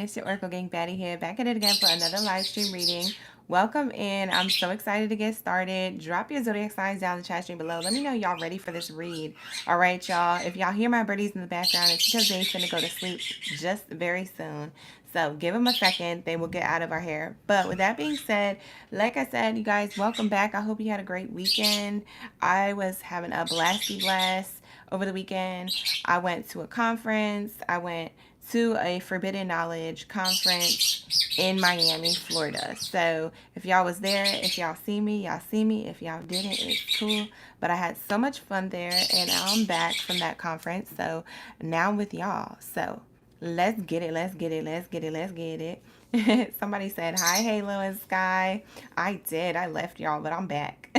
It's your Oracle Gang Baddie here, back at it again for another live stream reading. Welcome in. I'm so excited to get started. Drop your zodiac signs down in the chat stream below. Let me know y'all ready for this read. All right, y'all. If y'all hear my birdies in the background, it's because they finna go to sleep just very soon. So give them a second. They will get out of our hair. But with that being said, like I said, you guys, welcome back. I hope you had a great weekend. I was having a blasty blast over the weekend. I went to a conference. I went to a Forbidden Knowledge conference in Miami, Florida. So if y'all was there, if y'all see me, y'all see me. If y'all didn't, it's cool. But I had so much fun there, and I'm back from that conference. So now I'm with y'all. So let's get it, let's get it, let's get it, let's get it. Somebody said, hi, Halo and Sky. I did. I left y'all, but I'm back.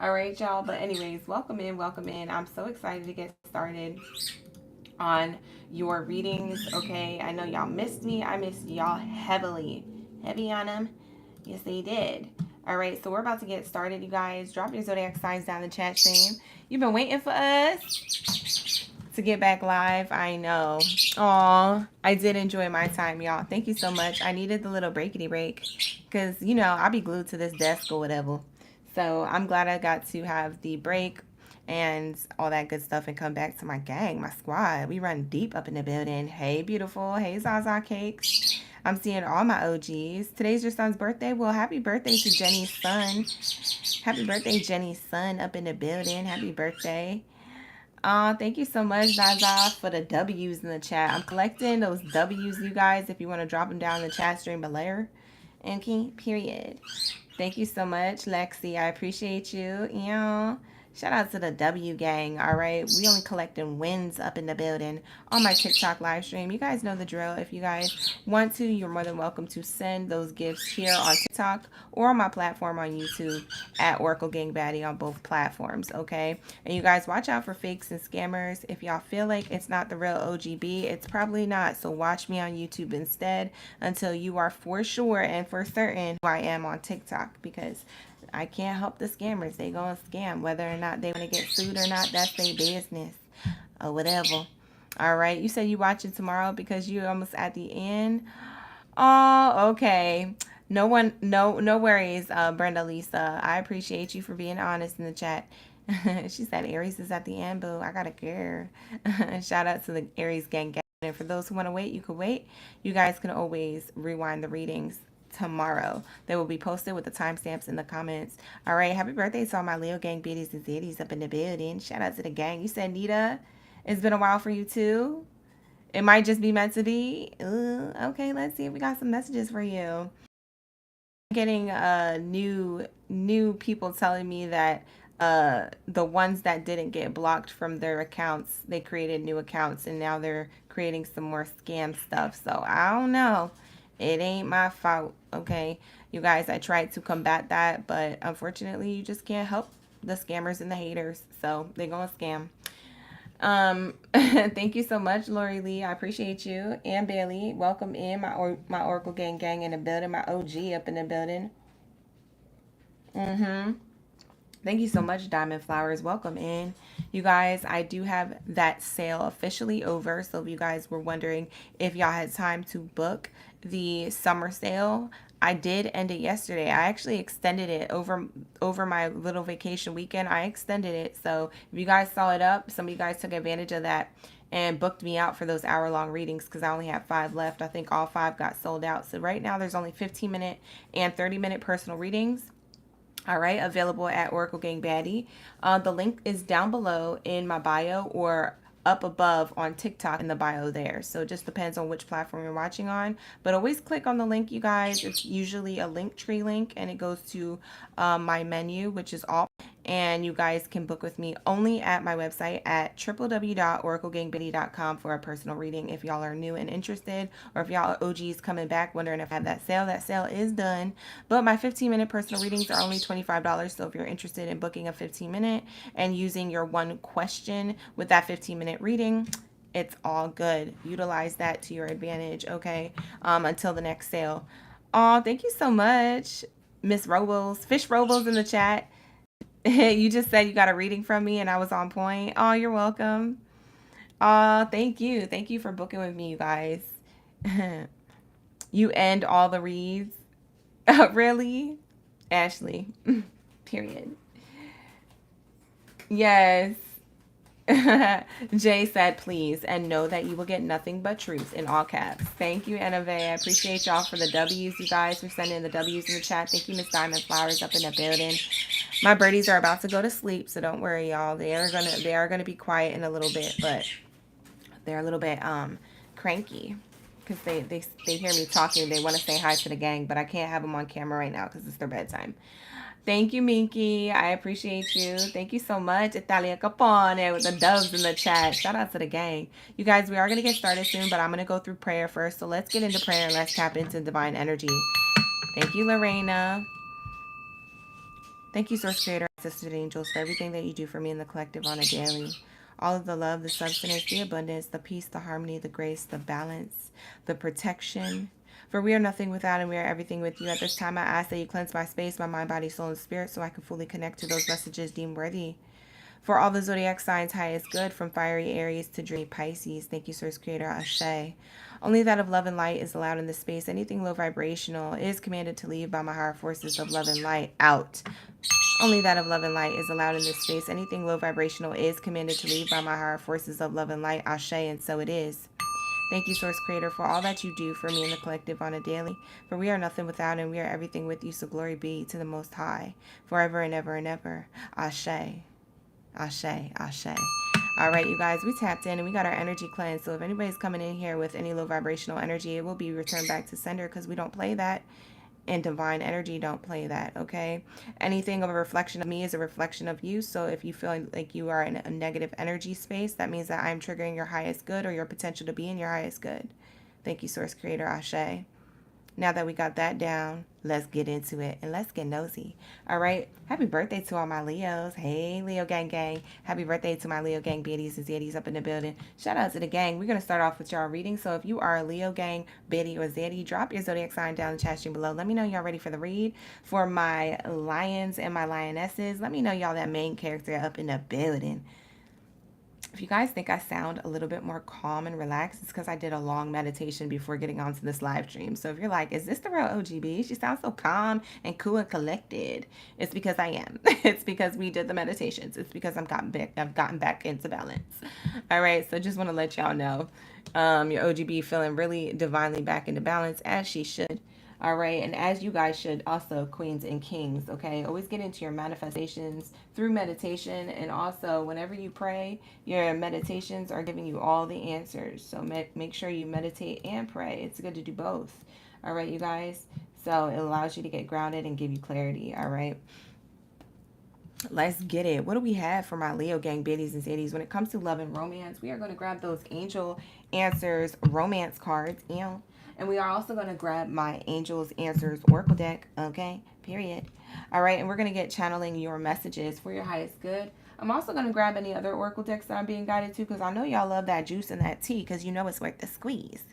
All right, y'all. But anyways, welcome in, welcome in. I'm so excited to get started on your readings. Okay, I know y'all missed me. I missed y'all heavily. Heavy on them. Yes, they did. All right, so we're about to get started, you guys. Drop your zodiac signs down in the chat stream. You've been waiting for us to get back live. I know. Aw, I did enjoy my time, y'all. Thank you so much. I needed the little breakity break because, you know, I'll be glued to this desk or whatever. So I'm glad I got to have the break and all that good stuff and come back to my gang, my squad. We run deep up in the building. Hey, beautiful. Hey, Zaza Cakes. I'm seeing all my OGs. Today's your son's birthday. Well, happy birthday to Jenny's son. Happy birthday, Jenny's son, up in the building. Happy birthday. Thank you so much, Zaza, for the W's in the chat. I'm collecting those W's, you guys, if you want to drop them down in the chat stream below. Okay, period. Thank you so much, Lexi. I appreciate you. Yeah. Shout out to the W gang, all right? We only collecting wins up in the building on my TikTok live stream. You guys know the drill. If you guys want to, you're more than welcome to send those gifts here on TikTok or on my platform on YouTube at Oracle Gang Baddie on both platforms, okay? And you guys watch out for fakes and scammers. If y'all feel like it's not the real OGB, it's probably not. So watch me on YouTube instead until you are for sure and for certain who I am on TikTok, because I can't help the scammers. They gonna scam. Whether or not they want to get sued or not, that's their business or whatever. All right. You said you watching tomorrow because you're almost at the end. Oh, okay. No worries, Brenda Lisa. I appreciate you for being honest in the chat. She said Aries is at the end, boo. I got a girl. Shout out to the Aries gang. And for those who want to wait, you can wait. You guys can always rewind the readings tomorrow. They will be posted with the timestamps in the comments. All right, happy birthday to all my Leo gang biddies and zitties up in the building. Shout out to the gang. You said, Nita, it's been a while for you too. It might just be meant to be. Okay, let's see if we got some messages for you. Getting new people telling me that the ones that didn't get blocked from their accounts, they created new accounts and now they're creating some more scam stuff. So I don't know. It ain't my fault, okay? You guys, I tried to combat that, but unfortunately, you just can't help the scammers and the haters. So they're gonna scam. Thank you so much, Lori Lee. I appreciate you. And Bailey, welcome in my Oracle gang in the building, my OG up in the building. Thank you so much, Diamond Flowers. Welcome in. You guys, I do have that sale officially over. So if you guys were wondering if y'all had time to book the summer sale, I did end it yesterday. I actually extended it over my little vacation weekend. I extended it. So if you guys saw it up, some of you guys took advantage of that and booked me out for those hour-long readings because I only have 5 left. I think all 5 got sold out. So right now there's only 15-minute and 30-minute personal readings. All right, available at Oracle Gang Baddie. The link is down below in my bio or up above on TikTok in the bio there. So it just depends on which platform you're watching on. But always click on the link, you guys. It's usually a Linktree link, and it goes to my menu, which is all. And you guys can book with me only at my website at www.oraclegangbiddy.com for a personal reading if y'all are new and interested, or if y'all are OGs coming back wondering if I have that sale is done. But my 15-minute personal readings are only $25. So if you're interested in booking a 15-minute and using your one question with that 15-minute reading, it's all good. Utilize that to your advantage, okay? Until the next sale. Oh, thank you so much, Miss Robles. Fish Robles in the chat. You just said you got a reading from me and I was on point. Oh, you're welcome. Thank you. Thank you for booking with me, you guys. You end all the reads. Really? Ashley. Period. Yes. Jay said, please, and know that you will get nothing but truth in all caps. Thank you, Anna Vey. I appreciate y'all for the W's, you guys, for sending the W's in the chat. Thank you, Miss Diamond Flowers up in the building. My birdies are about to go to sleep, so don't worry, y'all. They are gonna be quiet in a little bit, but they're a little bit cranky because they hear me talking. They want to say hi to the gang, but I can't have them on camera right now because it's their bedtime. Thank you, Minky. I appreciate you. Thank you so much. Italia Capone with the doves in the chat. Shout out to the gang. You guys, we are going to get started soon, but I'm going to go through prayer first. So let's get into prayer and let's tap into divine energy. Thank you, Lorena. Thank you, Source Creator, Assisted Angels, for everything that you do for me and the collective on a daily. All of the love, the substance, the abundance, the peace, the harmony, the grace, the balance, the protection. For we are nothing without and we are everything with you. At this time, I ask that you cleanse my space, my mind, body, soul, and spirit so I can fully connect to those messages deemed worthy. For all the zodiac signs, highest good, from fiery Aries to dreamy Pisces. Thank you, Source Creator, Ashe. Only that of love and light is allowed in this space. Anything low vibrational is commanded to leave by my higher forces of love and light out. Only that of love and light is allowed in this space. Anything low vibrational is commanded to leave by my higher forces of love and light. Ashe, and so it is. Thank you, Source Creator, for all that you do for me and the collective on a daily. For we are nothing without and we are everything with you, so glory be to the Most High, forever and ever and ever. Ashe. Ashe. Ashe. All right, you guys, we tapped in and we got our energy cleansed. So if anybody's coming in here with any low vibrational energy, it will be returned back to sender because we don't play that. And divine energy don't play that, okay? Anything of a reflection of me is a reflection of you. So if you feel like you are in a negative energy space, that means that I'm triggering your highest good or your potential to be in your highest good. Thank you, Source Creator, Ashe. Now that we got that down, let's get into it and let's get nosy. All right. Happy birthday to all my Leos. Hey, Leo gang gang. Happy birthday to my Leo gang Baddies and Zaddies up in the building. Shout out to the gang. We're going to start off with y'all reading. So if you are a Leo gang, Baddie, or Zaddy, drop your zodiac sign down in the chat stream below. Let me know y'all ready for the read. For my lions and my lionesses, let me know y'all that main character up in the building. If you guys think I sound a little bit more calm and relaxed, it's because I did a long meditation before getting onto this live stream. So if you're like, is this the real OGB? She sounds so calm and cool and collected. It's because I am. It's because we did the meditations. It's because I've gotten back into balance. All right. So just want to let y'all know your OGB feeling really divinely back into balance, as she should. All right, and as you guys should also, queens and kings, okay? Always get into your manifestations through meditation, and also whenever you pray, your meditations are giving you all the answers. So make sure you meditate and pray. It's good to do both. All right, you guys? So it allows you to get grounded and give you clarity, all right? Let's get it. What do we have for my Leo gang, Baddies and Zaddies? When it comes to love and romance, we are going to grab those Angel Answers romance cards, and we are also going to grab my Angels Answers Oracle deck, okay? Period. All right, and we're going to get channeling your messages for your highest good. I'm also going to grab any other Oracle decks that I'm being guided to because I know y'all love that juice and that tea because you know it's worth the squeeze.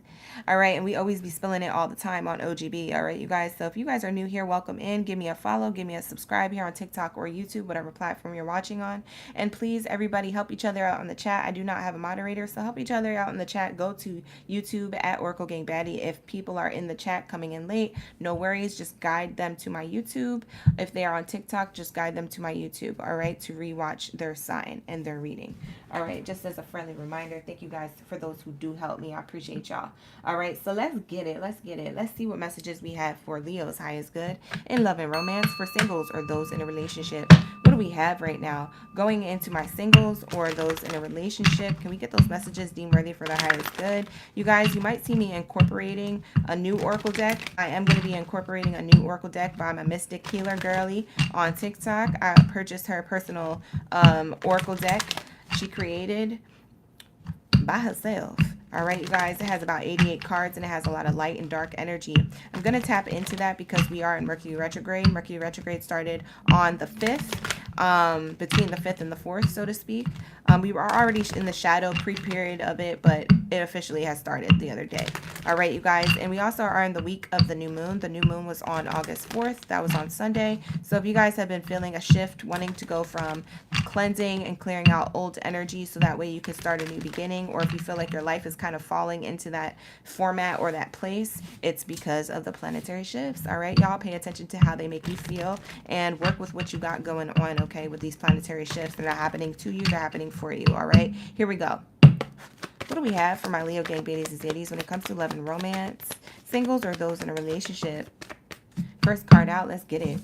All right, and we always be spilling it all the time on OGB. All right, you guys. So if you guys are new here, welcome in. Give me a follow. Give me a subscribe here on TikTok or YouTube, whatever platform you're watching on. And please, everybody, help each other out on the chat. I do not have a moderator, so help each other out in the chat. Go to YouTube at Oracle Gang Baddie. If people are in the chat coming in late, no worries. Just guide them to my YouTube. If they are on TikTok, just guide them to my YouTube, all right, to rewatch their sign and their reading. All right, just as a friendly reminder, thank you guys for those who do help me. I appreciate y'all. All right, so let's get it. Let's get it. Let's see what messages we have for Leo's highest good in love and romance, for singles or those in a relationship. What do we have right now? Going into my singles or those in a relationship, can we get those messages deemed worthy for the highest good? You guys, you might see me incorporating a new Oracle deck. I am going to be incorporating a new Oracle deck by my Mystic Healer girly on TikTok. I purchased her personal Oracle deck she created by herself. All right, you guys, it has about 88 cards and it has a lot of light and dark energy. I'm going to tap into that because we are in Mercury Retrograde. Mercury Retrograde started on the 5th, between the 5th and the 4th, so to speak. We were already in the shadow pre-period of it, but it officially has started the other day. All right, you guys, and we also are in the week of the new moon. The new moon was on August 4th. That was on Sunday. So if you guys have been feeling a shift, wanting to go from cleansing and clearing out old energy so that way you can start a new beginning. Or if you feel like your life is kind of falling into that format or that place, it's because of the planetary shifts. All right, y'all, pay attention to how they make you feel and work with what you got going on, okay, with these planetary shifts. They're not happening to you, they're happening for you. All right, here we go. What do we have for my Leo gang baddies and zaddies when it comes to love and romance? Singles or those in a relationship? First card out, let's get it.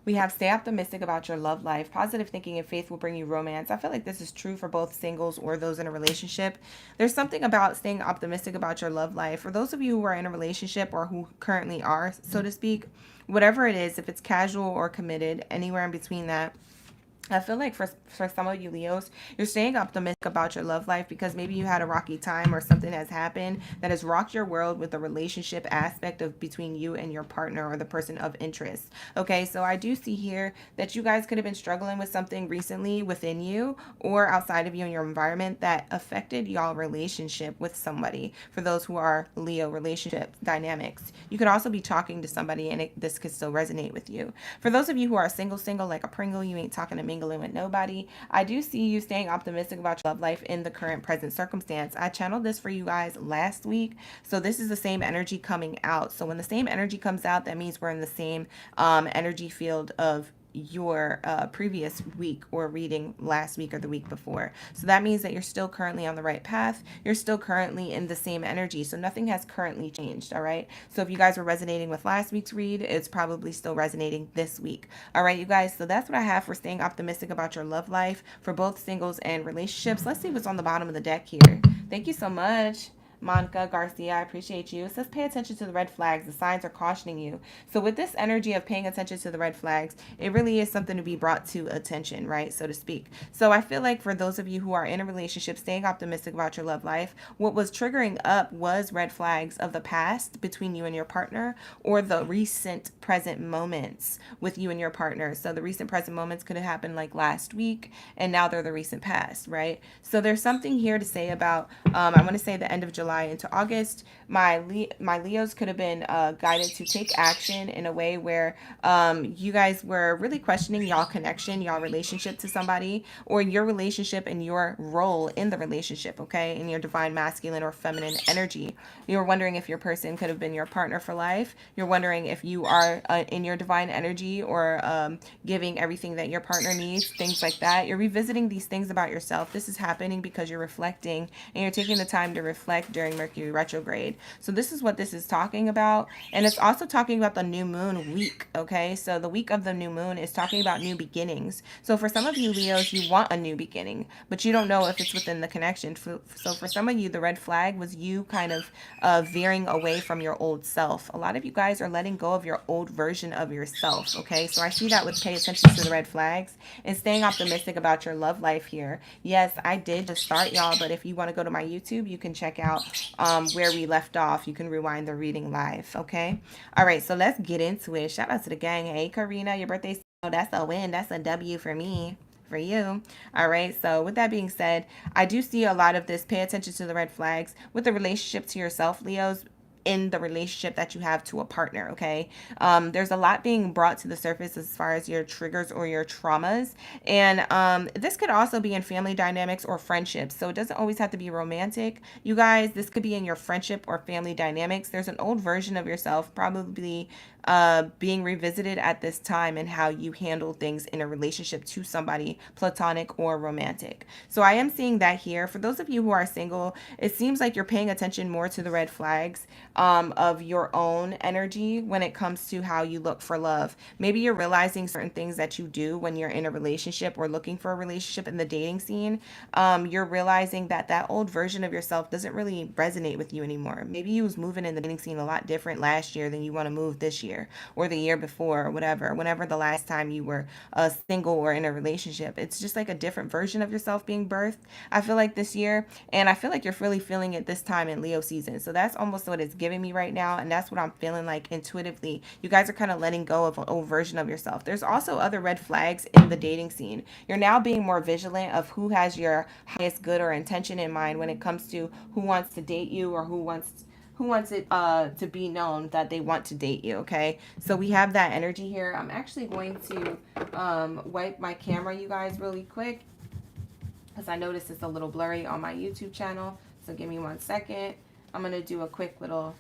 We have stay optimistic about your love life. Positive thinking and faith will bring you romance. I feel like this is true for both singles or those in a relationship. There's something about staying optimistic about your love life. For those of you who are in a relationship or who currently are, so to speak, whatever it is, if it's casual or committed, anywhere in between that, I feel like for some of you Leos, you're staying optimistic about your love life because maybe you had a rocky time or something has happened that has rocked your world with the relationship aspect of between you and your partner or the person of interest. Okay, so I do see here that you guys could have been struggling with something recently within you or outside of you in your environment that affected y'all relationship with somebody. For those who are Leo relationship dynamics, you could also be talking to somebody and this could still resonate with you. For those of you who are single like a Pringle, you ain't talking to me with nobody. I do see you staying optimistic about your love life in the current present circumstance. I channeled this for you guys last week, so this is the same energy coming out. So when the same energy comes out, that means we're in the same energy field of your previous week or reading last week or the week before. So that means that you're still currently on the right path. You're still currently in the same energy. So nothing has currently changed. All right. So if you guys were resonating with last week's read, it's probably still resonating this week. All right, you guys. So that's what I have for staying optimistic about your love life for both singles and relationships. Let's see what's on the bottom of the deck here. Thank you so much, Monica Garcia, I appreciate you. It says pay attention to the red flags. The signs are cautioning you. So with this energy of paying attention to the red flags, it really is something to be brought to attention, right? So to speak. So I feel like for those of you who are in a relationship, staying optimistic about your love life, what was triggering up was red flags of the past between you and your partner or the recent present moments with you and your partner. So the recent present moments could have happened like last week and now they're the recent past, right? So there's something here to say about, I want to say the end of July into August, my Leos could have been guided to take action in a way where you guys were really questioning y'all connection, y'all relationship to somebody, or your relationship and your role in the relationship, okay, in your divine masculine or feminine energy. You're wondering if your person could have been your partner for life. You're wondering if you are in your divine energy or giving everything that your partner needs, things like that. You're revisiting these things about yourself. This is happening because you're reflecting and you're taking the time to reflect during Mercury retrograde. So this is what this is talking about. And it's also talking about the new moon week. Okay. So the week of the new moon is talking about new beginnings. So for some of you Leos, you want a new beginning, but you don't know if it's within the connection. So for some of you, the red flag was you kind of veering away from your old self. A lot of you guys are letting go of your old version of yourself. Okay. So I see that with pay attention to the red flags and staying optimistic about your love life here. Yes, I did just start, y'all, but if you want to go to my YouTube, you can check out where we left off. You can rewind the reading live. Okay. All right. So let's get into it. Shout out to the gang. Hey, Karina, your birthday's, oh, that's a win. That's a W for me. For you. All right. So with that being said, I do see a lot of this. Pay attention to the red flags with the relationship to yourself, Leos, in the relationship that you have to a partner. Okay. There's a lot being brought to the surface as far as your triggers or your traumas. And this could also be in family dynamics or friendships. So it doesn't always have to be romantic. You guys, this could be in your friendship or family dynamics. There's an old version of yourself probably being revisited at this time and how you handle things in a relationship to somebody, platonic or romantic. So I am seeing that here. For those of you who are single, it seems like you're paying attention more to the red flags of your own energy when it comes to how you look for love. Maybe you're realizing certain things that you do when you're in a relationship or looking for a relationship in the dating scene. You're realizing that that old version of yourself doesn't really resonate with you anymore. Maybe you was moving in the dating scene a lot different last year than you want to move this year or the year before or whatever, whenever the last time you were single or in a relationship. It's just like a different version of yourself being birthed, I feel like, this year. And I feel like you're really feeling it this time in Leo season. So that's almost what it's giving me right now. And that's what I'm feeling like intuitively. You guys are kind of letting go of an old version of yourself. There's also other red flags in the dating scene. You're now being more vigilant of who has your highest good or intention in mind when it comes to who wants to date you or who who wants it to be known that they want to date you, okay? So we have that energy here. I'm actually going to wipe my camera, you guys, really quick, because I noticed it's a little blurry on my YouTube channel. So give me 1 second. I'm going to do a quick little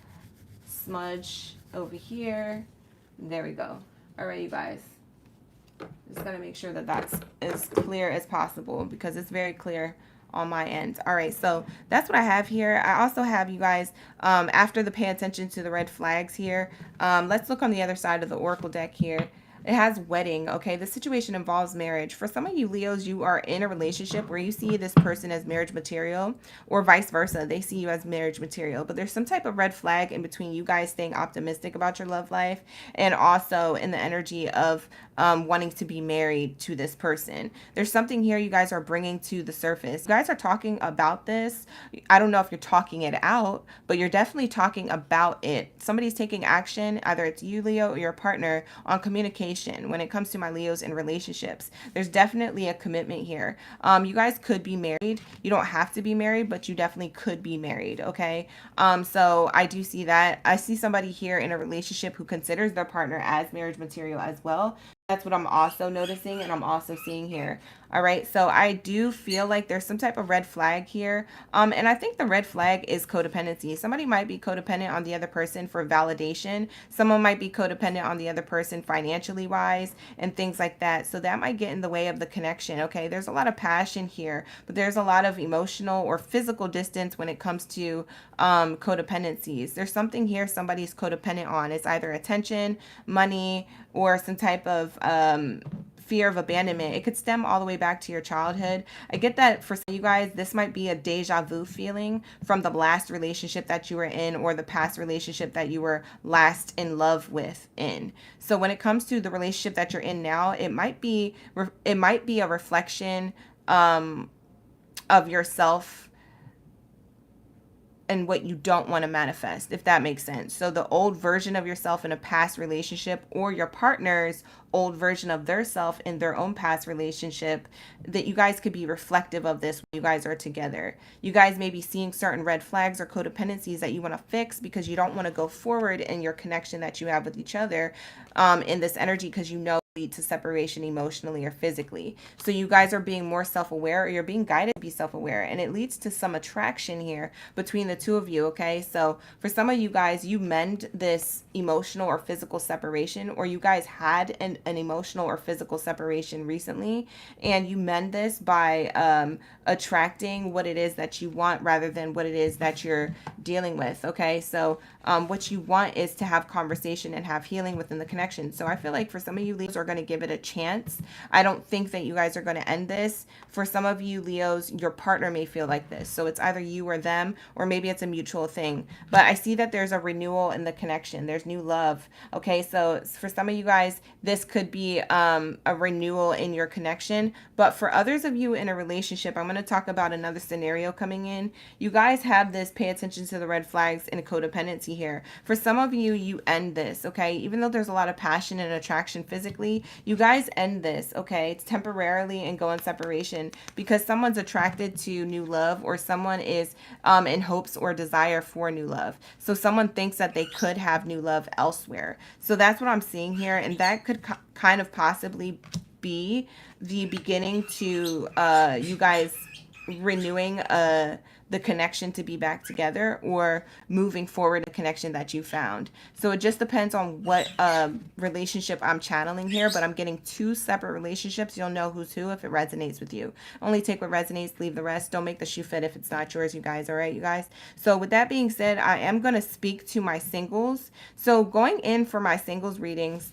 smudge over here. There we go. All right, you guys. Just going to make sure that that's as clear as possible because it's very clear on my end. All right, so that's what I have here. I also have, you guys, after the pay attention to the red flags here, let's look on the other side of the oracle deck here. It has wedding, okay? The situation involves marriage. For some of you Leos, you are in a relationship where you see this person as marriage material, or vice versa. They see you as marriage material. But there's some type of red flag in between you guys staying optimistic about your love life and also in the energy of wanting to be married to this person. There's something here you guys are bringing to the surface. You guys are talking about this. I don't know if you're talking it out, but you're definitely talking about it. Somebody's taking action, either it's you, Leo, or your partner, on communication. When it comes to my Leos in relationships, there's definitely a commitment here. You guys could be married. You don't have to be married, but you definitely could be married, okay? So I do see that. I see somebody here in a relationship who considers their partner as marriage material as well. That's what I'm also noticing and I'm also seeing here. All right, so I do feel like there's some type of red flag here. And I think the red flag is codependency. Somebody might be codependent on the other person for validation. Someone might be codependent on the other person financially wise and things like that. So that might get in the way of the connection, okay? There's a lot of passion here, but there's a lot of emotional or physical distance when it comes to codependencies. There's something here somebody's codependent on. It's either attention, money, or some type of fear of abandonment. It could stem all the way back to your childhood. I get that for some of you guys, this might be a deja vu feeling from the last relationship that you were in or the past relationship that you were last in love with in. So when it comes to the relationship that you're in now, it might be a reflection of yourself and what you don't want to manifest, if that makes sense. So the old version of yourself in a past relationship or your partner's old version of their self in their own past relationship, that you guys could be reflective of this when you guys are together. You guys may be seeing certain red flags or codependencies that you want to fix because you don't want to go forward in your connection that you have with each other in this energy, because you know lead to separation emotionally or physically. So you guys are being more self-aware, or you're being guided to be self-aware, and it leads to some attraction here between the two of you, okay? So for some of you guys, you mend this emotional or physical separation, or you guys had an emotional or physical separation recently, and you mend this by attracting what it is that you want rather than what it is that you're dealing with, okay? So what you want is to have conversation and have healing within the connection. So I feel like for some of you Leos are going to give it a chance. I don't think that you guys are going to end this. For some of you Leos, your partner may feel like this. So it's either you or them, or maybe it's a mutual thing. But I see that there's a renewal in the connection. There's new love. Okay, so for some of you guys, this could be a renewal in your connection. But for others of you in a relationship, I'm going to talk about another scenario coming in. You guys have this pay attention to the red flags and codependency here. For some of you, you end this, okay? Even though there's a lot of passion and attraction physically, you guys end this, okay? It's temporarily and go in separation because someone's attracted to new love, or someone is in hopes or desire for new love. So someone thinks that they could have new love elsewhere. So that's what I'm seeing here, and that could kind of possibly be the beginning to you guys renewing the connection to be back together, or moving forward a connection that you found. So it just depends on what relationship I'm channeling here, but I'm getting two separate relationships. You'll know who's who if it resonates with you. Only take what resonates, leave the rest. Don't make the shoe fit if it's not yours, you guys. All right, you guys. So with that being said, I am going to speak to my singles. So going in for my singles readings,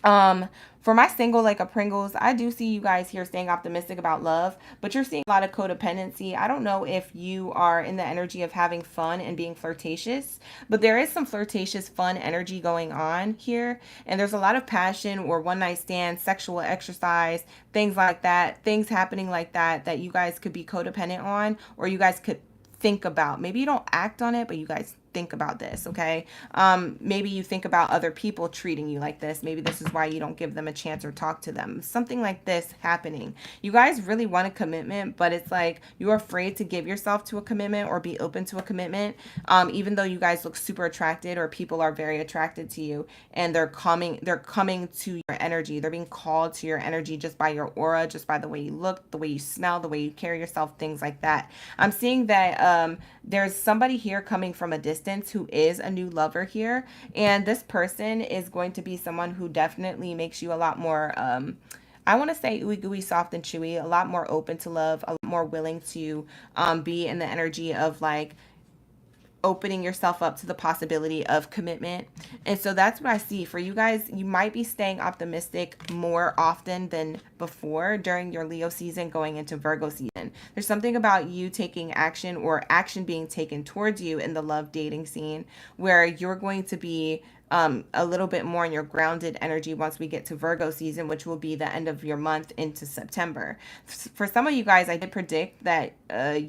for my single like a Pringles, I do see you guys here staying optimistic about love, but you're seeing a lot of codependency. I don't know if you are in the energy of having fun and being flirtatious, but there is some flirtatious, fun energy going on here. And there's a lot of passion or one night stand, sexual exercise, things like that, things happening like that, that you guys could be codependent on, or you guys could think about. Maybe you don't act on it, but you guys think about this, okay? Maybe you think about other people treating you like this. Maybe this is why you don't give them a chance or talk to them. Something like this happening. You guys really want a commitment, but it's like you're afraid to give yourself to a commitment or be open to a commitment, even though you guys look super attracted or people are very attracted to you, and they're coming to your energy. They're being called to your energy just by your aura, just by the way you look, the way you smell, the way you carry yourself, things like that. I'm seeing that there's somebody here coming from a distance who is a new lover here, and this person is going to be someone who definitely makes you a lot more I want to say ooey gooey, soft and chewy, a lot more open to love, a lot more willing to be in the energy of like opening yourself up to the possibility of commitment. And so that's what I see for you guys. You might be staying optimistic more often than before during your Leo season going into Virgo season. There's something about you taking action or action being taken towards you in the love dating scene where you're going to be a little bit more in your grounded energy once we get to Virgo season, which will be the end of your month into September. For some of you guys, I did predict that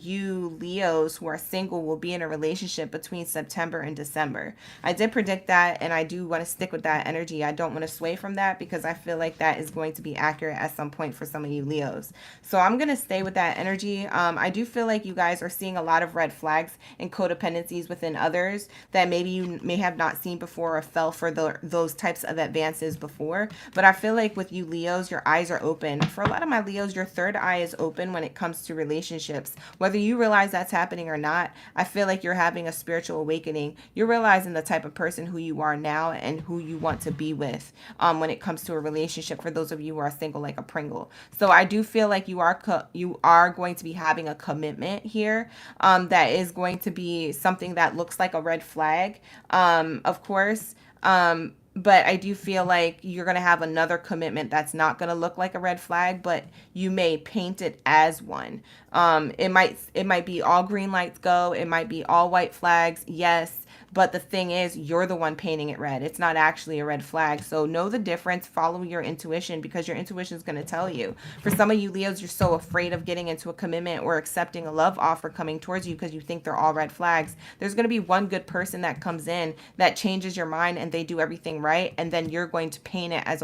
you Leos who are single will be in a relationship between September and December. I did predict that, and I do want to stick with that energy. I don't want to sway from that because I feel like that is going to be accurate at some point for some of you Leos. So I'm going to stay with that energy. I do feel like you guys are seeing a lot of red flags and codependencies within others that maybe you may have not seen before or fell for those types of advances before. But I feel like with you Leos, your eyes are open. For a lot of my Leos, your third eye is open when it comes to relationships. Whether you realize that's happening or not, I feel like you're having a spiritual awakening. You're realizing the type of person who you are now and who you want to be with when it comes to a relationship, for those of you who are single like a Pringle. So I do feel like you are going to be having a commitment here that is going to be something that looks like a red flag, of course. But I do feel like you're going to have another commitment that's not going to look like a red flag, but you may paint it as one. It might be all green lights go. It might be all white flags. Yes. But the thing is, you're the one painting it red. It's not actually a red flag. So know the difference. Follow your intuition, because your intuition is going to tell you. For some of you Leos, you're so afraid of getting into a commitment or accepting a love offer coming towards you because you think they're all red flags. There's going to be one good person that comes in that changes your mind and they do everything right. And then you're going to paint it as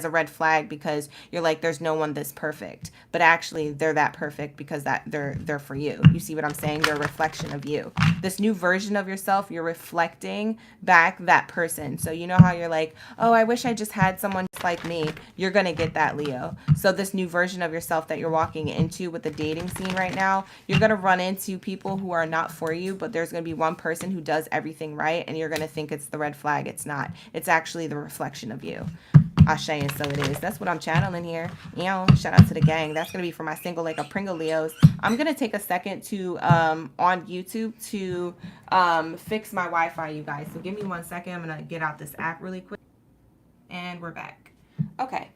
a red flag because you're like, there's no one this perfect. But actually, they're that perfect because they're for you. You see what I'm saying? They're a reflection of you. This new version of yourself, you're reflecting back that person. So you know how you're like, oh, I wish I just had someone just like me. You're going to get that, Leo. So this new version of yourself that you're walking into with the dating scene right now, you're going to run into people who are not for you, but there's going to be one person who does everything right, and you're going to think it's the red flag. It's not. It's actually the reflection of you. Ashe, and so it is. That's what I'm channeling here. You know, shout out to the gang. That's going to be for my single like a Pringle Leos. I'm going to take a second to, on YouTube to fix my Wi-Fi, you guys. So give me 1 second. I'm going to get out this app really quick. And we're back. Okay.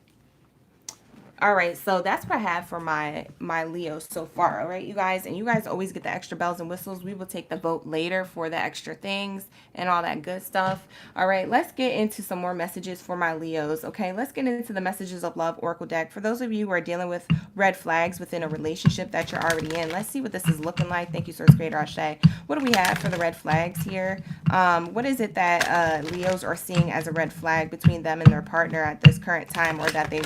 All right, so that's what I have for my Leos so far. All right, you guys, and you guys always get the extra bells and whistles. We will take the vote later for the extra things and all that good stuff. All right, let's get into some more messages for my Leos. Okay, let's get into the messages of love oracle deck. For those of you who are dealing with red flags within a relationship that you're already in, let's see what this is looking like. Thank you, Source Creator Ashe. What do we have for the red flags here? What is it that Leos are seeing as a red flag between them and their partner at this current time, or that they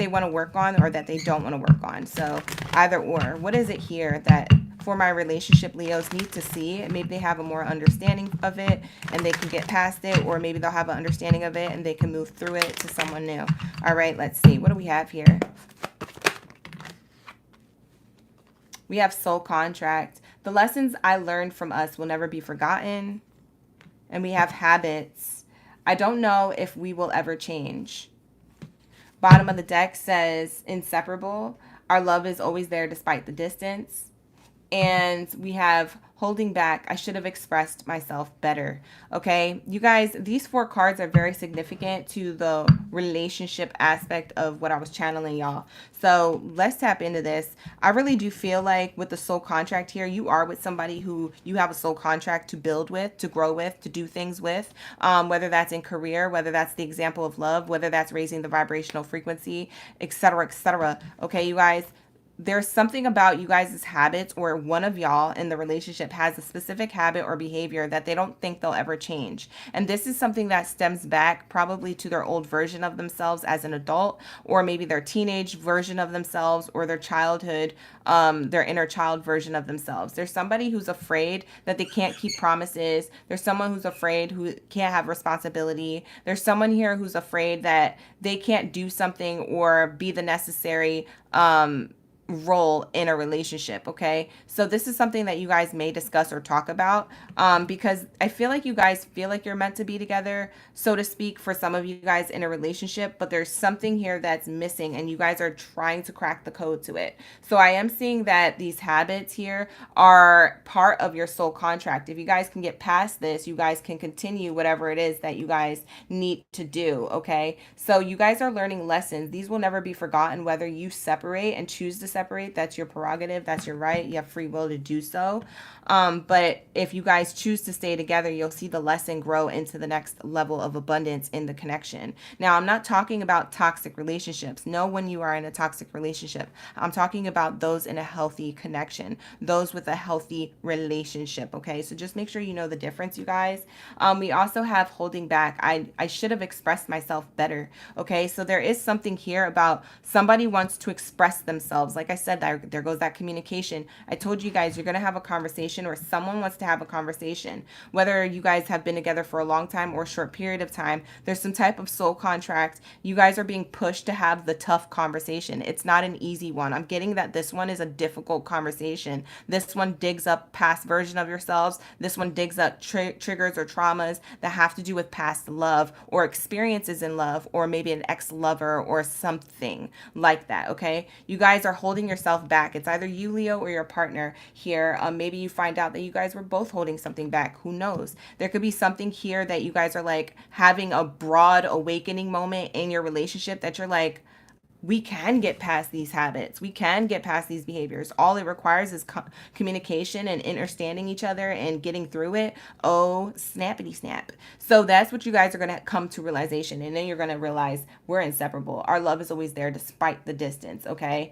want to work on, or that they don't want to work on? So either or. What is it here that for my relationship Leos need to see? Maybe they have a more understanding of it and they can get past it, or maybe they'll have an understanding of it and they can move through it to someone new. All right, let's see. What do we have here? We have soul contract. The lessons I learned from us will never be forgotten. And we have habits. I don't know if we will ever change. Bottom of the deck says inseparable. Our love is always there despite the distance. And we have holding back. I should have expressed myself better. Okay, you guys, these 4 cards are very significant to the relationship aspect of what I was channeling, y'all. So let's tap into this. I really do feel like with the soul contract here, you are with somebody who you have a soul contract to build with, to grow with, to do things with, whether that's in career, whether that's the example of love, whether that's raising the vibrational frequency, etc., etc. Okay, you guys, there's something about you guys' habits, or one of y'all in the relationship has a specific habit or behavior that they don't think they'll ever change. And this is something that stems back probably to their old version of themselves as an adult, or maybe their teenage version of themselves, or their childhood, their inner child version of themselves. There's somebody who's afraid that they can't keep promises. There's someone who's afraid who can't have responsibility. There's someone here who's afraid that they can't do something or be the necessary role in a relationship. Okay, so this is something that you guys may discuss or talk about, because I feel like you guys feel like you're meant to be together, so to speak, for some of you guys in a relationship, but there's something here that's missing and you guys are trying to crack the code to it. So I am seeing that these habits here are part of your soul contract. If you guys can get past this, you guys can continue whatever it is that you guys need to do. Okay, so you guys are learning lessons. These will never be forgotten. Whether you separate and choose to separate, that's your prerogative, that's your right, you have free will to do so. But if you guys choose to stay together, you'll see the lesson grow into the next level of abundance in the connection. Now, I'm not talking about toxic relationships. Know when you are in a toxic relationship. I'm talking about those in a healthy connection, those with a healthy relationship. Okay, so just make sure you know the difference, you guys. We also have holding back. I should have expressed myself better. Okay, so there is something here about somebody wants to express themselves. Like I said, there goes that communication. I told you guys, you're going to have a conversation, or someone wants to have a conversation. Whether you guys have been together for a long time or a short period of time, there's some type of soul contract. You guys are being pushed to have the tough conversation. It's not an easy one. I'm getting that this one is a difficult conversation. This one digs up past version of yourselves. This one digs up triggers or traumas that have to do with past love or experiences in love, or maybe an ex-lover or something like that. Okay, you guys are holding yourself back. It's either you, Leo, or your partner here. Maybe you find out that you guys were both holding something back. Who knows? There could be something here that you guys are like having a broad awakening moment in your relationship that you're like, we can get past these habits. We can get past these behaviors. All it requires is communication and understanding each other and getting through it. Oh, snappity snap. So that's what you guys are going to come to realization. And then you're going to realize we're inseparable. Our love is always there despite the distance. Okay.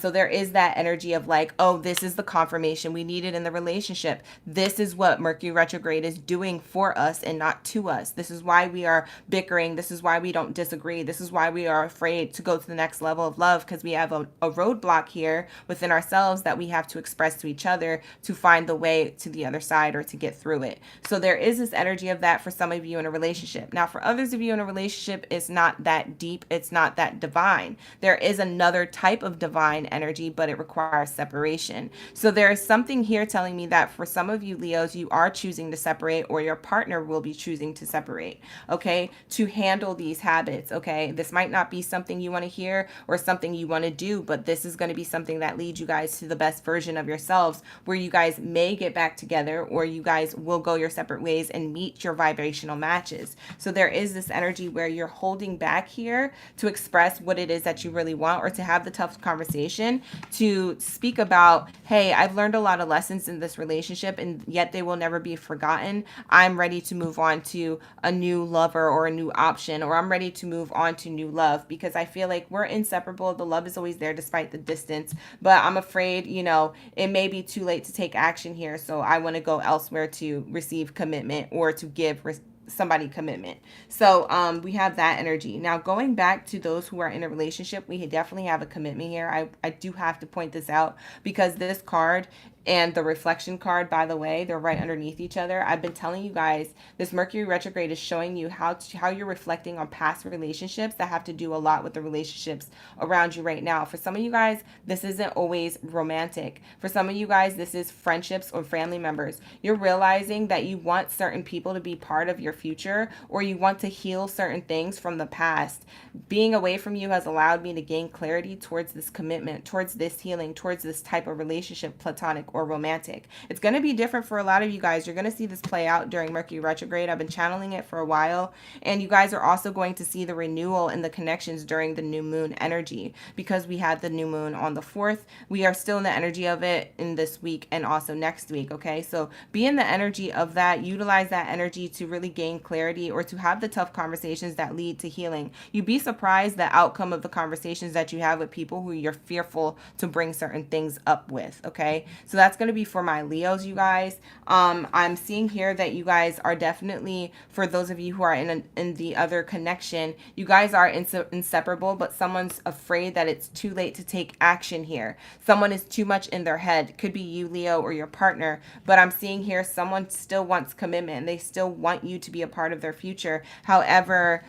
So there is that energy of like, oh, this is the confirmation we needed in the relationship. This is what Mercury retrograde is doing for us and not to us. This is why we are bickering. This is why we don't disagree. This is why we are afraid to go to the next level of love, because we have a roadblock here within ourselves that we have to express to each other to find the way to the other side or to get through it. So there is this energy of that for some of you in a relationship. Now, for others of you in a relationship, it's not that deep. It's not that divine. There is another type of divine energy, but it requires separation. So there is something here telling me that for some of you Leos, you are choosing to separate, or your partner will be choosing to separate, okay, to handle these habits. Okay, this might not be something you want to hear or something you want to do, but this is going to be something that leads you guys to the best version of yourselves, where you guys may get back together, or you guys will go your separate ways and meet your vibrational matches. So there is this energy where you're holding back here to express what it is that you really want, or to have the tough conversation to speak about, hey, I've learned a lot of lessons in this relationship and yet they will never be forgotten. I'm ready to move on to a new lover or a new option, or I'm ready to move on to new love, because I feel like we're inseparable. The love is always there despite the distance, but I'm afraid, it may be too late to take action here. So I want to go elsewhere to receive commitment, or to give somebody commitment. So we have that energy. Now, going back to those who are in a relationship, we definitely have a commitment here. I do have to point this out, because this card and the reflection card, by the way, they're right underneath each other. I've been telling you guys, this Mercury retrograde is showing you how you're reflecting on past relationships that have to do a lot with the relationships around you right now. For some of you guys, this isn't always romantic. For some of you guys, this is friendships or family members. You're realizing that you want certain people to be part of your future, or you want to heal certain things from the past. Being away from you has allowed me to gain clarity towards this commitment, towards this healing, towards this type of relationship, platonic or romantic. It's going to be different for a lot of you guys. You're going to see this play out during Mercury retrograde. I've been channeling it for a while, and you guys are also going to see the renewal in the connections during the new moon energy, because we had the new moon on the 4th. We are still in the energy of it in this week and also next week. Okay, so be in the energy of that. Utilize that energy to really gain clarity or to have the tough conversations that lead to healing. You'd be surprised the outcome of the conversations that you have with people who you're fearful to bring certain things up with. Okay, so that's going to be for my Leos, you guys. I'm seeing here that you guys are definitely, for those of you who are in the other connection, you guys are inseparable, but someone's afraid that it's too late to take action here. Someone is too much in their head. Could be you, Leo, or your partner, but I'm seeing here someone still wants commitment and they still want you to be a part of their future. However,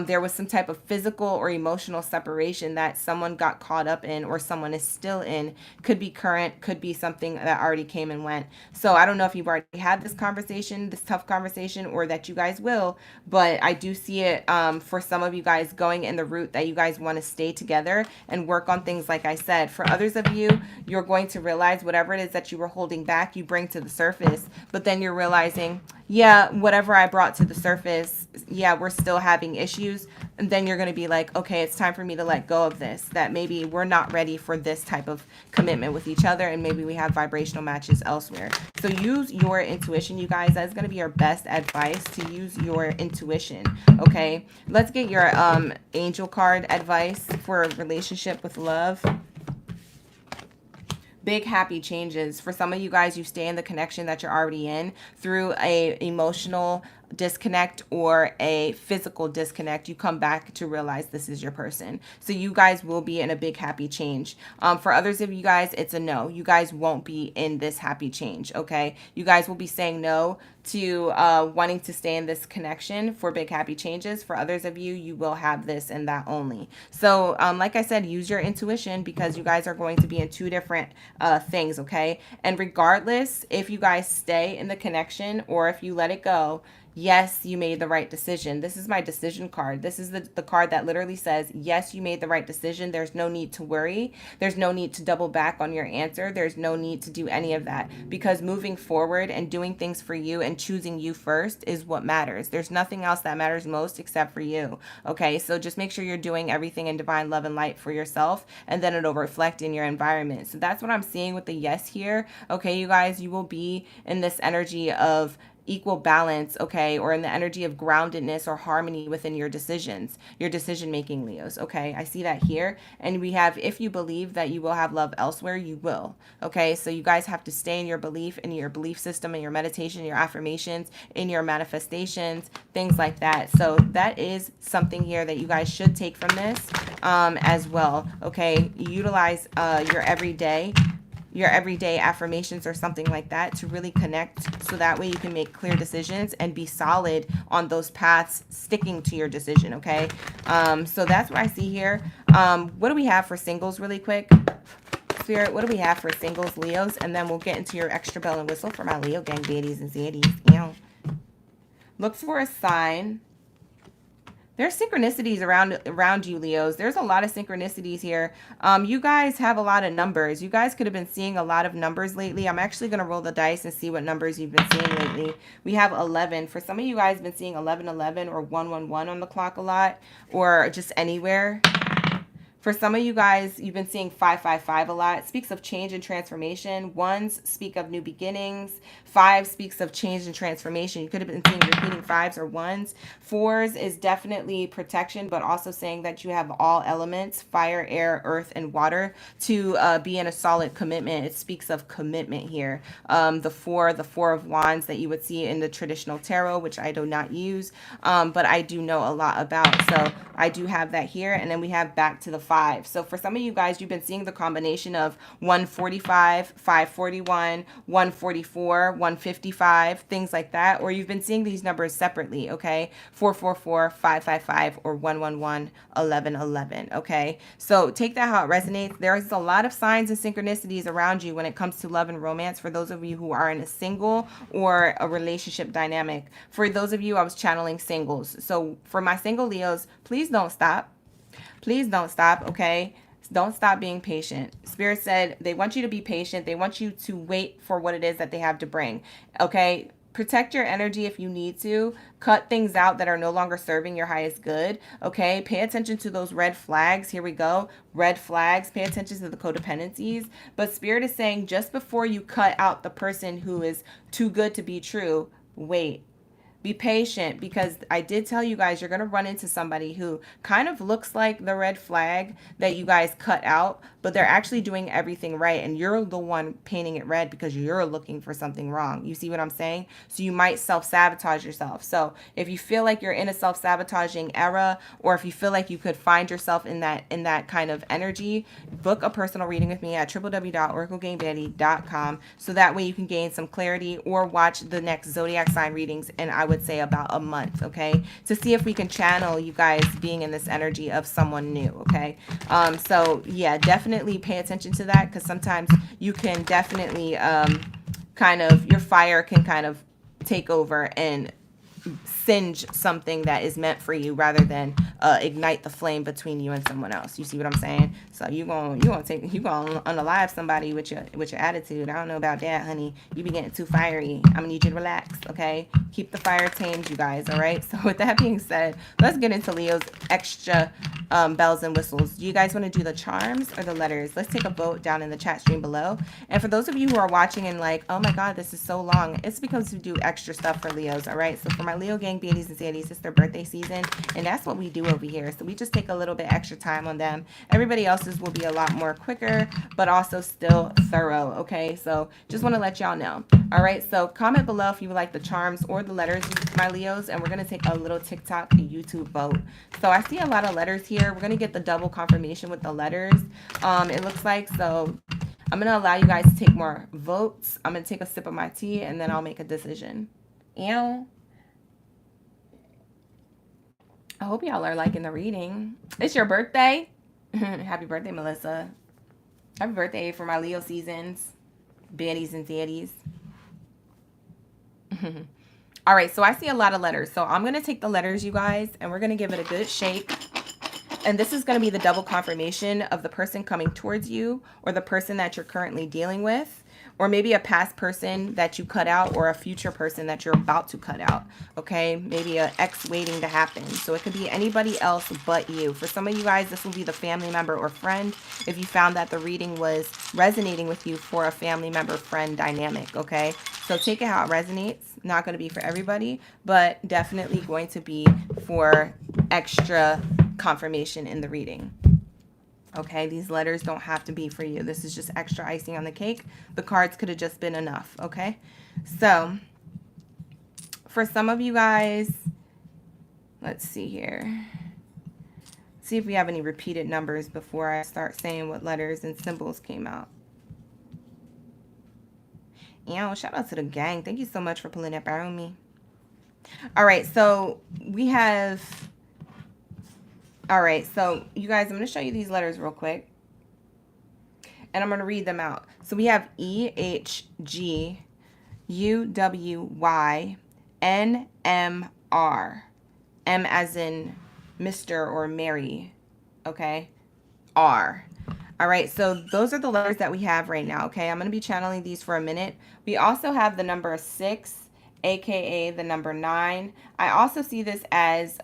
there was some type of physical or emotional separation that someone got caught up in, or someone is still in. Could be current, could be something that already came and went. So I don't know if you've already had this conversation, this tough conversation, or that you guys will, but I do see it for some of you guys going in the route that you guys want to stay together and work on things. Like I said, for others of you, you're going to realize whatever it is that you were holding back, you bring to the surface, but then you're realizing, yeah, whatever I brought to the surface, yeah, we're still having issues. And then you're going to be like, okay, it's time for me to let go of this, that maybe we're not ready for this type of commitment with each other, and maybe we have vibrational matches elsewhere. So use your intuition, you guys. That's going to be your best advice, to use your intuition. Okay, let's get your angel card advice for a relationship with love. Big happy changes. For some of you guys, you stay in the connection that you're already in through a emotional disconnect or a physical disconnect. You come back to realize this is your person. So you guys will be in a big happy change. For others of you guys, it's a no. You guys won't be in this happy change. Okay, you guys will be saying no to wanting to stay in this connection for big happy changes. For others of you, you will have this and that only. So like I said, use your intuition, because you guys are going to be in two different things. Okay, and regardless if you guys stay in the connection or if you let it go, yes, you made the right decision. This is my decision card. This is the card that literally says, yes, you made the right decision. There's no need to worry. There's no need to double back on your answer. There's no need to do any of that, because moving forward and doing things for you and choosing you first is what matters. There's nothing else that matters most except for you. Okay, so just make sure you're doing everything in divine love and light for yourself, and then it'll reflect in your environment. So that's what I'm seeing with the yes here. Okay, you guys, you will be in this energy of equal balance, okay, or in the energy of groundedness or harmony within your decisions, your decision making, Leos. Okay, I see that here. And we have, if you believe that you will have love elsewhere, you will. Okay, so you guys have to stay in your belief, in your belief system, in your meditation, your affirmations, in your manifestations, things like that. So that is something here that you guys should take from this as well. Okay, utilize your everyday affirmations or something like that to really connect, so that way you can make clear decisions and be solid on those paths, sticking to your decision. Okay, so that's what I see here. What do we have for singles really quick? Spirit, what do we have for singles, Leos? And then we'll get into your extra bell and whistle for my Leo gang baddies and zaddies. Look for a sign. There's synchronicities around you, Leos. There's a lot of synchronicities here. You guys have a lot of numbers. You guys could have been seeing a lot of numbers lately. I'm actually going to roll the dice and see what numbers you've been seeing lately. We have 11. For some of you guys, been seeing 1111 or 111 on the clock a lot, or just anywhere. For some of you guys, you've been seeing 555 a lot. It speaks of change and transformation. Ones speak of new beginnings. 5 speaks of change and transformation. You could have been seeing repeating 5s or 1s. 4s is definitely protection, but also saying that you have all elements, fire, air, earth, and water, to be in a solid commitment. It speaks of commitment here. The 4 of wands that you would see in the traditional tarot, which I do not use, but I do know a lot about. So I do have that here. And then we have back to the 5. So for some of you guys, you've been seeing the combination of 145, 541, 144, 155, things like that, or you've been seeing these numbers separately. Okay, 444, 555, or 111, 1111. Okay, so take that how it resonates. There's a lot of signs and synchronicities around you when it comes to love and romance, for those of you who are in a single or a relationship dynamic. For those of you, I was channeling singles. So for my single Leos, please don't stop. Please don't stop, okay? Don't stop being patient. Spirit said they want you to be patient. They want you to wait for what it is that they have to bring. Okay? Protect your energy if you need to. Cut things out that are no longer serving your highest good. Okay? Pay attention to those red flags. Here we go. Red flags. Pay attention to the codependencies. But Spirit is saying just before you cut out the person who is too good to be true, wait. Be patient, because I did tell you guys you're going to run into somebody who kind of looks like the red flag that you guys cut out, but they're actually doing everything right, and you're the one painting it red because you're looking for something wrong. You see what I'm saying? So you might self-sabotage yourself. So if you feel like you're in a self-sabotaging era, or if you feel like you could find yourself in that kind of energy, book a personal reading with me at www.oraclegangbaddie.com, so that way you can gain some clarity, or watch the next zodiac sign readings, and I would say about a month, okay, to see if we can channel you guys being in this energy of someone new, okay. So yeah, definitely pay attention to that, because sometimes you can definitely kind of, your fire can kind of take over and singe something that is meant for you, rather than ignite the flame between you and someone else. You see what I'm saying? So you gonna unalive somebody with your attitude. I don't know about that, honey. You be getting too fiery. I'm gonna need you to relax, okay? Keep the fire tamed, you guys. All right. So with that being said, let's get into Leo's extra bells and whistles. Do you guys want to do the charms or the letters? Let's take a vote down in the chat stream below. And for those of you who are watching and like, oh my God, this is so long, it's because we do extra stuff for Leos. All right. So for my Leo gang, Baddies and Zaddies, it's their birthday season, and that's what we do over here. So we just take a little bit extra time on them. Everybody else's will be a lot more quicker, but also still thorough. Okay. So just want to let y'all know. All right. So comment below if you would like the charms or the letters, my Leos, and we're going to take a little TikTok YouTube vote. So I see a lot of letters here. We're going to get the double confirmation with the letters. It looks like, so I'm going to allow you guys to take more votes. I'm going to take a sip of my tea, and then I'll make a decision. Ew. I hope y'all are liking the reading. It's your birthday. Happy birthday, Melissa. Happy birthday for my Leo seasons, Baddies and Zaddies. All right, so I see a lot of letters. So I'm going to take the letters, you guys, and we're going to give it a good shake. And this is going to be the double confirmation of the person coming towards you, or the person that you're currently dealing with, or maybe a past person that you cut out, or a future person that you're about to cut out. Okay, maybe an ex waiting to happen. So it could be anybody else but you. For some of you guys, this will be the family member or friend, if you found that the reading was resonating with you for a family member friend dynamic. Okay, so take it how it resonates. Not going to be for everybody, but definitely going to be for extra confirmation in the reading. Okay, these letters don't have to be for you. This is just extra icing on the cake. The cards could have just been enough. Okay, so for some of you guys, let's see here. See if we have any repeated numbers before I start saying what letters and symbols came out. Shout out to the gang. Thank you so much for pulling up around me. All right, so we have... All right, so you guys, I'm going to show you these letters real quick, and I'm going to read them out. So we have E, H, G, U, W, Y, N, M, R. M as in Mr. or Mary, okay? R. All right, so those are the letters that we have right now, okay? I'm going to be channeling these for a minute. We also have the number 6, aka the number 9. I also see this as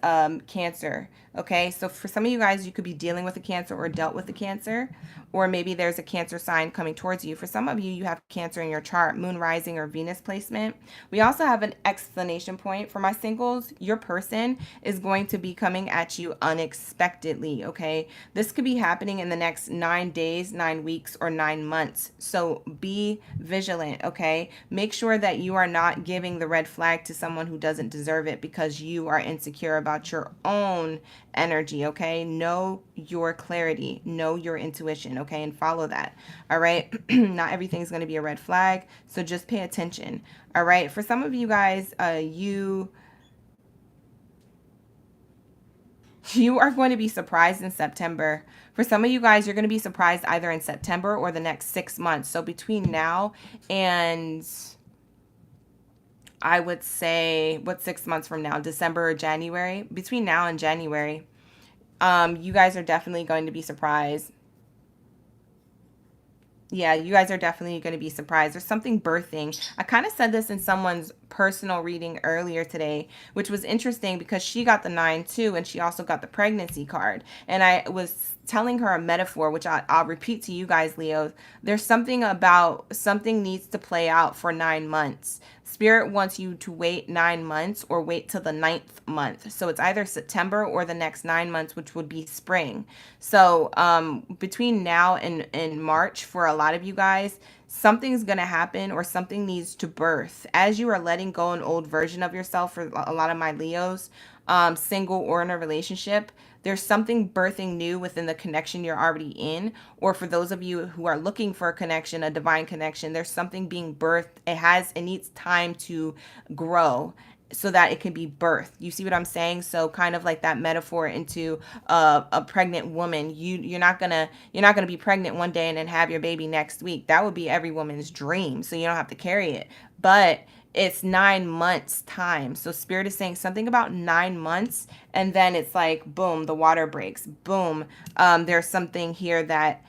Cancer. Okay, so for some of you guys, you could be dealing with a Cancer or dealt with a Cancer, or maybe there's a Cancer sign coming towards you. For some of you, you have Cancer in your chart, moon rising or Venus placement. We also have an exclamation point. For my singles, your person is going to be coming at you unexpectedly, okay? This could be happening in the next 9 days, 9 weeks, or 9 months. So be vigilant, okay? Make sure that you are not giving the red flag to someone who doesn't deserve it because you are insecure about your own energy, okay? Know your clarity, know your intuition, okay? And follow that, all right? Not everything's going to be a red flag, so just pay attention, all right? For some of you guys, you are going to be surprised in September. For some of you guys, you're going to be surprised either in September or the next 6 months. So between now and... I would say, what, 6 months from now, December or January, between now and January, you guys are definitely going to be surprised Yeah, you guys are definitely going to be surprised. There's something birthing. I kind of said this in someone's personal reading earlier today, which was interesting because she got the 9 too, and she also got the pregnancy card. And I was telling her a metaphor, which I'll repeat to you guys, Leo. There's something about something needs to play out for 9 months. Spirit wants you to wait 9 months or wait till the ninth month. So it's either September or the next 9 months, which would be spring. So between now and March, for a lot of you guys, something's going to happen or something needs to birth. As you are letting go an old version of yourself, for a lot of my Leos, single or in a relationship, there's something birthing new within the connection you're already in. Or for those of you who are looking for a connection, a divine connection, there's something being birthed. It needs time to grow so that it can be birthed. You see what I'm saying? So kind of like that metaphor into a pregnant woman. You're not gonna be pregnant one day and then have your baby next week. That would be every woman's dream. So you don't have to carry it. But it's 9 months time. So spirit is saying something about 9 months, and then it's like boom, the water breaks. Boom. There's something here that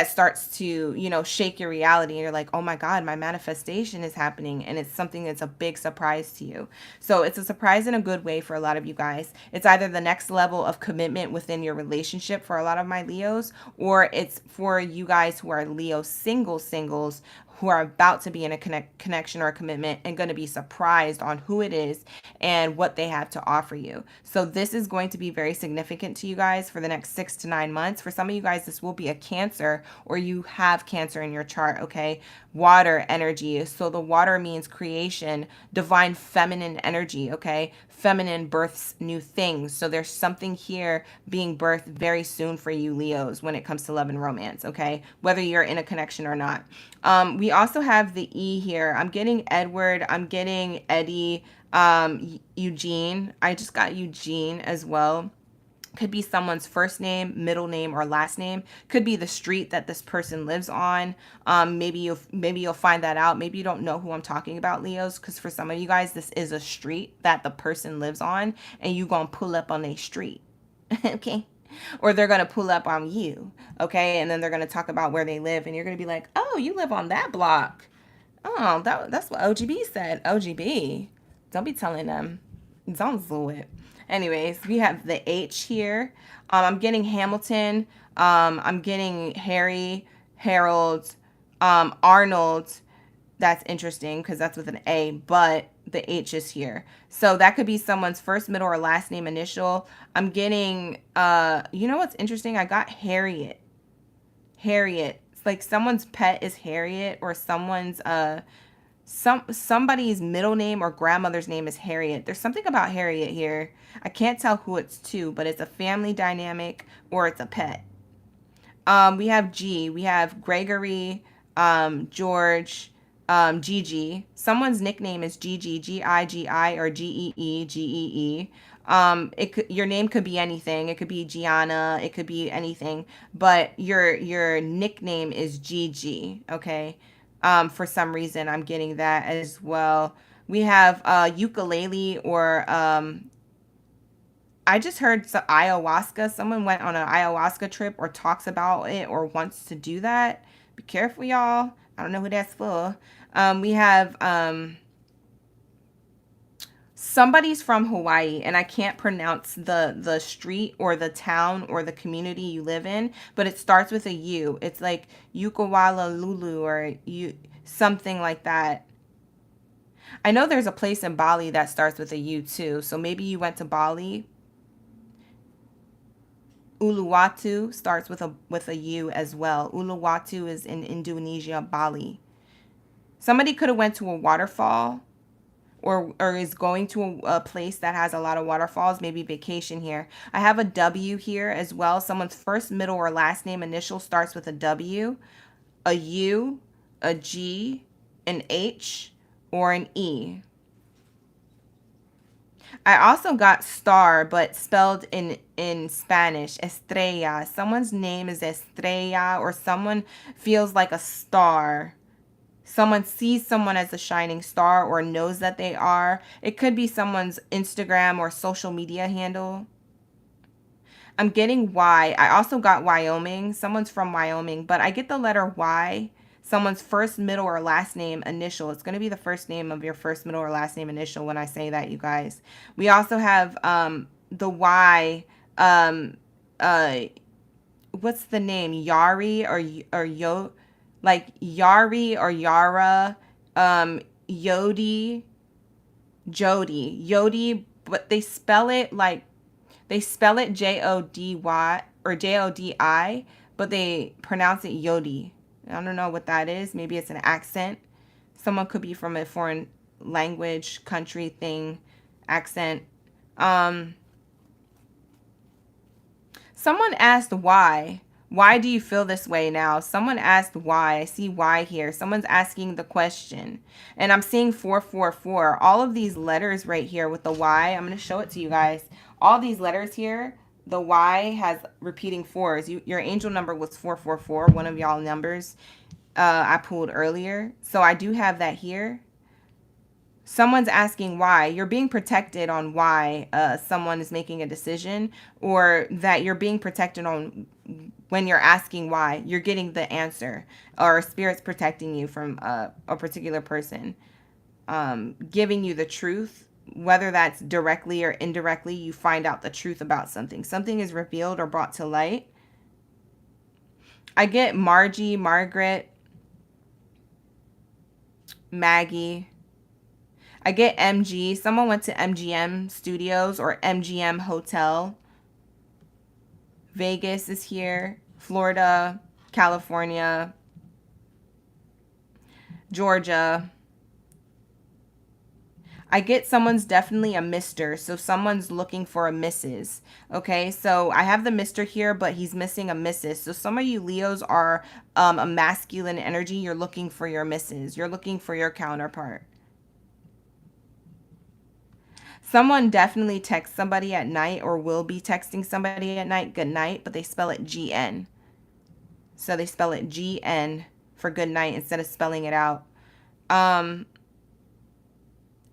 starts to, shake your reality, and you're like, oh my God, my manifestation is happening, and it's something that's a big surprise to you. So it's a surprise in a good way for a lot of you guys. It's either the next level of commitment within your relationship for a lot of my Leos, or it's for you guys who are Leo singles who are about to be in a connection or a commitment and going to be surprised on who it is and what they have to offer you. So this is going to be very significant to you guys for the next 6 to 9 months. For some of you guys, this will be a Cancer, or you have Cancer in your chart, okay? Water energy. So the water means creation, divine feminine energy, okay? Feminine births new things. So there's something here being birthed very soon for you Leos when it comes to love and romance, okay? Whether you're in a connection or not. We also have the E here. I'm getting Edward. I'm getting Eddie, Eugene. I just got Eugene as well. Could be someone's first name, middle name, or last name. Could be the street that this person lives on. Maybe you'll find that out. Maybe you don't know who I'm talking about, Leos, because for some of you guys, this is a street that the person lives on, and you gonna pull up on a street, okay? Or they're gonna pull up on you, okay? And then they're gonna talk about where they live, and you're gonna be like, oh, you live on that block. Oh, that's what OGB said. OGB. Don't be telling them. Don't do it. Anyways, we have the H here. I'm getting Hamilton. I'm getting Harry, Harold, Arnold. That's interesting because that's with an A, but the H is here. So that could be someone's first, middle, or last name initial. I'm getting, you know what's interesting? I got Harriet. Harriet. It's like someone's pet is Harriet, or someone's, somebody's middle name or grandmother's name is Harriet. There's something about Harriet here. I can't tell who it's to, but it's a family dynamic or it's a pet. We have G. We have Gregory, George, Gigi. Someone's nickname is Gigi, Gigi, or Gee. Your name could be anything. It could be Gianna. It could be anything. But your nickname is Gigi. Okay. For some reason, I'm getting that as well. We have ukulele, or I just heard ayahuasca. Someone went on an ayahuasca trip or talks about it or wants to do that. Be careful, y'all. I don't know who that's for. We have somebody's from Hawaii, and I can't pronounce the street or the town or the community you live in, but it starts with a U. It's like Ukawala Lulu, or something like that. I know there's a place in Bali that starts with a U too, so maybe you went to Bali. Uluwatu starts with a U as well. Uluwatu is in Indonesia, Bali. Somebody could have went to a waterfall, or is going to a place that has a lot of waterfalls, maybe vacation here. I have a W here as well. Someone's first, middle, or last name initial starts with a W, a U, a G, an H, or an E. I also got star, but spelled in Spanish, estrella. Someone's name is Estrella, or someone feels like a star. Someone sees someone as a shining star or knows that they are. It could be someone's Instagram or social media handle. I'm getting Y. I also got Wyoming. Someone's from Wyoming, but I get the letter Y. Someone's first, middle, or last name initial. It's going to be the first name of your first, middle, or last name initial when I say that, you guys. We also have the Y. Uh, what's the name? Yari or Yo, like Yari or Yara. Yodi, Jody, but they spell it like, they spell it Jody or Jodi, but they pronounce it Yodi. I don't know what that is. Maybe it's an accent. Someone could be from a foreign language, country thing, accent. Someone asked why. Why do you feel this way now? Someone asked why. I see why here. Someone's asking the question. And I'm seeing 444. All of these letters right here with the Y, I'm going to show it to you guys. All these letters here, the Y has repeating fours. Your angel number was 444, one of y'all numbers I pulled earlier. So I do have that here. Someone's asking why. You're being protected on why someone is making a decision, or that you're being protected on when you're asking why. You're getting the answer, or spirit's protecting you from a particular person, giving you the truth, whether that's directly or indirectly. You find out the truth about something. Something is revealed or brought to light. I get Margie, Margaret, Maggie. I get MG. Someone went to MGM Studios or MGM Hotel. Vegas is here. Florida, California, Georgia. I get someone's definitely a Mr. So someone's looking for a Mrs. Okay, so I have the Mr. here, but he's missing a Mrs. So some of you Leos are a masculine energy. You're looking for your Mrs. You're looking for your counterpart. Someone definitely texts somebody at night, or will be texting somebody at night, good night, but they spell it GN. So they spell it GN for good night instead of spelling it out.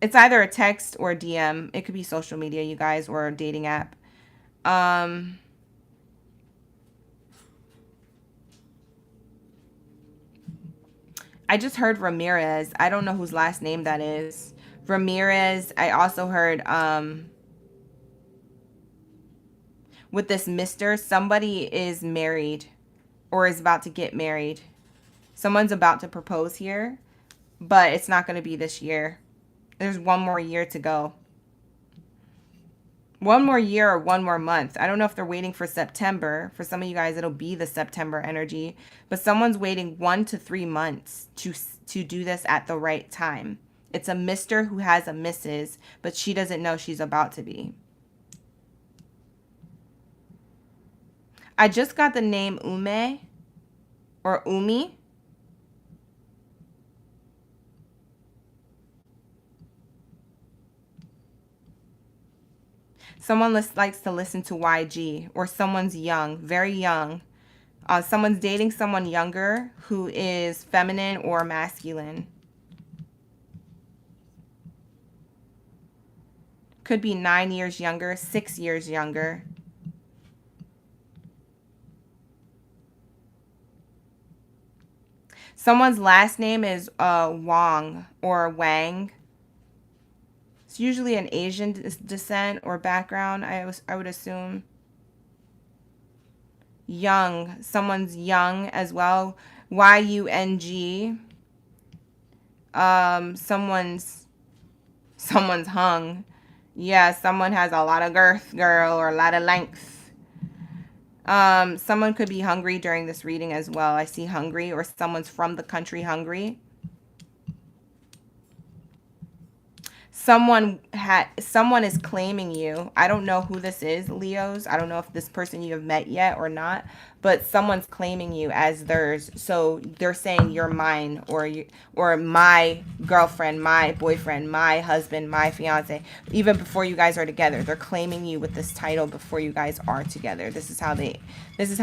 It's either a text or a DM. It could be social media, you guys, or a dating app. I just heard Ramirez. I don't know whose last name that is. Ramirez. I also heard with this Mr. Somebody is married or is about to get married. Someone's about to propose here, but it's not going to be this year. There's one more year to go. One more year or one more month. I don't know if they're waiting for September. For some of you guys, it'll be the September energy. But someone's waiting 1 to 3 months to do this at the right time. It's a Mr. who has a Mrs., but she doesn't know she's about to be. I just got the name Ume or Umi. Someone likes to listen to YG, or someone's young, very young. Someone's dating someone younger who is feminine or masculine. Could be 9 years younger, 6 years younger. Someone's last name is Wang or Wang. It's usually an Asian descent or background, I would assume. Young. Someone's young as well. Y-U-N-G. Someone's hung. Yeah, someone has a lot of girth, girl, or a lot of length. Someone could be hungry during this reading as well. I see hungry, or someone's from the country hungry. Someone is claiming you. I don't know who this is, Leos. I don't know if this person you have met yet or not, but someone's claiming you as theirs. So they're saying you're mine, or my girlfriend, my boyfriend, my husband, my fiance. Even before you guys are together, they're claiming you with this title before you guys are together. This is how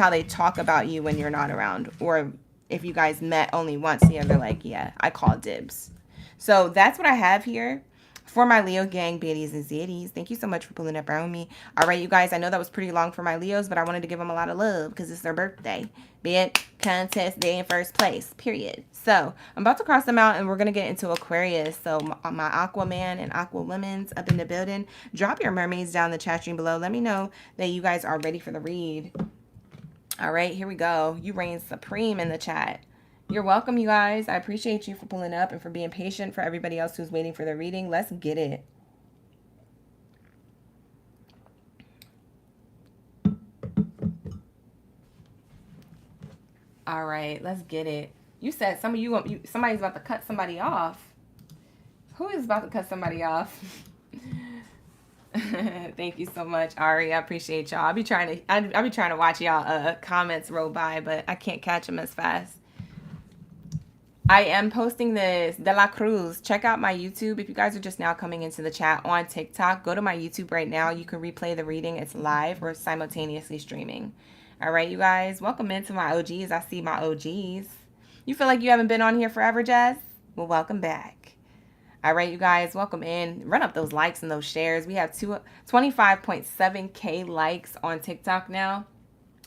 they talk about you when you're not around, or if you guys met only once, they're like, yeah, I call dibs. So that's what I have here For my Leo gang, Baddies and Zaddies, thank you so much for pulling up around me. All right, you guys, I know that was pretty long for my Leos, but I wanted to give them a lot of love because it's their birthday. Bid contest day in first place, period. So I'm about to cross them out and we're going to get into Aquarius. So my Aquaman and Aqua Women's up in the building. Drop your mermaids down in the chat stream below. Let me know that you guys are ready for the read. All right, here we go. You reign supreme in the chat. You're welcome, you guys. I appreciate you for pulling up and for being patient. For everybody else who's waiting for their reading, let's get it. All right, let's get it. You said some of you somebody's about to cut somebody off. Who is about to cut somebody off? Thank you so much, Ari. I appreciate y'all. I'll be trying to watch y'all comments roll by, but I can't catch them as fast. I am posting this De La Cruz. Check out my YouTube. If you guys are just now coming into the chat on TikTok, go to my YouTube right now. You can replay the reading. It's live. We're simultaneously streaming. All right, you guys. Welcome into my OGs. I see my OGs. You feel like you haven't been on here forever, Jazz? Well, welcome back. All right, you guys. Welcome in. Run up those likes and those shares. We have 25.7K likes on TikTok now.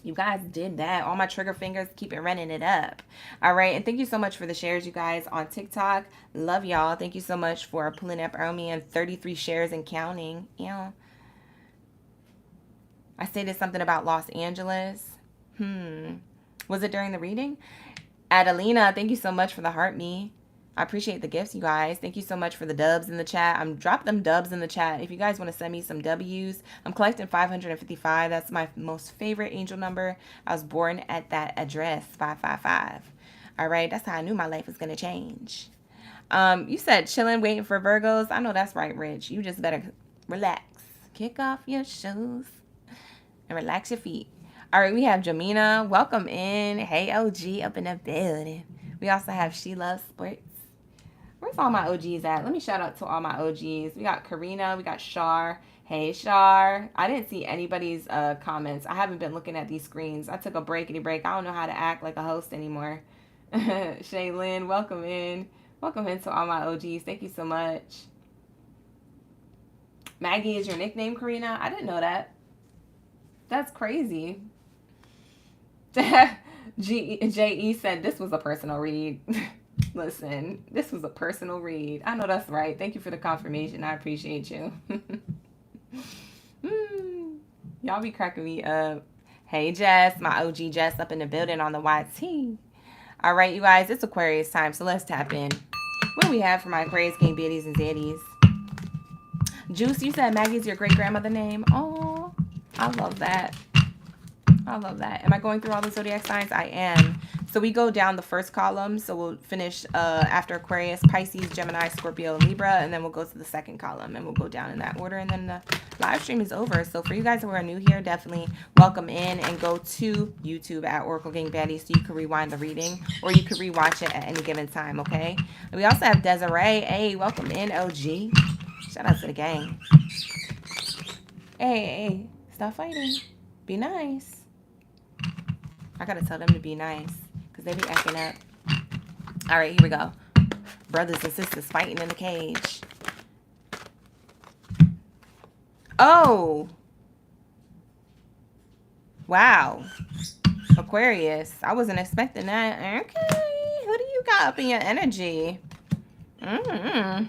You guys did that. All my trigger fingers, keep it running it up. All right. And thank you so much for the shares, you guys, on TikTok. Love y'all. Thank you so much for pulling up around me and 33 shares and counting. Yeah. I stated something about Los Angeles. Was it during the reading? Adelina, thank you so much for the heart me. I appreciate the gifts, you guys. Thank you so much for the dubs in the chat. Drop them dubs in the chat. If you guys want to send me some W's, I'm collecting 555. That's my most favorite angel number. I was born at that address, 555. All right, that's how I knew my life was going to change. You said chilling, waiting for Virgos. I know that's right, Rich. You just better relax. Kick off your shoes and relax your feet. All right, we have Jamina. Welcome in. Hey, OG up in the building. We also have She Loves Sports. Where's all my OGs at? Let me shout out to all my OGs. We got Karina. We got Shar. Hey, Shar. I didn't see anybody's comments. I haven't been looking at these screens. I took a breakity break. I don't know how to act like a host anymore. Shaylin, welcome in. Welcome in to all my OGs. Thank you so much. Maggie is your nickname, Karina? I didn't know that. That's crazy. J.E. said this was a personal read. Listen, this was a personal read. I know that's right. Thank you for the confirmation. I appreciate you. Y'all be cracking me up. Hey, Jess, my OG Jess up in the building on the YT. All right, you guys, it's Aquarius time, so let's tap in. What do we have for my Aquarius gang Baddies and Zaddies? Juice, you said Maggie's your great-grandmother name. Oh, I love that. I love that. Am I going through all the zodiac signs? I am. So we go down the first column. So we'll finish after Aquarius, Pisces, Gemini, Scorpio, and Libra. And then we'll go to the second column. And we'll go down in that order. And then the live stream is over. So for you guys who are new here, definitely welcome in. And go to YouTube at Oracle Gang Baddie so you can rewind the reading. Or you can rewatch it at any given time, okay? And we also have Desiree. Hey, welcome in, OG. Shout out to the gang. Hey, stop fighting. Be nice. I gotta tell them to be nice because they be acting up. All right, here we go. Brothers and sisters fighting in the cage. Oh. Wow. Aquarius. I wasn't expecting that. Okay. Who do you got up in your energy? I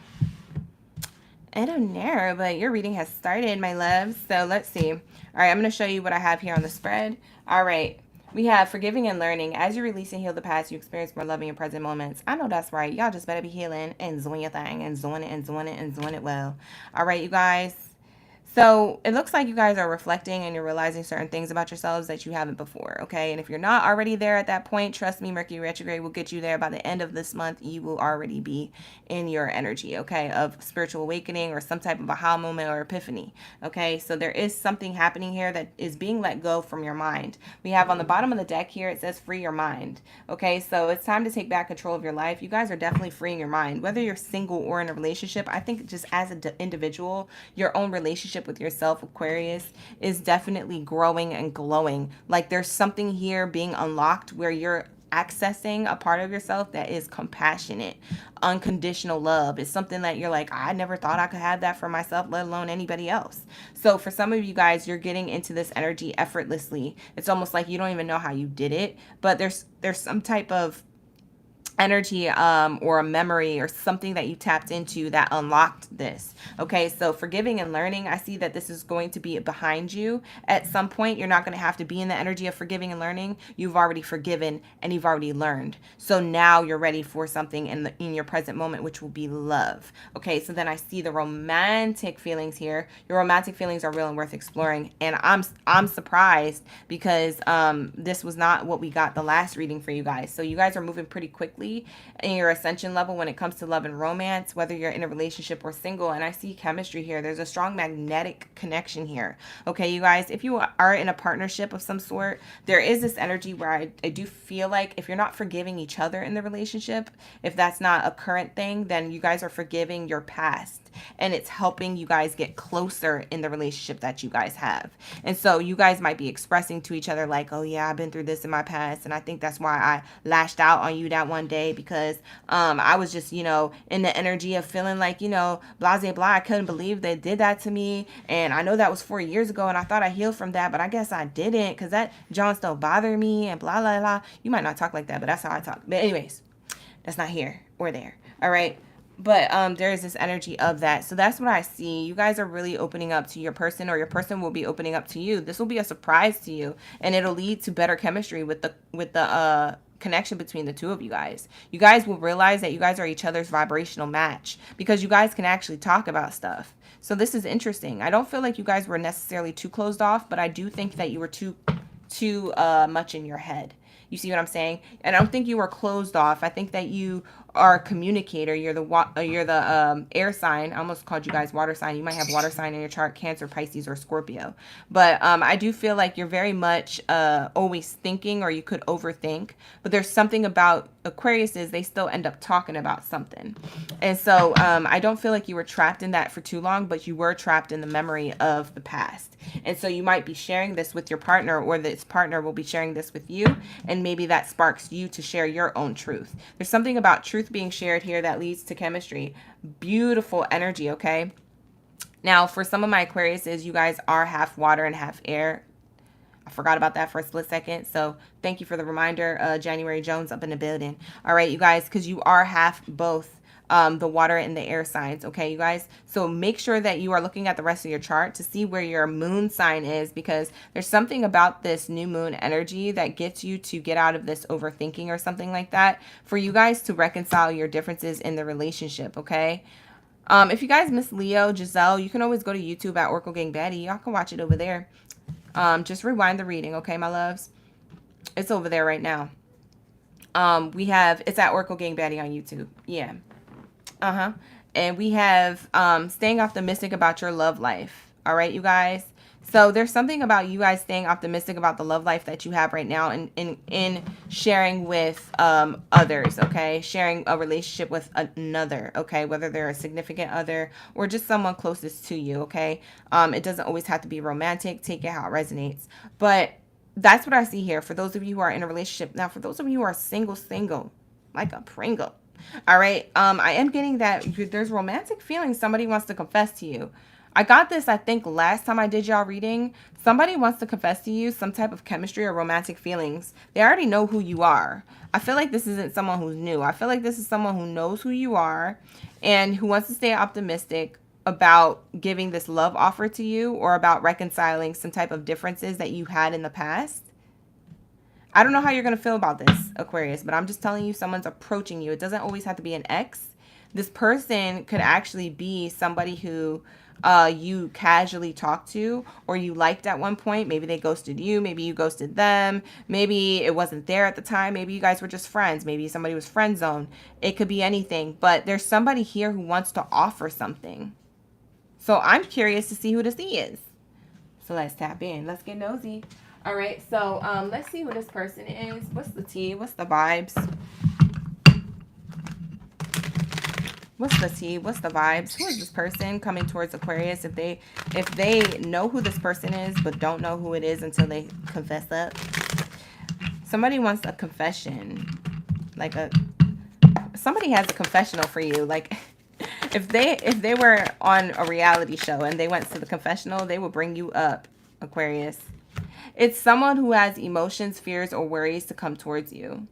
don't know, but your reading has started, my love. So let's see. All right, I'm going to show you what I have here on the spread. All right. We have forgiving and learning. As you release and heal the past, you experience more loving and present moments. I know that's right. Y'all just better be healing and doing your thing and doing it and doing it and doing it well. All right, you guys. So it looks like you guys are reflecting and you're realizing certain things about yourselves that you haven't before, okay? And if you're not already there at that point, trust me, Mercury Retrograde will get you there. By the end of this month, you will already be in your energy, okay, of spiritual awakening or some type of aha moment or epiphany, okay? So there is something happening here that is being let go from your mind. We have on the bottom of the deck here, it says free your mind, okay? So it's time to take back control of your life. You guys are definitely freeing your mind. Whether you're single or in a relationship, I think just as an individual, your own relationship with yourself, Aquarius, is definitely growing and glowing. Like there's something here being unlocked where you're accessing a part of yourself that is compassionate. Unconditional love is something that you're like, I never thought I could have that for myself, let alone anybody else. So for some of you guys, you're getting into this energy effortlessly. It's almost like you don't even know how you did it, but there's some type of energy or a memory or something that you tapped into that unlocked this. Okay, so forgiving and learning, I see that this is going to be behind you at some point. You're not going to have to be in the energy of forgiving and learning. You've already forgiven and you've already learned. So now you're ready for something in your present moment, which will be love. Okay, so then I see the romantic feelings here. Your romantic feelings are real and worth exploring, and I'm surprised because this was not what we got the last reading for you guys. So you guys are moving pretty quickly in your ascension level when it comes to love and romance, whether you're in a relationship or single. And I see chemistry here. There's a strong magnetic connection here. Okay, you guys, if you are in a partnership of some sort, there is this energy where I do feel like if you're not forgiving each other in the relationship, if that's not a current thing, then you guys are forgiving your past. And it's helping you guys get closer in the relationship that you guys have. And so you guys might be expressing to each other like, oh yeah, I've been through this in my past, and I think that's why I lashed out on you that one day, because I was just, in the energy of feeling like, blah, blah, blah. I couldn't believe they did that to me. And I know that was 4 years ago, and I thought I healed from that, but I guess I didn't, because that John still bothered me and blah, blah, blah. You might not talk like that, but that's how I talk. But anyways, that's not here or there. All right. But there is this energy of that. So that's what I see. You guys are really opening up to your person, or your person will be opening up to you. This will be a surprise to you, and it'll lead to better chemistry with the connection between the two of you guys. You guys will realize that you guys are each other's vibrational match, because you guys can actually talk about stuff. So this is interesting. I don't feel like you guys were necessarily too closed off, but I do think that you were too much in your head. You see what I'm saying? And I don't think you were closed off. I think that you are a communicator. You're the air sign. I almost called you guys water sign. You might have water sign in your chart, Cancer, Pisces, or Scorpio. But I do feel like you're very much always thinking, or you could overthink. But there's something about Aquariuses, they still end up talking about something. And so I don't feel like you were trapped in that for too long, but you were trapped in the memory of the past. And so you might be sharing this with your partner, or this partner will be sharing this with you. And maybe that sparks you to share your own truth. There's something about truth being shared here that leads to chemistry. Beautiful energy, okay? Now, for some of my Aquariuses, you guys are half water and half air. I forgot about that for a split second. So thank you for the reminder. January Jones up in the building. All right, you guys, because you are half both. The water and the air signs. Okay, you guys. So make sure that you are looking at the rest of your chart to see where your moon sign is, because there's something about this new moon energy that gets you to get out of this overthinking or something like that, for you guys to reconcile your differences in the relationship. Okay. If you guys miss Leo, Giselle, you can always go to YouTube at Oracle Gang Baddie. Y'all can watch it over there. Just rewind the reading. Okay, my loves. It's over there right now. It's at Oracle Gang Baddie on YouTube. Yeah. And we have staying optimistic about your love life. All right, you guys. So there's something about you guys staying optimistic about the love life that you have right now, in sharing with others. Okay, sharing a relationship with another. Okay, whether they're a significant other or just someone closest to you. Okay, it doesn't always have to be romantic. Take it how it resonates. But that's what I see here for those of you who are in a relationship. Now, for those of you who are single, like a Pringle. All right. I am getting that there's romantic feelings. Somebody wants to confess to you. I got this, I think, last time I did y'all reading. Somebody wants to confess to you some type of chemistry or romantic feelings. They already know who you are. I feel like this isn't someone who's new. I feel like this is someone who knows who you are and who wants to stay optimistic about giving this love offer to you, or about reconciling some type of differences that you had in the past. I don't know how you're going to feel about this, Aquarius, but I'm just telling you, someone's approaching you. It doesn't always have to be an ex. This person could actually be somebody who you casually talked to, or you liked at one point. Maybe they ghosted you. Maybe you ghosted them. Maybe it wasn't there at the time. Maybe you guys were just friends. Maybe somebody was friend zoned. It could be anything, but there's somebody here who wants to offer something. So I'm curious to see who this is. So let's tap in. Let's get nosy. All right, so let's see who this person is. What's the tea? What's the vibes? What's the tea? What's the vibes? Who is this person coming towards Aquarius? If they know who this person is, but don't know who it is until they confess up. Somebody wants a confession. Like somebody has a confessional for you. Like if they were on a reality show and they went to the confessional, they will bring you up, Aquarius. It's someone who has emotions, fears, or worries to come towards you.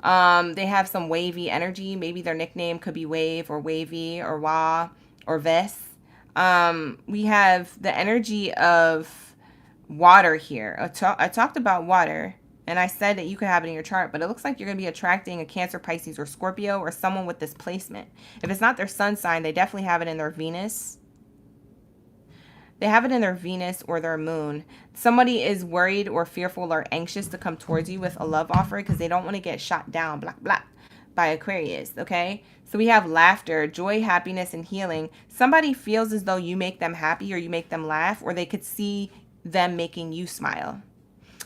They have some wavy energy. Maybe their nickname could be Wave or Wavy or Wah or Vess. We have the energy of water here. I talked about water, and I said that you could have it in your chart, but it looks like you're going to be attracting a Cancer, Pisces, or Scorpio, or someone with this placement. If it's not their sun sign, they definitely have it in their Venus. They have it in their Venus or their moon. Somebody is worried or fearful or anxious to come towards you with a love offer because they don't want to get shot down, blah, blah, by Aquarius, okay? So we have laughter, joy, happiness, and healing. Somebody feels as though you make them happy or you make them laugh, or they could see them making you smile.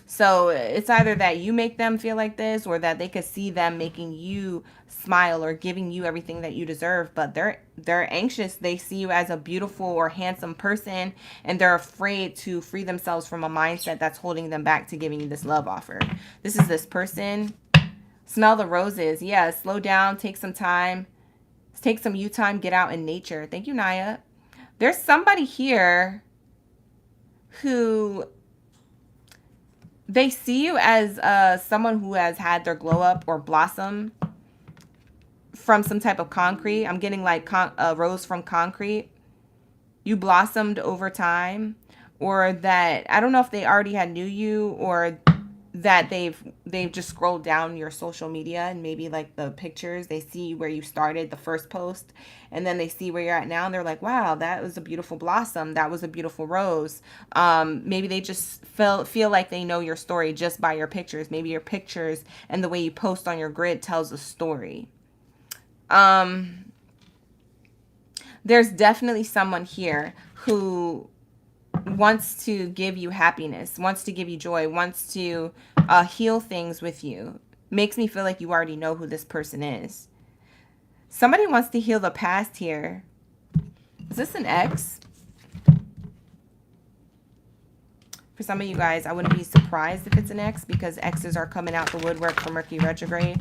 So it's either that you make them feel like this, or that they could see them making you smile or giving you everything that you deserve. But they're anxious. They see you as a beautiful or handsome person, and they're afraid to free themselves from a mindset that's holding them back to giving you this love offer. This is this person. Smell the roses. Yeah, slow down. Take some time. Take some you time. Get out in nature. Thank you, Naya. There's somebody here who... they see you as someone who has had their glow up or blossom from some type of concrete. I'm getting like a rose from concrete. You blossomed over time, or that, I don't know if they already had knew you, or that they've just scrolled down your social media and maybe like the pictures, they see where you started the first post, and then they see where you're at now, and they're like, wow, that was a beautiful blossom, that was a beautiful rose. Maybe they just feel like they know your story just by your pictures. Maybe your pictures and the way you post on your grid tells a story. There's definitely someone here who wants to give you happiness, wants to give you joy, wants to heal things with you. Makes me feel like you already know who this person is. Somebody wants to heal the past here. Is this an ex? For some of you guys, I wouldn't be surprised if it's an ex, because exes are coming out the woodwork for Mercury retrograde.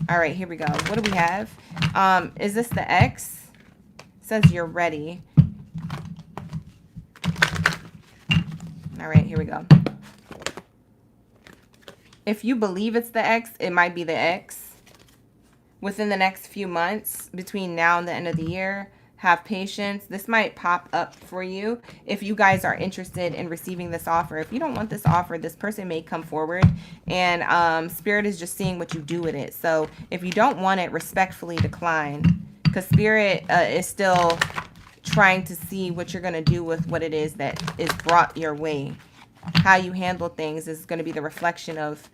All right, here we go. What do we have? Is this the ex? It says you're ready. All right, here we go. If you believe it's the ex, it might be the ex. Within the next few months, between now and the end of the year, have patience. This might pop up for you if you guys are interested in receiving this offer. If you don't want this offer, this person may come forward, and Spirit is just seeing what you do with it. So if you don't want it, respectfully decline, because Spirit is still trying to see what you're going to do with what it is that is brought your way. How you handle things is going to be the reflection of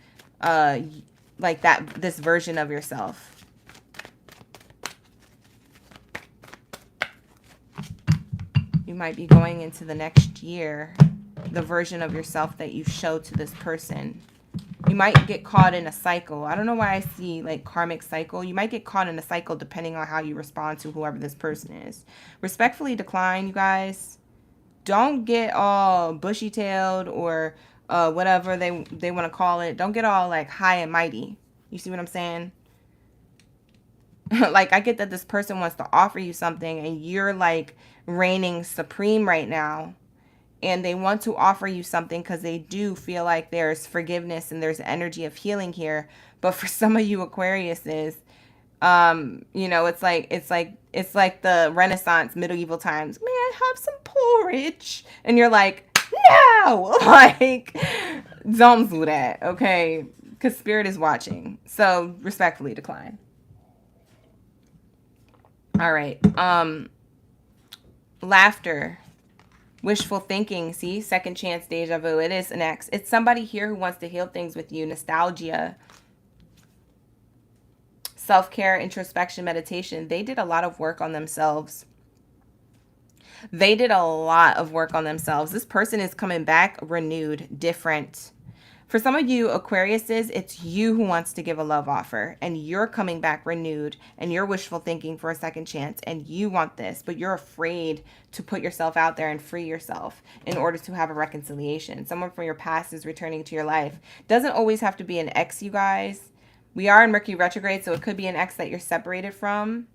like this version of yourself. You might be going into the next year, the version of yourself that you show to this person. You might get caught in a cycle. I don't know why I see like karmic cycle. You might get caught in a cycle depending on how you respond to whoever this person is. Respectfully decline, you guys. Don't get all bushy-tailed or whatever they want to call it. Don't get all like high and mighty. You see what I'm saying? Like, I get that this person wants to offer you something and you're like reigning supreme right now. And they want to offer you something because they do feel like there's forgiveness and there's energy of healing here. But for some of you Aquariuses, you know, it's like the Renaissance medieval times. May I have some porridge? And you're like, no, like, don't do that, okay? Because Spirit is watching. So respectfully decline. All right. Laughter. Wishful thinking, see? Second chance, deja vu. It is an ex. It's somebody here who wants to heal things with you. Nostalgia. Self-care, introspection, meditation. They did a lot of work on themselves. They did a lot of work on themselves. This person is coming back renewed, different, For some of you Aquariuses, it's you who wants to give a love offer, and you're coming back renewed, and you're wishful thinking for a second chance, and you want this, but you're afraid to put yourself out there and free yourself in order to have a reconciliation. Someone from your past is returning to your life. Doesn't always have to be an ex, you guys. We are in Mercury retrograde, so it could be an ex that you're separated from.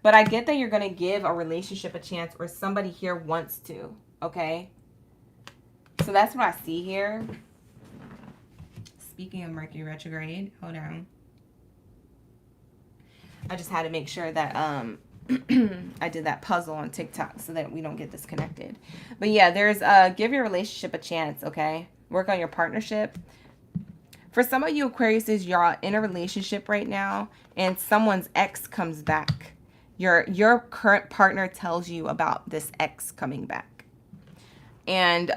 But I get that you're going to give a relationship a chance, or somebody here wants to, okay? So that's what I see here. Speaking of Mercury retrograde, hold on. I just had to make sure that I did that puzzle on TikTok so that we don't get disconnected. But yeah, there's give your relationship a chance, okay? Work on your partnership. For some of you Aquariuses, you're in a relationship right now and someone's ex comes back. Your current partner tells you about this ex coming back. And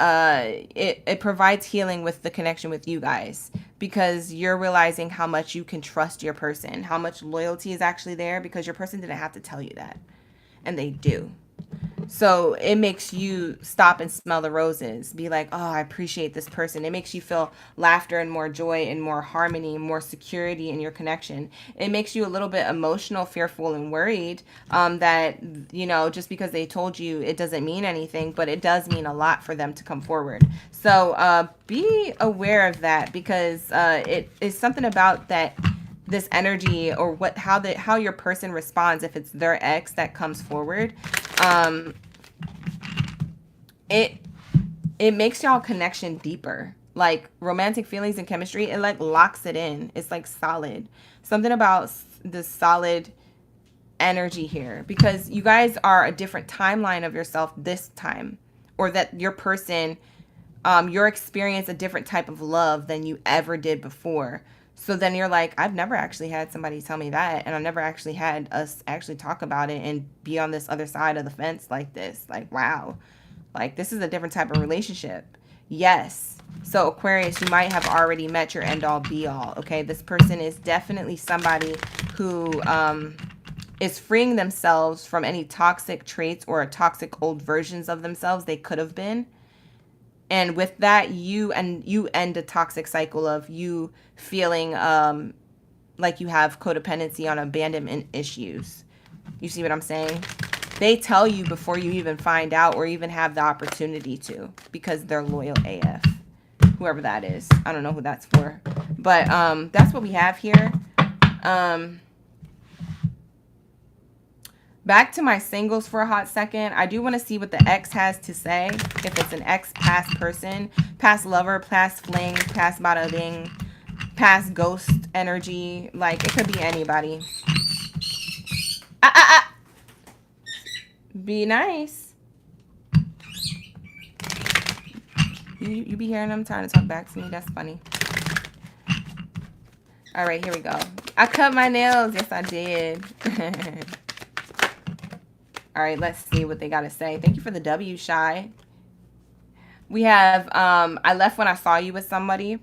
it provides healing with the connection with you guys, because you're realizing how much you can trust your person, how much loyalty is actually there, because your person didn't have to tell you that, and they do. So it makes you stop and smell the roses, be like, oh, I appreciate this person. It makes you feel laughter and more joy and more harmony, more security in your connection. It makes you a little bit emotional, fearful, and worried that, you know, just because they told you, it doesn't mean anything, but it does mean a lot for them to come forward. So be aware of that, because it is something about that, this energy, or how your person responds if it's their ex that comes forward. It makes y'all connection deeper, like romantic feelings and chemistry. It like locks it in. It's like solid. Something about the solid energy here, because you guys are a different timeline of yourself this time, or that your person, you're experiencing a different type of love than you ever did before. So then you're like, I've never actually had somebody tell me that, and I've never actually had us actually talk about it and be on this other side of the fence like this. Like, wow. Like, this is a different type of relationship. Yes. So Aquarius, you might have already met your end all be all. Okay. This person is definitely somebody who is freeing themselves from any toxic traits or toxic old versions of themselves they could have been. And with that, you end a toxic cycle of you feeling like you have codependency on abandonment issues. You see what I'm saying? They tell you before you even find out or even have the opportunity to, because they're loyal AF. Whoever that is. I don't know who that's for. But that's what we have here. Back to my singles for a hot second. I do want to see what the ex has to say. If it's an ex, past person, past lover, past fling, past bada bing, past ghost energy. Like, it could be anybody. Be nice. You be hearing them trying to talk back to me. That's funny. All right, here we go. I cut my nails. Yes, I did. All right, let's see what they got to say. Thank you for the W, Shy. We have, I left when I saw you with somebody.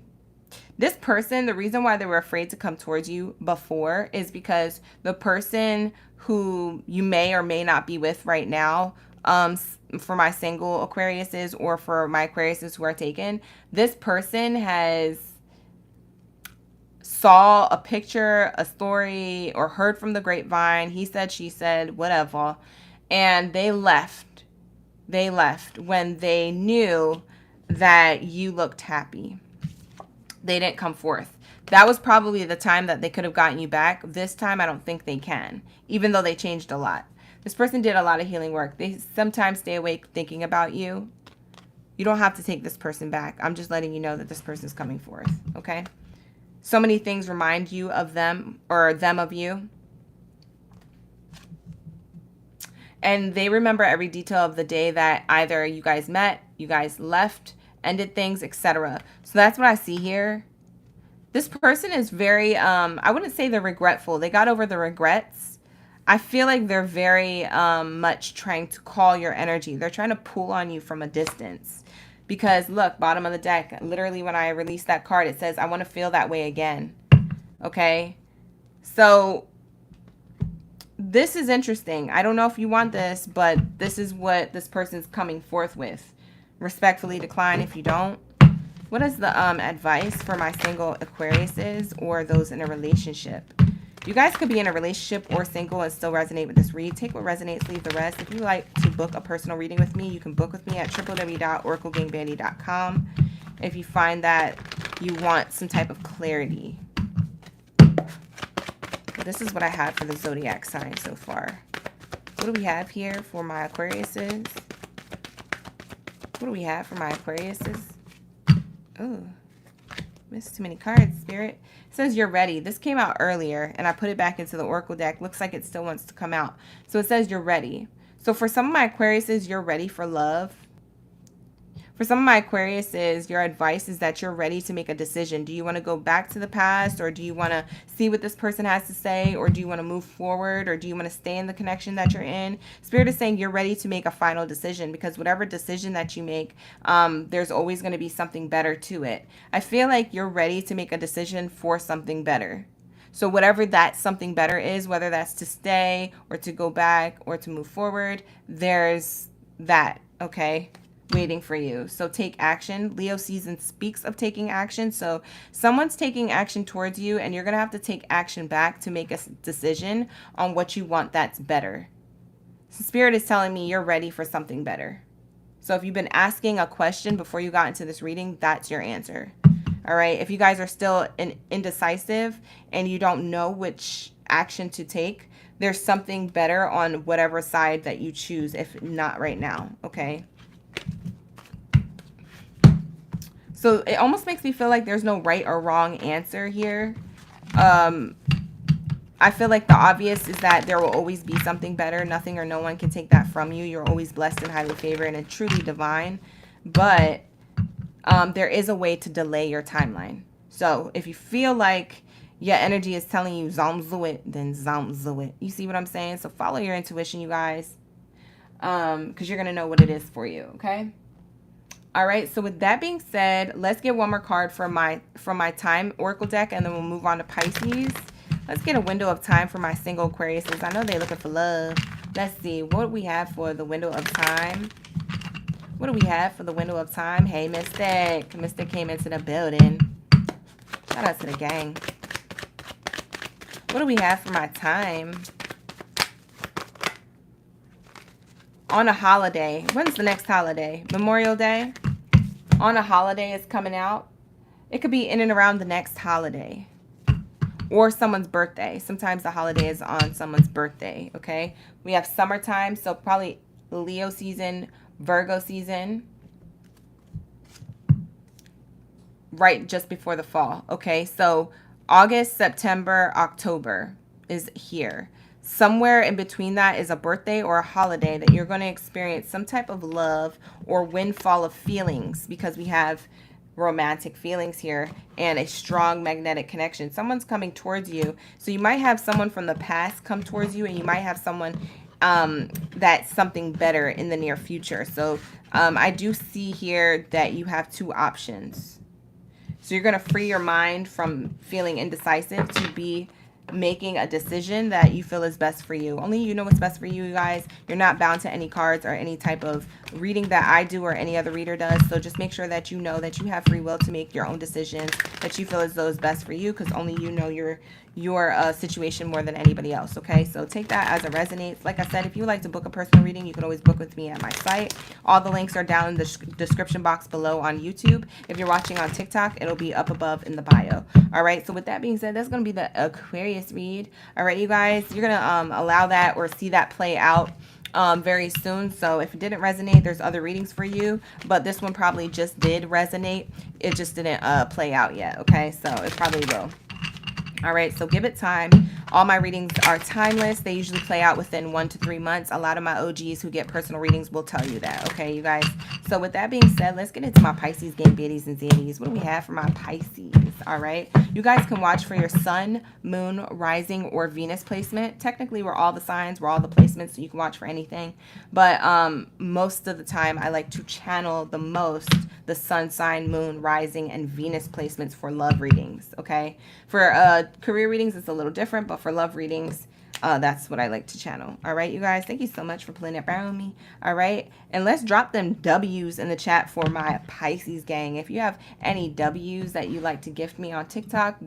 This person, the reason why they were afraid to come towards you before is because the person who you may or may not be with right now, for my single Aquariuses or for my Aquariuses who are taken, this person has saw a picture, a story, or heard from the grapevine. He said, she said, whatever. And they left. They left when they knew that you looked happy. They didn't come forth. That was probably the time that they could have gotten you back. This time, I don't think they can, even though they changed a lot. This person did a lot of healing work. They sometimes stay awake thinking about you. You don't have to take this person back. I'm just letting you know that this person is coming forth, okay? So many things remind you of them, or them of you. And they remember every detail of the day that either you guys met, you guys left, ended things, etc. So that's what I see here. This person is very, I wouldn't say they're regretful. They got over the regrets. I feel like they're very much trying to call your energy. They're trying to pull on you from a distance. Because look, bottom of the deck, literally when I released that card, it says, I want to feel that way again. Okay? So this is interesting. I don't know if you want this, but this is what this person's coming forth with. Respectfully decline if you don't. What is the advice for my single Aquariuses or those in a relationship? You guys could be in a relationship or single and still resonate with this read. Take what resonates, leave the rest. If you like to book a personal reading with me, you can book with me at www.oraclegangbaddie.com if you find that you want some type of clarity. This is what I have for the zodiac sign so far. What do we have here for my Aquariuses? What do we have for my Aquariuses? Oh, missed too many cards, Spirit. It says you're ready. This came out earlier, and I put it back into the Oracle deck. Looks like it still wants to come out. So it says you're ready. So for some of my Aquariuses, you're ready for love. For some of my Aquariuses, your advice is that you're ready to make a decision. Do you want to go back to the past, or do you want to see what this person has to say, or do you want to move forward, or do you want to stay in the connection that you're in? Spirit is saying you're ready to make a final decision, because whatever decision that you make, there's always going to be something better to it. I feel like you're ready to make a decision for something better. So whatever that something better is, whether that's to stay or to go back or to move forward, there's that, okay, waiting for you. So take action. Leo season speaks of taking action. So someone's taking action towards you, and you're going to have to take action back to make a decision on what you want that's better. So Spirit is telling me you're ready for something better. So if you've been asking a question before you got into this reading, that's your answer. All right. If you guys are still indecisive and you don't know which action to take, there's something better on whatever side that you choose, if not right now. Okay. So it almost makes me feel like there's no right or wrong answer here. I feel like the obvious is that there will always be something better. Nothing or no one can take that from you. You're always blessed and highly favored and truly divine. But there is a way to delay your timeline. So if you feel like your energy is telling you zomzo it, then zomzo it. You see what I'm saying? So follow your intuition, you guys, because you're going to know what it is for you, okay? All right, so with that being said, let's get one more card from my time Oracle deck, and then we'll move on to Pisces. Let's get a window of time for my single Aquariuses. I know they're looking for love. Let's see what we have for the window of time. What do we have for the window of time? Hey, Mystic. Mystic came into the building. Shout out to the gang. What do we have for my time? On a holiday. When's the next holiday? Memorial Day? On a holiday is coming out. It could be in and around the next holiday. Or someone's birthday. Sometimes the holiday is on someone's birthday, okay? We have summertime, so probably Leo season, Virgo season. Right just before the fall, okay? So August, September, October is here. Somewhere in between that is a birthday or a holiday that you're going to experience some type of love or windfall of feelings, because we have romantic feelings here and a strong magnetic connection. Someone's coming towards you. So you might have someone from the past come towards you, and you might have someone that's something better in the near future. So I do see here that you have two options. So you're going to free your mind from feeling indecisive to be making a decision that you feel is best for you. Only you know what's best for you, you guys. You're not bound to any cards or any type of reading that I do or any other reader does. So just make sure that you know that you have free will to make your own decisions that you feel as though is best for you, because only you know your situation more than anybody else. Okay, so take that as it resonates. Like I said, if you would like to book a personal reading, you can always book with me at my site. All the links are down in the description box below on YouTube. If you're watching on TikTok, it'll be up above in the bio. All right, so with that being said, that's going to be the Aquarius read. All right, you guys, you're going to allow that or see that play out very soon. So if it didn't resonate, there's other readings for you, but this one probably just did resonate. It just didn't play out yet. Okay, so it probably will. All right, so give it time. All my readings are timeless. They usually play out within 1 to 3 months. A lot of my OGs who get personal readings will tell you that. Okay, you guys. So with that being said, let's get into my Pisces game, Baddies and Zaddies. What do we have for my Pisces? All right. You guys can watch for your sun, moon, rising, or Venus placement. Technically, we're all the signs. We're all the placements, so you can watch for anything. But most of the time, I like to channel the most the sun sign, moon, rising, and Venus placements for love readings. Okay. For career readings, it's a little different, but for love readings, That's what I like to channel. All right, you guys. Thank you so much for playing that around me. All right. And let's drop them W's in the chat for my Pisces gang. If you have any W's that you like to gift me on TikTok,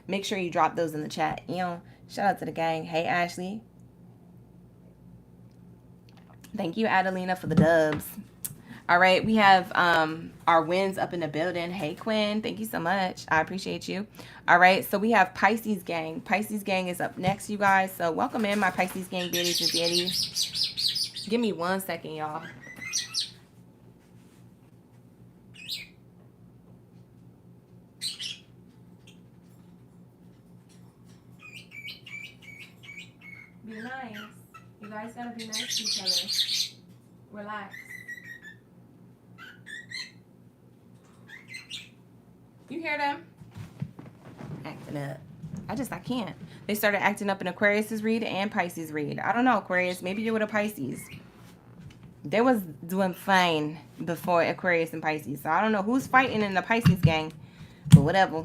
make sure you drop those in the chat. You know, shout out to the gang. Hey, Ashley. Thank you, Adelina, for the dubs. All right, we have our wins up in the building. Hey, Quinn, thank you so much. I appreciate you. All right, so we have Pisces gang. Pisces gang is up next, you guys. So welcome in, my Pisces gang, baddies and daddies. Give me 1 second, y'all. Be nice. You guys gotta be nice to each other. Relax. You hear them? Acting up. I can't. They started acting up in Aquarius's read and Pisces read. I don't know, Aquarius. Maybe you're with a Pisces. They was doing fine before Aquarius and Pisces. So I don't know who's fighting in the Pisces gang. But whatever.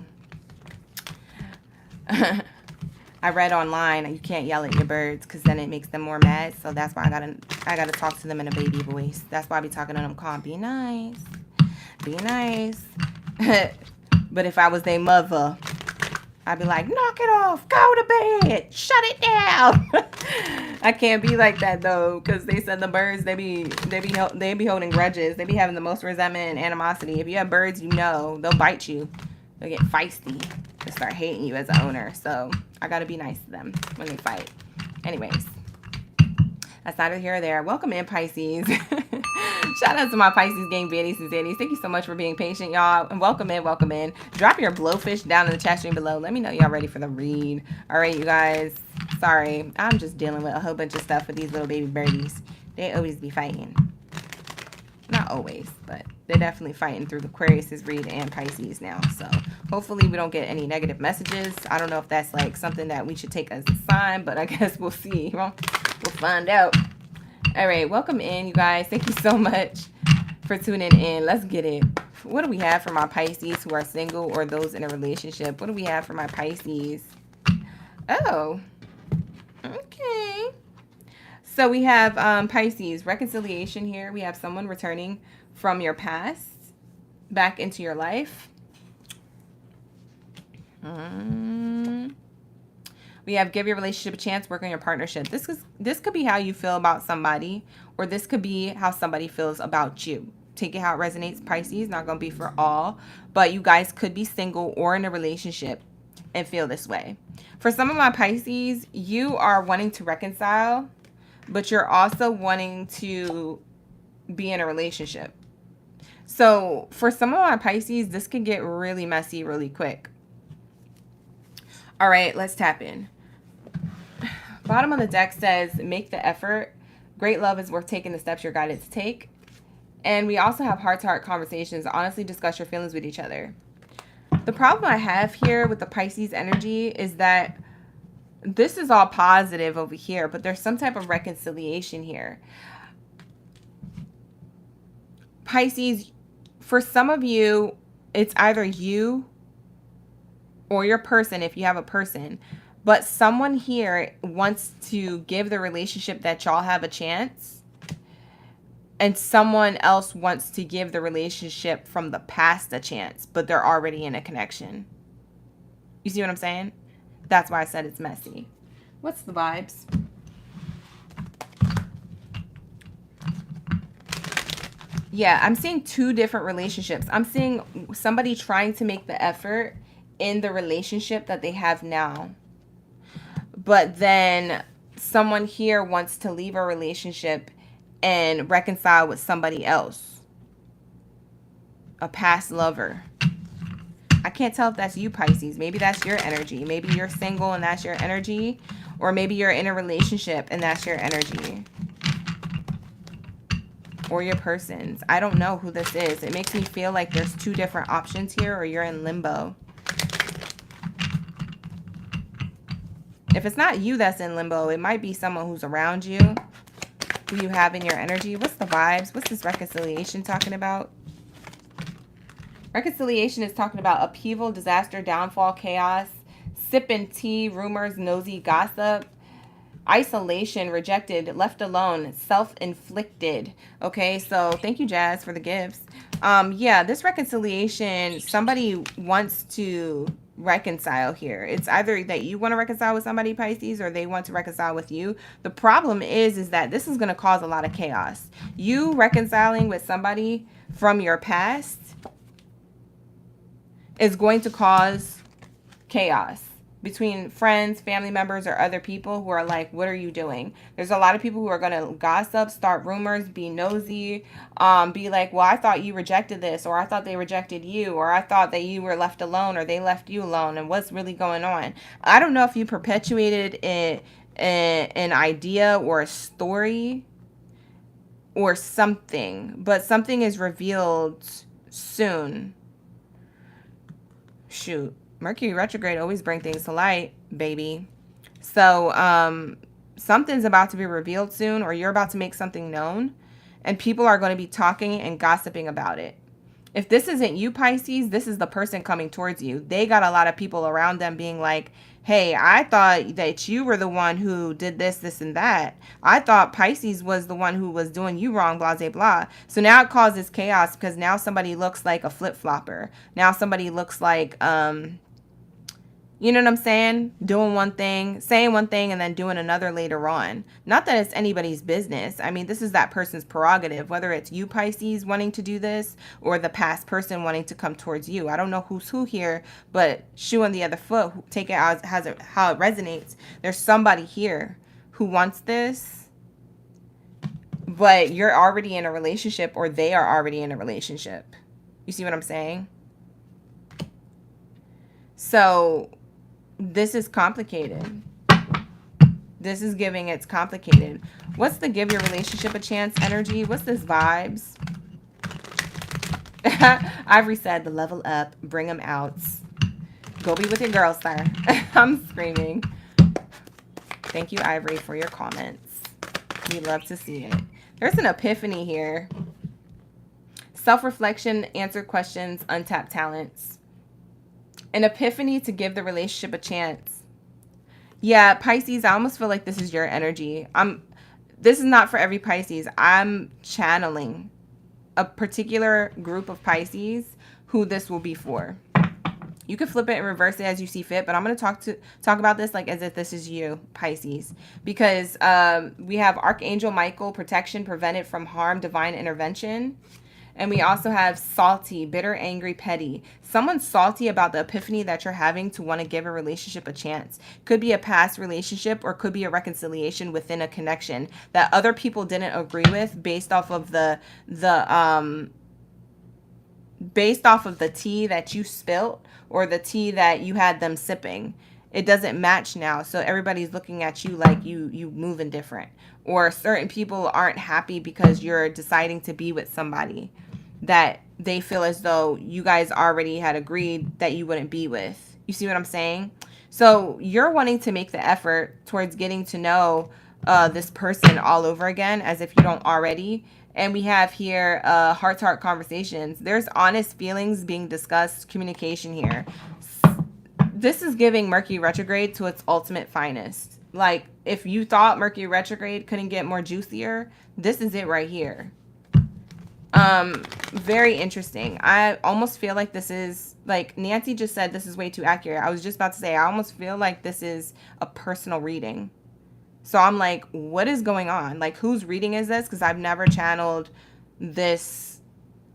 I read online you can't yell at your birds because then it makes them more mad. So that's why I gotta talk to them in a baby voice. That's why I be talking to them calm. Be nice. Be nice. But if I was their mother, I'd be like, knock it off, go to bed, shut it down. I can't be like that though, because they said the birds, they be holding grudges. They be having the most resentment and animosity. If you have birds, you know, they'll bite you. They'll get feisty. They'll start hating you as an owner. So I gotta be nice to them when they fight. Anyways, that's neither here or there. Welcome in, Pisces. Shout out to my Pisces gang, baddies and zaddies. Thank you so much for being patient, y'all. And welcome in, welcome in. Drop your blowfish down in the chat stream below. Let me know y'all ready for the read. All right, you guys. Sorry, I'm just dealing with a whole bunch of stuff with these little baby birdies. They always be fighting. Not always, but they're definitely fighting through the Aquarius's read and Pisces now. So hopefully we don't get any negative messages. I don't know if that's like something that we should take as a sign, but I guess we'll see. We'll find out. All right, welcome in, you guys. Thank you so much for tuning in. Let's get it. What do we have for my Pisces who are single or those in a relationship? What do we have for my Pisces? Oh, okay. So we have Pisces, reconciliation here. We have someone returning from your past back into your life. We have give your relationship a chance, work on your partnership. This could be how you feel about somebody, or this could be how somebody feels about you. Take it how it resonates, Pisces. Not going to be for all, but you guys could be single or in a relationship and feel this way. For some of my Pisces, you are wanting to reconcile, but you're also wanting to be in a relationship. So for some of my Pisces, this can get really messy really quick. All right, let's tap in. Bottom of the deck says, make the effort. Great love is worth taking the steps you're guided to take. And we also have heart-to-heart conversations. Honestly, discuss your feelings with each other. The problem I have here with the Pisces energy is that this is all positive over here, but there's some type of reconciliation here. Pisces, for some of you, it's either you or your person, if you have a person, but someone here wants to give the relationship that y'all have a chance, and someone else wants to give the relationship from the past a chance, but they're already in a connection. You see what I'm saying? That's why I said it's messy. What's the vibes? Yeah, I'm seeing two different relationships. I'm seeing somebody trying to make the effort in the relationship that they have now. But then someone here wants to leave a relationship and reconcile with somebody else. A past lover. I can't tell if that's you, Pisces. Maybe that's your energy. Maybe you're single and that's your energy. Or maybe you're in a relationship and that's your energy. Or your person's. I don't know who this is. It makes me feel like there's two different options here, or you're in limbo. If it's not you that's in limbo, it might be someone who's around you, who you have in your energy. What's the vibes? What's this reconciliation talking about? Reconciliation is talking about upheaval, disaster, downfall, chaos, sipping tea, rumors, nosy gossip. isolation, rejected, left alone, self-inflicted. Okay, so thank you, Jazz, for the gifts. Yeah, this reconciliation, somebody wants to reconcile here. It's either that you want to reconcile with somebody, Pisces, or they want to reconcile with you. The problem is that this is going to cause a lot of chaos. You reconciling with somebody from your past is going to cause chaos between friends, family members, or other people who are like, what are you doing? There's a lot of people who are going to gossip, start rumors, be nosy, be like, well, I thought you rejected this, or I thought they rejected you, or I thought that you were left alone, or they left you alone, and what's really going on? I don't know if you perpetuated an idea or a story or something, but something is revealed soon. Shoot. Mercury retrograde always bring things to light, baby. So something's about to be revealed soon, or you're about to make something known, and people are going to be talking and gossiping about it. If this isn't you, Pisces, this is the person coming towards you. They got a lot of people around them being like, hey, I thought that you were the one who did this, this, and that. I thought Pisces was the one who was doing you wrong, blah, blah, blah. So now it causes chaos because now somebody looks like a flip-flopper. Now somebody looks like, you know what I'm saying? Doing one thing, saying one thing, and then doing another later on. Not that it's anybody's business. I mean, this is that person's prerogative, whether it's you, Pisces, wanting to do this, or the past person wanting to come towards you. I don't know who's who here, but shoe on the other foot, take it as how it resonates. There's somebody here who wants this, but you're already in a relationship, or they are already in a relationship. You see what I'm saying? So this is complicated. This is giving it's complicated. What's the give your relationship a chance energy? What's this vibes? Ivory said the level up, bring them out. Go be with your girl, sir. I'm screaming. Thank you, Ivory, for your comments. We love to see it. There's an epiphany here. Self-reflection, answer questions, untapped talents. An epiphany to give the relationship a chance. Yeah, Pisces, I almost feel like this is your energy. This is not for every Pisces. I'm channeling a particular group of Pisces who this will be for. You can flip it and reverse it as you see fit, but I'm going to talk about this like as if this is you, Pisces, because we have Archangel Michael, protection, prevented from harm, divine intervention. And we also have salty, bitter, angry, petty. Someone's salty about the epiphany that you're having to want to give a relationship a chance. Could be a past relationship, or could be a reconciliation within a connection that other people didn't agree with based off of the tea that you spilt, or the tea that you had them sipping. It doesn't match now, so everybody's looking at you like you moving different. Or certain people aren't happy because you're deciding to be with somebody that they feel as though you guys already had agreed that you wouldn't be with. You see what I'm saying? So you're wanting to make the effort towards getting to know this person all over again, as if you don't already. And we have here heart-to-heart conversations. There's honest feelings being discussed, communication here. This is giving Mercury retrograde to its ultimate finest. Like, if you thought Mercury retrograde couldn't get more juicier, this is it right here. Very interesting. I almost feel like this is, like Nancy just said, this is way too accurate. I was just about to say, I almost feel like this is a personal reading. So I'm like, what is going on? Like, whose reading is this? Because I've never channeled this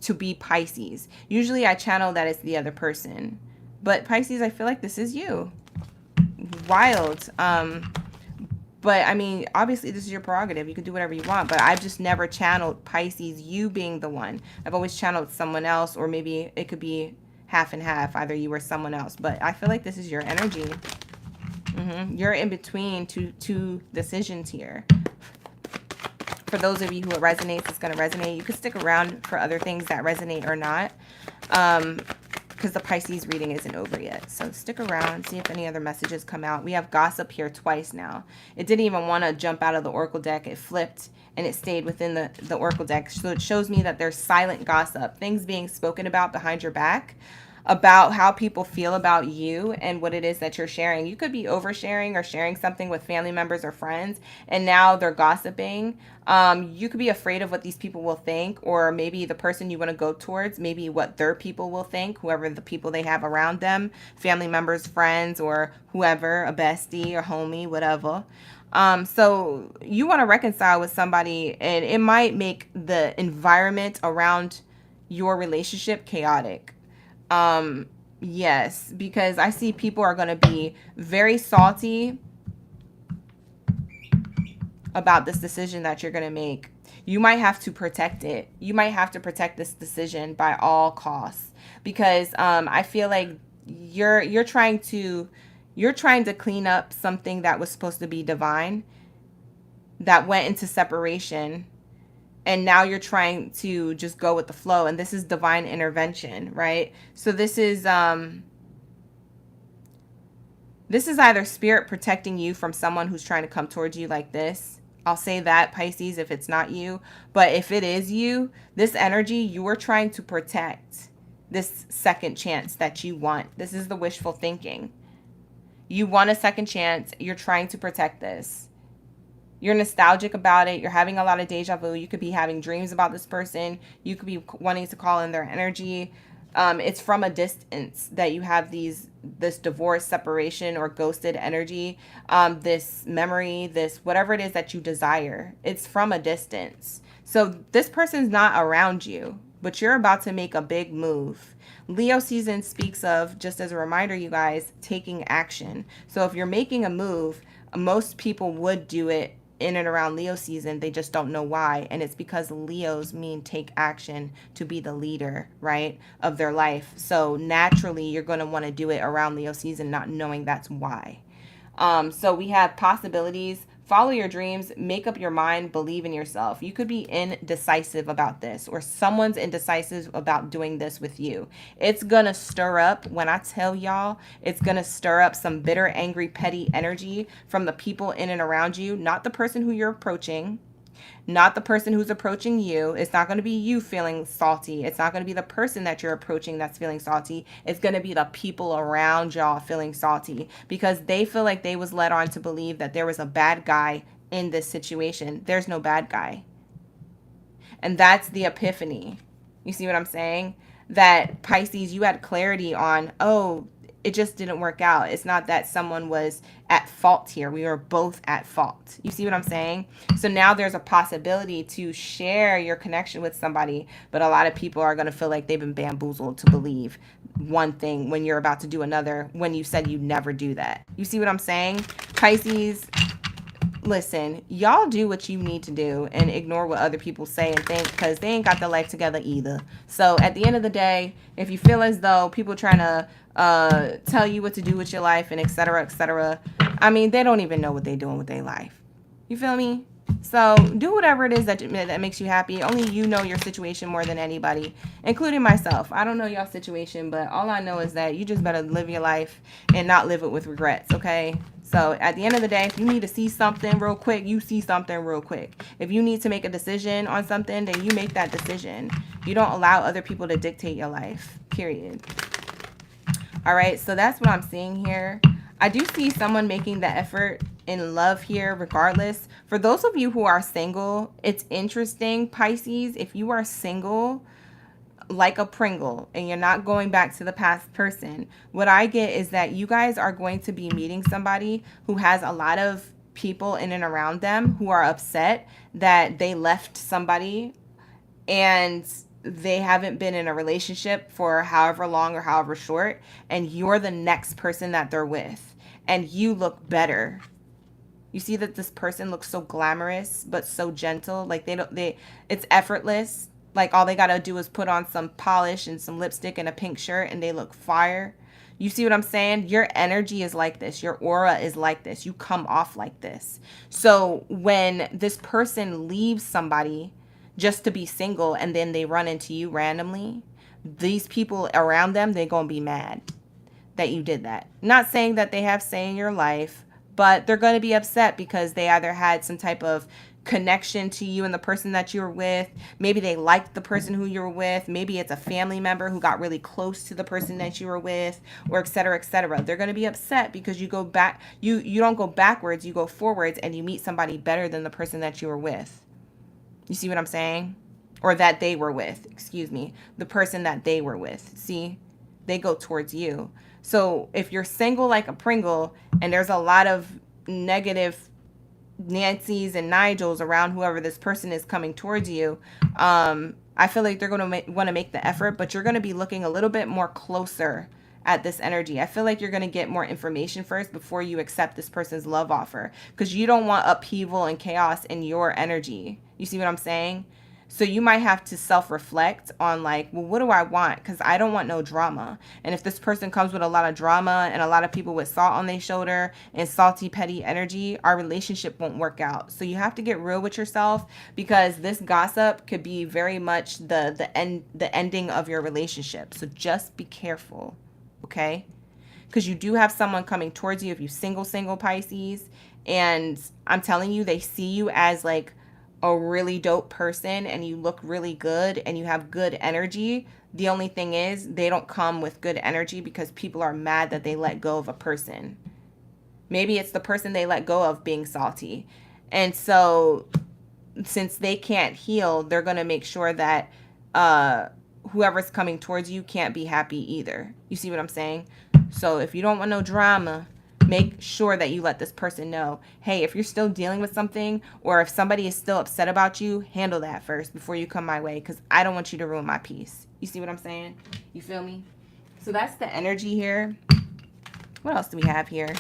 to be Pisces. Usually I channel that it's the other person. But Pisces, I feel like this is you. Wild. But I mean, obviously this is your prerogative. You can do whatever you want. But I've just never channeled Pisces, you being the one. I've always channeled someone else, or maybe it could be half and half, either you or someone else. But I feel like this is your energy. You're in between two decisions here. For those of you who it resonates, it's going to resonate. You can stick around for other things that resonate or not. Because the Pisces reading isn't over yet. So stick around, see if any other messages come out. We have gossip here twice now. It didn't even want to jump out of the Oracle deck. It flipped and it stayed within the Oracle deck. So it shows me that there's silent gossip, things being spoken about behind your back. about how people feel about you and what it is that you're sharing. You could be oversharing or sharing something with family members or friends, and now they're gossiping. You could be afraid of what these people will think, or maybe the person you want to go towards, maybe what their people will think, whoever the people they have around them, family members, friends, or whoever, a bestie or homie, whatever. So you want to reconcile with somebody, and it might make the environment around your relationship chaotic. Yes, because I see people are going to be very salty about this decision that you're going to make. You might have to protect it. You might have to protect this decision by all costs, because I feel like you're trying to clean up something that was supposed to be divine, that went into separation, and now you're trying to just go with the flow, and this is divine intervention, right? So this is either spirit protecting you from someone who's trying to come towards you like this. I'll say that, Pisces, if it's not you. But if it is you, this energy, you are trying to protect this second chance that you want. This is the wishful thinking. You want a second chance. You're trying to protect this. You're nostalgic about it. You're having a lot of deja vu. You could be having dreams about this person. You could be wanting to call in their energy. It's from a distance that you have this divorce, separation, or ghosted energy, this memory, this whatever it is that you desire. It's from a distance. So this person's not around you, but you're about to make a big move. Leo season speaks of, just as a reminder, you guys, taking action. So if you're making a move, most people would do it in and around Leo season. They just don't know why. And it's because Leos mean take action, to be the leader, right, of their life. So naturally, you're going to want to do it around Leo season, not knowing that's why. So we have possibilities. Follow your dreams, make up your mind, believe in yourself. You could be indecisive about this, or someone's indecisive about doing this with you. It's going to stir up, when I tell y'all, it's going to stir up some bitter, angry, petty energy from the people in and around you, not the person who you're approaching. Not the person who's approaching you. It's not going to be you feeling salty. It's not going to be the person that you're approaching that's feeling salty. It's going to be the people around y'all feeling salty, because they feel like they was led on to believe that there was a bad guy in this situation. There's no bad guy. And that's the epiphany. You see what I'm saying? That Pisces, you had clarity on, oh, it just didn't work out. It's not that someone was at fault here. We were both at fault. You see what I'm saying? So now there's a possibility to share your connection with somebody, but a lot of people are going to feel like they've been bamboozled to believe one thing when you're about to do another, when you said you'd never do that. You see what I'm saying? Pisces, listen, y'all do what you need to do and ignore what other people say and think, because they ain't got their life together either. So at the end of the day, if you feel as though people trying to tell you what to do with your life and etc., I mean, they don't even know what they're doing with their life. You feel me? So do whatever it is that makes you happy. Only you know your situation more than anybody, including myself. I don't know y'all's situation, but all I know is that you just better live your life and not live it with regrets, okay? So at the end of the day, if you need to see something real quick, you see something real quick. If you need to make a decision on something, then you make that decision. You don't allow other people to dictate your life, period. All right, so that's what I'm seeing here. I do see someone making the effort in love here regardless. For those of you who are single, it's interesting, Pisces, if you are single, like a Pringle, and you're not going back to the past person, what I get is that you guys are going to be meeting somebody who has a lot of people in and around them who are upset that they left somebody and they haven't been in a relationship for however long or however short, and you're the next person that they're with, and you look better. You see that this person looks so glamorous but so gentle, like it's effortless. Like all they gotta do is put on some polish and some lipstick and a pink shirt and they look fire. You see what I'm saying? Your energy is like this. Your aura is like this. You come off like this. So when this person leaves somebody just to be single and then they run into you randomly, these people around them, they're going to be mad that you did that. Not saying that they have say in your life, but they're going to be upset because they either had some type of connection to you and the person that you were with. Maybe they liked the person who you were with. Maybe it's a family member who got really close to the person that you were with, or et cetera, et cetera. They're going to be upset because you go back, you don't go backwards, you go forwards, and you meet somebody better than the person that you were with. You see what I'm saying? Or that they were with, excuse me, the person that they were with. See, they go towards you. So if you're single like a Pringle and there's a lot of negative Nancy's and Nigel's around whoever this person is coming towards you, I feel like they're going to want to make the effort, but you're going to be looking a little bit more closer at this energy. I feel like you're going to get more information first before you accept this person's love offer, because you don't want upheaval and chaos in your energy. You see what I'm saying? So you might have to self-reflect on like, well, what do I want? Because I don't want no drama. And if this person comes with a lot of drama and a lot of people with salt on their shoulder and salty, petty energy, our relationship won't work out. So you have to get real with yourself, because this gossip could be very much the ending of your relationship. So just be careful, okay? Because you do have someone coming towards you if you single Pisces. And I'm telling you, they see you as like a really dope person and you look really good and you have good energy. The only thing is they don't come with good energy because people are mad that they let go of a person. Maybe it's the person they let go of being salty. And so since they can't heal, they're going to make sure that whoever's coming towards you can't be happy either. You see what I'm saying? So if you don't want no drama, make sure that you let this person know, hey, if you're still dealing with something, or if somebody is still upset about you, handle that first before you come my way, because I don't want you to ruin my peace. You see what I'm saying? You feel me? So that's the energy here. What else do we have here?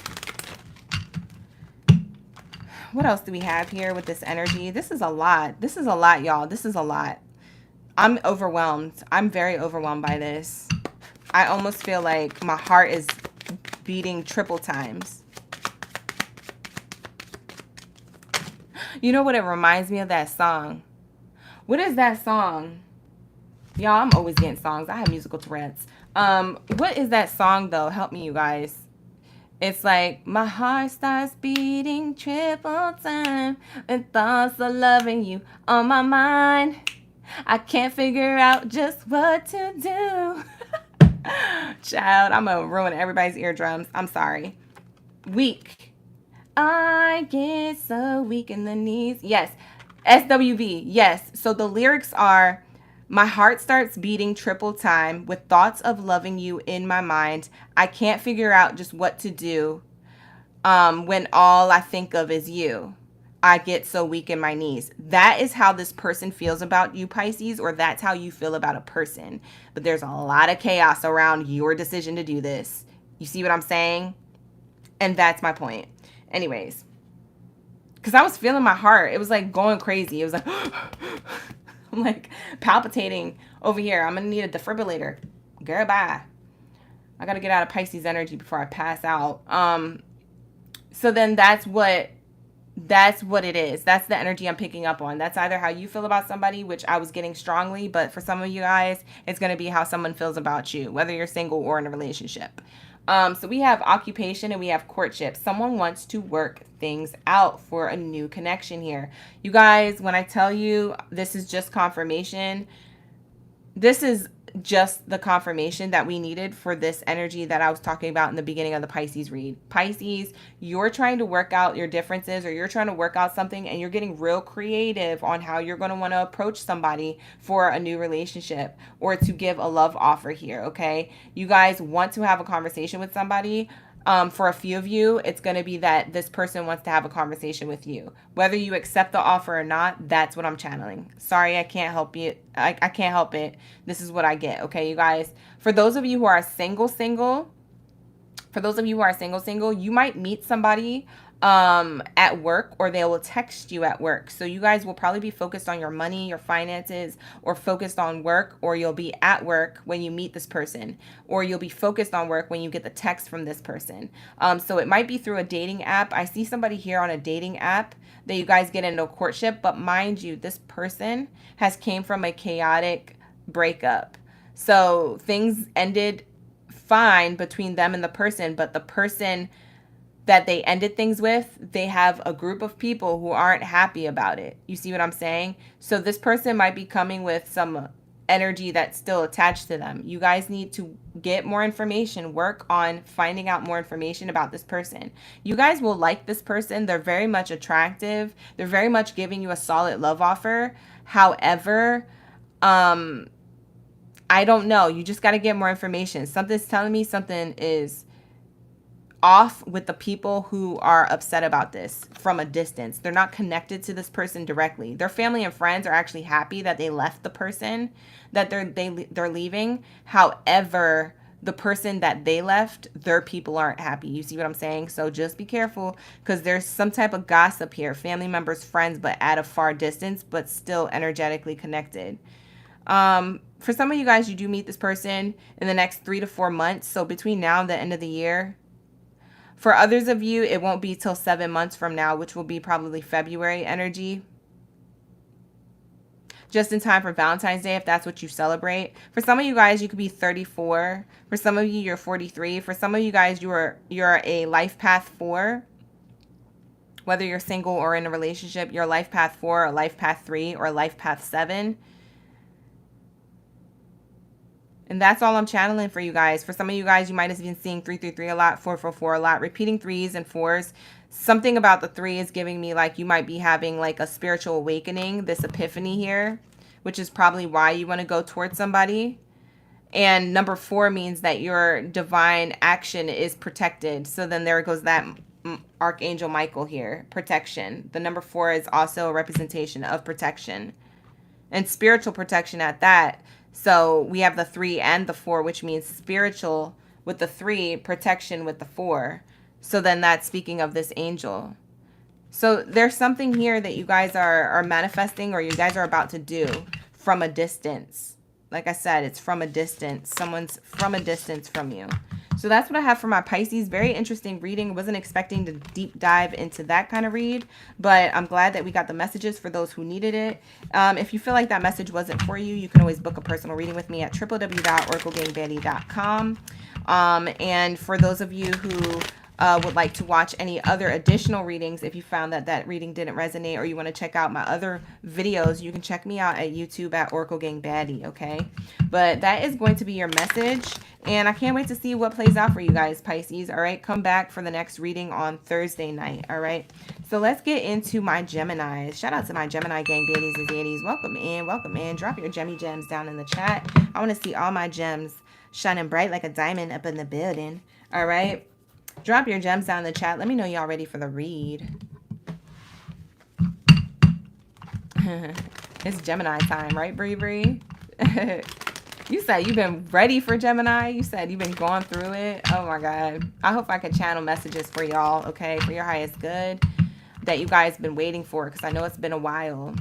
What else do we have here with this energy? This is a lot. This is a lot, y'all. This is a lot. I'm overwhelmed. I'm very overwhelmed by this. I almost feel like my heart is beating triple times. You know what it reminds me of? That song. What is that song? Y'all, I'm always getting songs. I have musical Tourette's. What is that song though? Help me, you guys. It's like, my heart starts beating triple time and thoughts of loving you on my mind. I can't figure out just what to do. Child, I'm gonna ruin everybody's eardrums. I'm sorry. Weak. I get so weak in the knees. Yes. SWV. Yes. So the lyrics are, my heart starts beating triple time with thoughts of loving you in my mind. I can't figure out just what to do when all I think of is you. I get so weak in my knees. That is how this person feels about you, Pisces, or that's how you feel about a person. But there's a lot of chaos around your decision to do this. You see what I'm saying? And that's my point. Anyways, because I was feeling my heart. It was like going crazy. It was like, I'm like palpitating over here. I'm going to need a defibrillator. Girl, bye. I got to get out of Pisces energy before I pass out. So then that's what it is. That's the energy I'm picking up on. That's either how you feel about somebody, which I was getting strongly, but for some of you guys, it's going to be how someone feels about you, whether you're single or in a relationship. So we have occupation and we have courtship. Someone wants to work things out for a new connection here. You guys, when I tell you this is just confirmation, this is just the confirmation that we needed for this energy that I was talking about in the beginning of the Pisces read. Pisces, you're trying to work out your differences, or you're trying to work out something, and you're getting real creative on how you're going to want to approach somebody for a new relationship or to give a love offer here, okay? You guys want to have a conversation with somebody. For a few of you, it's going to be that this person wants to have a conversation with you. Whether you accept the offer or not, that's what I'm channeling. Sorry, I can't help you. I can't help it. This is what I get. Okay, you guys. For those of you who are single, you might meet somebody at work, or they will text you at work. So you guys will probably be focused on your money, your finances, or focused on work, or you'll be at work when you meet this person, or you'll be focused on work when you get the text from this person. So it might be through a dating app. I see somebody here on a dating app that you guys get into a courtship, but mind you, this person has came from a chaotic breakup. So things ended fine between them and the person, but the person that they ended things with, they have a group of people who aren't happy about it. You see what I'm saying? So this person might be coming with some energy that's still attached to them. You guys need to get more information, work on finding out more information about this person. You guys will like this person. They're very much attractive. They're very much giving you a solid love offer. However, I don't know. You just got to get more information. Something's telling me something is off with the people who are upset about this from a distance. They're not connected to this person directly. Their family and friends are actually happy that they left the person that they're leaving. However, the person that they left, their people aren't happy. You see what I'm saying? So just be careful, because there's some type of gossip here. Family members, friends, but at a far distance, but still energetically connected. For some of you guys, you do meet this person in the next 3 to 4 months. So between now and the end of the year. For others of you, it won't be till 7 months from now, which will be probably February energy. Just in time for Valentine's Day, if that's what you celebrate. For some of you guys, you could be 34. For some of you, you're 43. For some of you guys, you're a life path 4. Whether you're single or in a relationship, you're life path 4, or life path 3, or life path 7. And that's all I'm channeling for you guys. For some of you guys, you might have been seeing 333 a lot, 444 a lot, repeating 3s and 4s. Something about the 3 is giving me like you might be having like a spiritual awakening, this epiphany here, which is probably why you want to go towards somebody. And number 4 means that your divine action is protected. So then there goes that Archangel Michael here, protection. The number 4 is also a representation of protection and spiritual protection at that. So we have the 3 and the 4, which means spiritual with the 3, protection with the 4. So then that's speaking of this angel. So there's something here that you guys are manifesting, or you guys are about to do from a distance. Like I said, it's from a distance. Someone's from a distance from you. So that's what I have for my Pisces. Very interesting reading. Wasn't expecting to deep dive into that kind of read, but I'm glad that we got the messages for those who needed it. If you feel like that message wasn't for you, you can always book a personal reading with me at www.oraclegangbaddie.com. And for those of you who would like to watch any other additional readings, if you found that that reading didn't resonate, or you want to check out my other videos, you can check me out at YouTube at Oracle Gang Baddie, okay? But that is going to be your message, and I can't wait to see what plays out for you guys, Pisces, all right? Come back for the next reading on Thursday night, all right? So let's get into my Geminis. Shout out to my Gemini gang, baddies and zaddies. Welcome in, welcome in. Drop your Gemmy gems down in the chat. I want to see all my gems shining bright like a diamond up in the building, all right? Drop your gems down in the chat. Let me know y'all ready for the read. It's Gemini time, right, Bree Bree? You said you've been ready for Gemini. You said you've been going through it. Oh, my God. I hope I can channel messages for y'all, okay, for your highest good that you guys been waiting for, because I know it's been a while.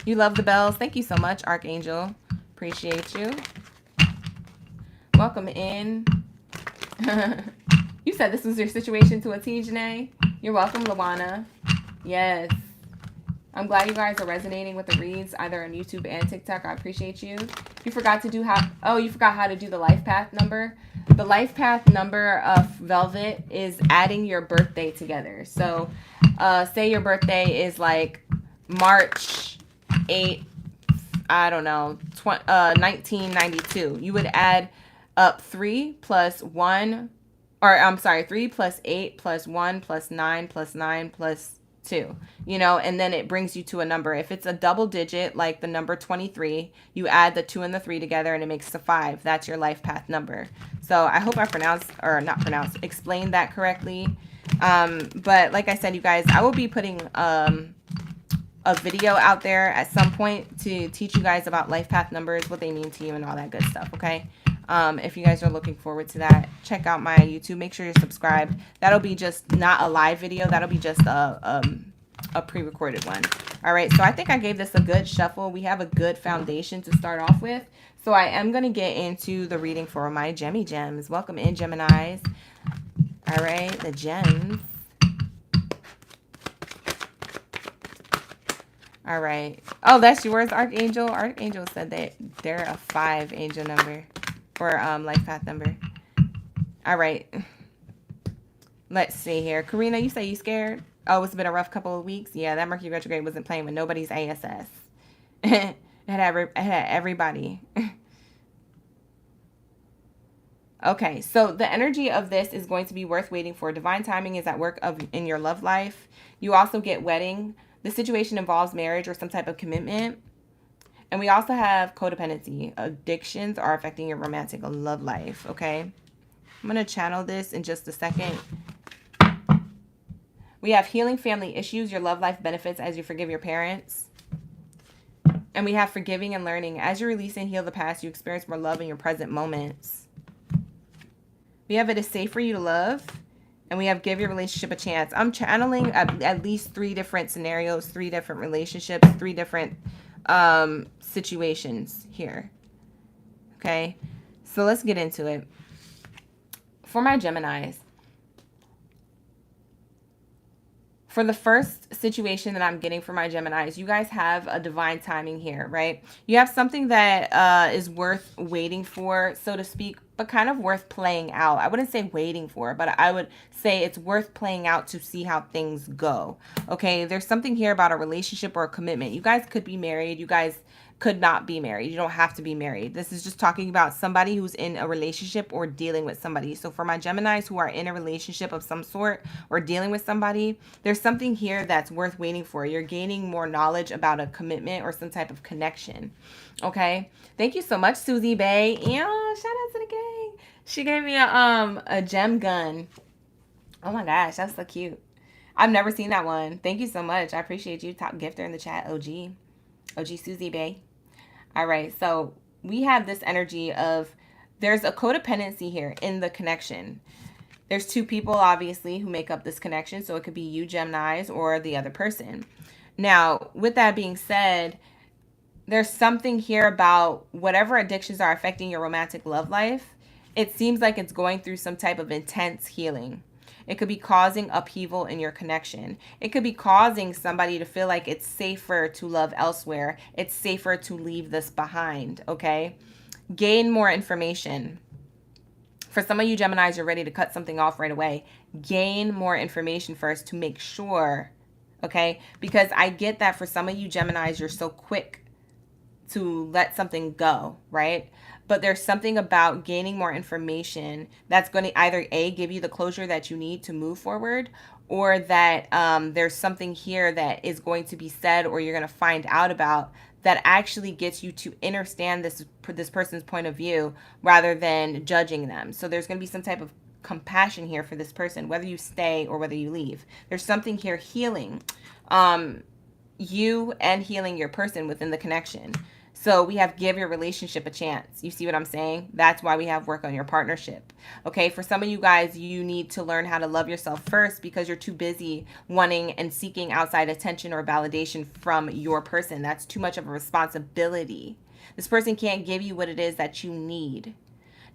You love the bells. Thank you so much, Archangel. Appreciate you. Welcome in. You said this was your situation to a T, Janae. You're welcome, Luana. Yes. I'm glad you guys are resonating with the reads, either on YouTube and TikTok. I appreciate you. You forgot to do you forgot how to do the life path number. The life path number of Velvet is adding your birthday together. So say your birthday is like March 8th, I don't know, 1992. You would add up 3 plus 1, or I'm sorry, 3 plus 8 plus 1 plus 9 plus 9 plus 2, you know, and then it brings you to a number. If it's a double digit, like the number 23, you add the 2 and the 3 together and it makes a 5. That's your life path number. So I hope I explained that correctly. But like I said, you guys, I will be putting a video out there at some point to teach you guys about life path numbers, what they mean to you, and all that good stuff, okay? If you guys are looking forward to that, check out my YouTube. Make sure you're subscribed. That'll be just not a live video. That'll be just a pre-recorded one. All right, so I think I gave this a good shuffle. We have a good foundation to start off with. So I am going to get into the reading for my Gemmy Gems. Welcome in, Geminis. All right, the gems. All right. Oh, that's yours, Archangel. Archangel said that they're a 5 angel number. Or life path number. All right. Let's see here. Karina, you say you scared? Oh, it's been a rough couple of weeks. Yeah, that Mercury retrograde wasn't playing with nobody's ASS. it had everybody. Okay, so the energy of this is going to be worth waiting for. Divine timing is at work in your love life. You also get wedding. The situation involves marriage or some type of commitment. And we also have codependency. Addictions are affecting your romantic love life, okay? I'm going to channel this in just a second. We have healing family issues. Your love life benefits as you forgive your parents. And we have forgiving and learning. As you release and heal the past, you experience more love in your present moments. We have it is safe for you to love. And we have give your relationship a chance. I'm channeling at least 3 different scenarios, 3 different relationships, 3 different situations here. Okay, so let's get into it. For my Geminis, for the first situation that I'm getting for my Geminis, you guys have a divine timing here, right? You have something that is worth waiting for, so to speak, but kind of worth playing out. I wouldn't say waiting for, but I would say it's worth playing out to see how things go. Okay, there's something here about a relationship or a commitment. You guys could be married. You guys could not be married. You don't have to be married. This is just talking about somebody who's in a relationship or dealing with somebody. So for my Geminis who are in a relationship of some sort or dealing with somebody, there's something here that's worth waiting for. You're gaining more knowledge about a commitment or some type of connection. Okay. Thank you so much, Susie Bay. Yeah, shout out to the gang. She gave me a gem gun. Oh my gosh, that's so cute. I've never seen that one. Thank you so much. I appreciate you. Top gifter in the chat, OG Susie Bay. All right, so we have this energy of there's a codependency here in the connection. There's 2 people, obviously, who make up this connection. So it could be you, Geminis, or the other person. Now, with that being said, there's something here about whatever addictions are affecting your romantic love life. It seems like it's going through some type of intense healing. It could be causing upheaval in your connection. It could be causing somebody to feel like it's safer to love elsewhere. It's safer to leave this behind, okay? Gain more information. For some of you Geminis, you're ready to cut something off right away. Gain more information first to make sure, okay? Because I get that for some of you Geminis, you're so quick to let something go, right? But there's something about gaining more information that's going to either A, give you the closure that you need to move forward, or that there's something here that is going to be said or you're going to find out about that actually gets you to understand this person's point of view rather than judging them. So there's going to be some type of compassion here for this person, whether you stay or whether you leave. There's something here healing you and healing your person within the connection. So we have give your relationship a chance. You see what I'm saying? That's why we have work on your partnership. Okay, for some of you guys, you need to learn how to love yourself first because you're too busy wanting and seeking outside attention or validation from your person. That's too much of a responsibility. This person can't give you what it is that you need.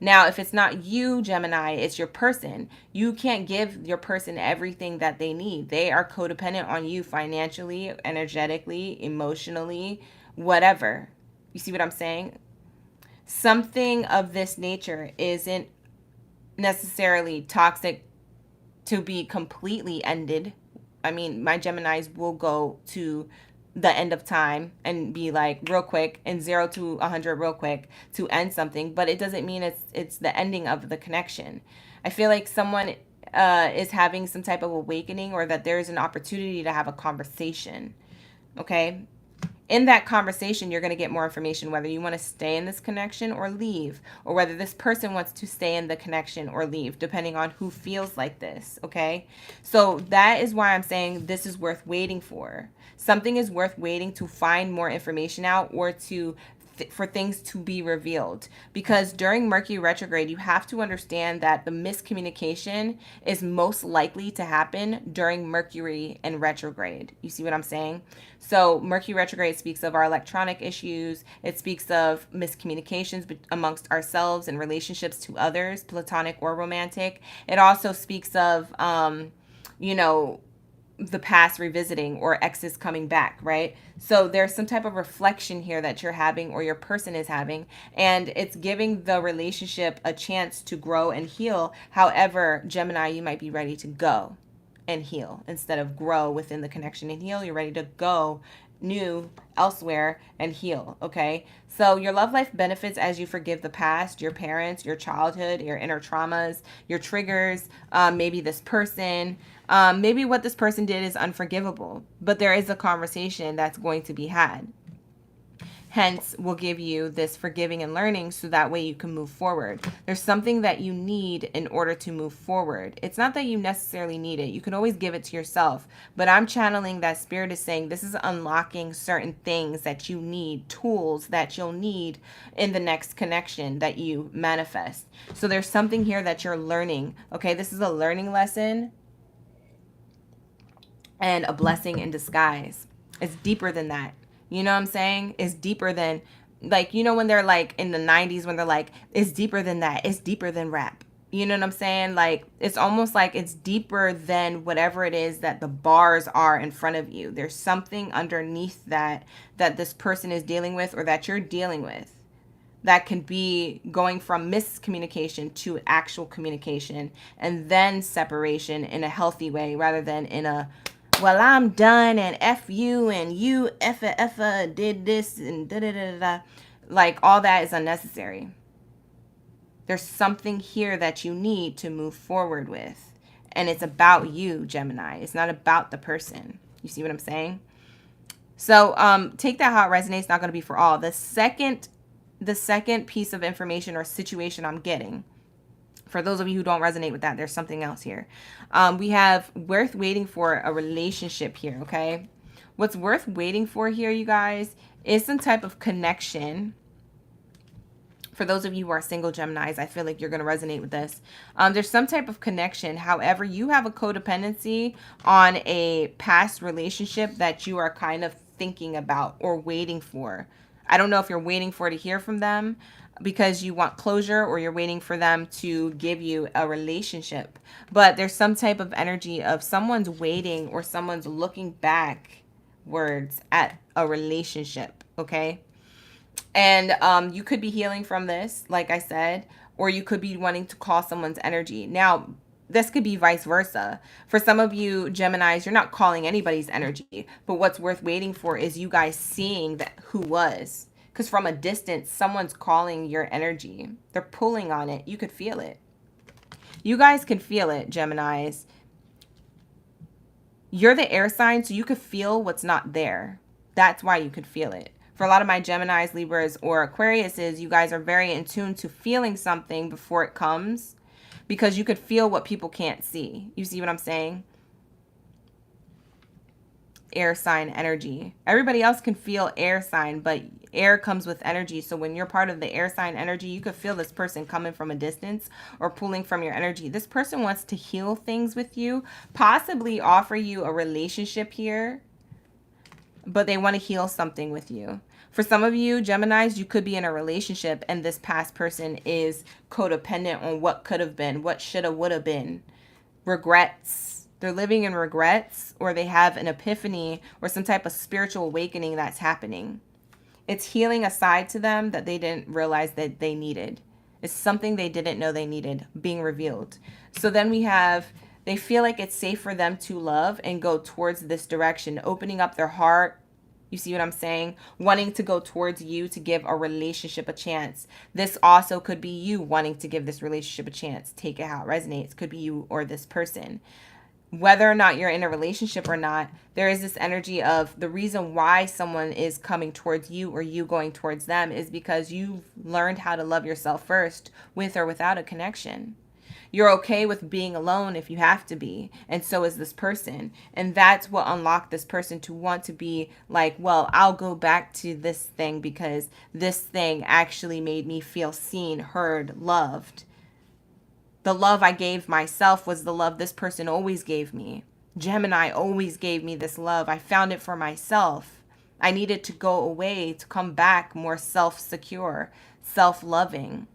Now, if it's not you, Gemini, it's your person. You can't give your person everything that they need. They are codependent on you financially, energetically, emotionally, whatever. You see what I'm saying? Something of this nature isn't necessarily toxic to be completely ended. I mean, my Geminis will go to the end of time and be like real quick and 0 to 100 real quick to end something, but it doesn't mean it's the ending of the connection. I feel like someone is having some type of awakening or that there's an opportunity to have a conversation. Okay? In that conversation, you're going to get more information whether you want to stay in this connection or leave, or whether this person wants to stay in the connection or leave, depending on who feels like this, okay? So that is why I'm saying this is worth waiting for. Something is worth waiting to find more information out or for things to be revealed, because during Mercury retrograde, you have to understand that the miscommunication is most likely to happen during Mercury and retrograde. You see what I'm saying? So Mercury retrograde speaks of our electronic issues. It speaks of miscommunications amongst ourselves and relationships to others, platonic or romantic. It also speaks of, the past revisiting or exes coming back, right? So there's some type of reflection here that you're having or your person is having, and it's giving the relationship a chance to grow and heal. However, Gemini, you might be ready to go and heal instead of grow within the connection and heal. You're ready to go new elsewhere and heal. Okay, so your love life benefits as you forgive the past, your parents, your childhood, your inner traumas, your triggers, maybe this person, maybe what this person did is unforgivable, but there is a conversation that's going to be had. Hence, we'll give you this forgiving and learning so that way you can move forward. There's something that you need in order to move forward. It's not that you necessarily need it. You can always give it to yourself. But I'm channeling that spirit is saying this is unlocking certain things that you need, tools that you'll need in the next connection that you manifest. So there's something here that you're learning. Okay, this is a learning lesson and a blessing in disguise. It's deeper than that. You know what I'm saying? It's deeper than, like, you know, when they're like in the 90s, when they're like, it's deeper than that. It's deeper than rap. You know what I'm saying? Like, it's almost like it's deeper than whatever it is that the bars are in front of you. There's something underneath that this person is dealing with or that you're dealing with that can be going from miscommunication to actual communication and then separation in a healthy way rather than in a, well, I'm done and F you and you effa did this and da da da da. Like, all that is unnecessary. There's something here that you need to move forward with. And it's about you, Gemini. It's not about the person. You see what I'm saying? So take that how it resonates. It's not going to be for all. The second piece of information or situation I'm getting, for those of you who don't resonate with that, there's something else here. We have worth waiting for a relationship here, okay? What's worth waiting for here, you guys, is some type of connection. For those of you who are single Geminis, I feel like you're going to resonate with this. There's some type of connection. However, you have a codependency on a past relationship that you are kind of thinking about or waiting for. I don't know if you're waiting for to hear from them because you want closure or you're waiting for them to give you a relationship. But there's some type of energy of someone's waiting or someone's looking backwards at a relationship, okay? And you could be healing from this, like I said, or you could be wanting to call someone's energy. Now, this could be vice versa. For some of you Geminis, you're not calling anybody's energy, but what's worth waiting for is you guys seeing that who was. Because from a distance, someone's calling your energy. They're pulling on it. You could feel it. You guys can feel it, Geminis. You're the air sign, so you could feel what's not there. That's why you could feel it. For a lot of my Geminis, Libras, or Aquariuses, you guys are very in tune to feeling something before it comes because you could feel what people can't see. You see what I'm saying? Air sign energy. Everybody else can feel air sign, but air comes with energy. So when you're part of the air sign energy, you could feel this person coming from a distance or pulling from your energy. This person wants to heal things with you, possibly offer you a relationship here, but they want to heal something with you. For some of you Geminis, you could be in a relationship and this past person is codependent on what could have been, what should have, would have been, regrets. They're living in regrets, or they have an epiphany or some type of spiritual awakening that's happening. It's healing a side to them that they didn't realize that they needed. It's something they didn't know they needed being revealed. So then we have, they feel like it's safe for them to love and go towards this direction, opening up their heart. You see what I'm saying? Wanting to go towards you to give a relationship a chance. This also could be you wanting to give this relationship a chance. Take it how it resonates. Could be you or this person. Whether or not you're in a relationship or not, there is this energy of the reason why someone is coming towards you or you going towards them is because you've learned how to love yourself first with or without a connection. You're okay with being alone if you have to be, and so is this person. And that's what unlocked this person to want to be like, well, I'll go back to this thing because this thing actually made me feel seen, heard, loved. The love I gave myself was the love this person always gave me. Gemini always gave me this love. I found it for myself. I needed to go away to come back more self-secure, self-loving.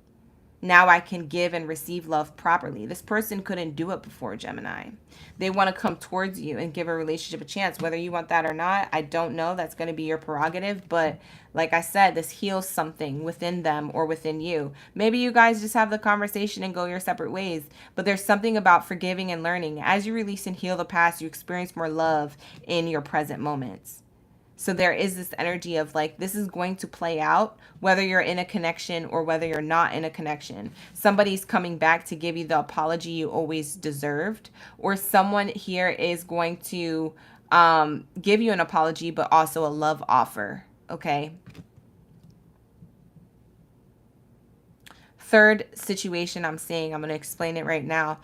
Now I can give and receive love properly. This person couldn't do it before, Gemini. They want to come towards you and give a relationship a chance. Whether you want that or not, I don't know. That's going to be your prerogative. But like I said, this heals something within them or within you. Maybe you guys just have the conversation and go your separate ways. But there's something about forgiving and learning. As you release and heal the past, you experience more love in your present moments. So there is this energy of like, this is going to play out whether you're in a connection or whether you're not in a connection. Somebody's coming back to give you the apology you always deserved, or someone here is going to give you an apology, but also a love offer. Okay. Third situation I'm seeing, I'm going to explain it right now.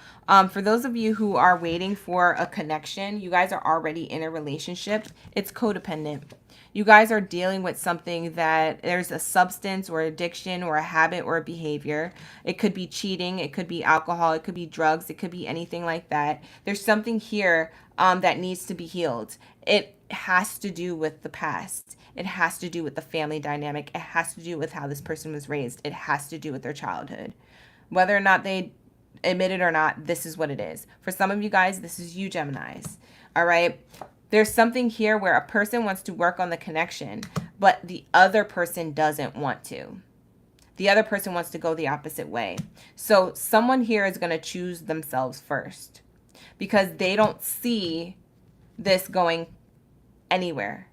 For those of you who are waiting for a connection, you guys are already in a relationship. It's codependent. You guys are dealing with something that there's a substance or addiction or a habit or a behavior. It could be cheating. It could be alcohol. It could be drugs. It could be anything like that. There's something here that needs to be healed. It has to do with the past. It has to do with the family dynamic. It has to do with how this person was raised. It has to do with their childhood. Whether or not they admit it or not, this is what it is. For some of you guys, this is you Geminis. All right. There's something here where a person wants to work on the connection, but the other person doesn't want to. The other person wants to go the opposite way. So someone here is going to choose themselves first because they don't see this going anywhere.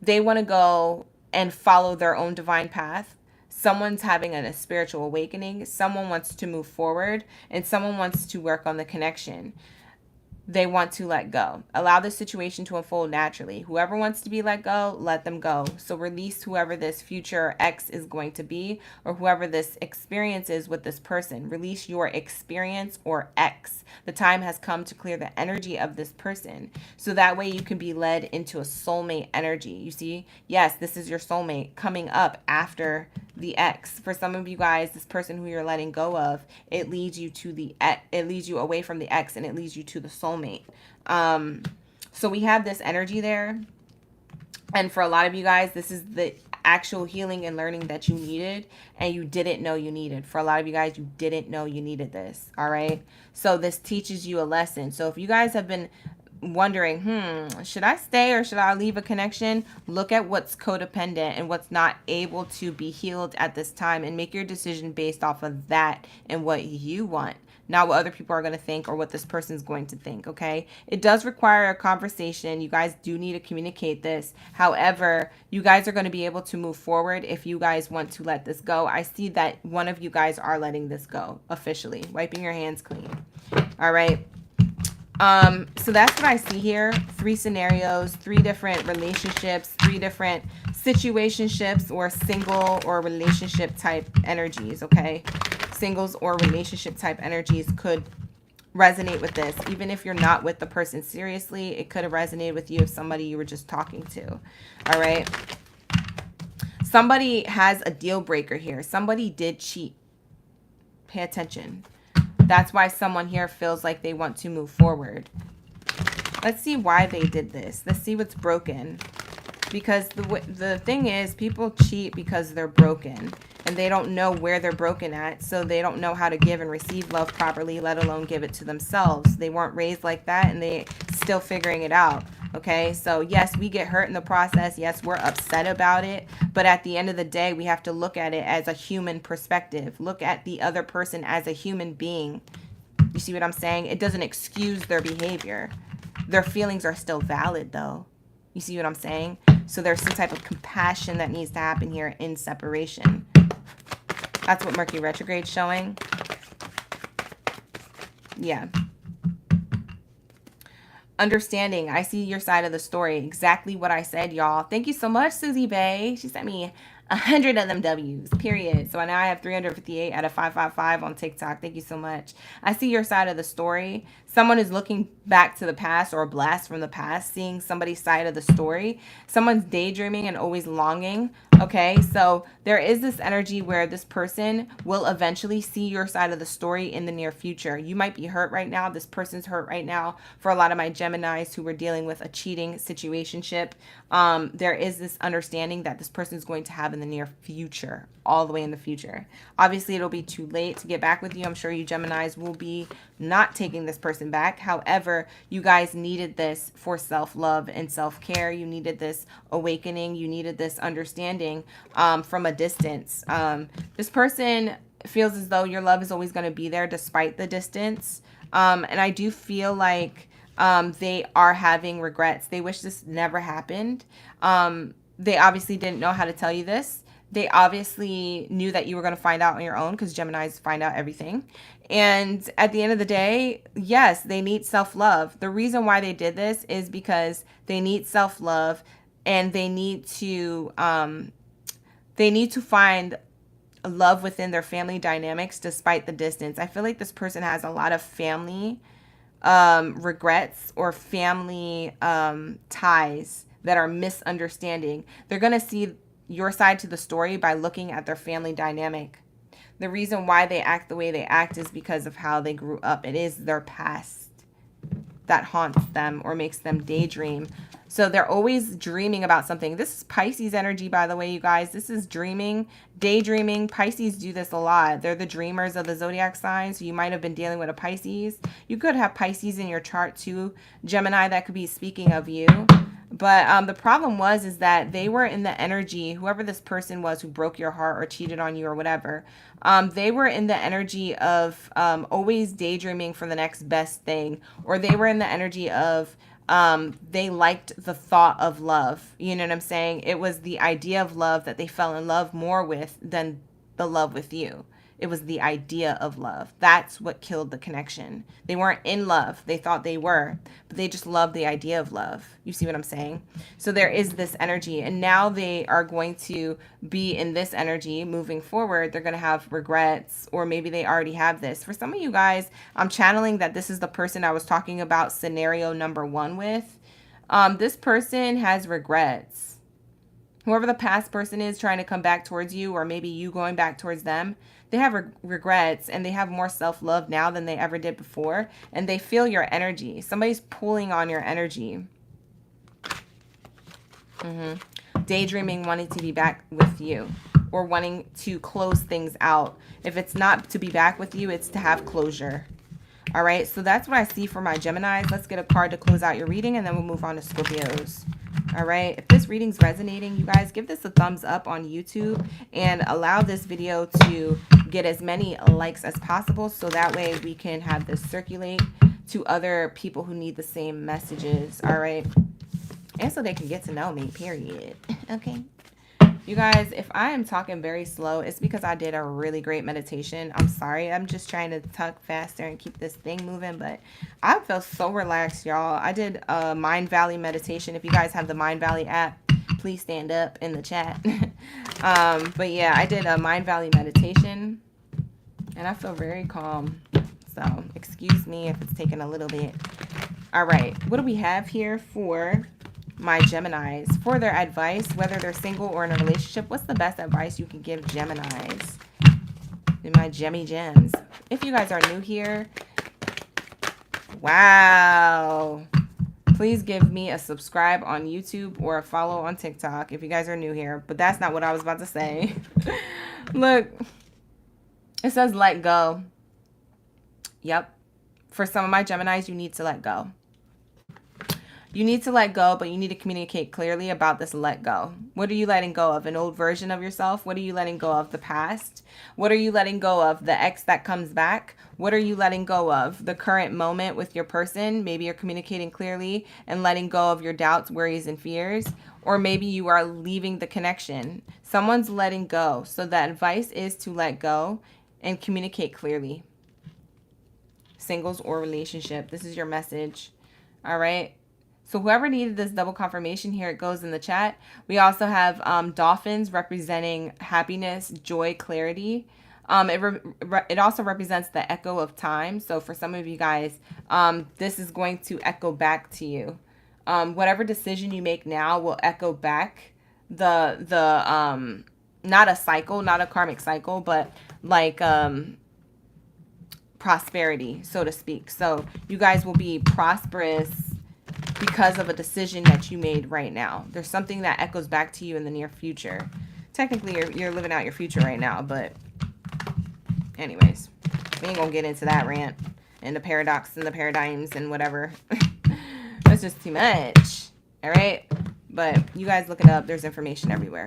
They want to go and follow their own divine path. Someone's having a spiritual awakening. Someone wants to move forward, and someone wants to work on the connection. They want to let go. Allow the situation to unfold naturally. Whoever wants to be let go, let them go. So release whoever this future ex is going to be, or whoever this experience is with this person. Release your experience or ex. The time has come to clear the energy of this person. So that way you can be led into a soulmate energy. You see, yes, this is your soulmate coming up after the ex. For some of you guys, this person who you're letting go of, it leads you to the it leads you away from the ex, and it leads you to the soulmate. So we have this energy there, and for a lot of you guys, this is the actual healing and learning that you needed, and you didn't know you needed. For a lot of you guys, you didn't know you needed this. All right, so this teaches you a lesson. So if you guys have been wondering, should I stay or should I leave a connection? Look at what's codependent and what's not able to be healed at this time, and make your decision based off of that and what you want, not what other people are going to think or what this person's going to think. Okay, it does require a conversation. You guys do need to communicate this. However, you guys are going to be able to move forward if you guys want to let this go. I see that one of you guys are letting this go officially, wiping your hands clean. All right. So that's what I see here. 3 scenarios, 3 different relationships, 3 different situationships, or single or relationship type energies. Okay, singles or relationship type energies could resonate with this. Even if you're not with the person seriously, it could have resonated with you if somebody you were just talking to. All right, somebody has a deal breaker here. Somebody did cheat. Pay attention. That's why someone here feels like they want to move forward. Let's see why they did this. Let's see what's broken. Because the thing is, people cheat because they're broken. And they don't know where they're broken at. So they don't know how to give and receive love properly, let alone give it to themselves. They weren't raised like that, and they're still figuring it out. Okay, so yes, we get hurt in the process. Yes, we're upset about it. But at the end of the day, we have to look at it as a human perspective. Look at the other person as a human being. You see what I'm saying? It doesn't excuse their behavior. Their feelings are still valid, though. You see what I'm saying? So there's some type of compassion that needs to happen here in separation. That's what Mercury Retrograde is showing. Yeah. Understanding. I see your side of the story. Exactly what I said, y'all. Thank you so much, Susie Bay. She sent me 100 of them W's, period. So now I have 358 out of 555 on TikTok. Thank you so much. I see your side of the story. Someone is looking back to the past, or a blast from the past, seeing somebody's side of the story. Someone's daydreaming and always longing Okay, so there is this energy where this person will eventually see your side of the story in the near future. You might be hurt right now. This person's hurt right now. For a lot of my Geminis who were dealing with a cheating situationship, there is this understanding that this person is going to have in the near future, all the way in the future. Obviously, it'll be too late to get back with you. I'm sure you Geminis will be not taking this person back. However, you guys needed this for self-love and self-care. You needed this awakening. You needed this understanding from a distance. This person feels as though your love is always going to be there despite the distance. And I do feel like they are having regrets. They wish this never happened. They obviously didn't know how to tell you this. They obviously knew that you were going to find out on your own, because Geminis find out everything. And at the end of the day, yes, they need self-love. The reason why they did this is because they need self-love, and they need to find love within their family dynamics despite the distance. I feel like this person has a lot of family regrets or family ties that are misunderstanding. They're going to see your side to the story by looking at their family dynamic. The reason why they act the way they act is because of how they grew up. It is their past that haunts them or makes them daydream. So they're always dreaming about something. This is Pisces energy, by the way, you guys. This is dreaming, daydreaming. Pisces do this a lot. They're the dreamers of the zodiac signs. So you might have been dealing with a Pisces. You could have Pisces in your chart too, Gemini. That could be speaking of you. But the problem is that they were in the energy, whoever this person was who broke your heart or cheated on you or whatever, they were in the energy of always daydreaming for the next best thing. Or they were in the energy of they liked the thought of love. You know what I'm saying? It was the idea of love that they fell in love more with than the love with you. It was the idea of love. That's what killed the connection. They weren't in love. They thought they were, but they just loved the idea of love. You see what I'm saying? So there is this energy, and now they are going to be in this energy moving forward. They're going to have regrets, or maybe they already have this. For some of you guys, I'm channeling that this is the person I was talking about scenario number 1 with. This person has regrets. Whoever the past person is trying to come back towards you, or maybe you going back towards them, they have regrets, and they have more self-love now than they ever did before. And they feel your energy. Somebody's pulling on your energy. Daydreaming, wanting to be back with you, or wanting to close things out. If it's not to be back with you, it's to have closure. All right, so that's what I see for my Geminis. Let's get a card to close out your reading, and then we'll move on to Scorpios. All right, if this reading's resonating, you guys, give this a thumbs up on YouTube and allow this video to get as many likes as possible, so that way we can have this circulate to other people who need the same messages. All right, and so they can get to know me, period. Okay. You guys, if I am talking very slow, it's because I did a really great meditation. I'm sorry. I'm just trying to talk faster and keep this thing moving, but I feel so relaxed, y'all. I did a Mind Valley meditation. If you guys have the Mind Valley app, please stand up in the chat. But yeah, I did a Mind Valley meditation, and I feel very calm. So excuse me if it's taking a little bit. All right, what do we have here for my Geminis for their advice, whether they're single or in a relationship? What's the best advice you can give Geminis in my Gemmy Gems? If you guys are new here, wow, please give me a subscribe on YouTube or a follow on TikTok if you guys are new here. But that's not what I was about to say. Look, it says let go. Yep. For some of my Geminis, you need to let go. You need to let go, but you need to communicate clearly about this let go. What are you letting go of? An old version of yourself? What are you letting go of? The past? What are you letting go of? The ex that comes back? What are you letting go of? The current moment with your person? Maybe you're communicating clearly and letting go of your doubts, worries, and fears. Or maybe you are leaving the connection. Someone's letting go. So the advice is to let go and communicate clearly. Singles or relationship. This is your message. All right. So whoever needed this double confirmation, here it goes in the chat. We also have dolphins representing happiness, joy, clarity. It also represents the echo of time. So for some of you guys, this is going to echo back to you. Whatever decision you make now will echo back not a cycle, not a karmic cycle, but like prosperity, so to speak. So you guys will be prosperous because of a decision that you made right now. There's something that echoes back to you in the near future. Technically, you're living out your future right now, but anyways, we ain't gonna get into that rant and the paradox and the paradigms and whatever. That's just too much. All right, but you guys look it up. There's information everywhere.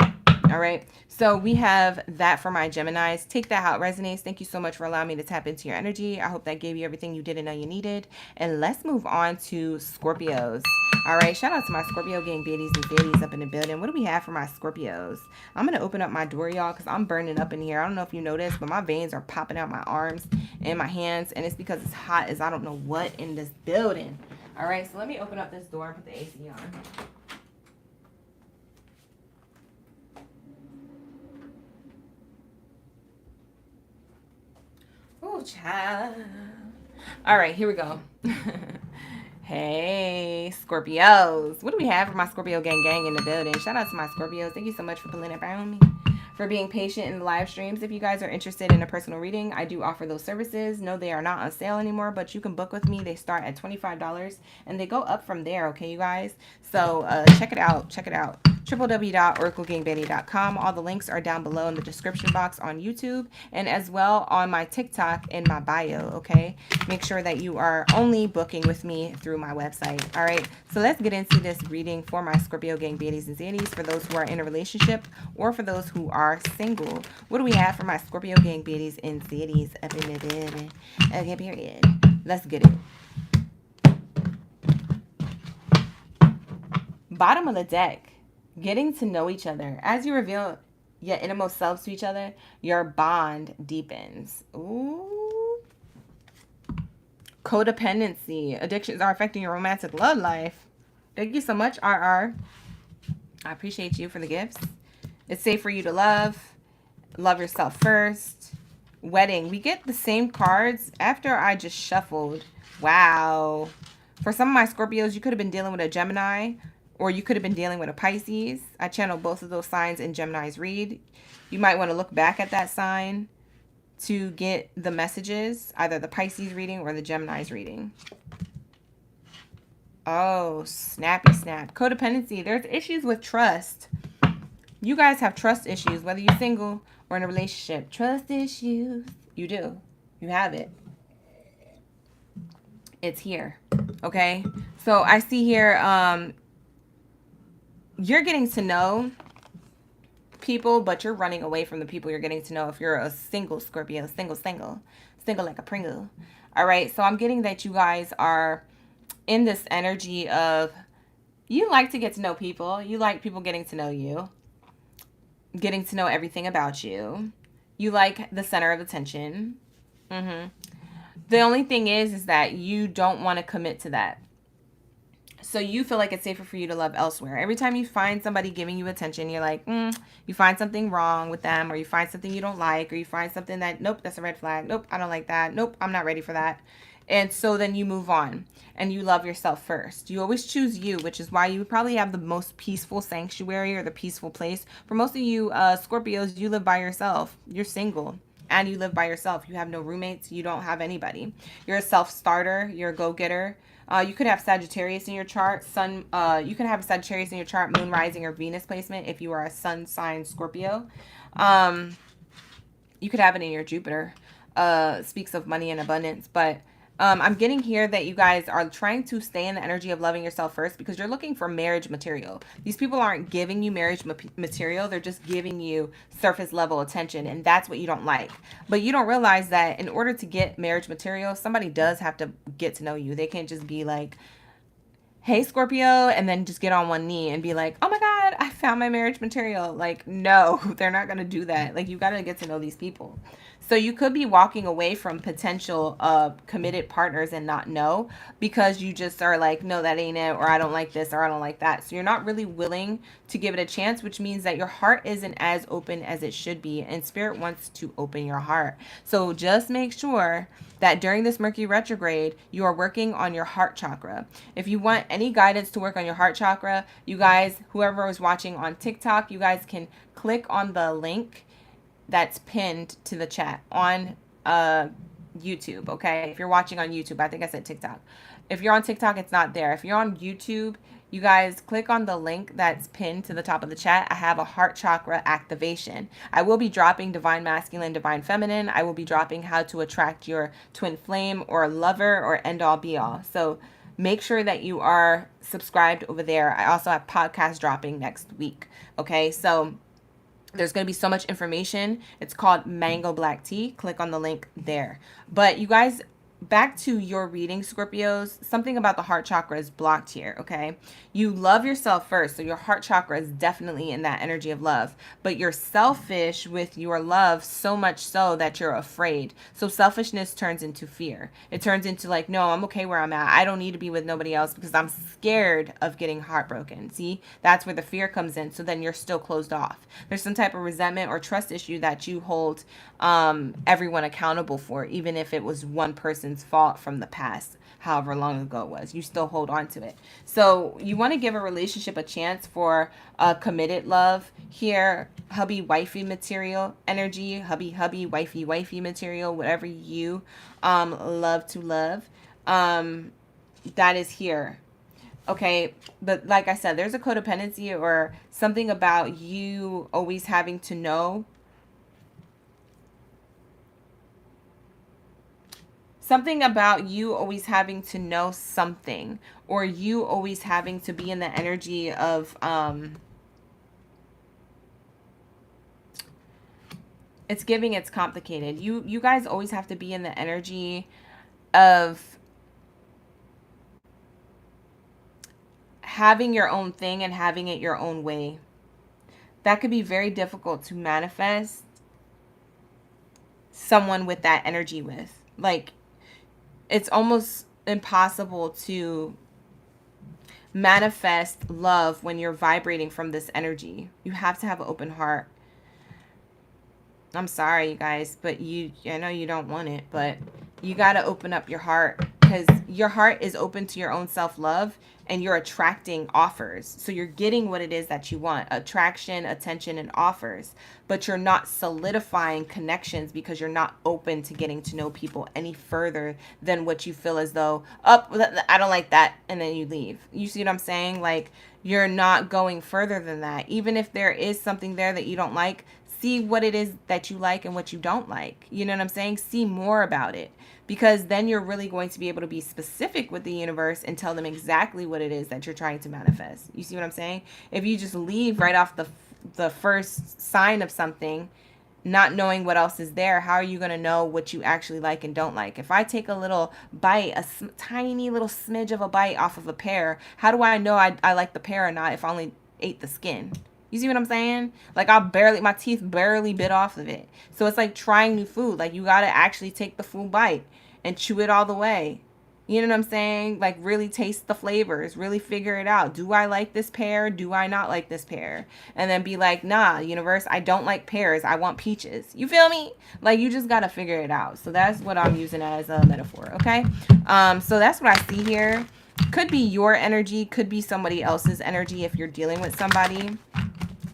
All right, so we have that for my Geminis. Take that how it resonates. Thank you so much for allowing me to tap into your energy. I hope that gave you everything you didn't know you needed. And let's move on to Scorpios. All right, shout out to my Scorpio gang baddies and baddies up in the building. What do we have for my Scorpios? I'm going to open up my door, y'all, because I'm burning up in here. I don't know if you noticed, but my veins are popping out my arms and my hands, and it's because it's hot as I don't know what in this building. All right, so let me open up this door and put the AC on. Oh, child. All right, here we go. Hey, Scorpios. What do we have for my Scorpio gang in the building? Shout out to my Scorpios. Thank you so much for pulling up around me, for being patient in the live streams. If you guys are interested in a personal reading, I do offer those services. No, they are not on sale anymore, but you can book with me. They start at $25 and they go up from there, okay, you guys? So check it out. Check it out. www.oraclegangbaddie.com. All the links are down below in the description box on YouTube and as well on my TikTok in my bio, okay? Make sure that you are only booking with me through my website, all right? So let's get into this reading for my Scorpio gang baddies and zaddies, for those who are in a relationship or for those who are single. What do we have for my Scorpio gang baddies and zaddies up in the building? Okay, period. Let's get it. Bottom of the deck. Getting to know each other. As you reveal your innermost selves to each other, your bond deepens. Ooh. Codependency. Addictions are affecting your romantic love life. Thank you so much, RR. I appreciate you for the gifts. It's safe for you to love. Love yourself first. Wedding. We get the same cards after I just shuffled. Wow. For some of my Scorpios, you could have been dealing with a Gemini, or you could have been dealing with a Pisces. I channel both of those signs in Gemini's read. You might want to look back at that sign to get the messages, either the Pisces reading or the Gemini's reading. Oh, snappy snap. Codependency. There's issues with trust. You guys have trust issues, whether you're single or in a relationship. Trust issues. You do. You have it. It's here. Okay? So I see here, you're getting to know people, but you're running away from the people you're getting to know if you're a single Scorpio. Single like a Pringle. All right, so I'm getting that you guys are in this energy of you like to get to know people. You like people getting to know you, getting to know everything about you. You like the center of attention. The only thing is that you don't want to commit to that. So you feel like it's safer for you to love elsewhere. Every time you find somebody giving you attention, you're like, you find something wrong with them, or you find something you don't like, or you find something that, nope, that's a red flag. Nope, I don't like that. Nope, I'm not ready for that. And so then you move on and you love yourself first. You always choose you, which is why you probably have the most peaceful sanctuary or the peaceful place. For most of you Scorpios, you live by yourself. You're single and you live by yourself. You have no roommates. You don't have anybody. You're a self-starter. You're a go-getter. You could have Sagittarius in your chart. You can have a Sagittarius in your chart, moon, rising, or Venus placement if you are a sun sign Scorpio. You could have it in your Jupiter. Speaks of money and abundance. But I'm getting here that you guys are trying to stay in the energy of loving yourself first because you're looking for marriage material. These people aren't giving you marriage material. They're just giving you surface level attention, and that's what you don't like. But you don't realize that in order to get marriage material, somebody does have to get to know you. They can't just be like, hey, Scorpio, and then just get on one knee and be like, oh my God, I found my marriage material. Like, no, they're not going to do that. Like, you got to get to know these people. So you could be walking away from potential committed partners and not know because you just are like, no, that ain't it, or I don't like this, or I don't like that. So you're not really willing to give it a chance, which means that your heart isn't as open as it should be, and Spirit wants to open your heart. So just make sure that during this Mercury retrograde, you are working on your heart chakra. If you want any guidance to work on your heart chakra, you guys, whoever is watching on TikTok, you guys can click on the link that's pinned to the chat on YouTube, okay? If you're watching on YouTube, I think I said TikTok. If you're on TikTok, it's not there. If you're on YouTube, you guys click on the link that's pinned to the top of the chat. I have a heart chakra activation. I will be dropping divine masculine, divine feminine. I will be dropping how to attract your twin flame or lover or end all be all. So make sure that you are subscribed over there. I also have podcast dropping next week. Okay, so there's going to be so much information. It's called Mango Black Tea. Click on the link there. But you guys, back to your reading, Scorpios, something about the heart chakra is blocked here, okay? You love yourself first, so your heart chakra is definitely in that energy of love, but you're selfish with your love, so much so that you're afraid. So selfishness turns into fear. It turns into like, no, I'm okay where I'm at. I don't need to be with nobody else because I'm scared of getting heartbroken. See, that's where the fear comes in. So then you're still closed off. There's some type of resentment or trust issue that you hold everyone accountable for, even if it was one person's fault from the past, however long ago it was. You still hold on to it. So you want to give a relationship a chance for a committed love here. Hubby wifey material energy, hubby wifey material, whatever you love to love, that is here. Okay, but like I said, there's a codependency or something about you always having to know. Something about you always having to know something, or you always having to be in the energy of, it's giving, it's complicated. You guys always have to be in the energy of having your own thing and having it your own way. That could be very difficult to manifest someone with that energy with. Like, it's almost impossible to manifest love when you're vibrating from this energy. You have to have an open heart. I'm sorry, you guys, but I know you don't want it, but you got to open up your heart, because your heart is open to your own self-love and you're attracting offers. So you're getting what it is that you want, attraction, attention, and offers, but you're not solidifying connections because you're not open to getting to know people any further than what you feel as though, oh, I don't like that, and then you leave. You see what I'm saying? Like, you're not going further than that. Even if there is something there that you don't like, see what it is that you like and what you don't like. You know what I'm saying? See more about it, because then you're really going to be able to be specific with the universe and tell them exactly what it is that you're trying to manifest. You see what I'm saying? If you just leave right off the first sign of something, not knowing what else is there, how are you going to know what you actually like and don't like? If I take a little bite, tiny little smidge of a bite off of a pear, how do I know I like the pear or not if I only ate the skin? You see what I'm saying? Like, my teeth barely bit off of it. So it's like trying new food. Like, you got to actually take the full bite and chew it all the way. You know what I'm saying? Like, really taste the flavors, really figure it out. Do I like this pear? Do I not like this pear? And then be like, nah, universe, I don't like pears. I want peaches. You feel me? Like, you just got to figure it out. So that's what I'm using as a metaphor. Okay. So that's what I see here. Could be your energy, could be somebody else's energy if you're dealing with somebody.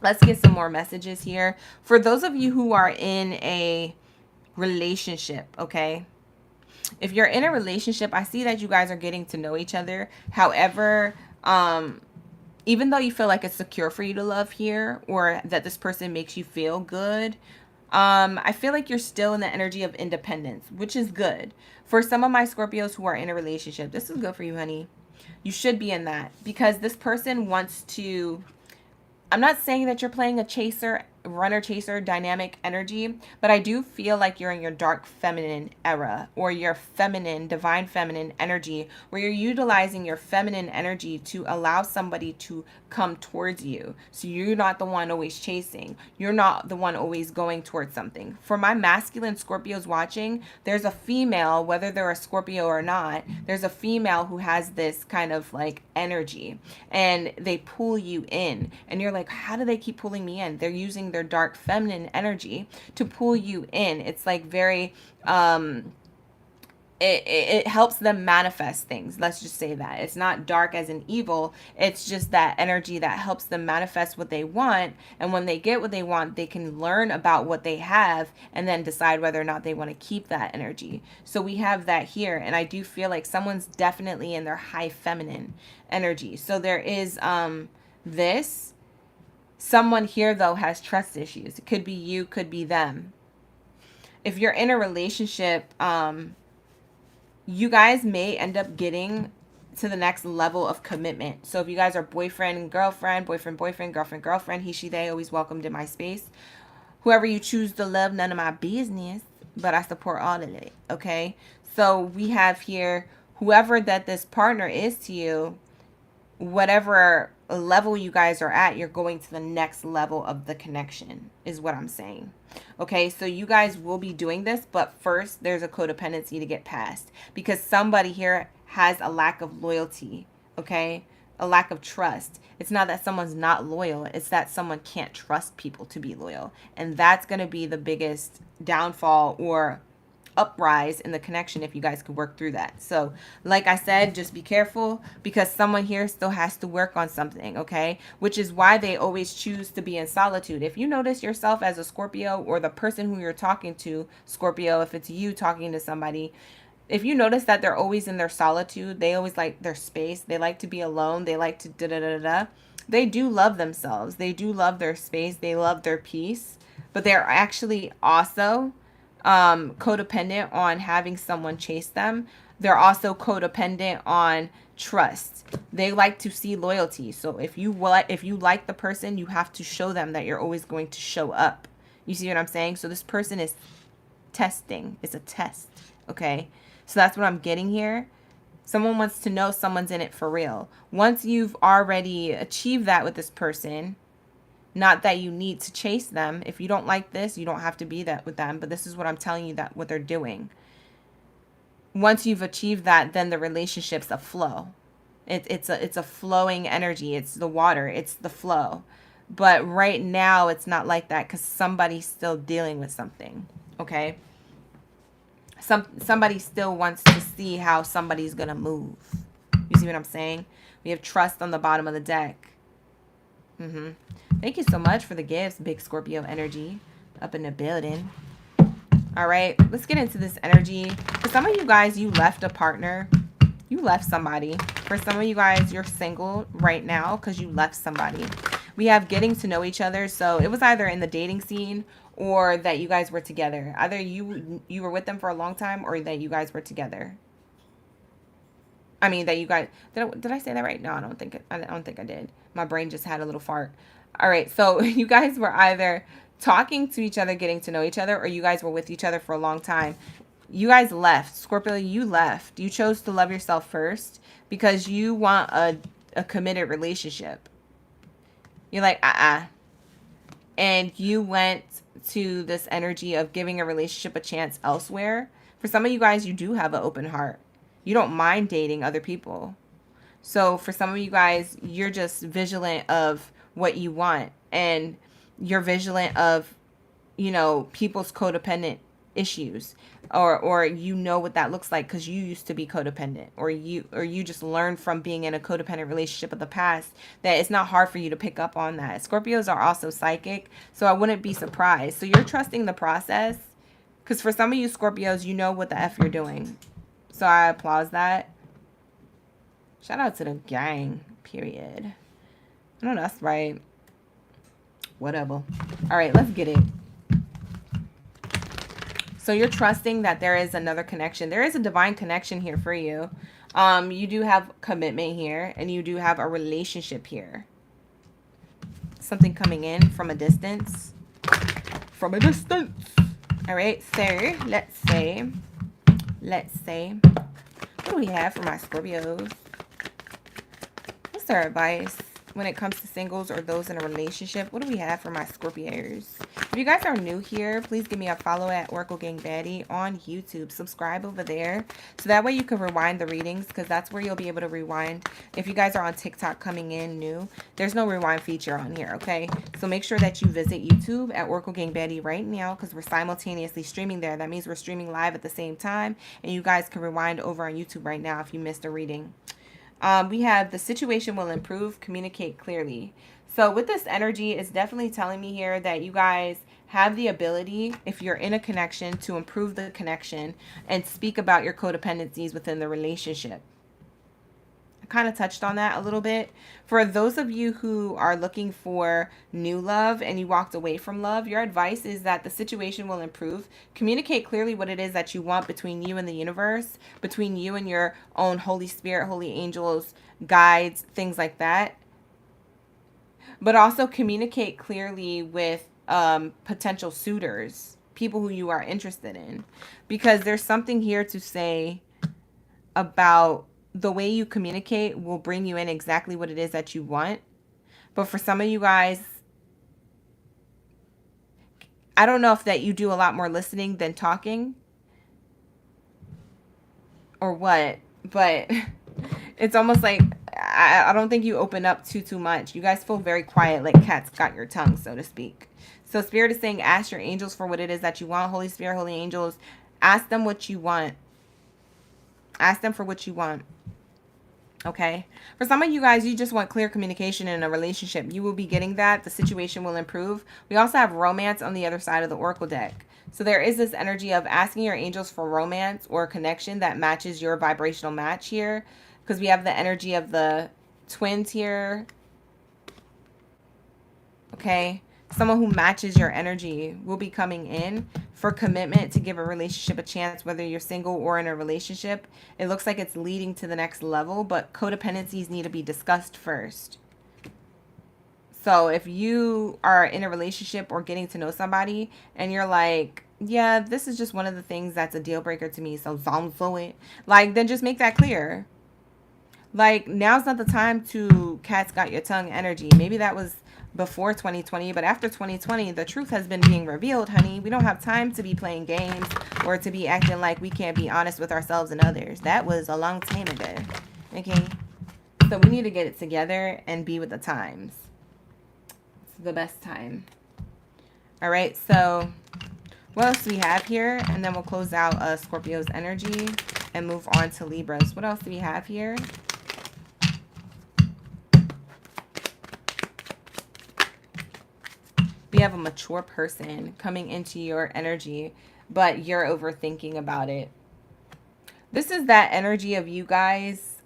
Let's get some more messages here. For those of you who are in a relationship, okay? If you're in a relationship, I see that you guys are getting to know each other. However, even though you feel like it's secure for you to love here, or that this person makes you feel good, I feel like you're still in the energy of independence, which is good. For some of my Scorpios who are in a relationship, this is good for you, honey. You should be in that, because this person wants to... I'm not saying that you're playing a runner-chaser dynamic energy, but I do feel like you're in your dark feminine era, or your feminine, divine feminine energy, where you're utilizing your feminine energy to allow somebody to come towards you. So you're not the one always chasing. You're not the one always going towards something. For my masculine Scorpios watching, there's a female, whether they're a Scorpio or not, there's a female who has this kind of like energy, and they pull you in, and you're like, how do they keep pulling me in? They're using their dark feminine energy to pull you in. It's like very it helps them manifest things. Let's just say that. It's not dark as in evil. It's just that energy that helps them manifest what they want. And when they get what they want, they can learn about what they have and then decide whether or not they want to keep that energy. So we have that here. And I do feel like someone's definitely in their high feminine energy. So there is this. Someone here, though, has trust issues. It could be you, could be them. If you're in a relationship, you guys may end up getting to the next level of commitment. So if you guys are boyfriend and girlfriend, boyfriend, boyfriend, girlfriend, girlfriend, he, she, they, always welcomed in my space. Whoever you choose to love, none of my business, but I support all of it, okay? So we have here, whoever that this partner is to you, whatever level you guys are at, you're going to the next level of the connection, is what I'm saying. Okay, so you guys will be doing this, but first there's a codependency to get past, because somebody here has a lack of loyalty, okay? A lack of trust. It's not that someone's not loyal, it's that someone can't trust people to be loyal. And that's going to be the biggest downfall or uprise in the connection if you guys could work through that. So like I said, just be careful, because someone here still has to work on something, okay? Which is why they always choose to be in solitude. If you notice yourself as a Scorpio, or the person who you're talking to, Scorpio, if it's you talking to somebody, if you notice that they're always in their solitude, they always like their space, they like to be alone, they like to da-da-da-da-da, they do love themselves, they do love their space, they love their peace, but they're actually also codependent on having someone chase them. They're also codependent on trust. They like to see loyalty. So if you like the person, you have to show them that you're always going to show up. You see what I'm saying? So this person is testing. It's a test. Okay. So that's what I'm getting here. Someone wants to know someone's in it for real. Once you've already achieved that with this person, not that you need to chase them. If you don't like this, you don't have to be that with them. But this is what I'm telling you, that what they're doing. Once you've achieved that, then the relationship's a flow. It's a flowing energy. It's the water. It's the flow. But right now, it's not like that, because somebody's still dealing with something. Okay? Somebody still wants to see how somebody's gonna move. You see what I'm saying? We have trust on the bottom of the deck. Thank you so much for the gifts, big Scorpio energy up in the building. All right, let's get into this energy. For some of you guys, you left a partner. You left somebody. For some of you guys, you're single right now because you left somebody. We have getting to know each other. So it was either in the dating scene or that you guys were together. Either you were with them for a long time, or that you guys were together. I mean, that you guys, did I say that right? No, I don't think I did. My brain just had a little fart. All right, so you guys were either talking to each other, getting to know each other, or you guys were with each other for a long time. You guys left. Scorpio, you left. You chose to love yourself first because you want a committed relationship. You're like, and you went to this energy of giving a relationship a chance elsewhere. For some of you guys, you do have an open heart. You don't mind dating other people. So for some of you guys, you're just vigilant of what you want, and you're vigilant of, you know, people's codependent issues, or you know what that looks like because you used to be codependent, or you just learned from being in a codependent relationship of the past that it's not hard for you to pick up on that. Scorpios are also psychic, so I wouldn't be surprised. So you're trusting the process, because for some of you Scorpios, you know what the F you're doing. So I applaud that. Shout out to the gang, period. I know that's right. Whatever. All right, let's get it. So you're trusting that there is another connection. There is a divine connection here for you. You do have commitment here, and you do have a relationship here. Something coming in from a distance. From a distance. All right, so let's say, what do we have for my Scorpios? What's their advice when it comes to singles or those in a relationship? What do we have for my Scorpios? If you guys are new here, please give me a follow at Oracle Gang Baddie on YouTube. Subscribe over there so that way you can rewind the readings, because that's where you'll be able to rewind. If you guys are on TikTok coming in new, there's no rewind feature on here, okay? So make sure that you visit YouTube at Oracle Gang Baddie right now, because we're simultaneously streaming there. That means we're streaming live at the same time, and you guys can rewind over on YouTube right now if you missed a reading. We have the situation will improve, communicate clearly. So with this energy, it's definitely telling me here that you guys have the ability, if you're in a connection, to improve the connection and speak about your codependencies within the relationship. I kind of touched on that a little bit. For those of you who are looking for new love and you walked away from love, your advice is that the situation will improve. Communicate clearly what it is that you want between you and the universe, between you and your own Holy Spirit, holy angels, guides, things like that. But also communicate clearly with potential suitors, people who you are interested in, because there's something here to say about the way you communicate will bring you in exactly what it is that you want. But for some of you guys, I don't know if that you do a lot more listening than talking or what, but it's almost like I don't think you open up too much. You guys feel very quiet, like cats got your tongue, so to speak. So Spirit is saying, ask your angels for what it is that you want. Holy Spirit, holy angels, ask them what you want. Ask them for what you want. Okay. For some of you guys, you just want clear communication in a relationship. You will be getting that. The situation will improve. We also have romance on the other side of the Oracle deck. So there is this energy of asking your angels for romance or connection that matches your vibrational match here. Because we have the energy of the twins here. Okay. Someone who matches your energy will be coming in for commitment to give a relationship a chance, whether you're single or in a relationship. It looks like it's leading to the next level, but codependencies need to be discussed first. So if you are in a relationship or getting to know somebody and you're like, yeah, this is just one of the things that's a deal breaker to me, so it, like, then just make that clear. Like, now's not the time to cats got your tongue energy. Maybe that was before 2020, but after 2020, the truth has been being revealed, honey. We don't have time to be playing games or to be acting like we can't be honest with ourselves and others. That was a long time ago, okay? So we need to get it together and be with the times. It's the best time. All right, so what else do we have here? And then we'll close out Scorpio's energy and move on to Libras. What else do we have here? We have a mature person coming into your energy, but you're overthinking about it. This is that energy of you guys,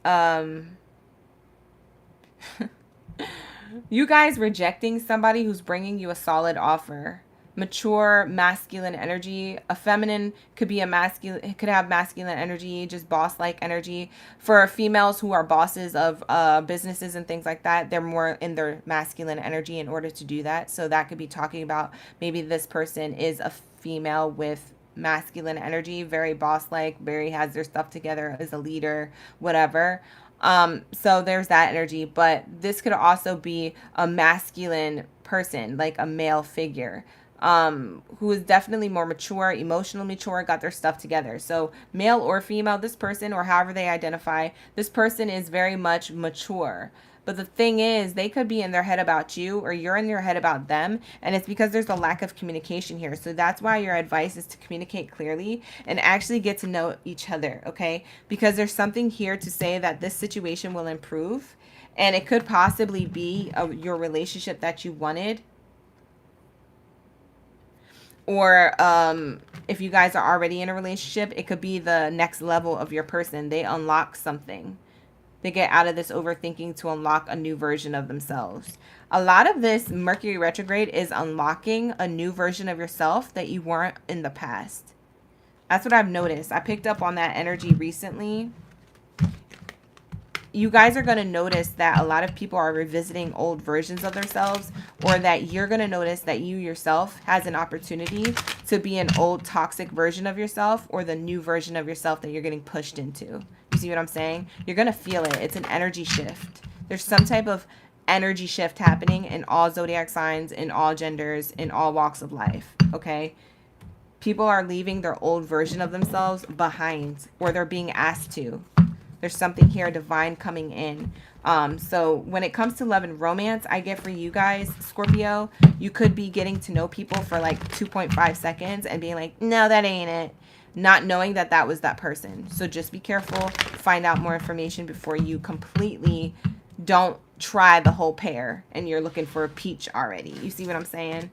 you guys rejecting somebody who's bringing you a solid offer. Mature, masculine energy. A feminine could be a masculine, could have masculine energy, just boss-like energy. For females who are bosses of businesses and things like that, they're more in their masculine energy in order to do that. So that could be talking about maybe this person is a female with masculine energy, very boss-like, very has their stuff together, is a leader, whatever. So there's that energy, but this could also be a masculine person, like a male figure, who is definitely more mature, emotionally mature, got their stuff together. So male or female, this person, or however they identify, this person is very much mature. But the thing is, they could be in their head about you, or you're in your head about them, and it's because there's a lack of communication here. So that's why your advice is to communicate clearly and actually get to know each other, okay? Because there's something here to say that this situation will improve, and it could possibly be your relationship that you wanted. Or if you guys are already in a relationship, it could be the next level of your person. They unlock something. They get out of this overthinking to unlock a new version of themselves. A lot of this Mercury retrograde is unlocking a new version of yourself that you weren't in the past. That's what I've noticed. I picked up on that energy recently. You guys are going to notice that a lot of people are revisiting old versions of themselves, or that you're going to notice that you yourself has an opportunity to be an old toxic version of yourself, or the new version of yourself that you're getting pushed into. You see what I'm saying? You're going to feel it. It's an energy shift. There's some type of energy shift happening in all zodiac signs, in all genders, in all walks of life, okay? People are leaving their old version of themselves behind, or they're being asked to. There's something here divine coming in. So when it comes to love and romance, I get for you guys, Scorpio, you could be getting to know people for like 2.5 seconds and being like, no, that ain't it. Not knowing that that was that person. So just be careful. Find out more information before you completely don't try the whole pear and you're looking for a peach already. You see what I'm saying?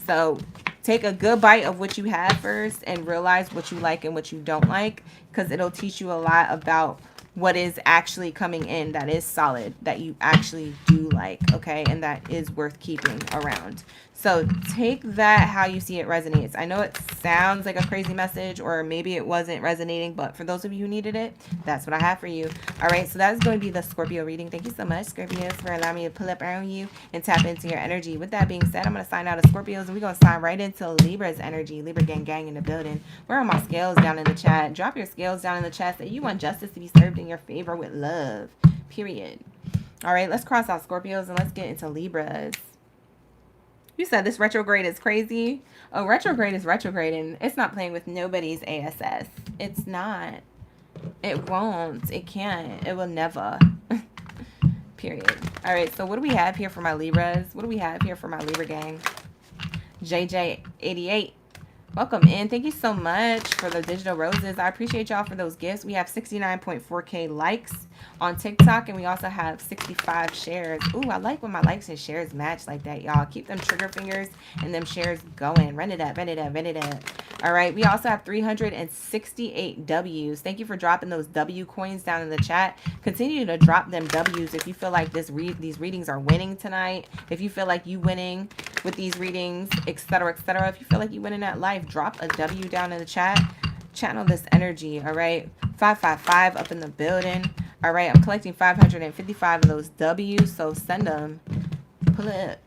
So take a good bite of what you have first and realize what you like and what you don't like, because it'll teach you a lot about what is actually coming in that is solid, that you actually do like, okay, and that is worth keeping around. So take that how you see it resonates. I know it sounds like a crazy message, or maybe it wasn't resonating, but for those of you who needed it, that's what I have for you. All right, so that's going to be the Scorpio reading. Thank you so much, Scorpios, for allowing me to pull up around you and tap into your energy. With that being said, I'm going to sign out of Scorpios, and we're going to sign right into Libra's energy. Libra gang in the building. Where are my scales down in the chat? Drop your scales down in the chat that you want justice to be served in your favor with love, period. All right, let's cross out Scorpios and let's get into Libras. You said this retrograde is crazy. Oh, retrograde is retrograding. It's not playing with nobody's ASS. It's not. It won't. It can't. It will never. Period. All right, so what do we have here for my Libras? What do we have here for my Libra gang? JJ88. Welcome in. Thank you so much for the digital roses. I appreciate y'all for those gifts. We have 69.4K likes on TikTok, and we also have 65 shares. Ooh, I like when my likes and shares match like that, y'all. Keep them trigger fingers and them shares going. Run it up, run it up, run it up. All right, we also have 368 W's. Thank you for dropping those W coins down in the chat. Continue to drop them W's if you feel like these readings are winning tonight. If you feel like you winning with these readings, etc., etc. If you feel like you winning at life, drop a W down in the chat. Channel this energy, all right? 555 up in the building. All right, I'm collecting 555 of those W's, so send them. Pull it up.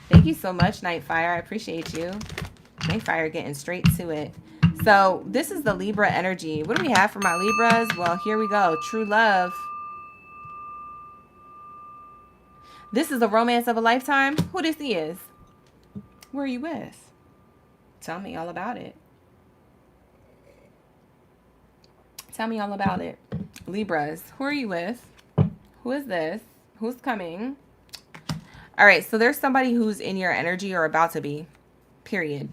Thank you so much, Nightfire. I appreciate you. Nightfire getting straight to it. So this is the Libra energy. What do we have for my Libras? Well, here we go. True love. This is the romance of a lifetime. Who this is? Who are you with? Tell me all about it. Tell me all about it. Libras, who are you with? Who is this? Who's coming? All right, so there's somebody who's in your energy or about to be, period.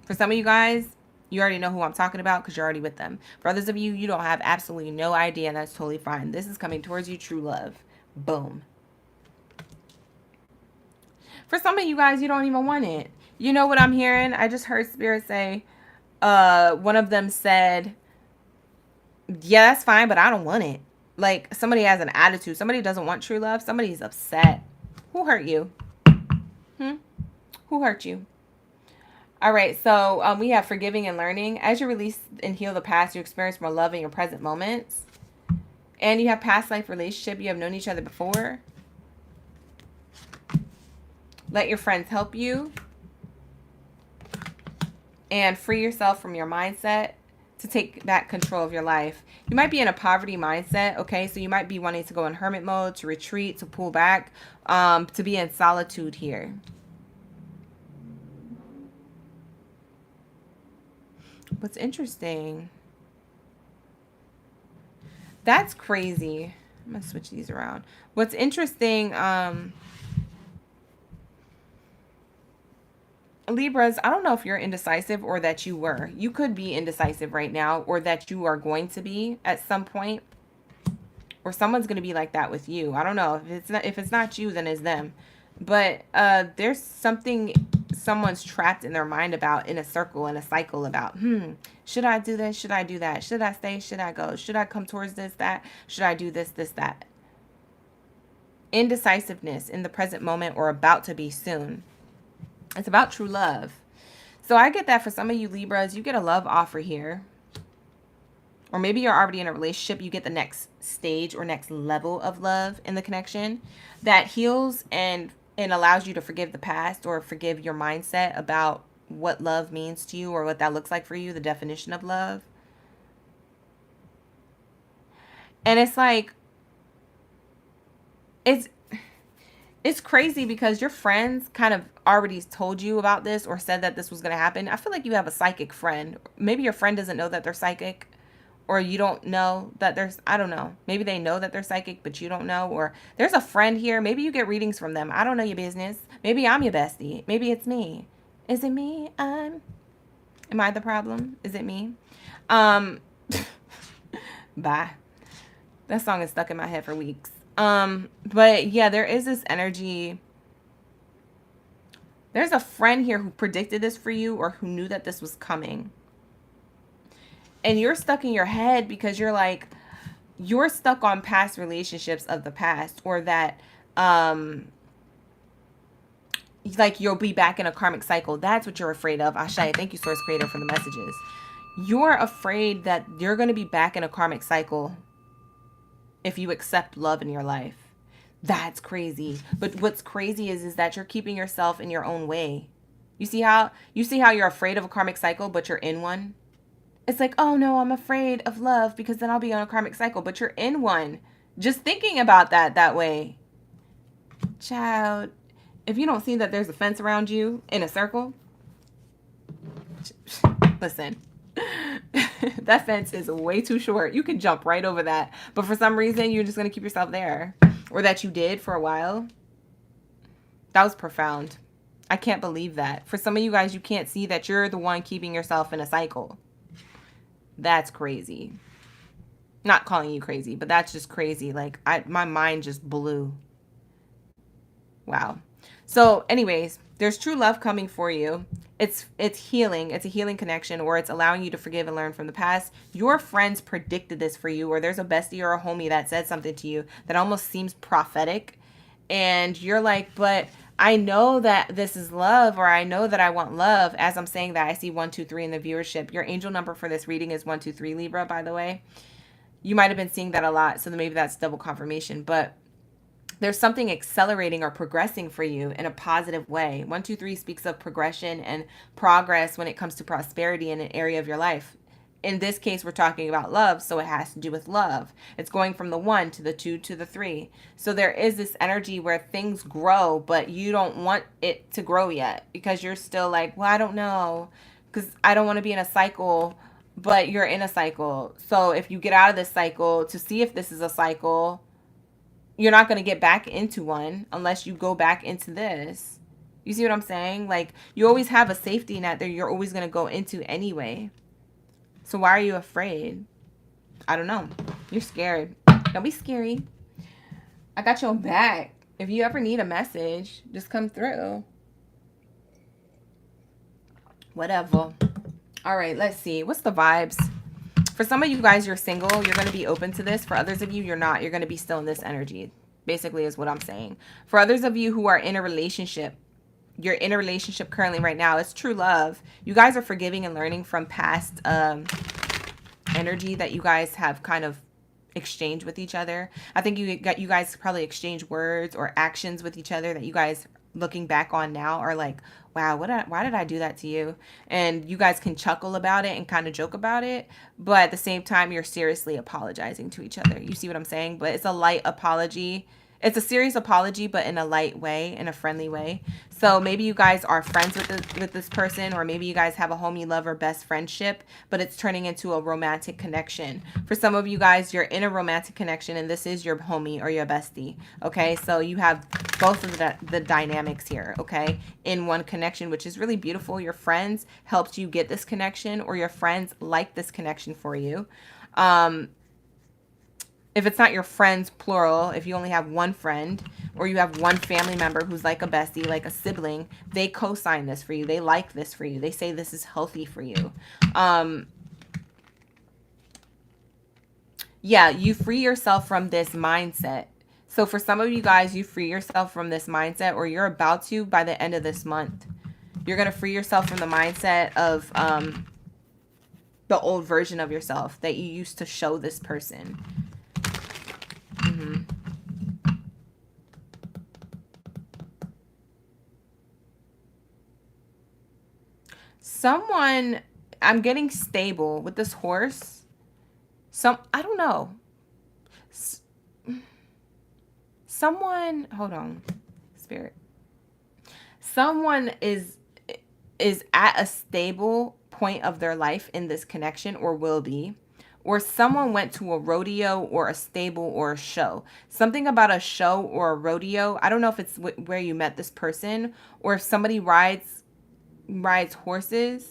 For some of you guys, you already know who I'm talking about because you're already with them. For others of you, you don't have absolutely no idea, and that's totally fine. This is coming towards you, true love. Boom. For some of you guys, you don't even want it. You know what I'm hearing? I just heard Spirit say, one of them said, yeah, that's fine, but I don't want it. Like, somebody has an attitude. Somebody doesn't want true love. Somebody's upset. Who hurt you? Who hurt you? All right, so we have forgiving and learning. As you release and heal the past, you experience more love in your present moments. And you have past life relationship. You have known each other before. Let your friends help you. And free yourself from your mindset to take back control of your life. You might be in a poverty mindset, okay? So you might be wanting to go in hermit mode, to retreat, to pull back, to be in solitude here. What's interesting? That's crazy. I'm going to switch these around. What's interesting, Libras, I don't know if you're indecisive or that you were. You could be indecisive right now, or that you are going to be at some point. Or someone's going to be like that with you. I don't know. If it's not you, then it's them. But there's something someone's trapped in their mind about, in a circle, in a cycle about, should I do this? Should I do that? Should I stay? Should I go? Should I come towards this, that? Should I do this, that? Indecisiveness in the present moment or about to be soon. It's about true love. So I get that for some of you Libras, you get a love offer here. Or maybe you're already in a relationship. You get the next stage or next level of love in the connection that heals and allows you to forgive the past or forgive your mindset about what love means to you or what that looks like for you, the definition of love. And it's like, It's crazy because your friends kind of already told you about this or said that this was going to happen. I feel like you have a psychic friend. Maybe your friend doesn't know that they're psychic, or you don't know that there's, I don't know. Maybe they know that they're psychic, but you don't know. Or there's a friend here. Maybe you get readings from them. I don't know your business. Maybe I'm your bestie. Maybe it's me. Is it me? Am I the problem? Is it me? Um, Bye. That song is stuck in my head for weeks. But yeah, there is this energy. There's a friend here who predicted this for you or who knew that this was coming. And you're stuck in your head because you're stuck on past relationships of the past, or that like you'll be back in a karmic cycle. That's what you're afraid of. Ashay, thank you, Source Creator, for the messages. You're afraid that you're going to be back in a karmic cycle if you accept love in your life. That's crazy. But what's crazy is that you're keeping yourself in your own way. You see how you're afraid of a karmic cycle, but you're in one? It's like, oh no, I'm afraid of love because then I'll be on a karmic cycle, but you're in one. Just thinking about that way. Child, if you don't see that there's a fence around you in a circle, listen. That fence is way too short. You can jump right over that. But for some reason, you're just going to keep yourself there. Or that you did for a while. That was profound. I can't believe that. For some of you guys, you can't see that you're the one keeping yourself in a cycle. That's crazy. Not calling you crazy, but that's just crazy. Like, my mind just blew. Wow. So anyways, there's true love coming for you. It's healing. It's a healing connection, or it's allowing you to forgive and learn from the past. Your friends predicted this for you, or there's a bestie or a homie that said something to you that almost seems prophetic. And you're like, but I know that this is love, or I know that I want love. As I'm saying that, I see 123 in the viewership. Your angel number for this reading is 123, Libra, by the way. You might have been seeing that a lot, so maybe that's double confirmation. But there's something accelerating or progressing for you in a positive way. 123 speaks of progression and progress when it comes to prosperity in an area of your life. In this case, we're talking about love, so it has to do with love. It's going from the 1 to the 2 to the 3. So there is this energy where things grow, but you don't want it to grow yet because you're still like, well, I don't know, because I don't want to be in a cycle, but you're in a cycle. So if you get out of this cycle to see if this is a cycle, you're not going to get back into one unless you go back into this. You see what I'm saying? Like, you always have a safety net that you're always going to go into anyway. So why are you afraid? I don't know. You're scared. Don't be scary. I got your back. If you ever need a message, just come through. Whatever. All right, let's see. What's the vibes? For some of you guys, you're single. You're going to be open to this. For others of you, you're not. You're going to be still in this energy, basically, is what I'm saying. For others of you who are in a relationship, you're in a relationship currently right now. It's true love. You guys are forgiving and learning from past energy that you guys have kind of exchanged with each other. I think you guys probably exchange words or actions with each other that you guys, looking back on now, are like, wow, why did I do that to you? And you guys can chuckle about it and kind of joke about it, but at the same time, you're seriously apologizing to each other. You see what I'm saying? But it's a light apology. It's a serious apology, but in a light way, in a friendly way. So maybe you guys are friends with this person, or maybe you guys have a homie, lover, best friendship, but it's turning into a romantic connection. For some of you guys, you're in a romantic connection, and this is your homie or your bestie. Okay, so you have both of the dynamics here. Okay, in one connection, which is really beautiful. Your friends helped you get this connection, or your friends like this connection for you. If it's not your friends, plural, if you only have one friend, or you have one family member who's like a bestie, like a sibling, they co-sign this for you. They like this for you. They say this is healthy for you. Yeah, you free yourself from this mindset. So for some of you guys, you free yourself from this mindset, or you're about to by the end of this month. You're going to free yourself from the mindset of the old version of yourself that you used to show this person. Someone, I'm getting stable with this horse. I don't know. Someone, hold on. Spirit. Someone is at a stable point of their life in this connection, or will be, or someone went to a rodeo or a stable or a show. Something about a show or a rodeo. I don't know if it's where you met this person, or if somebody rides horses.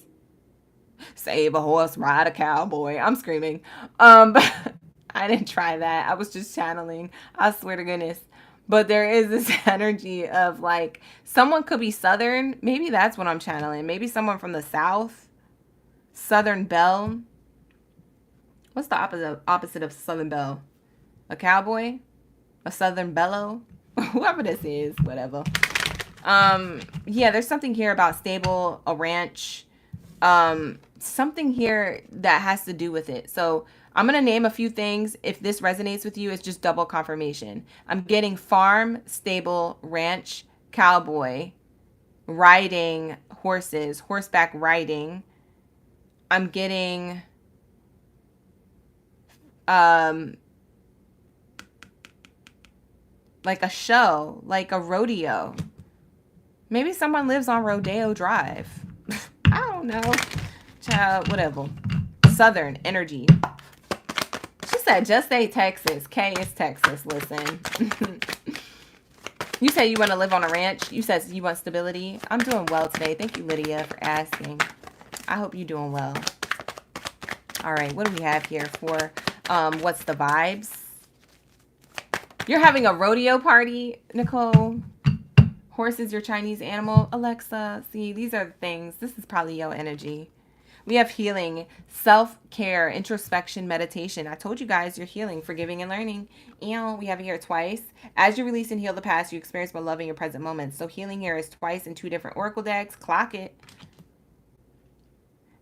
Save a horse, ride a cowboy. I'm screaming. But I didn't try that. I was just channeling. I swear to goodness. But there is this energy of like, someone could be Southern. Maybe that's what I'm channeling. Maybe someone from the South. Southern Belle. What's the opposite of Southern Belle? A cowboy? A Southern Bellow? Whoever this is, whatever. Yeah, there's something here about stable, a ranch. Something here that has to do with it. So I'm going to name a few things. If this resonates with you, it's just double confirmation. I'm getting farm, stable, ranch, cowboy, riding horses, horseback riding. I'm getting like a show, like a rodeo. Maybe someone lives on Rodeo Drive. I don't know. Child, whatever. Southern energy. She said, just say Texas. K is Texas. Listen. You say you want to live on a ranch. You said you want stability. I'm doing well today. Thank you, Lydia, for asking. I hope you're doing well. All right. What do we have here for what's the vibes? You're having a rodeo party, Nicole. Horse is your Chinese animal. Alexa, see, these are the things. This is probably your energy. We have healing, self-care, introspection, meditation. I told you guys you're healing, forgiving, and learning. And we have it here twice. As you release and heal the past, you experience more love in your present moments. So healing here is twice in 2 different oracle decks. Clock it.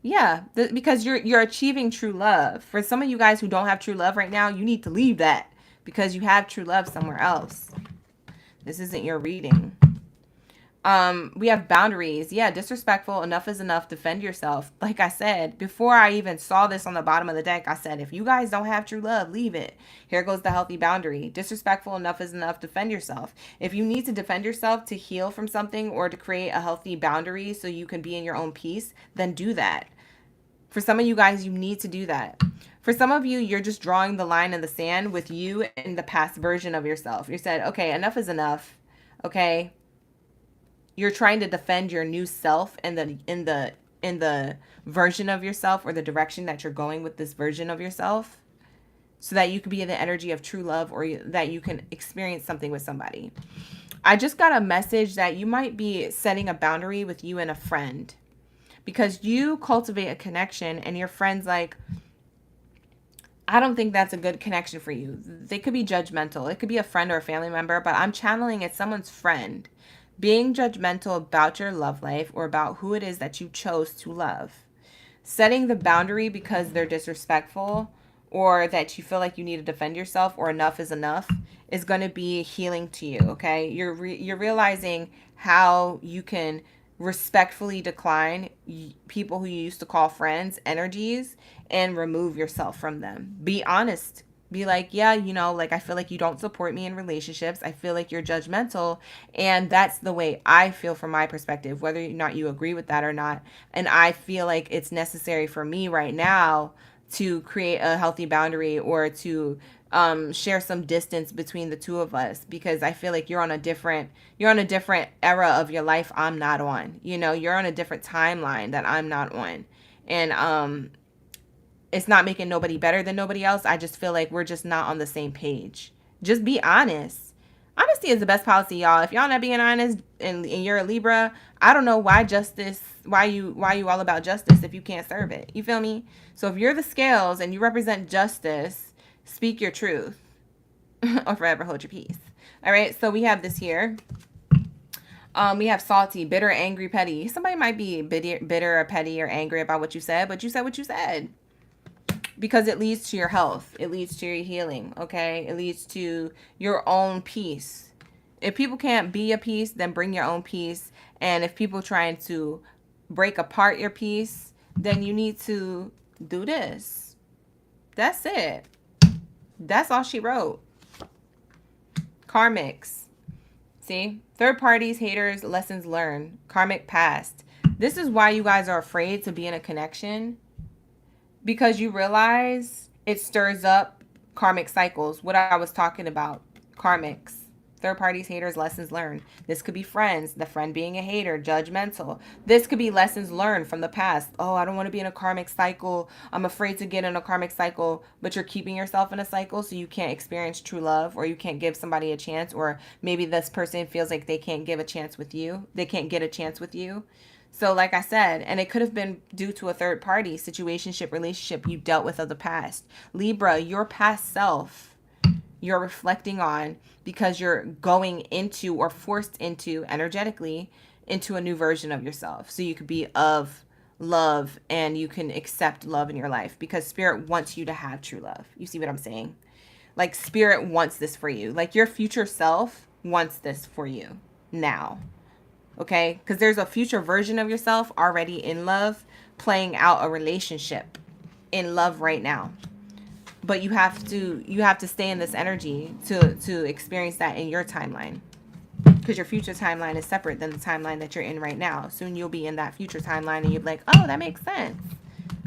Yeah, because you're achieving true love. For some of you guys who don't have true love right now, you need to leave that because you have true love somewhere else. This isn't your reading. We have boundaries. Yeah, disrespectful. Enough is enough. Defend yourself. Like I said, before I even saw this on the bottom of the deck, I said, if you guys don't have true love, leave it. Here goes the healthy boundary. Disrespectful. Enough is enough. Defend yourself. If you need to defend yourself to heal from something or to create a healthy boundary so you can be in your own peace, then do that. For some of you guys, you need to do that. For some of you, you're just drawing the line in the sand with you and the past version of yourself. You said, okay, enough is enough. Okay. You're trying to defend your new self and in the version of yourself or the direction that you're going with this version of yourself so that you can be in the energy of true love or that you can experience something with somebody. I just got a message that you might be setting a boundary with you and a friend because you cultivate a connection and your friend's like, I don't think that's a good connection for you. They could be judgmental. It could be a friend or a family member, but I'm channeling it's someone's friend. Being judgmental about your love life or about who it is that you chose to love. Setting the boundary because they're disrespectful or that you feel like you need to defend yourself or enough is enough is going to be healing to you, okay? You're realizing how you can respectfully decline people who you used to call friends, energies, and remove yourself from them. Be honest. Be like, yeah, you know, like I feel like you don't support me in relationships. I feel like you're judgmental. And that's the way I feel from my perspective, whether or not you agree with that or not. And I feel like it's necessary for me right now to create a healthy boundary or to share some distance between the two of us because I feel like you're on a different era of your life I'm not on. You know, you're on a different timeline that I'm not on. And it's not making nobody better than nobody else. I just feel like we're just not on the same page. Just be honest. Honesty is the best policy, y'all. If y'all not being honest and you're a Libra, I don't know why you all about justice if you can't serve it. You feel me? So if you're the scales and you represent justice, speak your truth or forever hold your peace. All right. So we have this here. We have salty, bitter, angry, petty. Somebody might be bitter or petty or angry about what you said, but you said what you said. Because it leads to your health. It leads to your healing, okay? It leads to your own peace. If people can't be a peace, then bring your own peace. And if people trying to break apart your peace, then you need to do this. That's it. That's all she wrote. Karmics. See? Third parties, haters, lessons learned, karmic past. This is why you guys are afraid to be in a connection, because you realize it stirs up karmic cycles. What I was talking about, karmics. Third parties, haters, lessons learned. This could be friends, the friend being a hater, judgmental. This could be lessons learned from the past. Oh, I don't want to be in a karmic cycle. I'm afraid to get in a karmic cycle, but you're keeping yourself in a cycle so you can't experience true love, or you can't give somebody a chance, or maybe this person feels like they can't give a chance with you. They can't get a chance with you. So like I said, and it could have been due to a third party, situationship, relationship you dealt with of the past. Libra, your past self, you're reflecting on, because you're going into, or forced into energetically, into a new version of yourself. So you could be of love and you can accept love in your life, because spirit wants you to have true love. You see what I'm saying? Like spirit wants this for you. Like your future self wants this for you now. Okay? Because there's a future version of yourself already in love, playing out a relationship in love right now. But you have to stay in this energy to experience that in your timeline, because your future timeline is separate than the timeline that you're in right now. Soon you'll be in that future timeline and you'll be like, oh, that makes sense.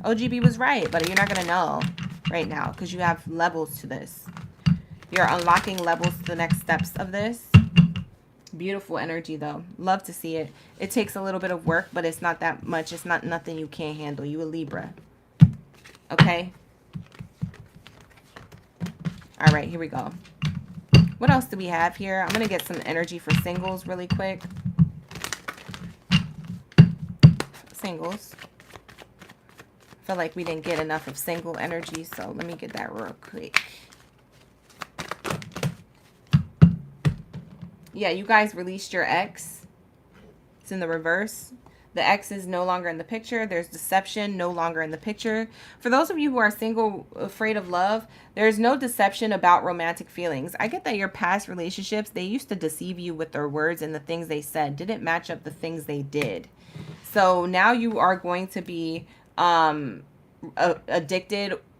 OGB was right, but you're not going to know right now because you have levels to this. You're unlocking levels to the next steps of this. Beautiful energy though. Love to see it. It takes a little bit of work, but it's not that much. It's not nothing you can't handle. You a Libra. Okay? All right, here we go. What else do we have here? I'm going to get some energy for singles really quick. Singles. I feel like we didn't get enough of single energy, so let me get that real quick. Yeah, you guys released your ex. It's in the reverse. The ex is no longer in the picture. There's deception, no longer in the picture. For those of you who are single, afraid of love, there's no deception about romantic feelings. I get that your past relationships, they used to deceive you with their words, and the things they said didn't match up the things they did. So now you are going to be addicted,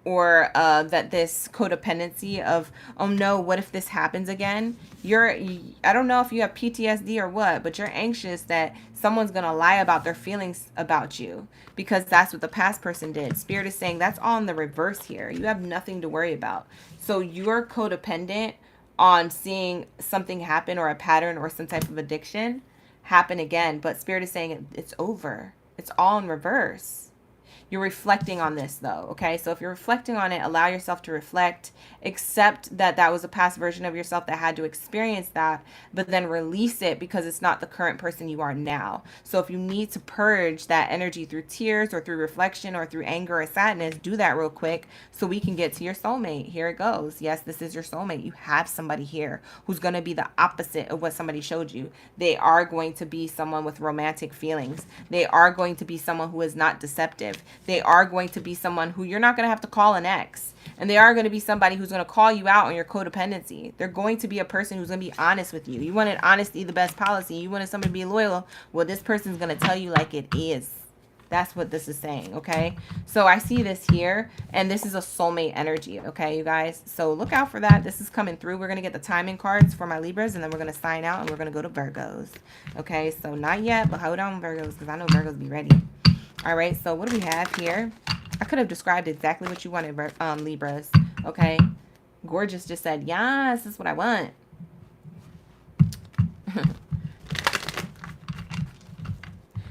or that this codependency of, oh no, what if this happens again? I don't know if you have PTSD or what, but you're anxious that someone's going to lie about their feelings about you, because that's what the past person did. Spirit is saying that's all in the reverse here. You have nothing to worry about. So you're codependent on seeing something happen, or a pattern or some type of addiction happen again. But Spirit is saying it's over. It's all in reverse. You're reflecting on this though, okay? So if you're reflecting on it, allow yourself to reflect, accept that that was a past version of yourself that had to experience that, but then release it, because it's not the current person you are now. So if you need to purge that energy through tears, or through reflection, or through anger or sadness, do that real quick so we can get to your soulmate. Here it goes. Yes, this is your soulmate. You have somebody here who's going to be the opposite of what somebody showed you. They are going to be someone with romantic feelings. They are going to be someone who is not deceptive. They are going to be someone who you're not going to have to call an ex. And they are going to be somebody who's going to call you out on your codependency. They're going to be a person who's going to be honest with you. You wanted honesty, the best policy. You wanted somebody to be loyal. Well, this person's going to tell you like it is. That's what this is saying, okay? So I see this here, and this is a soulmate energy, okay, you guys? So look out for that. This is coming through. We're going to get the timing cards for my Libras, and then we're going to sign out, and we're going to go to Virgos, okay? So not yet, but hold on, Virgos, because I know Virgos be ready. All right, so what do we have here? I could have described exactly what you wanted, Libras, okay? Gorgeous just said, yes, this is what I want.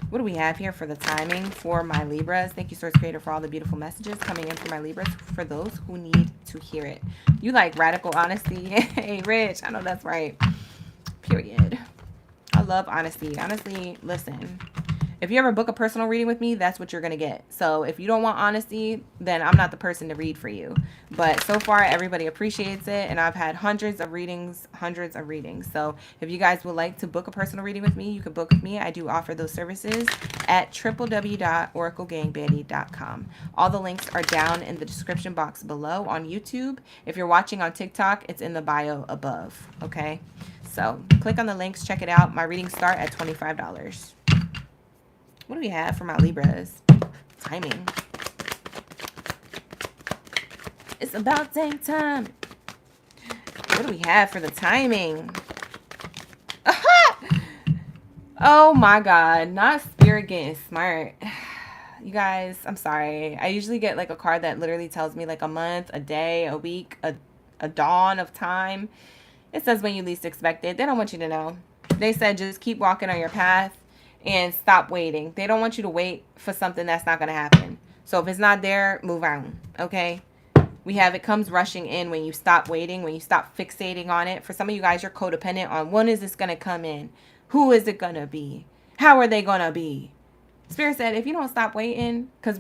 What do we have here for the timing for my Libras? Thank you, Source Creator, for all the beautiful messages coming in for my Libras, for those who need to hear it. You like radical honesty? Hey, Rich, I know that's right. Period. I love honesty. Honestly, listen. If you ever book a personal reading with me, that's what you're going to get. So if you don't want honesty, then I'm not the person to read for you. But so far, everybody appreciates it. And I've had hundreds of readings. So if you guys would like to book a personal reading with me, you can book with me. I do offer those services at www.oraclegangbaddie.com. All the links are down in the description box below on YouTube. If you're watching on TikTok, it's in the bio above. Okay? So click on the links. Check it out. My readings start at $25. What do we have for my Libras? Timing. It's about dang time. What do we have for the timing? Oh my God, not spirit getting smart. You guys, I'm sorry. I usually get like a card that literally tells me like a month, a day, a week, a dawn of time. It says when you least expect it. They don't want you to know. They said just keep walking on your path and stop waiting. They don't want you to wait for something that's not going to happen. So if it's not there, move on. Okay? We have it comes rushing in when you stop waiting, when you stop fixating on it. For some of you guys, you're codependent on when is this going to come in? Who is it going to be? How are they going to be? Spirit said, if you don't stop waiting, because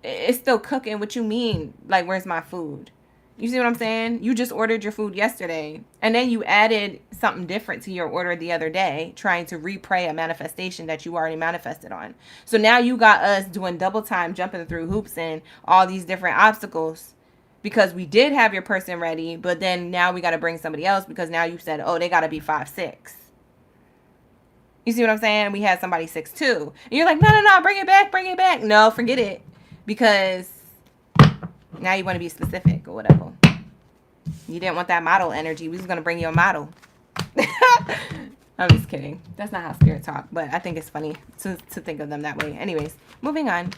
it's still cooking. What you mean? Like, where's my food? You see what I'm saying? You just ordered your food yesterday, and then you added something different to your order the other day, trying to repray a manifestation that you already manifested on. So now you got us doing double time, jumping through hoops and all these different obstacles because we did have your person ready, but then now we got to bring somebody else because now you said, oh, they got to be 5'6". You see what I'm saying? We had somebody 6'2". And you're like, no, bring it back, bring it back. No, forget it. Because now you want to be specific or whatever. You didn't want that model energy. We was going to bring you a model. I'm just kidding. That's not how spirit talk. But I think it's funny to think of them that way. Anyways, moving on.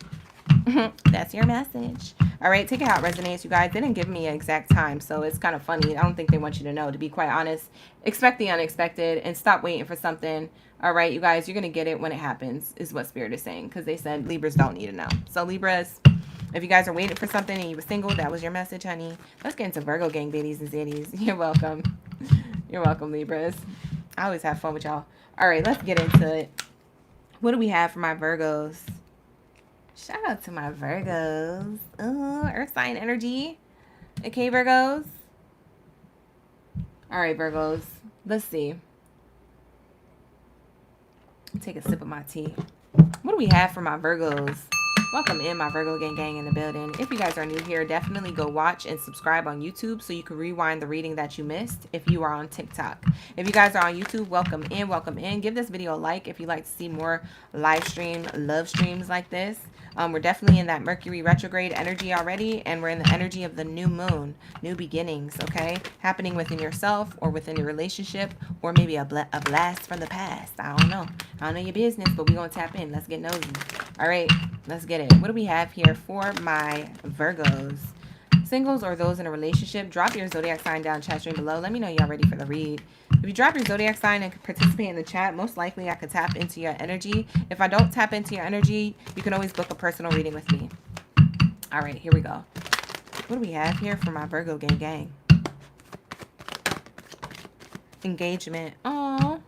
That's your message. All right, take it how it resonates, you guys. They didn't give me an exact time, so it's kind of funny. I don't think they want you to know, to be quite honest. Expect the unexpected and stop waiting for something. All right, you guys, you're going to get it when it happens, is what Spirit is saying, because they said Libras don't need to know. So Libras, if you guys are waiting for something and you were single, that was your message, honey. Let's get into Virgo gang, baddies and zitties. You're welcome. You're welcome, Libras. I always have fun with y'all. All right, let's get into it. What do we have for my Virgos? Shout out to my Virgos. Earth sign energy. Okay, Virgos. All right, Virgos. Let's see. Take a sip of my tea. What do we have for my Virgos? Welcome in, my Virgo gang in the building. If you guys are new here, definitely go watch and subscribe on YouTube so you can rewind the reading that you missed if you are on TikTok. If you guys are on YouTube, welcome in, welcome in. Give this video a like if you'd like to see more live stream, love streams like this. We're definitely in that Mercury retrograde energy already, and we're in the energy of the new moon, new beginnings, okay? Happening within yourself or within your relationship, or maybe a blast from the past. I don't know. I don't know your business, but we're going to tap in. Let's get nosy. All right, let's get it. What do we have here for my Virgos? Singles or those in a relationship, drop your zodiac sign down chat stream below. Let me know y'all ready for the read. If you drop your zodiac sign and participate in the chat, most likely I could tap into your energy. If I don't tap into your energy, you can always book a personal reading with me. All right, here we go. What do we have here for my Virgo gang? Engagement. Aww.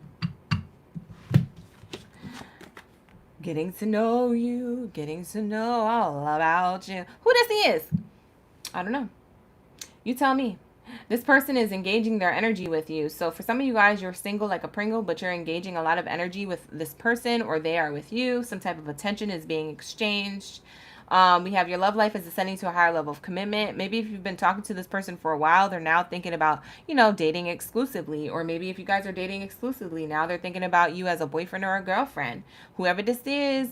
Getting to know you, getting to know all about you. Who this is? I don't know. You tell me. This person is engaging their energy with you. So for some of you guys, you're single like a Pringle, but you're engaging a lot of energy with this person, or they are with you. Some type of attention is being exchanged. We have your love life is ascending to a higher level of commitment. Maybe if you've been talking to this person for a while, they're now thinking about, dating exclusively. Or maybe if you guys are dating exclusively, now they're thinking about you as a boyfriend or a girlfriend. Whoever this is,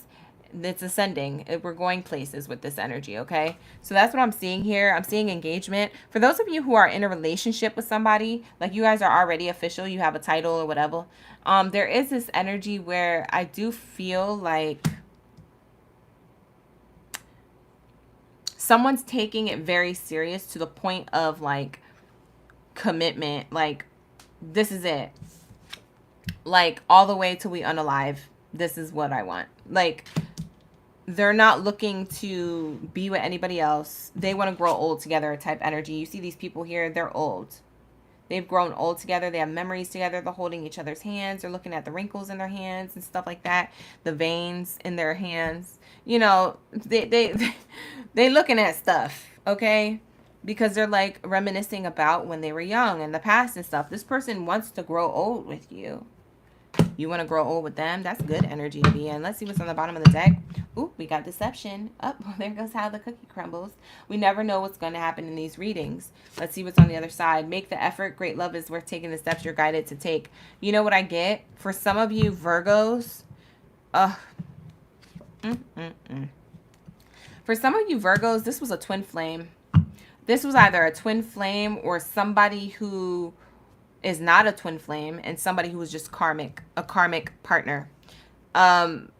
it's ascending. We're going places with this energy, okay? So that's what I'm seeing here. I'm seeing engagement. For those of you who are in a relationship with somebody, like you guys are already official, you have a title or whatever, there is this energy where I do feel like someone's taking it very serious to the point of like commitment, like this is it, like all the way till we unalive. This is what I want. Like they're not looking to be with anybody else. They want to grow old together type energy. You see these people here, they're old. They've grown old together. They have memories together. They're holding each other's hands. They're looking at the wrinkles in their hands and stuff like that. The veins in their hands. They looking at stuff, okay? Because they're like reminiscing about when they were young and the past and stuff. This person wants to grow old with you. You want to grow old with them? That's good energy to be in. Let's see what's on the bottom of the deck. Ooh, we got deception. Oh, there goes how the cookie crumbles. We never know what's going to happen in these readings. Let's see what's on the other side. Make the effort. Great love is worth taking the steps you're guided to take. You know what I get? For some of you Virgos, for some of you Virgos, this was a twin flame. This was either a twin flame or somebody who is not a twin flame and somebody who was just a karmic partner. I'm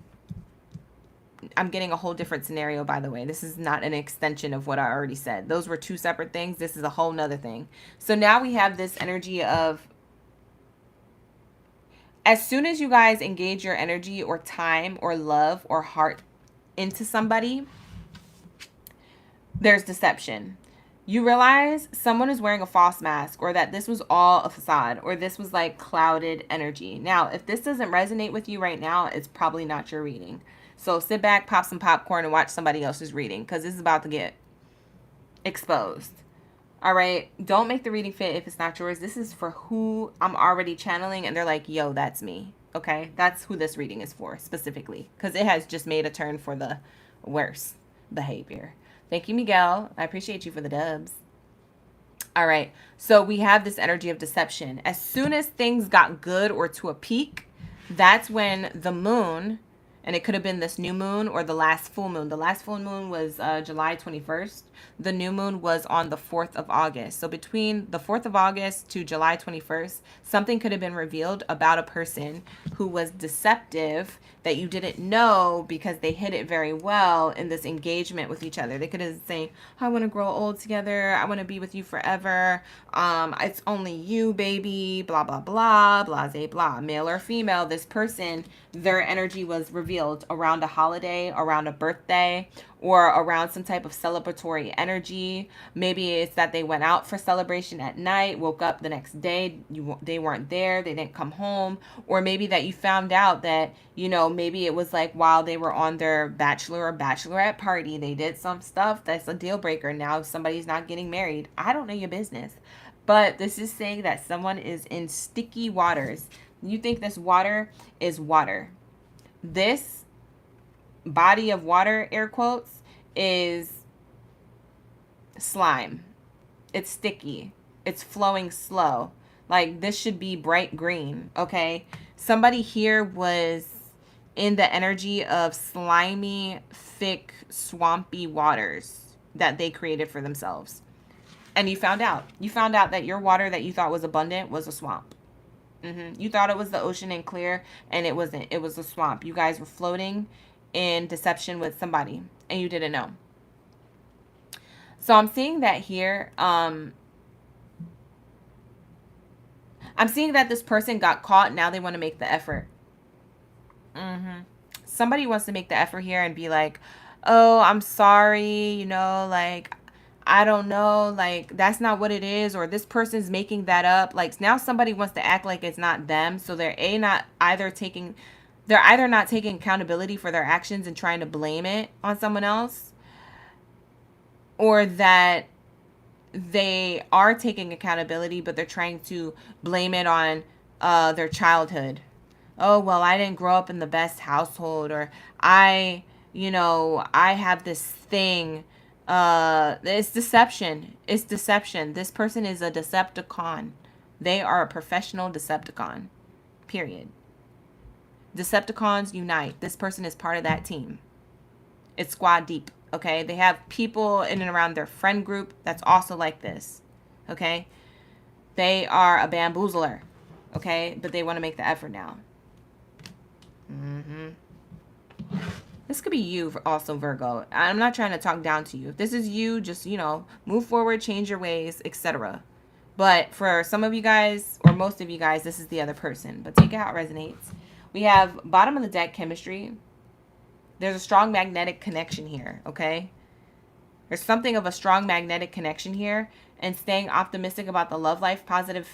getting a whole different scenario, by the way. This is not an extension of what I already said. Those were two separate things. This is a whole nother thing. So now we have this energy of, as soon as you guys engage your energy or time or love or heart into somebody, there's deception. You realize someone is wearing a false mask, or that this was all a facade, or this was like clouded energy. Now, if this doesn't resonate with you right now, it's probably not your reading. So sit back, pop some popcorn, and watch somebody else's reading, because this is about to get exposed. All right? Don't make the reading fit if it's not yours. This is for who I'm already channeling, and they're like, yo, that's me. Okay? That's who this reading is for, specifically, because it has just made a turn for the worse behavior. Thank you, Miguel. I appreciate you for the dubs. All right. So we have this energy of deception. As soon as things got good or to a peak, that's when the moon, and it could have been this new moon or the last full moon. The last full moon was July 21st. The new moon was on the 4th of August. So between the 4th of August to July 21st, something could have been revealed about a person who was deceptive that you didn't know, because they hid it very well in this engagement with each other. They could have said, I want to grow old together. I want to be with you forever. It's only you, baby, blah, blah, blah, blase, blah. Male or female, this person, their energy was revealed around a holiday, around a birthday, or around some type of celebratory energy. Maybe it's that they went out for celebration at night, woke up the next day, they weren't there, they didn't come home. Or maybe that you found out that, you know, maybe it was like while they were on their bachelor or bachelorette party, they did some stuff that's a deal breaker. Now somebody's not getting married. I don't know your business. But this is saying that someone is in sticky waters. You think this water is water. This body of water, air quotes, is slime. It's sticky. It's flowing slow. Like, this should be bright green, okay? Somebody here was in the energy of slimy, thick, swampy waters that they created for themselves. And you found out. You found out that your water that you thought was abundant was a swamp. You thought it was the ocean and clear, and it wasn't. It was a swamp. You guys were floating in deception with somebody, and you didn't know. So I'm seeing that here. I'm seeing that this person got caught. Now they want to make the effort. Somebody wants to make the effort here and be like, oh, I'm sorry, you know, like, I don't know, like, that's not what it is, or this person's making that up. Like, now somebody wants to act like it's not them, so they're either not taking accountability for their actions and trying to blame it on someone else, or that they are taking accountability, but they're trying to blame it on their childhood. Oh, well, I didn't grow up in the best household, or I have this thing. It's deception. It's deception. This person is a Decepticon. They are a professional Decepticon. Period. Decepticons unite. This person is part of that team. It's squad deep. Okay? They have people in and around their friend group that's also like this. Okay? They are a bamboozler. Okay? But they want to make the effort now. This could be you also, Virgo. I'm not trying to talk down to you. If this is you, just, move forward, change your ways, etc. But for some of you guys, or most of you guys, this is the other person. But take it how it resonates. We have bottom of the deck chemistry. There's a strong magnetic connection here, okay? There's something of a strong magnetic connection here. And staying optimistic about the love life, positive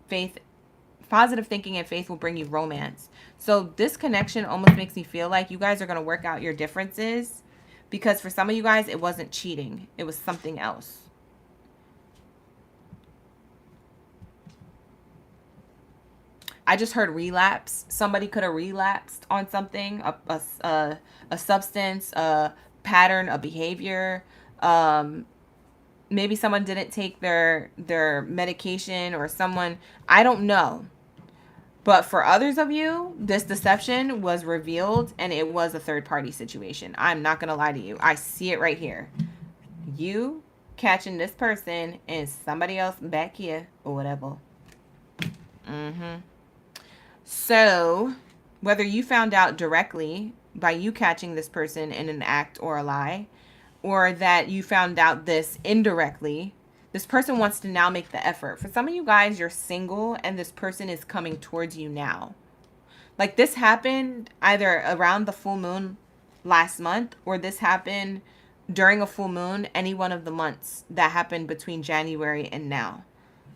thinking and faith will bring you romance. So this connection almost makes me feel like you guys are going to work out your differences, because for some of you guys, it wasn't cheating. It was something else. I just heard relapse. Somebody could have relapsed on something, a substance, a pattern, a behavior. Maybe someone didn't take their medication, or someone, I don't know. But for others of you, this deception was revealed, and it was a third-party situation. I'm not going to lie to you. I see it right here. You catching this person and somebody else back here or whatever. Mm-hmm. So, whether you found out directly by you catching this person in an act or a lie, or that you found out this indirectly, this person wants to now make the effort. For some of you guys, you're single and this person is coming towards you now. Like this happened either around the full moon last month, or this happened during a full moon, any one of the months that happened between January and now.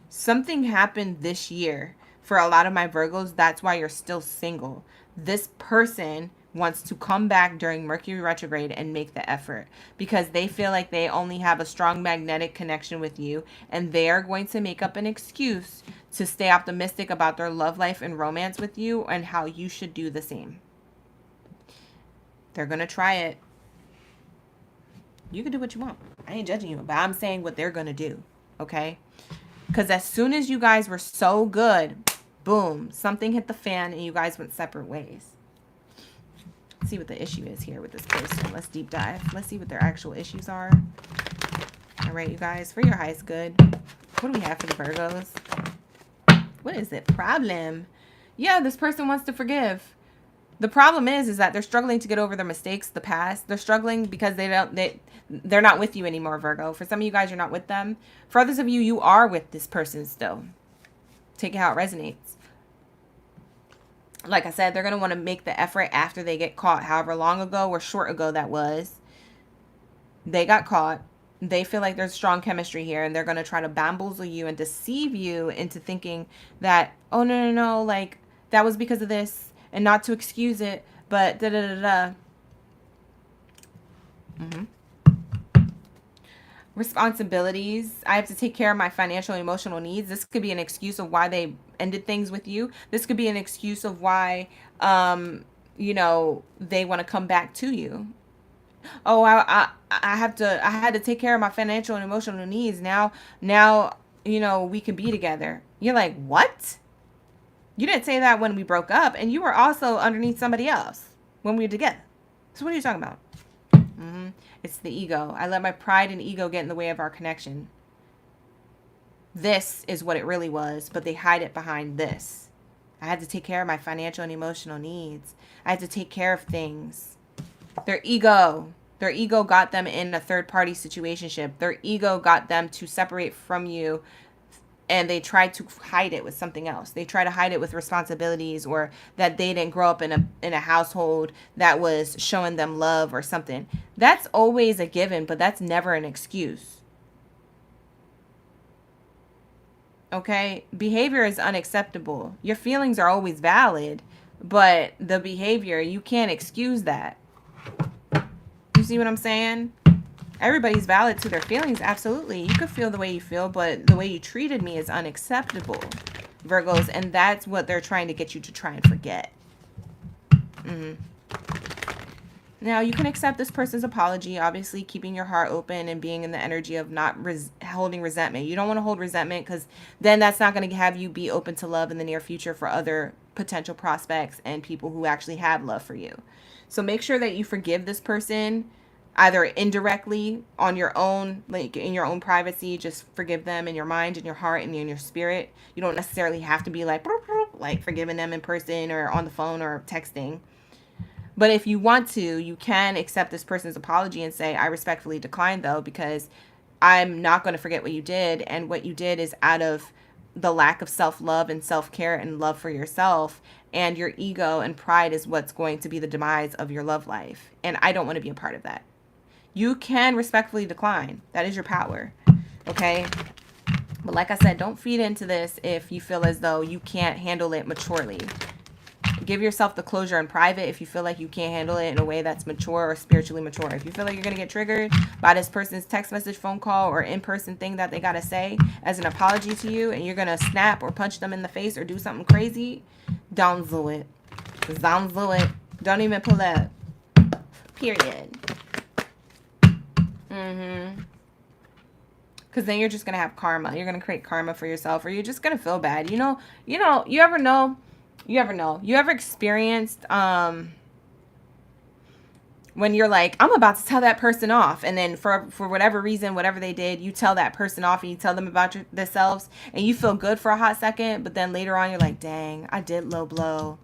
Something happened this year for a lot of my Virgos. That's why you're still single. This person wants to come back during Mercury retrograde and make the effort because they feel like they only have a strong magnetic connection with you, and they are going to make up an excuse to stay optimistic about their love life and romance with you and how you should do the same. They're going to try it. You can do what you want. I ain't judging you, but I'm saying what they're going to do. Okay? Because as soon as you guys were so good, boom, something hit the fan and you guys went separate ways. Let's see what the issue is here with this person. Let's deep dive. Let's see what their actual issues are. All right, you guys, for your highest good. What do we have for the Virgos? What is it? Problem. Yeah, this person wants to forgive. The problem is that they're struggling to get over their mistakes, the past. They're struggling because they're not with you anymore, Virgo. For some of you guys, you're not with them. For others of you, you are with this person still. Take it how it resonates. Like I said, they're going to want to make the effort after they get caught. However long ago or short ago that was, they got caught. They feel like there's strong chemistry here, and they're going to try to bamboozle you and deceive you into thinking that, oh, no, like, that was because of this, and not to excuse it, but da-da-da-da. Responsibilities. I have to take care of my financial and emotional needs. This could be an excuse of why they ended things with you. This could be an excuse of why, you know, they want to come back to you. Oh, I had to take care of my financial and emotional needs. Now, you know, we can be together. You're like, what? You didn't say that when we broke up, and you were also underneath somebody else when we were together. So what are you talking about? It's the ego. I let my pride and ego get in the way of our connection. This is what it really was, but they hide it behind this. I had to take care of my financial and emotional needs. I had to take care of things. Their ego got them in a third-party situationship. Their ego got them to separate from you, and they tried to hide it with something else. They try to hide it with responsibilities, or that they didn't grow up in a household that was showing them love or something. That's always a given, but that's never an excuse. Okay? Behavior is unacceptable. Your feelings are always valid, but the behavior, you can't excuse that. You see what I'm saying? Everybody's valid to their feelings, absolutely. You could feel the way you feel, but the way you treated me is unacceptable, Virgos, and that's what they're trying to get you to try and forget. Now, you can accept this person's apology, obviously keeping your heart open and being in the energy of not holding resentment. You don't want to hold resentment, because then that's not going to have you be open to love in the near future for other potential prospects and people who actually have love for you. So make sure that you forgive this person, either indirectly on your own, like in your own privacy. Just forgive them in your mind and your heart and in your spirit. You don't necessarily have to be like forgiving them in person or on the phone or texting. But if you want to, you can accept this person's apology and say, I respectfully decline, though, because I'm not going to forget what you did. And what you did is out of the lack of self-love and self-care and love for yourself, and your ego and pride is what's going to be the demise of your love life. And I don't want to be a part of that. You can respectfully decline. That is your power. Okay? But like I said, don't feed into this if you feel as though you can't handle it maturely. Give yourself the closure in private if you feel like you can't handle it in a way that's mature or spiritually mature. If you feel like you're going to get triggered by this person's text message, phone call, or in-person thing that they got to say as an apology to you, and you're going to snap or punch them in the face or do something crazy, don't do it. Don't do it. Don't even pull up. Period. Because then you're just going to have karma. You're going to create karma for yourself, or you're just going to feel bad. You ever know? You ever experienced when you're like, I'm about to tell that person off, and then for whatever reason, whatever they did, you tell that person off and you tell them about themselves, and you feel good for a hot second, but then later on you're like, dang, I did low blow,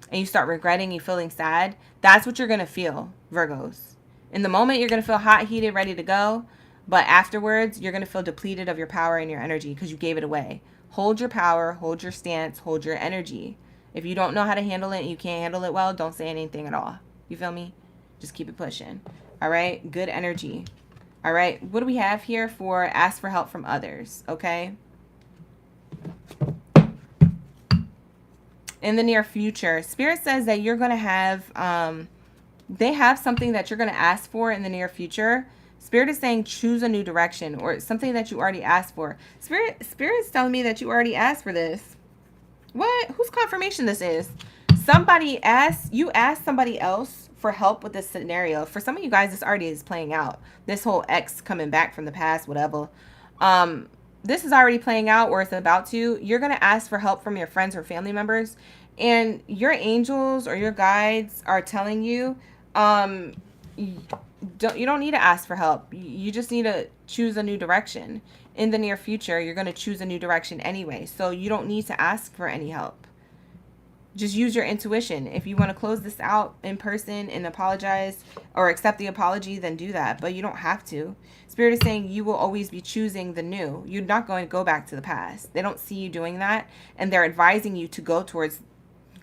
and you start regretting, you feeling sad. That's what you're gonna feel, Virgos. In the moment, you're gonna feel hot, heated, ready to go, but afterwards, you're gonna feel depleted of your power and your energy because you gave it away. Hold your power, hold your stance, hold your energy. If you don't know how to handle it and you can't handle it well, don't say anything at all. You feel me? Just keep it pushing. All right? Good energy. All right? What do we have here for ask for help from others? Okay? In the near future, Spirit says that you're going to have, they have something that you're going to ask for in the near future. Spirit is saying choose a new direction, or something that you already asked for. Spirit's telling me that you already asked for this. What? Whose confirmation this is? You asked somebody else for help with this scenario. For some of you guys, this already is playing out. This whole ex coming back from the past, whatever. This is already playing out, or it's about to. You're going to ask for help from your friends or family members, and your angels or your guides are telling you, you don't need to ask for help. You just need to choose a new direction. In the near future, you're going to choose a new direction anyway, so you don't need to ask for any help. Just use your intuition. If you want to close this out in person and apologize or accept the apology, then do that, but you don't have to. Spirit is saying you will always be choosing the new. You're not going to go back to the past. They don't see you doing that, and they're advising you to go towards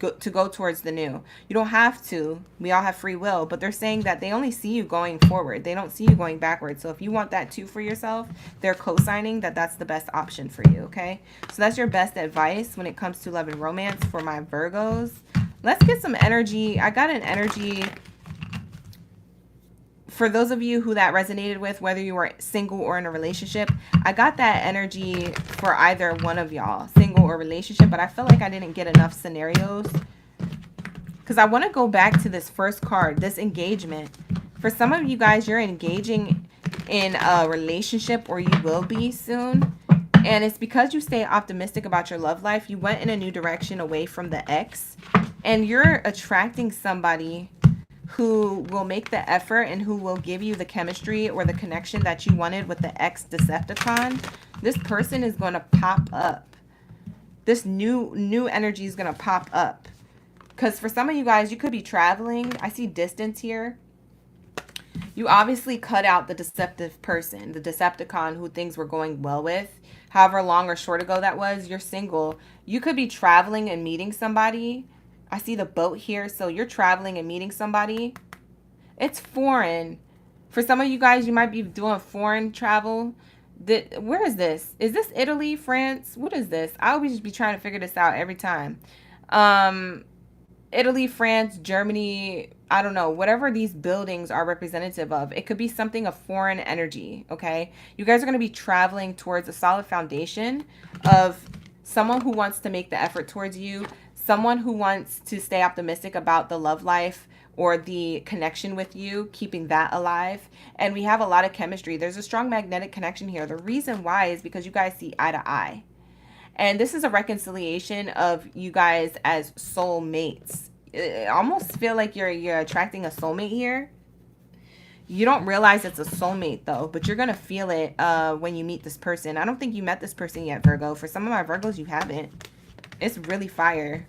the new. You don't have to. We all have free will, but they're saying that they only see you going forward. They don't see you going backwards. So if you want that too for yourself, they're co-signing that that's the best option for you, okay? So that's your best advice when it comes to love and romance for my Virgos. Let's get some energy. I got an energy for those of you who that resonated with, whether you were single or in a relationship. I got that energy for either one of y'all, single or relationship, but I feel like I didn't get enough scenarios because I want to go back to this first card, this engagement. For some of you guys, you're engaging in a relationship, or you will be soon, and it's because you stay optimistic about your love life. You went in a new direction away from the ex, and you're attracting somebody who will make the effort and who will give you the chemistry or the connection that you wanted with the ex-Decepticon. This person is going to pop up. This new energy is going to pop up. Because for some of you guys, you could be traveling. I see distance here. You obviously cut out the deceptive person, the Decepticon who things were going well with. However long or short ago that was, you're single. You could be traveling and meeting somebody. I see the boat here, so you're traveling and meeting somebody. It's foreign. For some of you guys, you might be doing foreign travel. Where is this? Is this Italy, France? What is this? I always just be trying to figure this out every time. Italy, France, Germany, I don't know, whatever these buildings are representative of. It could be something of foreign energy, okay? You guys are going to be traveling towards a solid foundation of someone who wants to make the effort towards you, someone who wants to stay optimistic about the love life or the connection with you, keeping that alive. And we have a lot of chemistry. There's a strong magnetic connection here. The reason why is because you guys see eye to eye. And this is a reconciliation of you guys as soulmates. I almost feel like you're attracting a soulmate here. You don't realize it's a soulmate though, but you're going to feel it when you meet this person. I don't think you met this person yet, Virgo. For some of my Virgos, you haven't. It's really fire.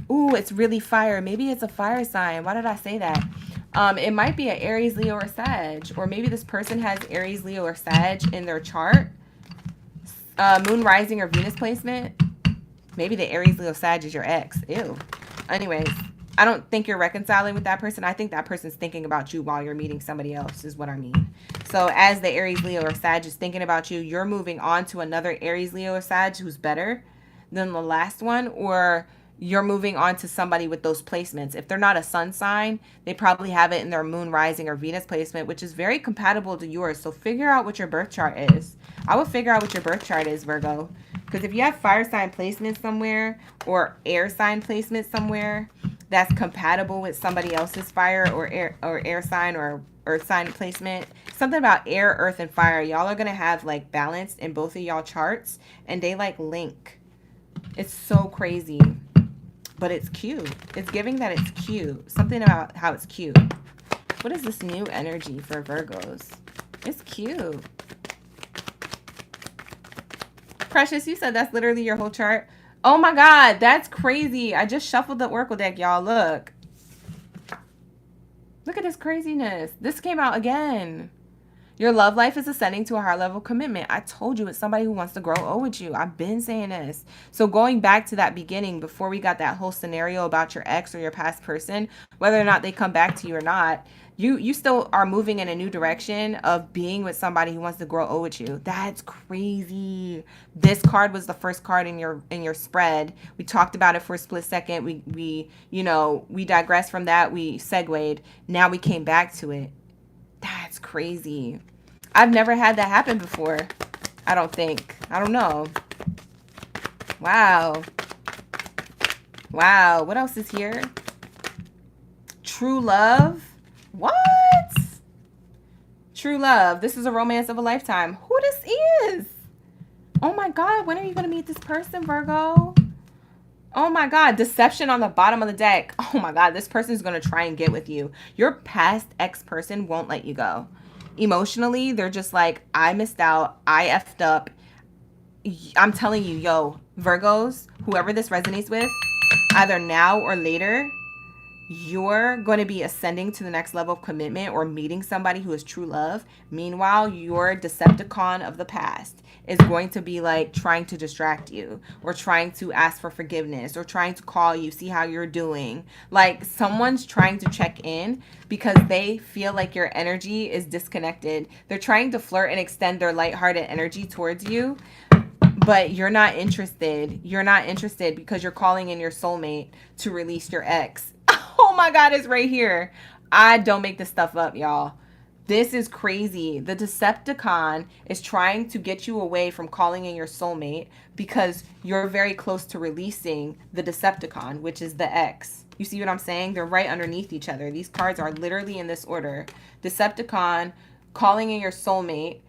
Ooh, it's really fire. Maybe it's a fire sign. Why did I say that? It might be an Aries, Leo, or Sag. Or maybe this person has Aries, Leo, or Sag in their chart. Moon, rising, or Venus placement. Maybe the Aries, Leo, Sag is your ex. Ew. Anyways, I don't think you're reconciling with that person. I think that person's thinking about you while you're meeting somebody else is what I mean. So as the Aries, Leo, or Sag is thinking about you, you're moving on to another Aries, Leo, or Sag who's better than the last one, or you're moving on to somebody with those placements. If they're not a sun sign, they probably have it in their moon, rising, or Venus placement, which is very compatible to yours. So figure out what your birth chart is. I would figure out what your birth chart is, Virgo. Because if you have fire sign placement somewhere or air sign placement somewhere that's compatible with somebody else's fire or air sign or earth sign placement, something about air, earth, and fire, y'all are going to have like balance in both of y'all charts, and they like link. It's so crazy, but it's cute. It's giving that it's cute. Something about how it's cute. What is this new energy for Virgos? It's cute. Precious, you said that's literally your whole chart. Oh my God, that's crazy. I just shuffled the Oracle deck, y'all. Look. Look at this craziness. This came out again. Your love life is ascending to a higher level of commitment. I told you it's somebody who wants to grow old with you. I've been saying this. So going back to that beginning, before we got that whole scenario about your ex or your past person, whether or not they come back to you or not, you still are moving in a new direction of being with somebody who wants to grow old with you. That's crazy. This card was the first card in your spread. We talked about it for a split second. We digressed from that. We segued. Now we came back to it. That's crazy. I've never had that happen before. I don't think. I don't know. Wow. Wow. What else is here? True love. What? True love. This is a romance of a lifetime. Who this is? Oh my God. When are you going to meet this person, Virgo? Oh my God. Deception on the bottom of the deck. Oh my God. This person is going to try and get with you. Your past ex-person won't let you go. Emotionally, they're just like, I missed out. I effed up. I'm telling you, yo, Virgos, whoever this resonates with, either now or later, you're going to be ascending to the next level of commitment or meeting somebody who is true love. Meanwhile, your Decepticon of the past is going to be like trying to distract you or trying to ask for forgiveness or trying to call you, see how you're doing. Like someone's trying to check in because they feel like your energy is disconnected. They're trying to flirt and extend their lighthearted energy towards you, but you're not interested. You're not interested because you're calling in your soulmate to release your ex. Oh my God, it's right here. I don't make this stuff up, y'all. This is crazy. The Decepticon is trying to get you away from calling in your soulmate because you're very close to releasing the Decepticon, which is the ex. You see what I'm saying? They're right underneath each other. These cards are literally in this order. Decepticon, calling in your soulmate,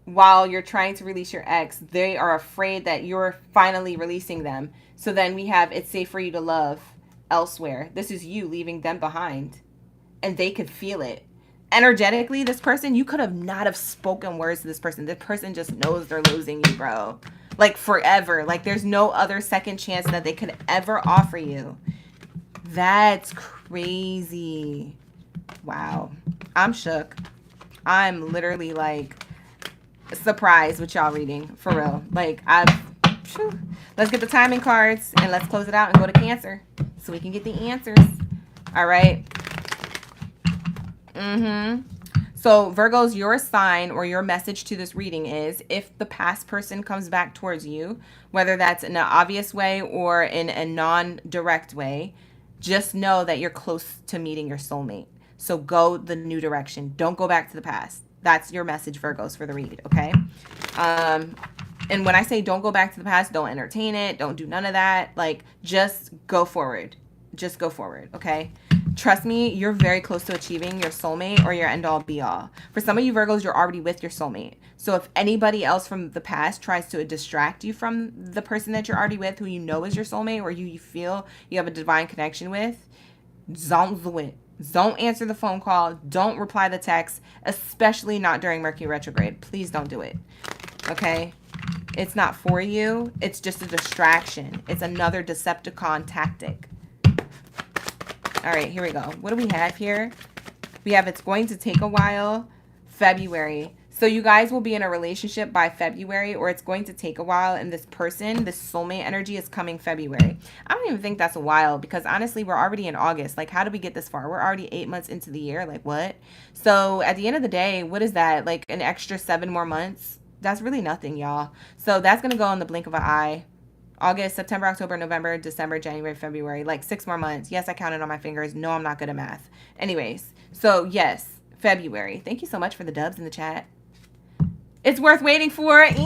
while you're trying to release your ex. They are afraid that you're finally releasing them. So then we have It's Safe for You to Love elsewhere. This is you leaving them behind. And they could feel it. Energetically, this person, you could have not have spoken words to this person. This person just knows they're losing you, bro. Like forever. Like there's no other second chance that they could ever offer you. That's crazy. Wow. I'm shook. I'm literally like surprised with y'all reading. For real. Like let's get the timing cards and let's close it out and go to Cancer so we can get the answers. All right. So Virgos, your sign or your message to this reading is if the past person comes back towards you, whether that's in an obvious way or in a non-direct way, just know that you're close to meeting your soulmate. So go the new direction. Don't go back to the past. That's your message, Virgos, for the read, okay? And when I say don't go back to the past, don't entertain it. Don't do none of that. Like, just go forward. Just go forward, okay? Trust me, you're very close to achieving your soulmate or your end-all be-all. For some of you Virgos, you're already with your soulmate. So if anybody else from the past tries to distract you from the person that you're already with, who you know is your soulmate or you feel you have a divine connection with, don't do it. Don't answer the phone call. Don't reply the text, especially not during Mercury retrograde. Please don't do it, okay? It's not for you. It's just a distraction. It's another Decepticon tactic. All right, here we go. What do we have here? We have it's going to take a while, February. So you guys will be in a relationship by February, or it's going to take a while, and this person, this soulmate energy is coming February. I don't even think that's a while because honestly, we're already in August. Like, how did we get this far? We're already 8 months into the year. Like, what? So at the end of the day, what is that? Like an extra 7 more months? That's really nothing, y'all. So that's going to go in the blink of an eye. August, September, October, November, December, January, February, like 6 more months. Yes, I counted on my fingers. No, I'm not good at math. Anyways, so yes, February. Thank you so much for the dubs in the chat. It's worth waiting for. I'm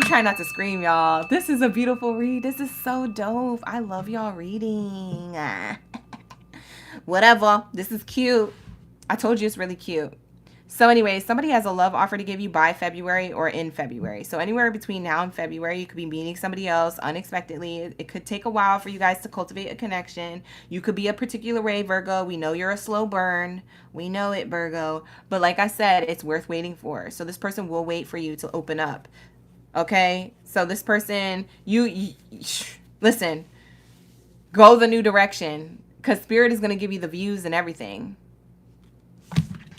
trying not to scream, y'all. This is a beautiful read. This is so dope. I love y'all reading. Whatever. This is cute. I told you it's really cute. So anyway, somebody has a love offer to give you by February or in February. So anywhere between now and February, you could be meeting somebody else unexpectedly. It could take a while for you guys to cultivate a connection. You could be a particular way, Virgo. We know you're a slow burn. We know it, Virgo. But like I said, it's worth waiting for. So this person will wait for you to open up. Okay? So this person, you listen, go the new direction, because Spirit is going to give you the views and everything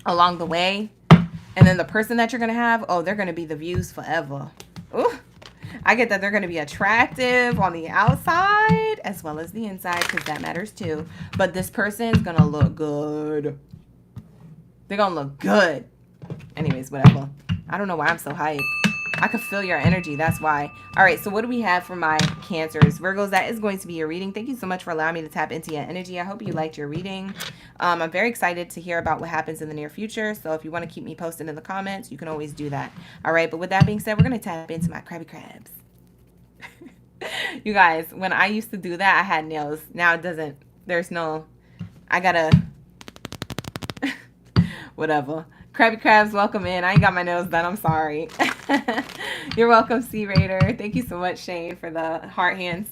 along the way. And then the person that you're going to have, oh, they're going to be the views forever. Ooh, I get that they're going to be attractive on the outside as well as the inside, because that matters too. But this person's going to look good. They're going to look good. Anyways, whatever. I don't know why I'm so hyped. I could feel your energy. That's why. All right. So what do we have for my Cancers? Virgos, that is going to be your reading. Thank you so much for allowing me to tap into your energy. I hope you liked your reading. I'm very excited to hear about what happens in the near future. So if you want to keep me posted in the comments, you can always do that. All right. But with that being said, we're going to tap into my crabby crabs. You guys, when I used to do that, I had nails. Now it doesn't. There's no, I gotta, whatever. Crabby crabs, welcome in. I ain't got my nails done. I'm sorry. You're welcome, Sea Raider. Thank you so much, Shane, for the heart hands.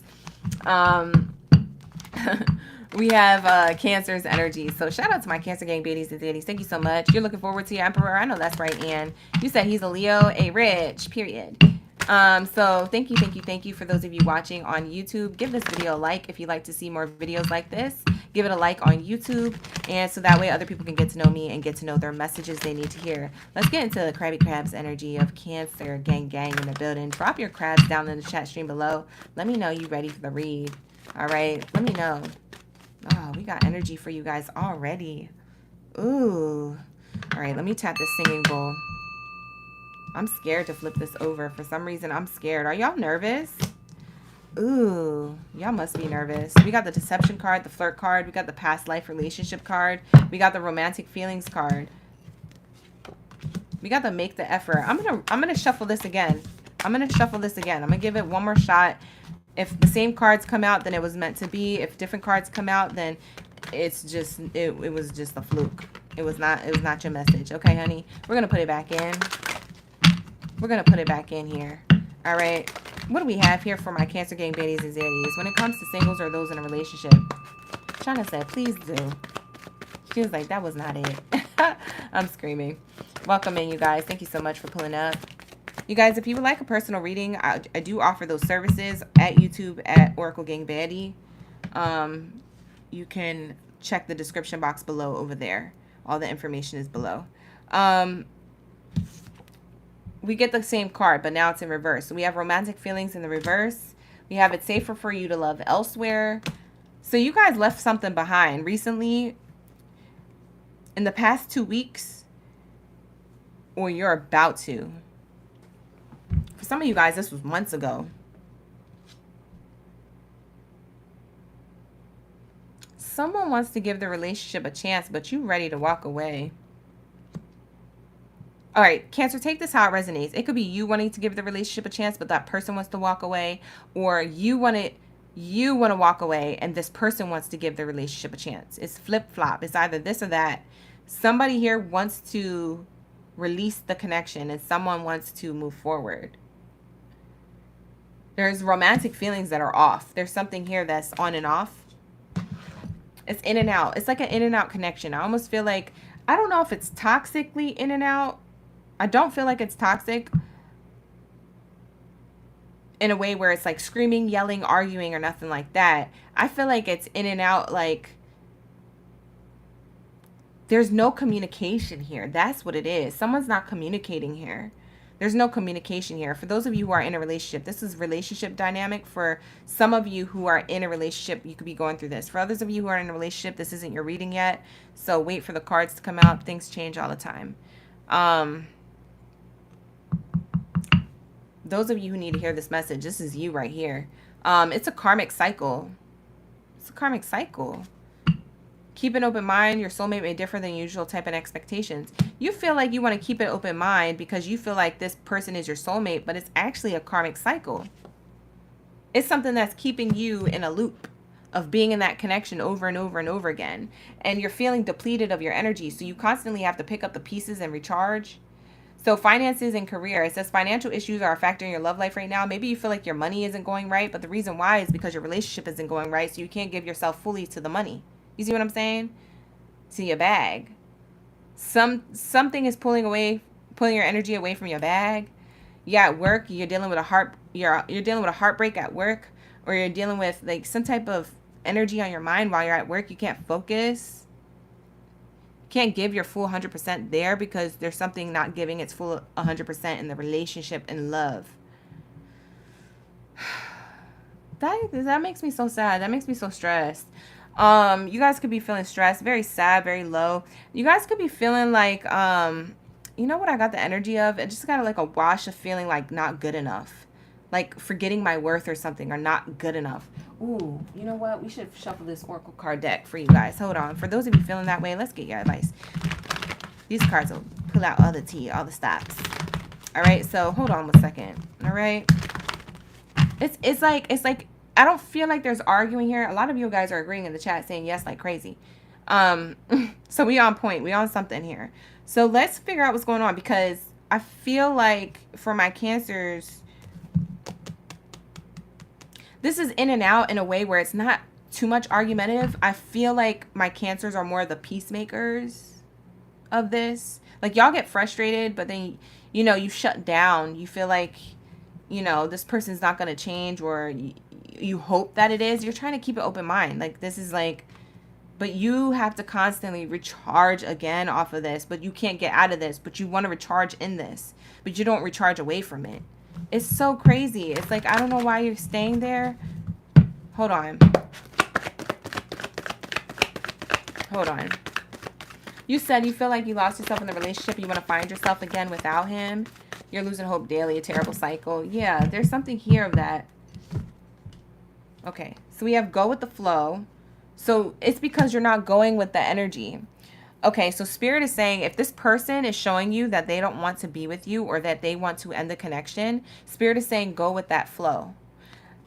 We have Cancer's energy. So shout out to my Cancer gang, Baddies and Zaddies. Thank you so much. You're looking forward to your Emperor. I know that's right, Ann. You said he's a Leo, a rich, period. So thank you for those of you watching on YouTube. Give this video a like if you'd like to see more videos like this. Give it a like on YouTube, and so that way other people can get to know me and get to know their messages they need to hear. Let's get into the Crabby Crabs energy of Cancer gang in the building. Drop your crabs down in the chat stream below. Let me know you ready for the read. All right, let me know. Oh, we got energy for you guys already. Ooh. All right, let me tap this singing bowl. I'm scared to flip this over. For some reason, I'm scared. Are y'all nervous? Ooh, y'all must be nervous. We got the deception card, the flirt card. We got the past life relationship card. We got the romantic feelings card. We got the make the effort. I'm gonna shuffle this again. I'm gonna give it one more shot. If the same cards come out, then it was meant to be. If different cards come out, then it's just it was just a fluke. It was not your message. Okay, honey. We're gonna put it back in. We're going to put it back in here. All right. What do we have here for my Cancer gang, Baddies and Zaddies? When it comes to singles or those in a relationship, Shauna said, please do. She was like, that was not it. I'm screaming. Welcome in, you guys. Thank you so much for pulling up. You guys, if you would like a personal reading, I do offer those services at YouTube at Oracle Gang Baddie. You can check the description box below over there. All the information is below. We get the same card, but now it's in reverse. So we have romantic feelings in the reverse. We have it safer for you to love elsewhere. So you guys left something behind recently in the past 2 weeks, or you're about to. For some of you guys, this was months ago. Someone wants to give the relationship a chance, but you're ready to walk away. All right, Cancer, take this how it resonates. It could be you wanting to give the relationship a chance, but that person wants to walk away, or you want to walk away and this person wants to give the relationship a chance. It's flip-flop. It's either this or that. Somebody here wants to release the connection and someone wants to move forward. There's romantic feelings that are off. There's something here that's on and off. It's in and out. It's like an in and out connection. I almost feel like, I don't know if it's toxically in and out. I don't feel like it's toxic in a way where it's like screaming, yelling, arguing, or nothing like that. I feel like it's in and out, like there's no communication here. That's what it is. Someone's not communicating here. There's no communication here. For those of you who are in a relationship, this is relationship dynamic. For some of you who are in a relationship, you could be going through this. For others of you who are in a relationship, this isn't your reading yet. So wait for the cards to come out. Things change all the time. Those of you who need to hear this message, this is you right here. It's a karmic cycle. It's a karmic cycle. Keep an open mind. Your soulmate may differ than usual type of expectations. You feel like you want to keep an open mind because you feel like this person is your soulmate, but it's actually a karmic cycle. It's something that's keeping you in a loop. of being in that connection over and over and over again. And you're feeling depleted of your energy. So you constantly have to pick up the pieces and recharge. So finances and career, it says financial issues are affecting your love life right now. Maybe you feel like your money isn't going right, but the reason why is because your relationship isn't going right. So you can't give yourself fully to the money. You see what I'm saying? To your bag. Something is pulling your energy away from your bag. Yeah, at work, you're dealing with you're dealing with a heartbreak at work, or you're dealing with like some type of energy on your mind while you're at work. You can't focus. Can't give your full 100% there because there's something not giving its full 100% in the relationship and love. That makes me so sad. That makes me so stressed. You guys could be feeling stressed, very sad, very low. You guys could be feeling like, you know what I got the energy of? It just got like a wash of feeling like not good enough. Like forgetting my worth or something, or not good enough. Ooh, you know what? We should shuffle this Oracle card deck for you guys. Hold on. For those of you feeling that way, let's get your advice. These cards will pull out all the tea, all the stops. All right, so hold on 1 second. All right. It's like I don't feel like there's arguing here. A lot of you guys are agreeing in the chat, saying yes like crazy. So we on point. We on something here. So let's figure out what's going on, because I feel like for my Cancers, this is in and out in a way where it's not too much argumentative. I feel like my Cancers are more the peacemakers of this. Like y'all get frustrated, but then, you know, you shut down. You feel like, you know, this person's not going to change, or you hope that it is. You're trying to keep an open mind. Like this is like, but you have to constantly recharge again off of this, but you can't get out of this, but you want to recharge in this, but you don't recharge away from it. It's so crazy. It's like, I don't know why you're staying there. Hold on. Hold on. You said you feel like you lost yourself in the relationship. You want to find yourself again without him. You're losing hope daily, a terrible cycle. Yeah, there's something here of that. Okay, so we have go with the flow. So it's because you're not going with the energy. Okay, so Spirit is saying if this person is showing you that they don't want to be with you, or that they want to end the connection, Spirit is saying go with that flow.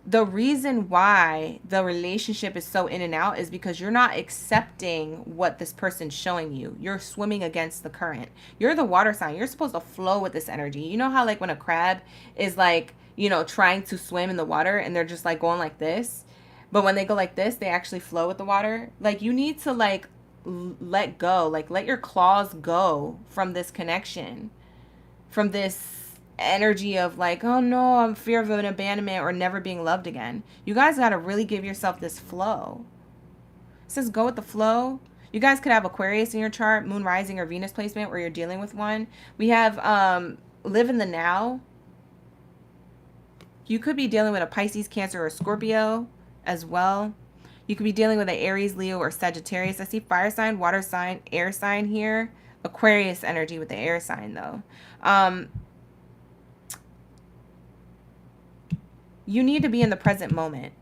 The reason why the relationship is so in and out is because you're not accepting what this person's showing you. You're swimming against the current. You're the water sign. You're supposed to flow with this energy. You know how like when a crab is like, you know, trying to swim in the water and they're just like going like this, but when they go like this, they actually flow with the water. Like you need to like let go, like let your claws go from this connection, from this energy of like, oh no, I'm fear of an abandonment or never being loved again. You guys got to really give yourself this flow. It says go with the flow. You guys could have Aquarius in your chart, moon rising or Venus placement where you're dealing with one. We have live in the now. You could be dealing with a Pisces, Cancer, or Scorpio as well. You could be dealing with an Aries, Leo, or Sagittarius. I see fire sign, water sign, air sign here. Aquarius energy with the air sign though. You need to be in the present moment.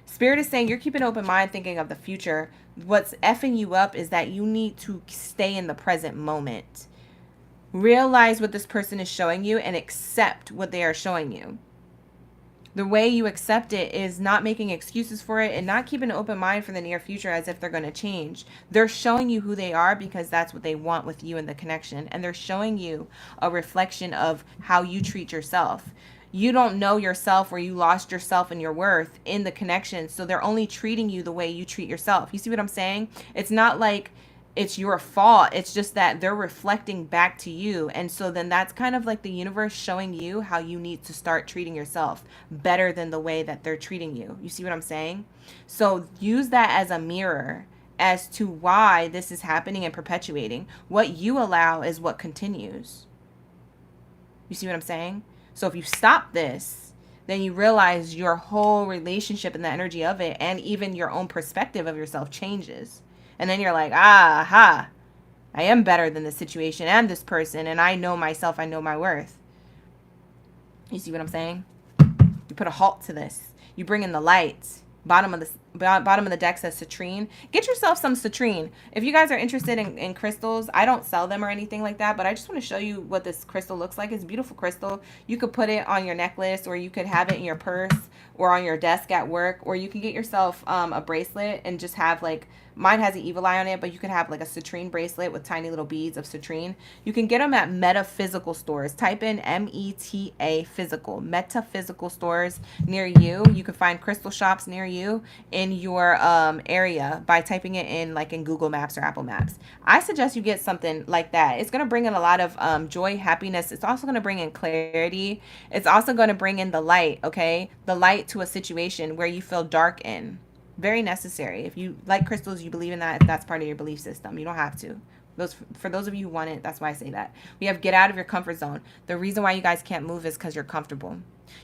Spirit is saying you're keeping an open mind, thinking of the future. What's effing you up is that you need to stay in the present moment. Realize what this person is showing you and accept what they are showing you. The way you accept it is not making excuses for it and not keeping an open mind for the near future as if they're going to change. They're showing you who they are because that's what they want with you in the connection. And they're showing you a reflection of how you treat yourself. You don't know yourself, or you lost yourself and your worth in the connection. So they're only treating you the way you treat yourself. You see what I'm saying? It's not like it's your fault. It's just that they're reflecting back to you. And so then that's kind of like the universe showing you how you need to start treating yourself better than the way that they're treating you. You see what I'm saying? So use that as a mirror as to why this is happening and perpetuating. What you allow is what continues. You see what I'm saying? So if you stop this, then you realize your whole relationship and the energy of it, and even your own perspective of yourself changes. And then you're like, aha, I am better than this situation and this person, and I know myself, I know my worth. You see what I'm saying? You put a halt to this. You bring in the light. Bottom of bottom of the deck says citrine. Get yourself some citrine. If you guys are interested in crystals, I don't sell them or anything like that, but I just want to show you what this crystal looks like. It's a beautiful crystal. You could put it on your necklace, or you could have it in your purse or on your desk at work, or you can get yourself a bracelet and just have like, mine has an evil eye on it, but you could have like a citrine bracelet with tiny little beads of citrine. You can get them at metaphysical stores. Type in META physical, metaphysical stores near you. You can find crystal shops near you in your area by typing it in like in Google Maps or Apple Maps. I suggest you get something like that. It's going to bring in a lot of joy, happiness. It's also going to bring in clarity. It's also going to bring in the light, okay? The light to a situation where you feel dark in. Very necessary. If you like crystals, you believe in that, if that's part of your belief system. You don't have to. For those of you who want it, that's why I say that. We have get out of your comfort zone. The reason why you guys can't move is because you're comfortable.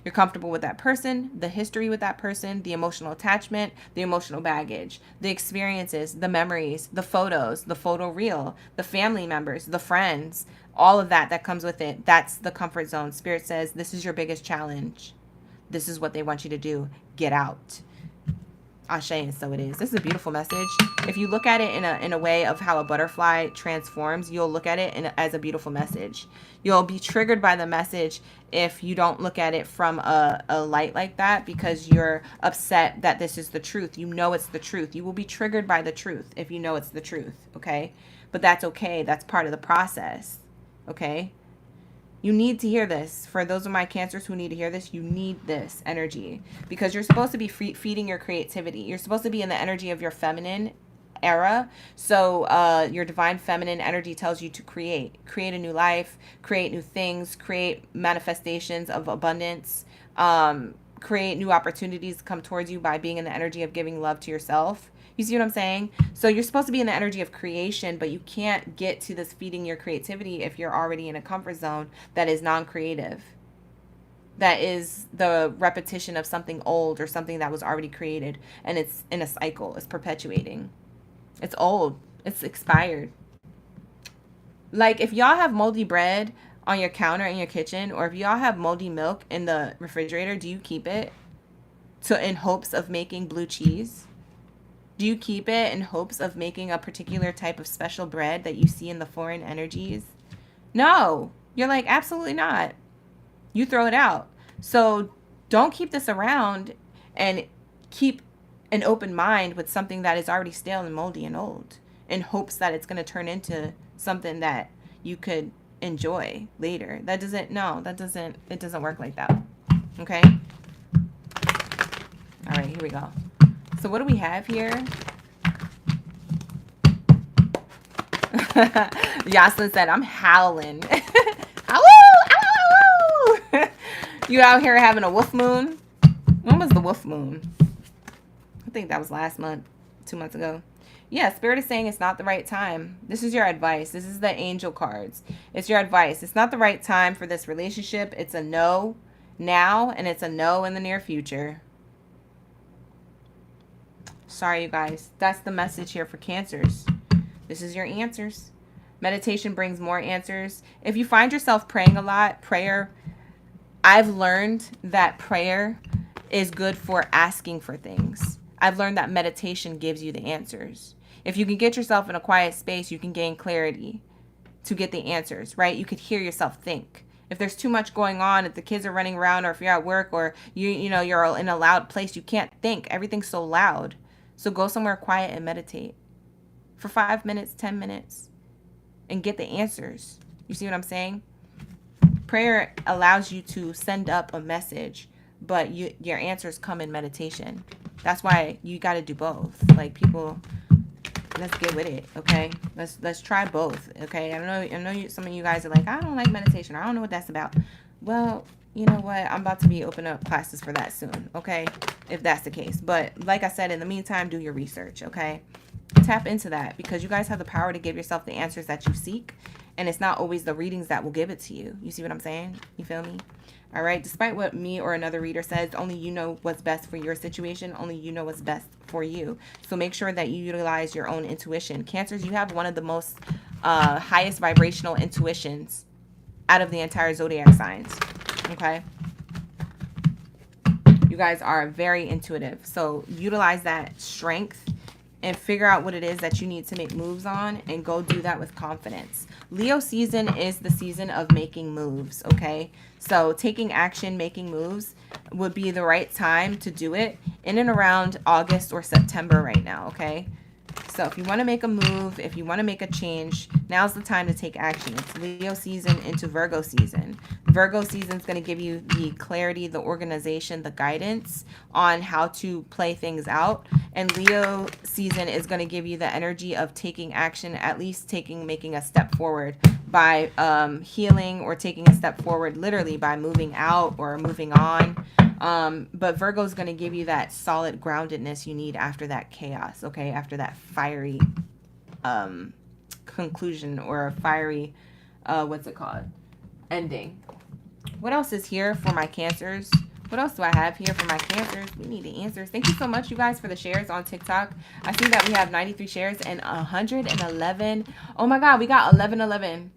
You're comfortable with that person, the history with that person, the emotional attachment, the emotional baggage, the experiences, the memories, the photos, the photo reel, the family members, the friends, all of that comes with it. That's the comfort zone. Spirit says, this is your biggest challenge. This is what they want you to do. Get out. Ashe, and so it is. This is a beautiful message. If you look at it in a way of how a butterfly transforms, you'll look at it as a beautiful message. You'll be triggered by the message if you don't look at it from a light like that, because you're upset that this is the truth. You know it's the truth. You will be triggered by the truth if you know it's the truth, okay? But that's okay. That's part of the process, okay? You need to hear this. For those of my Cancers who need to hear this, you need this energy, because you're supposed to be feeding your creativity. You're supposed to be in the energy of your feminine era. So your divine feminine energy tells you to create a new life, create new things, create manifestations of abundance, create new opportunities to come towards you by being in the energy of giving love to yourself. You see what I'm saying? So you're supposed to be in the energy of creation, but you can't get to this feeding your creativity if you're already in a comfort zone that is non-creative. That is the repetition of something old or something that was already created, and it's in a cycle. It's perpetuating. It's old. It's expired. Like if y'all have moldy bread on your counter in your kitchen, or if y'all have moldy milk in the refrigerator, do you keep it in hopes of making blue cheese? Do you keep it in hopes of making a particular type of special bread that you see in the foreign energies? No. You're like, absolutely not. You throw it out. So don't keep this around and keep an open mind with something that is already stale and moldy and old in hopes that it's going to turn into something that you could enjoy later. It doesn't work like that. Okay? All right, here we go. So what do we have here? Yoslin said, I'm howling. You out here having a wolf moon? When was the wolf moon? I think that was last month, 2 months ago. Yeah, Spirit is saying it's not the right time. This is your advice. This is the angel cards. It's your advice. It's not the right time for this relationship. It's a no now, and it's a no in the near future. Sorry, you guys. That's the message here for Cancers. This is your answers. Meditation brings more answers. If you find yourself praying a lot, I've learned that prayer is good for asking for things. I've learned that meditation gives you the answers. If you can get yourself in a quiet space, you can gain clarity to get the answers, right? You could hear yourself think. If there's too much going on, if the kids are running around, or if you're at work, or you're in a loud place, you can't think. Everything's so loud. So go somewhere quiet and meditate for 5 minutes, 10 minutes, and get the answers. You see what I'm saying? Prayer allows you to send up a message, but your answers come in meditation. That's why you got to do both. Like, people, let's get with it, okay? Let's try both, okay? I know some of you guys are like, I don't like meditation. I don't know what that's about. Well, you know what? I'm about to be opening up classes for that soon, okay? If that's the case. But like I said, in the meantime, do your research, okay? Tap into that, because you guys have the power to give yourself the answers that you seek. And it's not always the readings that will give it to you. You see what I'm saying? You feel me? All right. Despite what me or another reader says, only you know what's best for your situation. Only you know what's best for you. So make sure that you utilize your own intuition. Cancers, you have one of the most highest vibrational intuitions out of the entire zodiac signs. Okay. You guys are very intuitive. So utilize that strength and figure out what it is that you need to make moves on and go do that with confidence. Leo season is the season of making moves, okay? So taking action, making moves would be the right time to do it in and around August or September right now, okay? So if you want to make a move, if you want to make a change, now's the time to take action. It's Leo season into Virgo season. Virgo season is going to give you the clarity, the organization, the guidance on how to play things out. And Leo season is going to give you the energy of taking action, at least making a step forward by healing, or taking a step forward literally by moving out or moving on. But Virgo is going to give you that solid groundedness you need after that chaos, okay? After that fiery conclusion, or a fiery, what's it called? Ending. What else is here for my Cancers? What else do I have here for my Cancers? We need the answers. Thank you so much, you guys, for the shares on TikTok. I see that we have 93 shares and 111. Oh my God, we got 1111.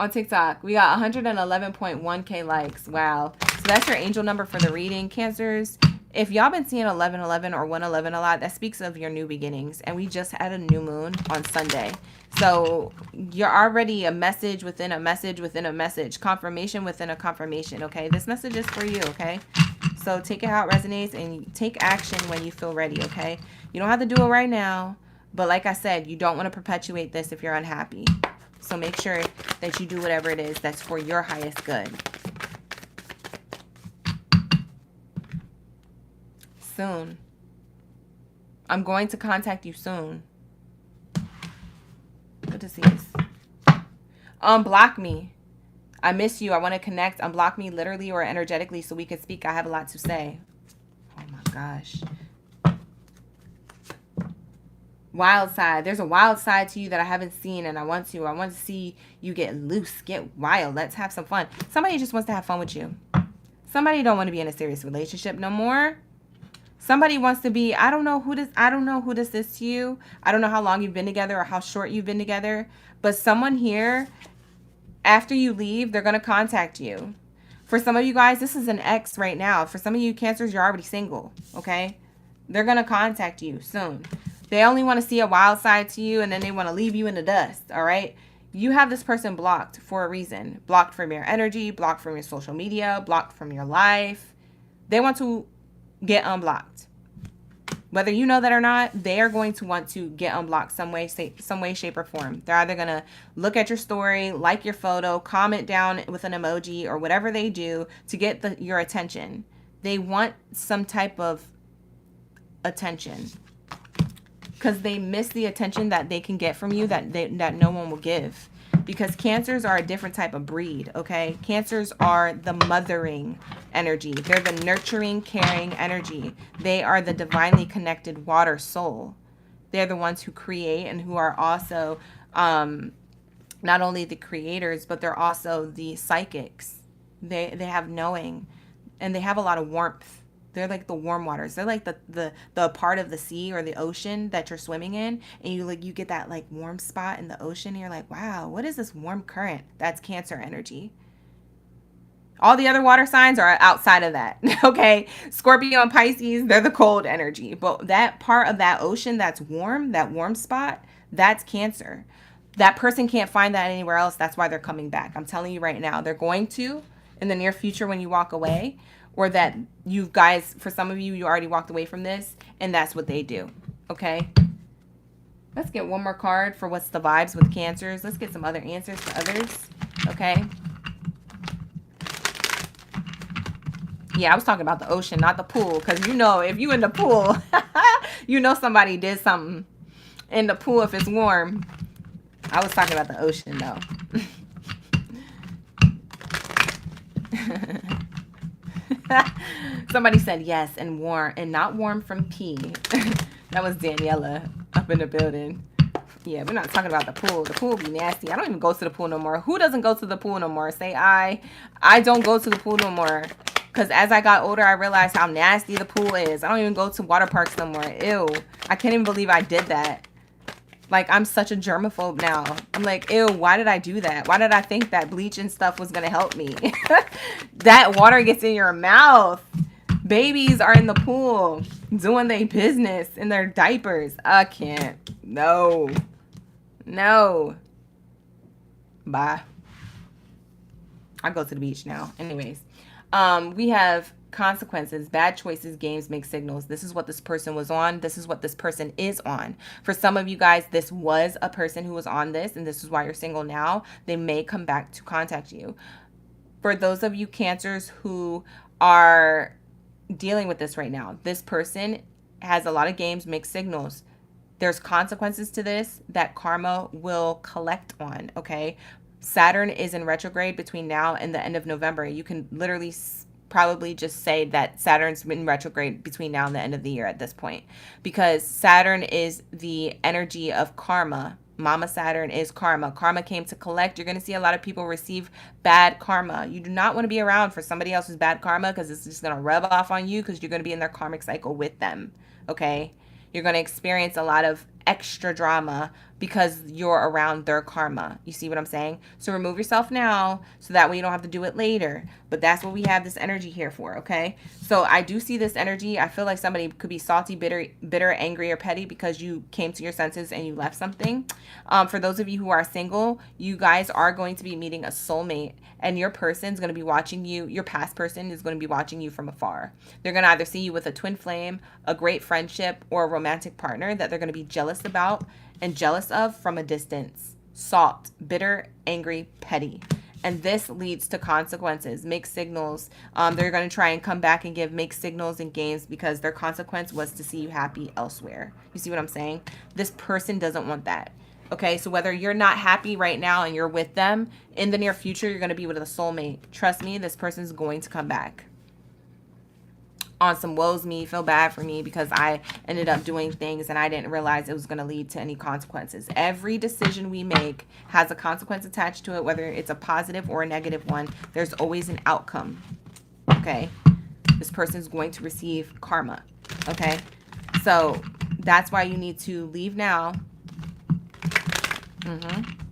On TikTok, we got 111.1k likes. Wow. So that's your angel number for the reading, Cancers. If y'all been seeing 1111 or 111 a lot, that speaks of your new beginnings. And we just had a new moon on Sunday. So you're already a message within a message within a message. Confirmation within a confirmation, okay? This message is for you, okay? So take it how it resonates and take action when you feel ready, okay? You don't have to do it right now. But like I said, you don't want to perpetuate this if you're unhappy. So make sure that you do whatever it is that's for your highest good. Soon. I'm going to contact you soon. Good to see this. Unblock me. I miss you. I want to connect. Unblock me literally or energetically so we can speak. I have a lot to say. Oh my gosh. Wild side. There's a wild side to you that I haven't seen, and I want to see you get loose, get wild. Let's have some fun. Somebody just wants to have fun with you. Somebody don't want to be in a serious relationship no more. Somebody wants to be, I don't know who this is to you. I don't know how long you've been together or how short you've been together, but someone here, after you leave, they're going to contact you. For some of you guys, this is an ex right now. For some of you Cancers, you're already single, okay? They're going to contact you soon. They only want to see a wild side to you, and then they want to leave you in the dust, all right? You have this person blocked for a reason. Blocked from your energy, blocked from your social media, blocked from your life. They want to get unblocked. Whether you know that or not, they are going to want to get unblocked some way, shape, or form. They're either going to look at your story, like your photo, comment down with an emoji, or whatever they do to get your attention. They want some type of attention, because they miss the attention that they can get from you that no one will give. Because Cancers are a different type of breed, okay? Cancers are the mothering energy. They're the nurturing, caring energy. They are the divinely connected water soul. They're the ones who create and who are also not only the creators, but they're also the psychics. They have knowing, and they have a lot of warmth. They're like the warm waters. They're like the part of the sea or the ocean that you're swimming in, and you get that like warm spot in the ocean, and you're like, wow, what is this warm current? That's Cancer energy. All the other water signs are outside of that, okay? Scorpio and Pisces, they're the cold energy. But that part of that ocean that's warm, that warm spot, that's Cancer. That person can't find that anywhere else. That's why they're coming back. I'm telling you right now, they're going to in the near future when you walk away. Or that you guys, for some of you, you already walked away from this, and that's what they do, okay? Let's get one more card for what's the vibes with Cancers. Let's get some other answers for others, okay? Yeah, I was talking about the ocean, not the pool, because you know, if you in the pool, you know somebody did something in the pool if it's warm. I was talking about the ocean, though. Somebody said yes, and warm, and not warm from pee. That was Daniela up in the building. Yeah, we're not talking about the pool. The pool be nasty. I don't even go to the pool no more. Who doesn't go to the pool no more? Say I don't go to the pool no more. Because as I got older, I realized how nasty the pool is. I don't even go to water parks no more. Ew. I can't even believe I did that. Like, I'm such a germaphobe now. I'm like, ew, why did I do that? Why did I think that bleach and stuff was going to help me? That water gets in your mouth. Babies are in the pool doing their business in their diapers. I can't. No. No. Bye. I go to the beach now. Anyways, we have consequences, bad choices, games, mixed signals. This is what this person was on. This is what this person is on. For some of you guys, this was a person who was on this, and this is why you're single now. They may come back to contact you. For those of you Cancers who are dealing with this right now, this person has a lot of games, mixed signals. There's consequences to this that karma will collect on, okay? Saturn is in retrograde between now and the end of November. You can literally probably just say that Saturn's in retrograde between now and the end of the year at this point, because Saturn is the energy of karma. Mama Saturn is karma. Karma came to collect. You're going to see a lot of people receive bad karma. You do not want to be around for somebody else's bad karma, because it's just going to rub off on you, because you're going to be in their karmic cycle with them, okay? You're going to experience a lot of extra drama because you're around their karma. You see what I'm saying? So remove yourself now so that way you don't have to do it later. But that's what we have this energy here for, okay? So I do see this energy. I feel like somebody could be salty, bitter, angry, or petty because you came to your senses and you left something. For those of you who are single, you guys are going to be meeting a soulmate, and your person's going to be watching you. Your past person is going to be watching you from afar. They're going to either see you with a twin flame, a great friendship, or a romantic partner that they're going to be jealous about and jealous of from a distance. Salt, bitter, angry, petty. And this leads to consequences, mixed signals. They're going to try and come back and give mixed signals and games because their consequence was to see you happy elsewhere. You see what I'm saying? This person doesn't want that. Okay, so whether you're not happy right now and you're with them, in the near future, you're going to be with a soulmate. Trust me, this person's going to come back. On some woes me, feel bad for me because I ended up doing things and I didn't realize it was going to lead to any consequences. Every decision we make has a consequence attached to it, whether it's a positive or a negative one. There's always an outcome, okay? This person's going to receive karma, okay? So that's why you need to leave now,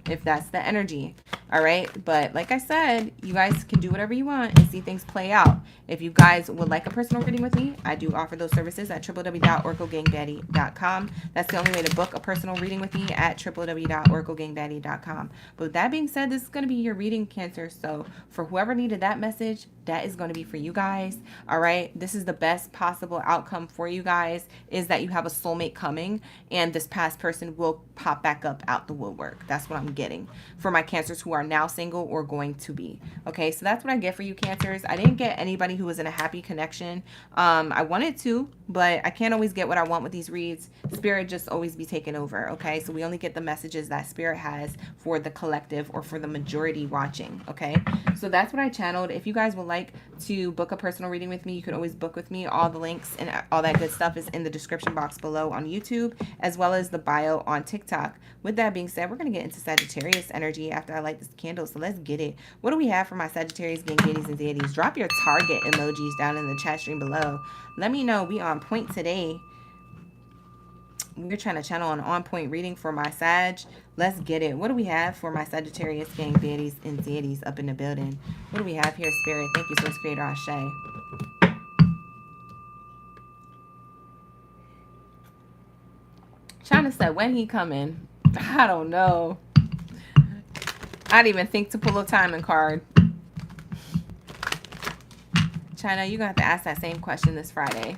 if that's the energy. All right. But like I said, you guys can do whatever you want and see things play out. If you guys would like a personal reading with me, I do offer those services at www.oraclegangbaddie.com. That's the only way to book a personal reading with me, at www.oraclegangbaddie.com. But with that being said, this is going to be your reading, Cancer. So for whoever needed that message, that is going to be for you guys. All right. This is the best possible outcome for you guys, is that you have a soulmate coming and this past person will pop back up out the woodwork. That's what I'm getting for my Cancers who are now single or going to be. Okay, so that's what I get for you, Cancers. I didn't get anybody who was in a happy connection. I wanted to, but I can't always get what I want with these reads. Spirit just always be taken over. Okay, so we only get the messages that Spirit has for the collective or for the majority watching. Okay, so that's what I channeled. If you guys would like to book a personal reading with me, you can always book with me. All the links and all that good stuff is in the description box below on YouTube, as well as the bio on TikTok. With that being said, we're going to get into Sagittarius energy after I light this candle, so let's get it. What do we have for my Sagittarius, Gangatties, and Deities? Drop your target emojis down in the chat stream below. Let me know. We on point today. We're trying to channel an on-point reading for my Sag. Let's get it. What do we have for my Sagittarius, gang, baddies, and deities up in the building? What do we have here, Spirit? Thank you, Source Creator Ashe. China said, when he coming? I don't know. I didn't even think to pull a timing card. China, you're going to have to ask that same question this Friday.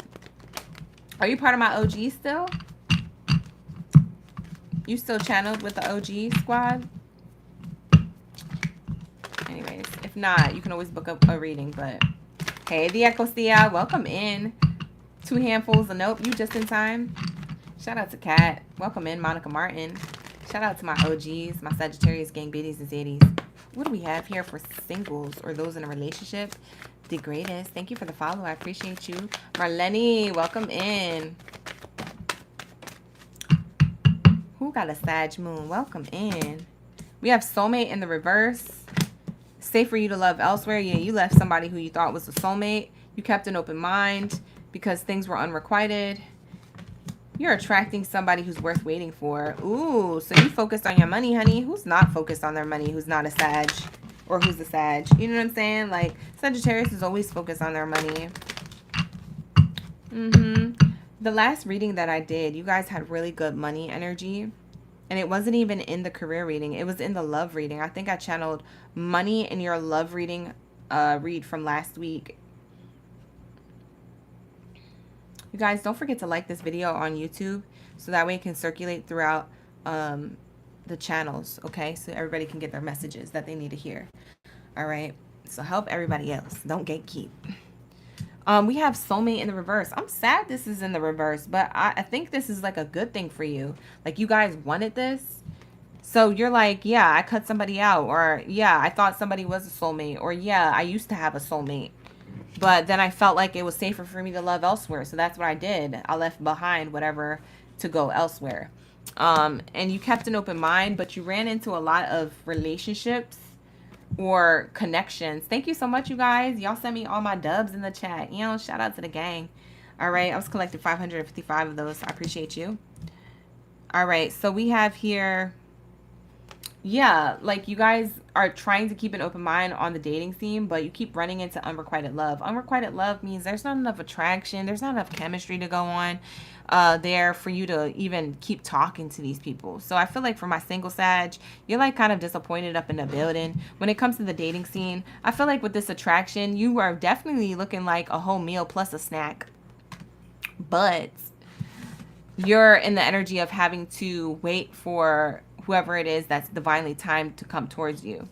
Are you part of my OG still? You still channeled with the OG squad? Anyways, if not, you can always book up a reading. But hey, the Ecosia, welcome in. 2 handfuls of nope, you just in time. Shout out to Kat. Welcome in, Monica Martin. Shout out to my OGs, my Sagittarius, gang, biddies, and zeddies. What do we have here for singles or those in a relationship? The greatest. Thank you for the follow. I appreciate you. Marlene, welcome in. Who got a Sag moon? Welcome in. We have soulmate in the reverse. Safe for you to love elsewhere. Yeah, you left somebody who you thought was a soulmate. You kept an open mind because things were unrequited. You're attracting somebody who's worth waiting for. Ooh, so you focused on your money, honey. Who's not focused on their money? Who's not a Sag? Or who's a Sag? You know what I'm saying? Like, Sagittarius is always focused on their money. The last reading that I did, you guys had really good money energy. And it wasn't even in the career reading. It was in the love reading. I think I channeled money in your love reading read from last week. You guys, don't forget to like this video on YouTube so that way it can circulate throughout the channels, okay? So everybody can get their messages that they need to hear. All right? So help everybody else. Don't gatekeep. We have soulmate in the reverse. I'm sad this is in the reverse, but I think this is like a good thing for you. Like you guys wanted this. So you're like, yeah, I cut somebody out. Or yeah, I thought somebody was a soulmate. Or yeah, I used to have a soulmate. But then I felt like it was safer for me to love elsewhere. So that's what I did. I left behind whatever to go elsewhere. And you kept an open mind, but you ran into a lot of relationships or connections. Thank you so much, you guys. Y'all sent me all my dubs in the chat. You know, shout out to the gang. All right, I was collecting 555 of those. I appreciate you. All right, so we have here, yeah, like you guys are trying to keep an open mind on the dating scene, but you keep running into unrequited love. Unrequited love means there's not enough attraction. There's not enough chemistry to go on there for you to even keep talking to these people. So I feel like for my single Sag, you're like kind of disappointed up in the building. When it comes to the dating scene, I feel like with this attraction, you are definitely looking like a whole meal plus a snack. But you're in the energy of having to wait for whoever it is that's divinely timed to come towards you.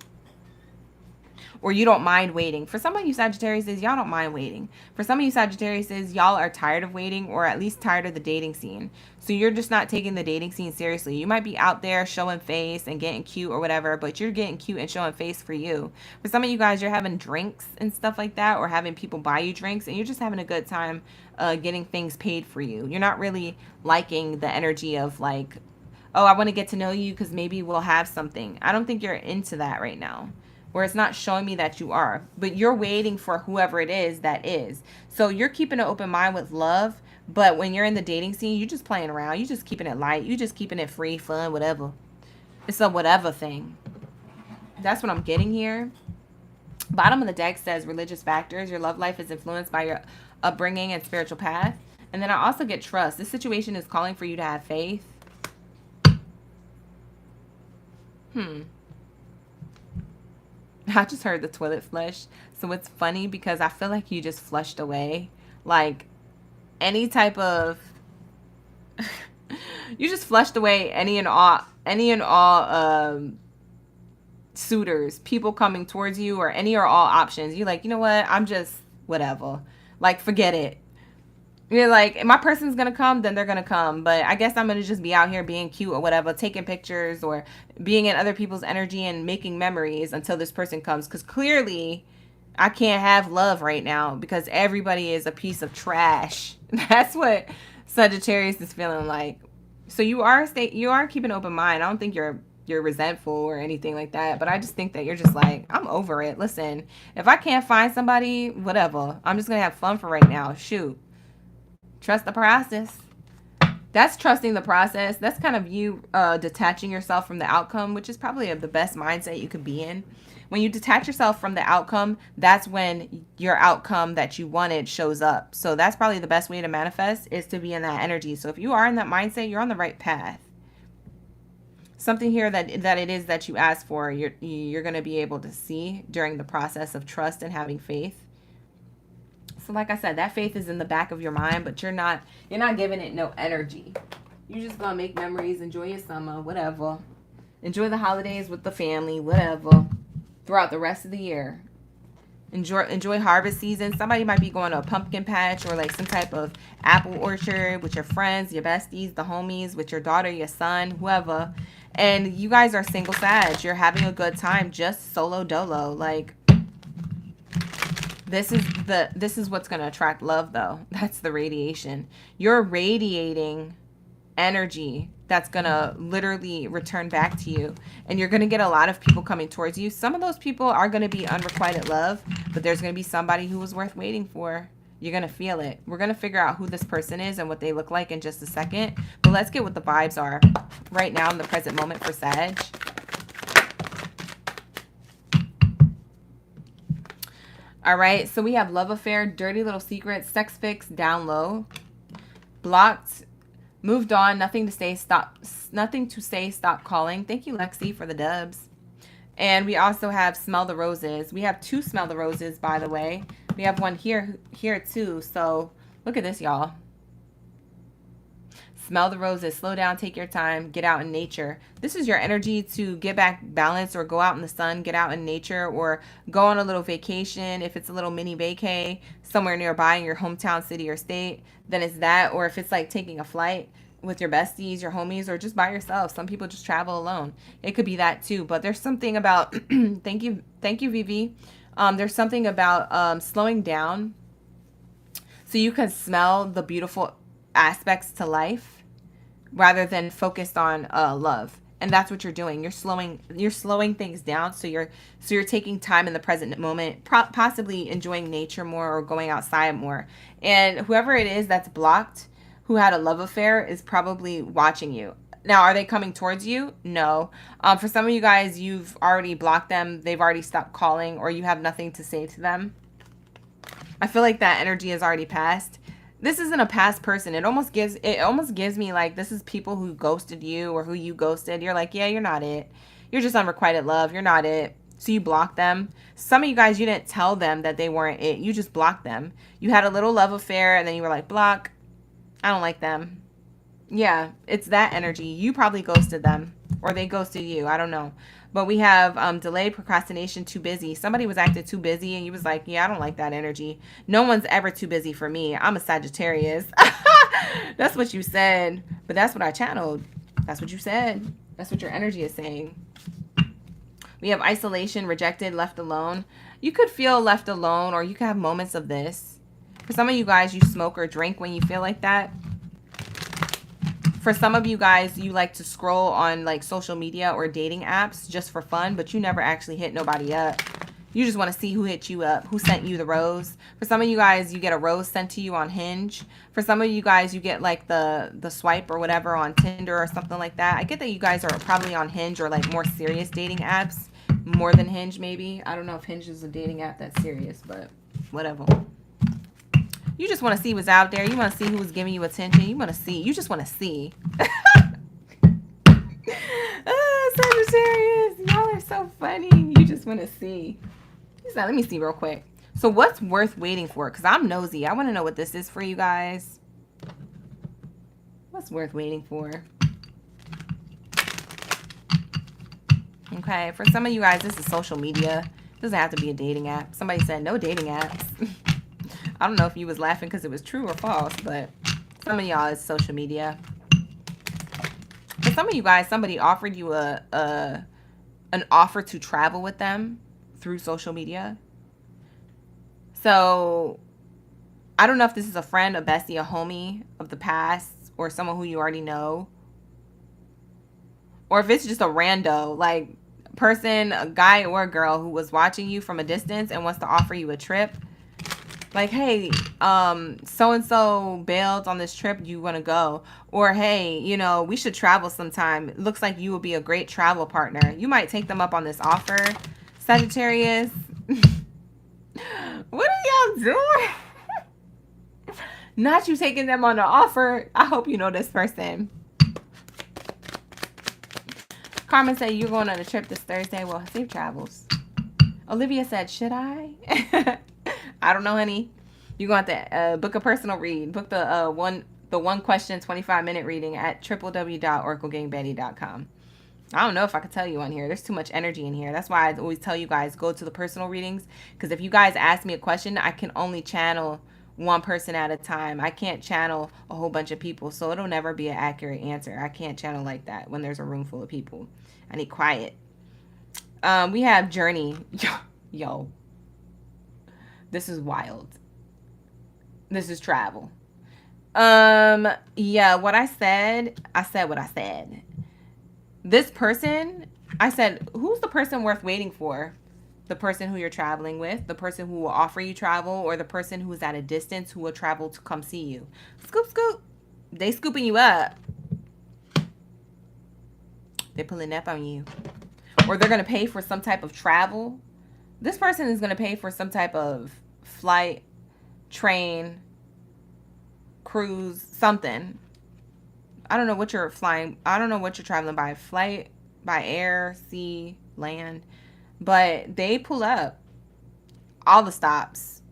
Or you don't mind waiting. For some of you Sagittarius, y'all don't mind waiting. For some of you Sagittarius, y'all are tired of waiting, or at least tired of the dating scene. So you're just not taking the dating scene seriously. You might be out there showing face and getting cute or whatever, but you're getting cute and showing face for you. For some of you guys, you're having drinks and stuff like that, or having people buy you drinks, and you're just having a good time getting things paid for you. You're not really liking the energy of like, oh, I want to get to know you because maybe we'll have something. I don't think you're into that right now. Where it's not showing me that you are. But you're waiting for whoever it is that is. So you're keeping an open mind with love. But when you're in the dating scene, you're just playing around. You're just keeping it light. You're just keeping it free, fun, whatever. It's a whatever thing. That's what I'm getting here. Bottom of the deck says religious factors. Your love life is influenced by your upbringing and spiritual path. And then I also get trust. This situation is calling for you to have faith. I just heard the toilet flush. So it's funny because I feel like you just flushed away. Like any type of you just flushed away any and all suitors, people coming towards you, or any or all options. You're like, you know what? I'm just whatever. Like forget it. You're like, if my person's going to come, then they're going to come. But I guess I'm going to just be out here being cute or whatever, taking pictures or being in other people's energy and making memories until this person comes. Because clearly I can't have love right now because everybody is a piece of trash. That's what Sagittarius is feeling like. So you are keeping an open mind. I don't think you're resentful or anything like that. But I just think that you're just like, I'm over it. Listen, if I can't find somebody, whatever. I'm just going to have fun for right now. Shoot. Trust the process. That's trusting the process. That's kind of you detaching yourself from the outcome, which is probably the best mindset you could be in. When you detach yourself from the outcome, that's when your outcome that you wanted shows up. So that's probably the best way to manifest, is to be in that energy. So if you are in that mindset, you're on the right path. Something here that it is that you asked for, you're going to be able to see during the process of trust and having faith. So like I said, that faith is in the back of your mind, but you're not giving it no energy. You're just going to make memories, enjoy your summer, whatever. Enjoy the holidays with the family, whatever. Throughout the rest of the year. Enjoy harvest season. Somebody might be going to a pumpkin patch or like some type of apple orchard with your friends, your besties, the homies, with your daughter, your son, whoever. And you guys are single Sag. You're having a good time, just solo dolo. Like, this is what's going to attract love, though. That's the radiation. You're radiating energy that's going to literally return back to you. And you're going to get a lot of people coming towards you. Some of those people are going to be unrequited love, but there's going to be somebody who was worth waiting for. You're going to feel it. We're going to figure out who this person is and what they look like in just a second. But let's get what the vibes are right now in the present moment for Sag. All right, so we have love affair, dirty little secret, sex fix, down low, blocked, moved on, nothing to say, stop calling. Thank you, Lexi, for the dubs. And we also have smell the roses. We have 2 smell the roses, by the way. We have one here too. So look at this, y'all. Smell the roses, slow down, take your time, get out in nature. This is your energy to get back balance or go out in the sun, get out in nature, or go on a little vacation. If it's a little mini vacay somewhere nearby in your hometown city or state, then it's that. Or if it's like taking a flight with your besties, your homies, or just by yourself. Some people just travel alone. It could be that too. But there's something about, thank you, Vivi. There's something about slowing down so you can smell the beautiful aspects to life rather than focused on love. And that's what you're doing. You're slowing things down, so you're taking time in the present moment, possibly enjoying nature more or going outside more. And whoever it is that's blocked, who had a love affair, is probably watching you. Now, are they coming towards you? No. For some of you guys, you've already blocked them. They've already stopped calling, or you have nothing to say to them. I feel like that energy has already passed. This isn't a past person. It almost gives me like this is people who ghosted you or who you ghosted. You're like, yeah, you're not it. You're just unrequited love. You're not it. So you block them. Some of you guys, you didn't tell them that they weren't it. You just blocked them. You had a little love affair and then you were like, block. I don't like them. Yeah, it's that energy. You probably ghosted them or they ghosted you. I don't know. But we have delayed, procrastination, too busy. Somebody was acting too busy and you was like, yeah, I don't like that energy. No one's ever too busy for me. I'm a Sagittarius. That's what you said. But that's what I channeled. That's what you said. That's what your energy is saying. We have isolation, rejected, left alone. You could feel left alone, or you could have moments of this. For some of you guys, you smoke or drink when you feel like that. For some of you guys, you like to scroll on like social media or dating apps just for fun, but you never actually hit nobody up. You just want to see who hit you up, who sent you the rose. For some of you guys, you get a rose sent to you on Hinge. For some of you guys, you get like the swipe or whatever on Tinder or something like that. I get that you guys are probably on Hinge or like more serious dating apps, more than Hinge maybe. I don't know if Hinge is a dating app that's serious, but whatever. You just want to see what's out there. You want to see who's giving you attention. You want to see. You just want to see. Sagittarius, y'all are so funny. You just want to see. Let me see real quick. So what's worth waiting for? Because I'm nosy. I want to know what this is for you guys. What's worth waiting for? Okay, for some of you guys, this is social media. It doesn't have to be a dating app. Somebody said no dating apps. I don't know if you was laughing because it was true or false, but some of y'all is social media. For some of you guys, somebody offered you an offer to travel with them through social media. So I don't know if this is a friend, a bestie, a homie of the past, or someone who you already know. Or if it's just a rando, like person, a guy or a girl who was watching you from a distance and wants to offer you a trip. Like, hey, so-and-so bailed on this trip. You want to go? Or, hey, you know, we should travel sometime. It looks like you will be a great travel partner. You might take them up on this offer, Sagittarius. What are y'all doing? Not you taking them on the offer. I hope you know this person. Carmen said you're going on a trip this Thursday. Well, safe travels. Olivia said, should I? I don't know, honey. You're going to have to book a personal read. Book the one question 25-minute reading at www.oraclegangbaddie.com. I don't know if I could tell you on here. There's too much energy in here. That's why I always tell you guys, go to the personal readings. Because if you guys ask me a question, I can only channel one person at a time. I can't channel a whole bunch of people. So it'll never be an accurate answer. I can't channel like that when there's a room full of people. I need quiet. We have Journey. Yo. This is wild. This is travel. Yeah, what I said what I said. This person, I said, who's the person worth waiting for? The person who you're traveling with, the person who will offer you travel, or the person who is at a distance who will travel to come see you. Scoop, scoop. They scooping you up. They're pulling up on you. Or they're going to pay for some type of travel This person is going to pay for some type of flight, train, cruise, something. I don't know what you're flying. I don't know what you're traveling by. Flight, by air, sea, land. But they pull up all the stops.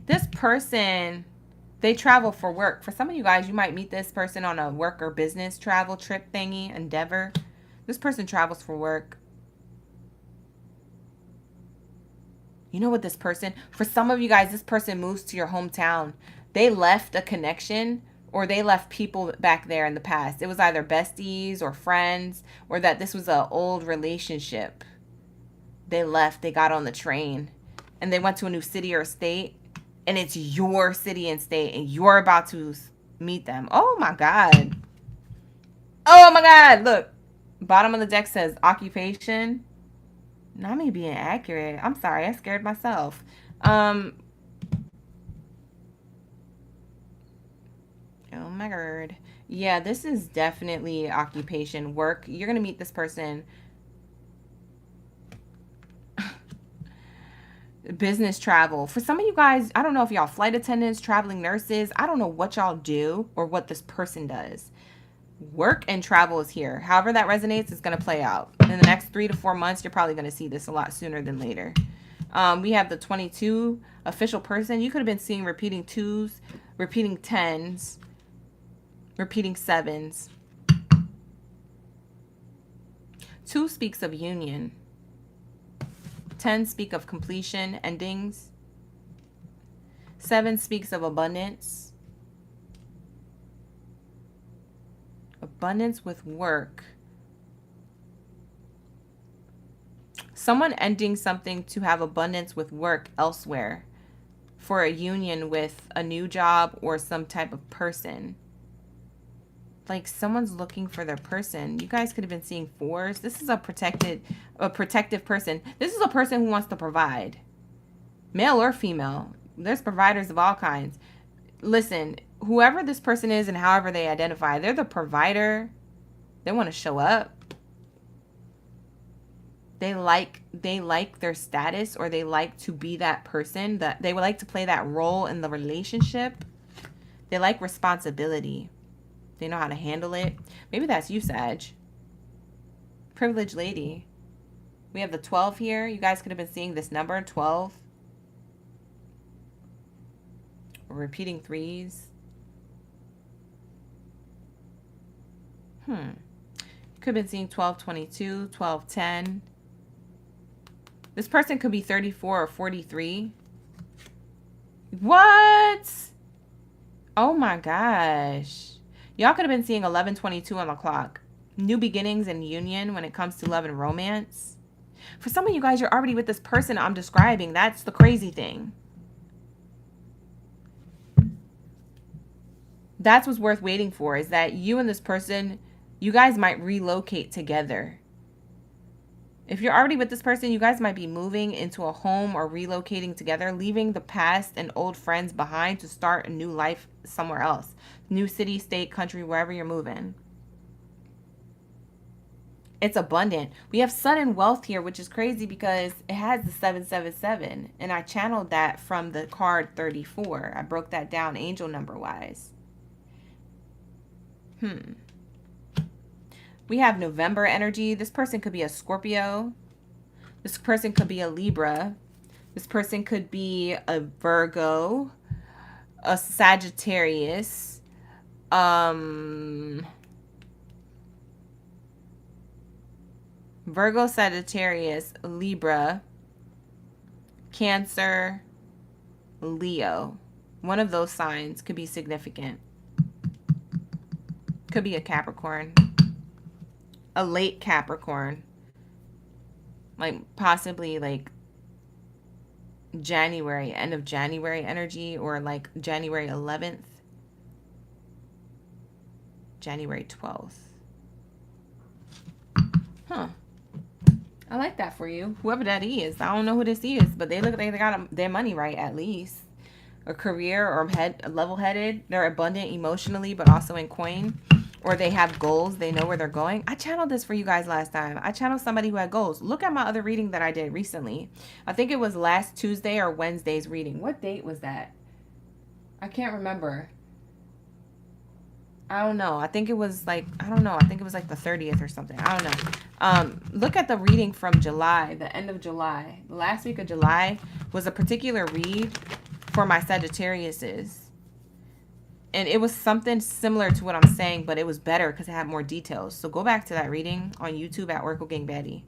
This person, they travel for work. For some of you guys, you might meet this person on a work or business travel trip thingy, endeavor. This person travels for work. You know what this person, for some of you guys, this person moves to your hometown. They left a connection, or they left people back there in the past. It was either besties or friends, or that this was an old relationship. They left, they got on the train, and they went to a new city or state, and it's your city and state, and you're about to meet them. Oh my God. Oh my God. Look, bottom of the deck says occupation. Not me being accurate. I'm sorry, I scared myself. Oh my God. Yeah, this is definitely occupation, work. You're going to meet this person. Business travel. For some of you guys, I don't know if y'all flight attendants, traveling nurses. I don't know what y'all do or what this person does. Work and travel is here. However that resonates is going to play out. In the next 3 to 4 months, you're probably going to see this a lot sooner than later. We have the 22 official person. You could have been seeing repeating 2s, repeating 10s, repeating 7s. 2 speaks of union. 10 speak of completion, endings. 7 speaks of abundance. Abundance with work. Someone ending something to have abundance with work elsewhere for a union with a new job or some type of person. Like someone's looking for their person. You guys could have been seeing 4s. This is a protective person. This is a person who wants to provide. Male or female. There's providers of all kinds. Listen, whoever this person is and however they identify, they're the provider. They want to show up. They like their status, or they like to be that person, that they would like to play that role in the relationship. They like responsibility. They know how to handle it. Maybe that's you, Sag. Privileged lady. We have the 12 here. You guys could have been seeing this number, 12. Repeating 3s. Could have been seeing 1222, 1210. This person could be 34 or 43. What? Oh my gosh. Y'all could have been seeing 1122 on the clock. New beginnings and union when it comes to love and romance. For some of you guys, you're already with this person I'm describing. That's the crazy thing. That's what's worth waiting for, is that you and this person, you guys might relocate together. If you're already with this person, you guys might be moving into a home or relocating together, leaving the past and old friends behind to start a new life somewhere else. New city, state, country, wherever you're moving. It's abundant. We have sun and wealth here, which is crazy because it has the 777. And I channeled that from the card 34. I broke that down angel number wise. We have November energy. This person could be a Scorpio. This person could be a Libra. This person could be a Virgo, a Sagittarius, Virgo, Sagittarius, Libra, Cancer, Leo. One of those signs could be significant. Could be a Capricorn. A late Capricorn. Like possibly like January, end of January energy, or like January 11th, January 12th. I like that for you. Whoever that is. I don't know who this is, but they look like they got their money right at least. A career or level-headed. They're abundant emotionally, but also in coin. or they have goals. They know where they're going. I channeled this for you guys last time. I channeled somebody who had goals. Look at my other reading that I did recently. I think it was last Tuesday or Wednesday's reading. What date was that? I can't remember. I don't know. I think it was like, I don't know. I think it was like the 30th or something. I don't know. Look at the reading from July, the end of July. The last week of July was a particular read for my Sagittariuses. And it was something similar to what I'm saying, but it was better because it had more details. So go back to that reading on YouTube at Oracle Gang Baddie.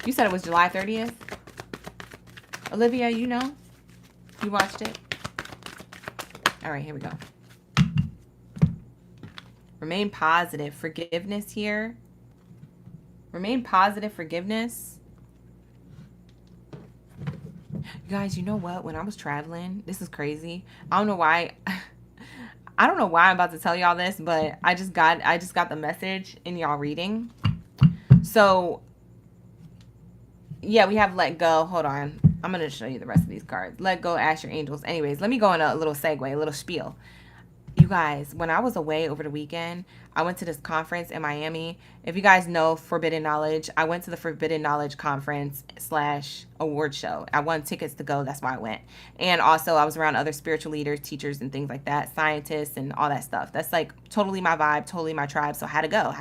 You said it was July 30th? Olivia, you know? You watched it? All right, here we go. Remain positive. Forgiveness here. Remain positive. Forgiveness. You guys, you know what? When I was traveling, this is crazy. I don't know why. I don't know why I'm about to tell y'all this, but I just got the message in y'all reading. So, yeah, we have let go. Hold on. I'm going to show you the rest of these cards. Let go, ask your angels. Anyways, let me go in a little segue, a little spiel. You guys, when I was away over the weekend, I went to this conference in Miami. If you guys know Forbidden Knowledge, I went to the Forbidden Knowledge conference / award show. I won tickets to go. That's why I went. And also I was around other spiritual leaders, teachers, and things like that, scientists and all that stuff. That's like totally my vibe, totally my tribe. So how to go.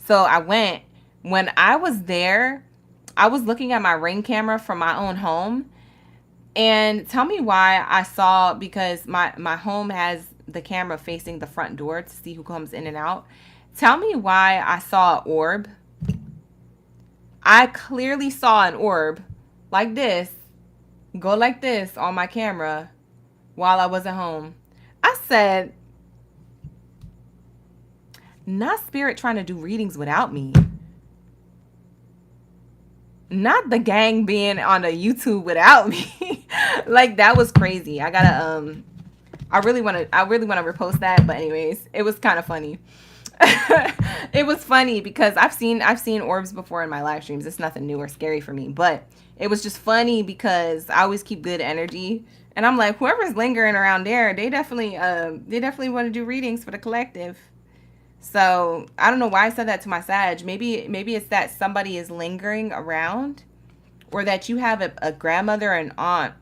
So I went. When I was there, I was looking at my Ring camera from my own home. And tell me why I saw, because my home has the camera facing the front door to see who comes in and out. Tell me why I saw an orb. I clearly saw an orb like this, go like this on my camera while I wasn't home. I said, not spirit trying to do readings without me. Not the gang being on the YouTube without me. Like, that was crazy. I gotta I really want to repost that, but anyways, it was kind of funny. It was funny because I've seen orbs before in my live streams. It's nothing new or scary for me, but it was just funny because I always keep good energy, and I'm like, whoever's lingering around there, they definitely want to do readings for the collective. So I don't know why I said that to my Sag. Maybe it's that somebody is lingering around, or that you have a grandmother and aunt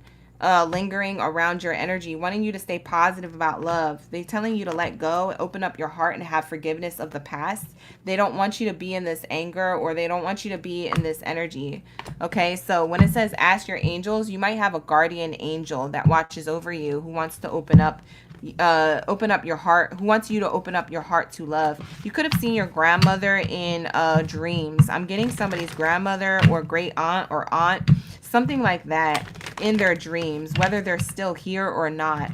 lingering around your energy, wanting you to stay positive about love. They're telling you to let go, open up your heart, and have forgiveness of the past. They don't want you to be in this anger, or they don't want you to be in this energy. Okay, so when it says ask your angels, you might have a guardian angel that watches over you, who wants to open up your heart, who wants you to open up your heart to love. You could have seen your grandmother in dreams. I'm getting somebody's grandmother or great aunt or aunt, something like that, in their dreams, whether they're still here or not.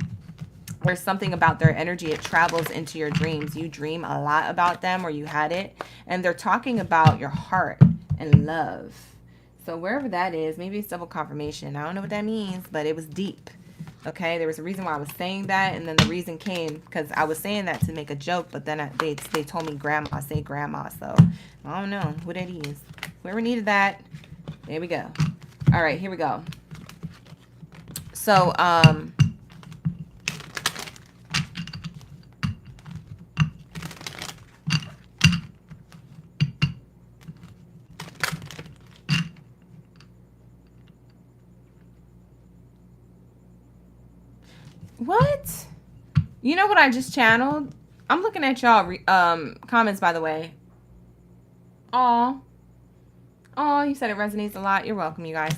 There's something about their energy. It travels into your dreams. You dream a lot about them, or you had it, and they're talking about your heart and love. So wherever that is, maybe it's double confirmation. I don't know what that means, but it was deep. Okay, there was a reason why I was saying that, and then the reason came because I was saying that to make a joke, but then they told me grandma, say grandma, so I don't know who that is. Whoever needed that, there we go. All right, here we go. So, what? You know what I just channeled? I'm looking at y'all comments, by the way. Oh, you said it resonates a lot. You're welcome, you guys.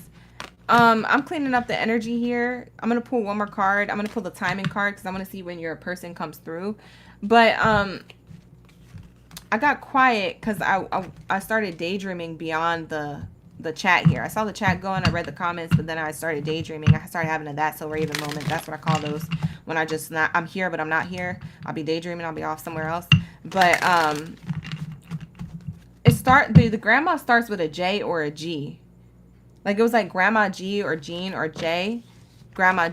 I'm cleaning up the energy here. I'm going to pull one more card. I'm going to pull the timing card because I want to see when your person comes through. But I got quiet because I started daydreaming beyond the chat here. I saw the chat going, I read the comments, but then I started daydreaming. I started having a That's So Raven moment. That's what I call those, when I'm here but I'm not here. I'll be daydreaming, I'll be off somewhere else. But the grandma starts with a J or a G. Like, it was like Grandma G or Jean or J. Grandma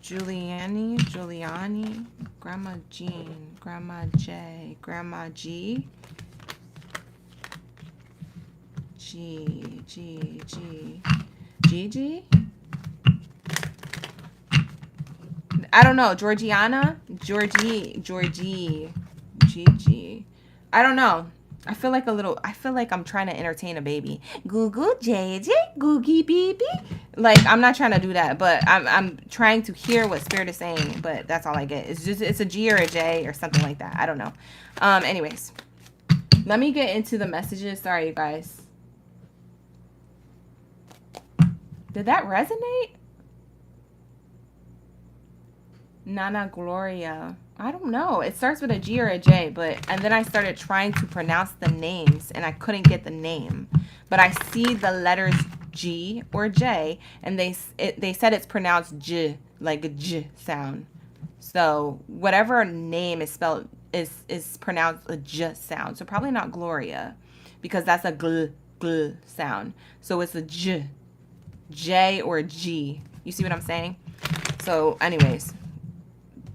Giuliani, Grandma Jean, Grandma J, Grandma G. Gigi? I don't know. Georgiana? Gigi. I don't know. I feel like I'm trying to entertain a baby. Goo goo JJ, googie baby. Like, I'm not trying to do that, but I'm trying to hear what Spirit is saying, but that's all I get. It's a G or a J or something like that. I don't know. Anyways, let me get into the messages. Sorry, you guys. Did that resonate? Nana Gloria. I don't know. It starts with a G or a J, and then I started trying to pronounce the names and I couldn't get the name. But I see the letters G or J, and they said it's pronounced J, like a J sound. So whatever name is spelled is pronounced a J sound. So probably not Gloria, because that's a gl sound. So it's a J or G. You see what I'm saying? So anyways,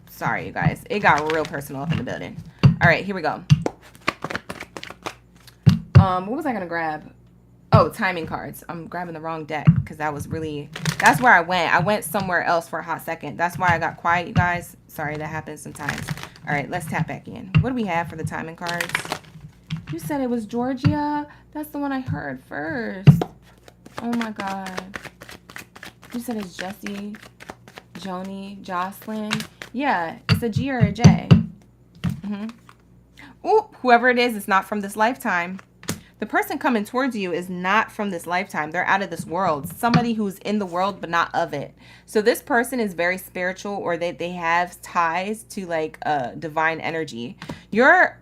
sorry you guys, it got real personal up in the building. All right, here we go. What was I gonna grab? Oh, timing cards. I'm grabbing the wrong deck because that's where I went somewhere else for a hot second. That's why I got quiet, you guys. Sorry, that happens sometimes. All right, let's tap back in. What do we have for the timing cards? You said it was Georgia. That's the one I heard first. Oh my God. You said it's Jesse, Joni, Jocelyn. Yeah, it's a G or a J. Ooh, whoever it is not from this lifetime. The person coming towards you is not from this lifetime. They're out of this world. Somebody who's in the world but not of it. So this person is very spiritual, or they have ties to like divine energy. Wow,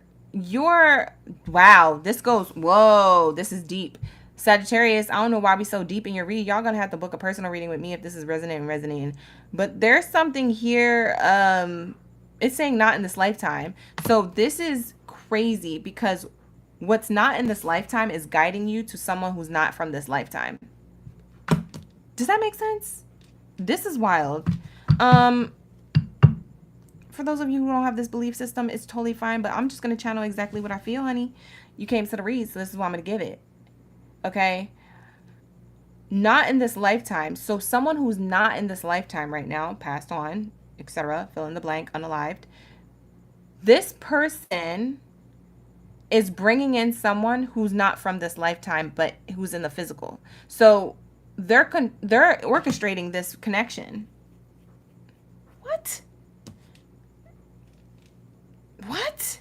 this goes, whoa, this is deep. Sagittarius, I don't know why we so deep in your read. Y'all gonna have to book a personal reading with me if this is resonating. But there's something here. It's saying not in this lifetime. So this is crazy because what's not in this lifetime is guiding you to someone who's not from this lifetime. Does that make sense? This is wild. For those of you who don't have this belief system, it's totally fine. But I'm just gonna channel exactly what I feel, honey. You came to the read, so this is what I'm gonna give it. Okay, not in this lifetime. So someone who's not in this lifetime right now, passed on, etc., fill in the blank, unalived. This person is bringing in someone who's not from this lifetime, but who's in the physical. So they're orchestrating this connection. What?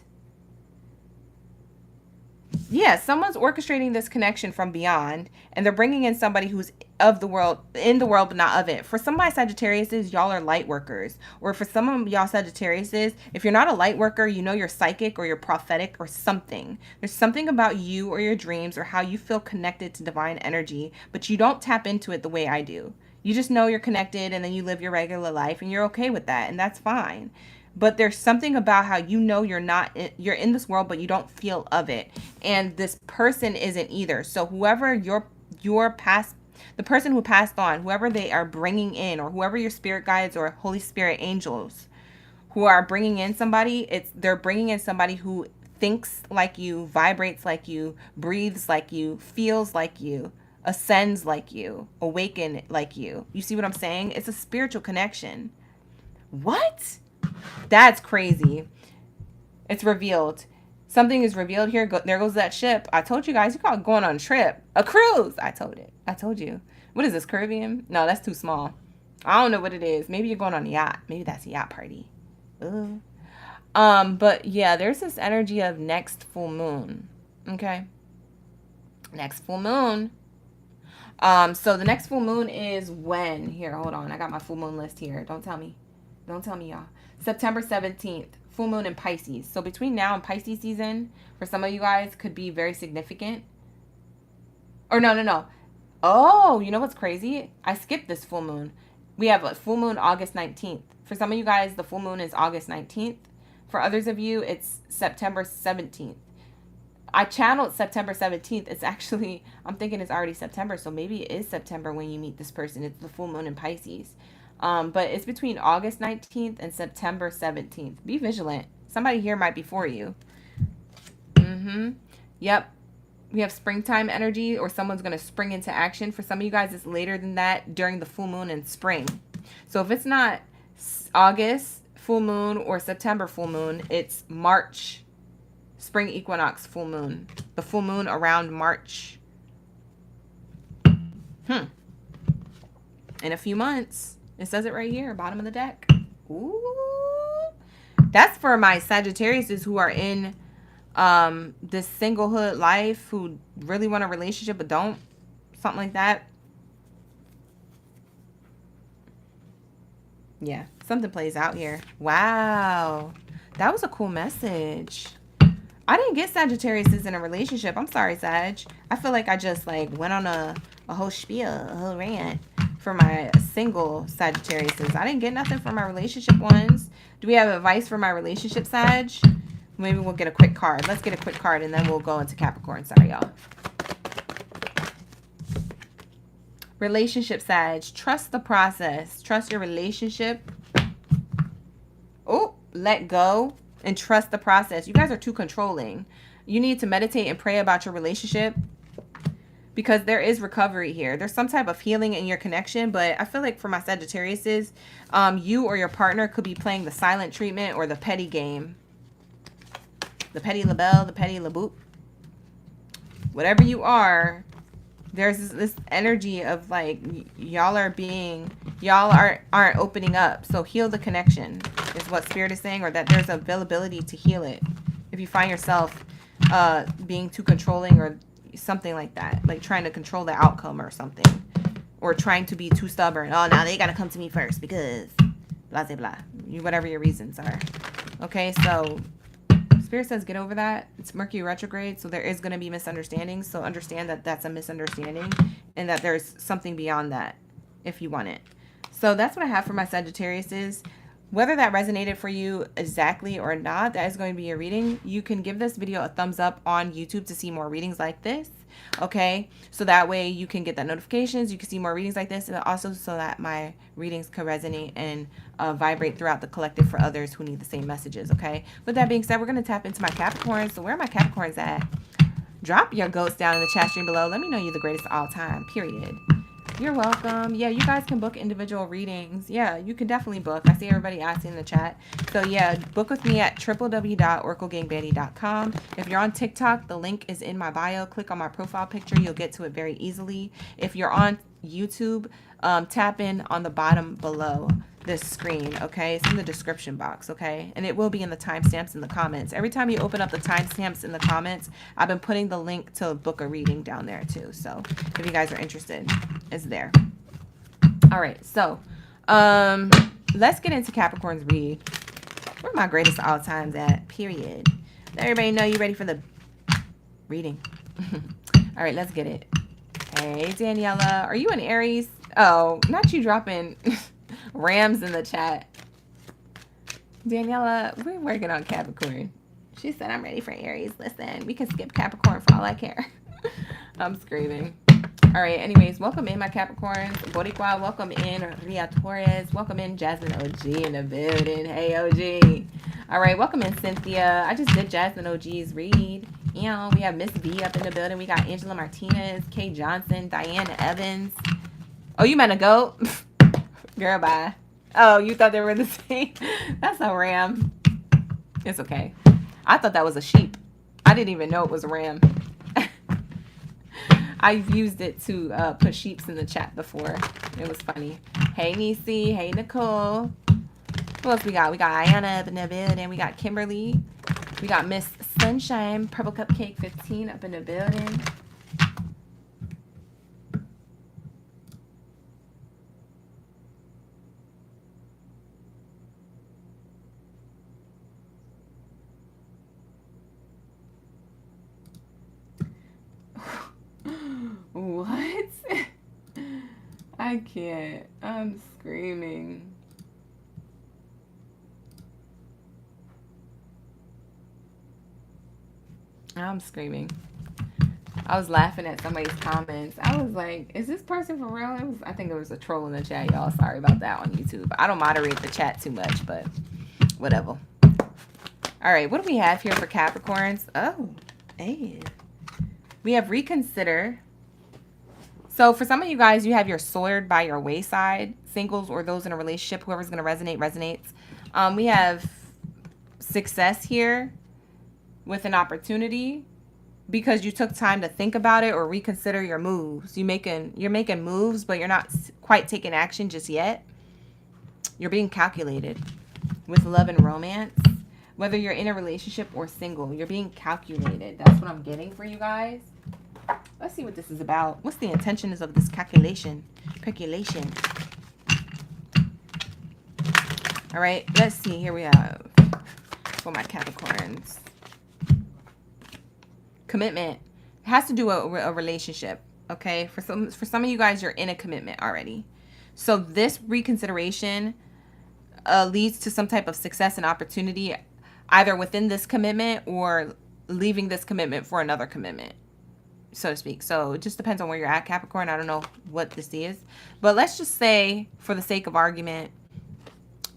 Yeah, someone's orchestrating this connection from beyond, and they're bringing in somebody who's of the world, in the world, but not of it. For some of my Sagittariuses, y'all are light workers. Or for some of y'all Sagittariuses, if you're not a light worker, you know you're psychic or you're prophetic or something. There's something about you or your dreams or how you feel connected to divine energy, but you don't tap into it the way I do. You just know you're connected, and then you live your regular life, and you're okay with that, and that's fine. But there's something about how you know you're in this world, but you don't feel of it. And this person isn't either. So whoever the person who passed on, whoever they are bringing in, or whoever your spirit guides or Holy Spirit angels who are bringing in somebody, they're bringing in somebody who thinks like you, vibrates like you, breathes like you, feels like you, ascends like you, awaken like you. You see what I'm saying? It's a spiritual connection. What? That's crazy. It's revealed. Something is revealed here. There goes that ship. I told you guys, you call it going on a trip. A cruise. I told you. What is this, Caribbean? No, that's too small. I don't know what it is. Maybe you're going on a yacht. Maybe that's a yacht party. Ooh. But yeah, there's this energy of next full moon. Okay. Next full moon. So the next full moon is when? Here, hold on. I got my full moon list here. Don't tell me, y'all. September 17th, full moon in Pisces. So between now and Pisces season, for some of you guys, could be very significant. Or no. Oh, you know what's crazy? I skipped this full moon. We have a full moon August 19th. For some of you guys, the full moon is August 19th. For others of you, it's September 17th. I channeled September 17th. It's actually, I'm thinking it's already September. So maybe it is September when you meet this person. It's the full moon in Pisces. But it's between August 19th and September 17th. Be vigilant. Somebody here might be for you. Yep. We have springtime energy, or someone's going to spring into action. For some of you guys, it's later than that, during the full moon in spring. So if it's not August full moon or September full moon. It's March spring equinox full moon. The full moon around March. In a few months. It says it right here, bottom of the deck. Ooh. That's for my Sagittariuses who are in this singlehood life, who really want a relationship but don't. Something like that. Yeah, something plays out here. Wow. That was a cool message. I didn't get Sagittarius in a relationship. I'm sorry, Sag. I feel like I just like went on a whole spiel, a whole rant for my single Sagittariuses. I didn't get nothing for my relationship ones. Do we have advice for my relationship, Sag? Maybe we'll get a quick card. Let's get a quick card and then we'll go into Capricorn. Sorry, y'all. Relationship, Sag. Trust the process. Trust your relationship. Oh, let go and trust the process. You guys are too controlling. You need to meditate and pray about your relationship because there is recovery here. There's some type of healing in your connection, but I feel like for my Sagittariuses, you or your partner could be playing the silent treatment or the petty game. The petty labelle, the petty laboop. Whatever you are, there's this energy of like y'all aren't opening up. So heal the connection is what Spirit is saying, or that there's availability to heal it. If you find yourself being too controlling or something like that, like trying to control the outcome or something, or trying to be too stubborn. Oh, now they gotta come to me first because blah blah blah. Whatever your reasons are. Okay, so Spirit says get over that. It's Mercury retrograde, so there is going to be misunderstandings. So understand that that's a misunderstanding and that there's something beyond that if you want it. So that's what I have for my Sagittariuses. Whether that resonated for you exactly or not, that is going to be a reading. You can give this video a thumbs up on YouTube to see more readings like this. Okay, so that way you can get that notifications. You can see more readings like this, and also so that my readings can resonate and vibrate throughout the collective for others who need the same messages. Okay, with that being said, we're going to tap into my Capricorns. So where are my Capricorns at? Drop your goats down in the chat stream below. Let me know you're the greatest of all time, period. You're welcome. Yeah, you guys can book individual readings. Yeah, you can definitely book. I see everybody asking in the chat. So yeah, book with me at www.oraclegangbaddie.com. If you're on TikTok, the link is in my bio. Click on my profile picture. You'll get to it very easily. If you're on YouTube, tap in on the bottom below this screen, okay? It's in the description box, okay? And it will be in the timestamps in the comments. Every time you open up the timestamps in the comments, I've been putting the link to book a reading down there too. So if you guys are interested, it's there. All right, so let's get into Capricorn's read. Where my greatest of all times at, period. Let everybody know you ready for the reading. All right, let's get it. Hey, Daniela, are you an Aries? Oh, not you dropping Rams in the chat. Daniela, we're working on Capricorn. She said, I'm ready for Aries. Listen, we can skip Capricorn for all I care. I'm screaming. All right, anyways, welcome in my Capricorns. Boricua, welcome in Ria Torres. Welcome in Jasmine OG in the building. Hey, OG. All right, welcome in Cynthia. I just did Jasmine OG's read. You know, we have Miss B up in the building. We got Angela Martinez, Kay Johnson, Diana Evans. Oh, you meant a goat? Girl, bye. Oh, you thought they were the same? That's a ram. It's okay. I thought that was a sheep. I didn't even know it was a ram. I've used it to put sheeps in the chat before. It was funny. Hey, Nisi. Hey, Nicole. Who else we got? We got Ayana up in the building. We got Kimberly. We got Miss Sunshine, Purple Cupcake 15 up in the building. What? I can't. I'm screaming. I'm screaming. I was laughing at somebody's comments. I was like, is this person for real? I think it was a troll in the chat, y'all. Sorry about that on YouTube. I don't moderate the chat too much, but whatever. All right, what do we have here for Capricorns? Oh, hey. We have reconsider. So for some of you guys, you have your sword by your wayside. Singles or those in a relationship, whoever's going to resonate, resonates. We have success here with an opportunity because you took time to think about it or reconsider your moves. You're making moves, but you're not quite taking action just yet. You're being calculated with love and romance. Whether you're in a relationship or single, you're being calculated. That's what I'm getting for you guys. Let's see what this is about. What's the intentions of this calculation? Calculation. All right, let's see. Here we have for my Capricorns. Commitment. It has to do with a relationship, okay? For some of you guys, you're in a commitment already. So this reconsideration leads to some type of success and opportunity either within this commitment or leaving this commitment for another commitment, so to speak. So it just depends on where you're at, Capricorn. I don't know what this is. But let's just say, for the sake of argument,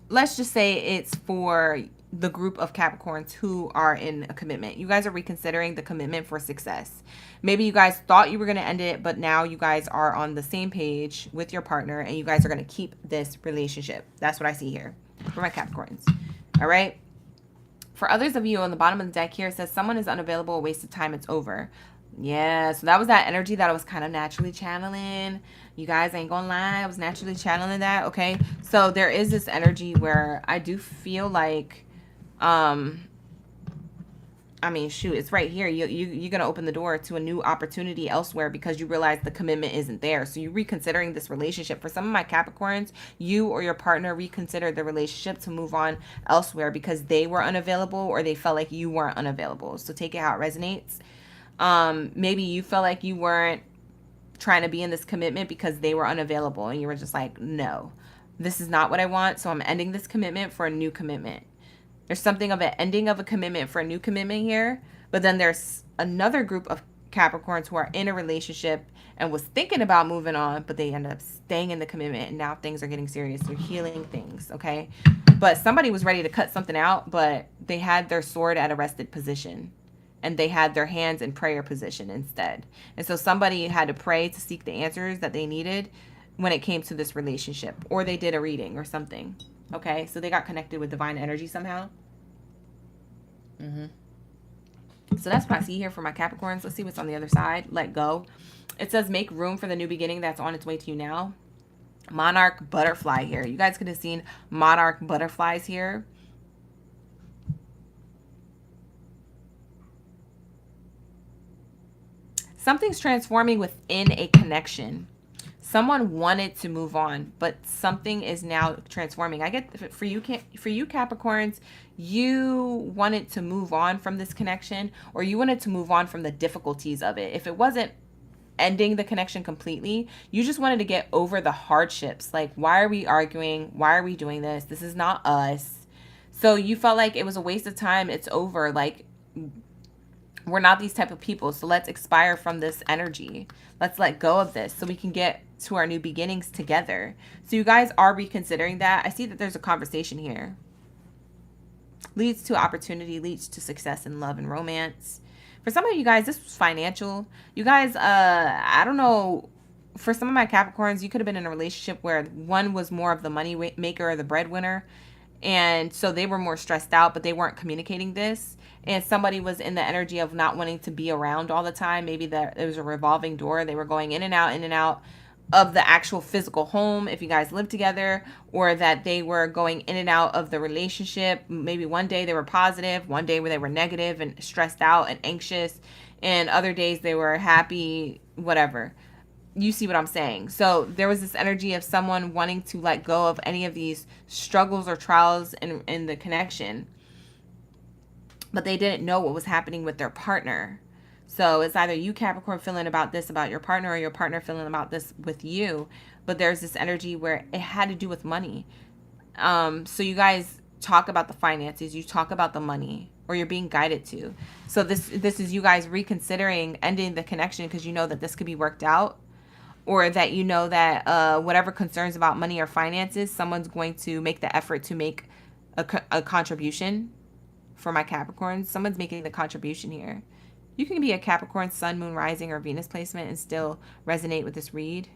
let's just say it's for the group of Capricorns who are in a commitment. You guys are reconsidering the commitment for success. Maybe you guys thought you were going to end it, but now you guys are on the same page with your partner and you guys are going to keep this relationship. That's what I see here for my Capricorns. All right. For others of you on the bottom of the deck here, it says someone is unavailable, a waste of time, it's over. Yeah, so that was that energy that I was kind of naturally channeling. You guys ain't gonna lie, I was naturally channeling that, okay? So there is this energy where I do feel like, I mean, shoot, it's right here. You're going to open the door to a new opportunity elsewhere because you realize the commitment isn't there. So you're reconsidering this relationship. For some of my Capricorns, you or your partner reconsidered the relationship to move on elsewhere because they were unavailable or they felt like you weren't unavailable. So take it how it resonates. Maybe you felt like you weren't trying to be in this commitment because they were unavailable and you were just like, no, this is not what I want. So I'm ending this commitment for a new commitment. There's something of an ending of a commitment for a new commitment here. But then there's another group of Capricorns who are in a relationship and was thinking about moving on, but they ended up staying in the commitment. And now things are getting serious. They're healing things, okay? But somebody was ready to cut something out, but they had their sword at a rested position. And they had their hands in prayer position instead. And so somebody had to pray to seek the answers that they needed when it came to this relationship. Or they did a reading or something. Okay, so they got connected with divine energy somehow. So that's what I see here for my Capricorns. Let's see what's on the other side. Let go. It says make room for the new beginning that's on its way to you now. Monarch butterfly here. You guys could have seen monarch butterflies here. Something's transforming within a connection. Someone wanted to move on, but something is now transforming. I get for you Capricorns, you wanted to move on from this connection, or you wanted to move on from the difficulties of it. If it wasn't ending the connection completely, you just wanted to get over the hardships. Like, why are we arguing? Why are we doing this? This is not us. So you felt like it was a waste of time. It's over. Like, we're not these type of people. So let's expire from this energy. Let's let go of this so we can get to our new beginnings together. So you guys are reconsidering that. I see that there's a conversation here. Leads to opportunity, leads to success in love and romance. For some of you guys, this was financial. You guys, I don't know. For some of my Capricorns, you could have been in a relationship where one was more of the money maker or the breadwinner. And so they were more stressed out, but they weren't communicating this. And somebody was in the energy of not wanting to be around all the time. Maybe that it was a revolving door. They were going in and out of the actual physical home if you guys live together, or that they were going in and out of the relationship. Maybe one day they were positive, one day where they were negative and stressed out and anxious, and other days they were happy, whatever. You see what I'm saying? So there was this energy of someone wanting to let go of any of these struggles or trials in the connection, but they didn't know what was happening with their partner. So it's either you, Capricorn, feeling about this about your partner, or your partner feeling about this with you. But there's this energy where it had to do with money. So you guys talk about the finances, you talk about the money, or you're being guided to. So this is you guys reconsidering ending the connection because you know that this could be worked out, or that you know that whatever concerns about money or finances, someone's going to make the effort to make a contribution. For my Capricorns, someone's making the contribution here. You can be a Capricorn, Sun, Moon, Rising, or Venus placement and still resonate with this read.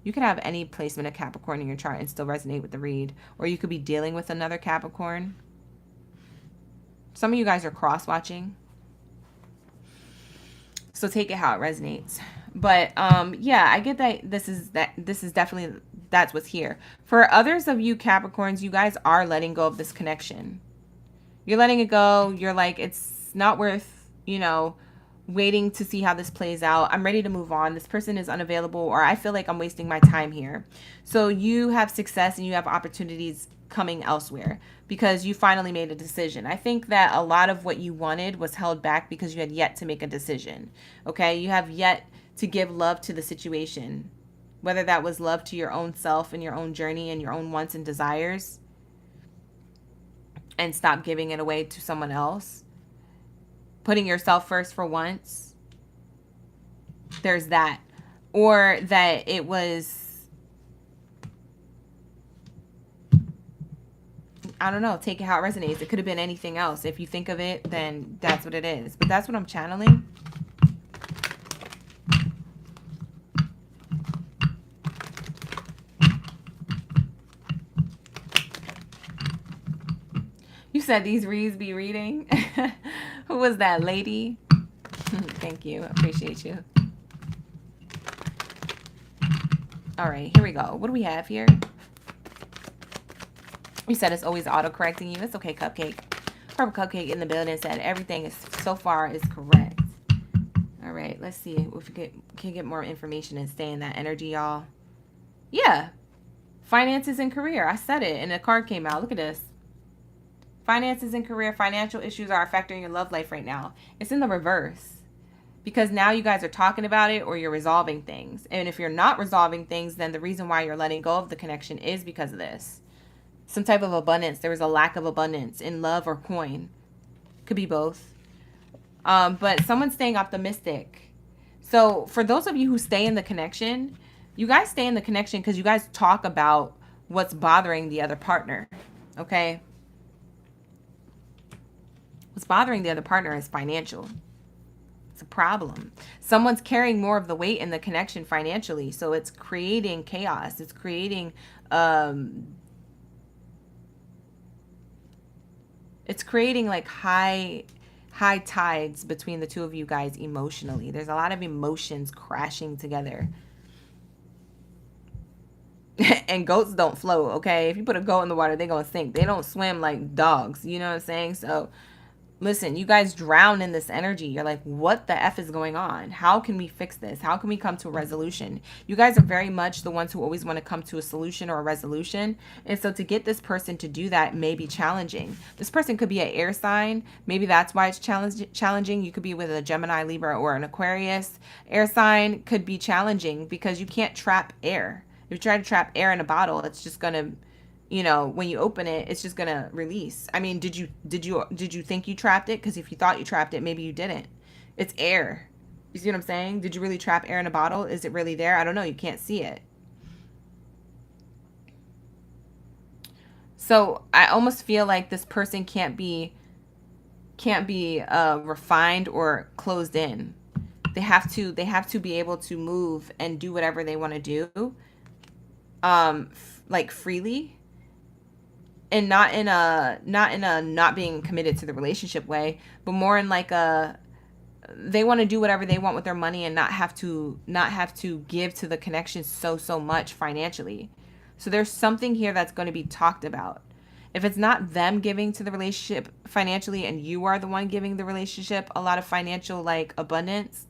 You could have any placement of Capricorn in your chart and still resonate with the read. Or you could be dealing with another Capricorn. Some of you guys are cross-watching. So take it how it resonates. But yeah, I get that this is definitely, that's what's here. For others of you Capricorns, you guys are letting go of this connection. You're letting it go. You're like, it's not worth, you know, waiting to see how this plays out. I'm ready to move on. This person is unavailable, or I feel like I'm wasting my time here. So you have success and you have opportunities coming elsewhere because you finally made a decision. I think that a lot of what you wanted was held back because you had yet to make a decision. Okay, you have yet to give love to the situation, whether that was love to your own self and your own journey and your own wants and desires, and stop giving it away to someone else. Putting yourself first for once. There's that. Or that it was, I don't know, take it how it resonates. It could have been anything else. If you think of it, then that's what it is. But that's what I'm channeling. You said these reads be reading? Who was that lady? Thank you. Appreciate you. All right, here we go. What do we have here? You said it's always auto-correcting you. It's okay, Cupcake. Purple Cupcake in the building said everything is so far is correct. All right, let's see if we can get more information and stay in that energy, y'all. Yeah. Finances and career. I said it, and the card came out. Look at this. Finances and career, financial issues are affecting your love life right now. It's in the reverse. Because now you guys are talking about it or you're resolving things. And if you're not resolving things, then the reason why you're letting go of the connection is because of this. Some type of abundance. There was a lack of abundance in love or coin. Could be both. But someone's staying optimistic. So for those of you who stay in the connection, you guys stay in the connection because you guys talk about what's bothering the other partner. Okay? What's bothering the other partner is financial. It's a problem. Someone's carrying more of the weight in the connection financially. So it's creating chaos. It's creating like high tides between the two of you guys emotionally. There's a lot of emotions crashing together. And goats don't float, okay? If you put a goat in the water, they're going to sink. They don't swim like dogs. You know what I'm saying? So listen, you guys drown in this energy. You're like, what the F is going on? How can we fix this? How can we come to a resolution? You guys are very much the ones who always want to come to a solution or a resolution. And so to get this person to do that may be challenging. This person could be an air sign. Maybe that's why it's challenging. You could be with a Gemini, Libra, or an Aquarius. Air sign could be challenging because you can't trap air. If you try to trap air in a bottle, it's just going to, you know, when you open it, it's just going to release. I mean, did you think you trapped it? Because if you thought you trapped it, maybe you didn't. It's air. You see what I'm saying? Did you really trap air in a bottle? Is it really there? I don't know. You can't see it. So I almost feel like this person can't be refined or closed in. They have to be able to move and do whatever they want to do, like freely. And not in a not being committed to the relationship way, but more in like they want to do whatever they want with their money and not have to give to the connection so much financially. So there's something here that's going to be talked about. If it's not them giving to the relationship financially and you are the one giving the relationship a lot of financial like abundance,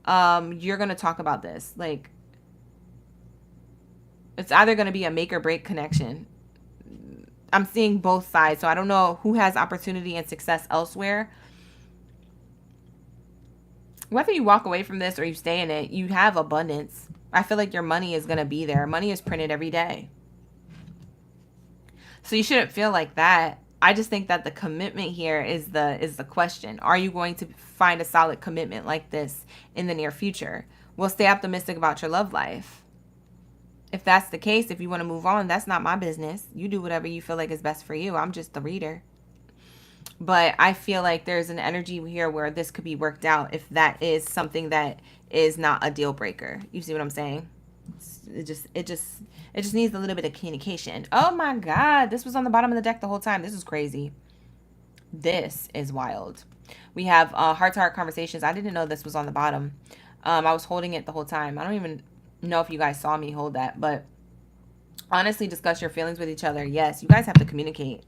you're going to talk about this. Like, it's either going to be a make or break connection. I'm seeing both sides, so I don't know who has opportunity and success elsewhere. Whether you walk away from this or you stay in it, you have abundance. I feel like your money is going to be there. Money is printed every day. So you shouldn't feel like that. I just think that the commitment here is the question. Are you going to find a solid commitment like this in the near future? Well, stay optimistic about your love life. If that's the case, if you want to move on, that's not my business. You do whatever you feel like is best for you. I'm just the reader. But I feel like there's an energy here where this could be worked out if that is something that is not a deal breaker. You see what I'm saying? It just needs a little bit of communication. Oh my God, this was on the bottom of the deck the whole time. This is crazy. This is wild. We have heart-to-heart conversations. I didn't know this was on the bottom. I was holding it the whole time. I don't even know if you guys saw me hold that, but honestly, discuss your feelings with each other. Yes, you guys have to communicate.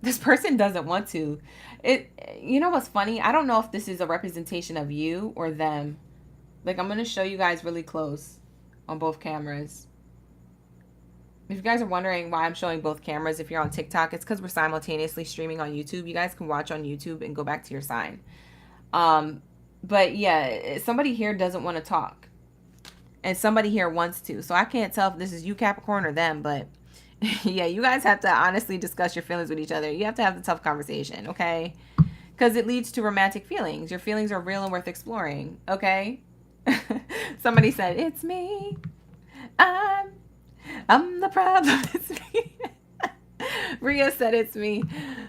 This person doesn't want to. You know what's funny? I don't know if this is a representation of you or them. Like, I'm going to show you guys really close on both cameras. If you guys are wondering why I'm showing both cameras, if you're on TikTok, it's because we're simultaneously streaming on YouTube. You guys can watch on YouTube and go back to your sign. But yeah, somebody here doesn't want to talk. And somebody here wants to. So I can't tell if this is you, Capricorn, or them. But yeah, you guys have to honestly discuss your feelings with each other. You have to have the tough conversation, okay? Because it leads to romantic feelings. Your feelings are real and worth exploring, okay? Somebody said, it's me. I'm the problem. It's me. Ria said it's me.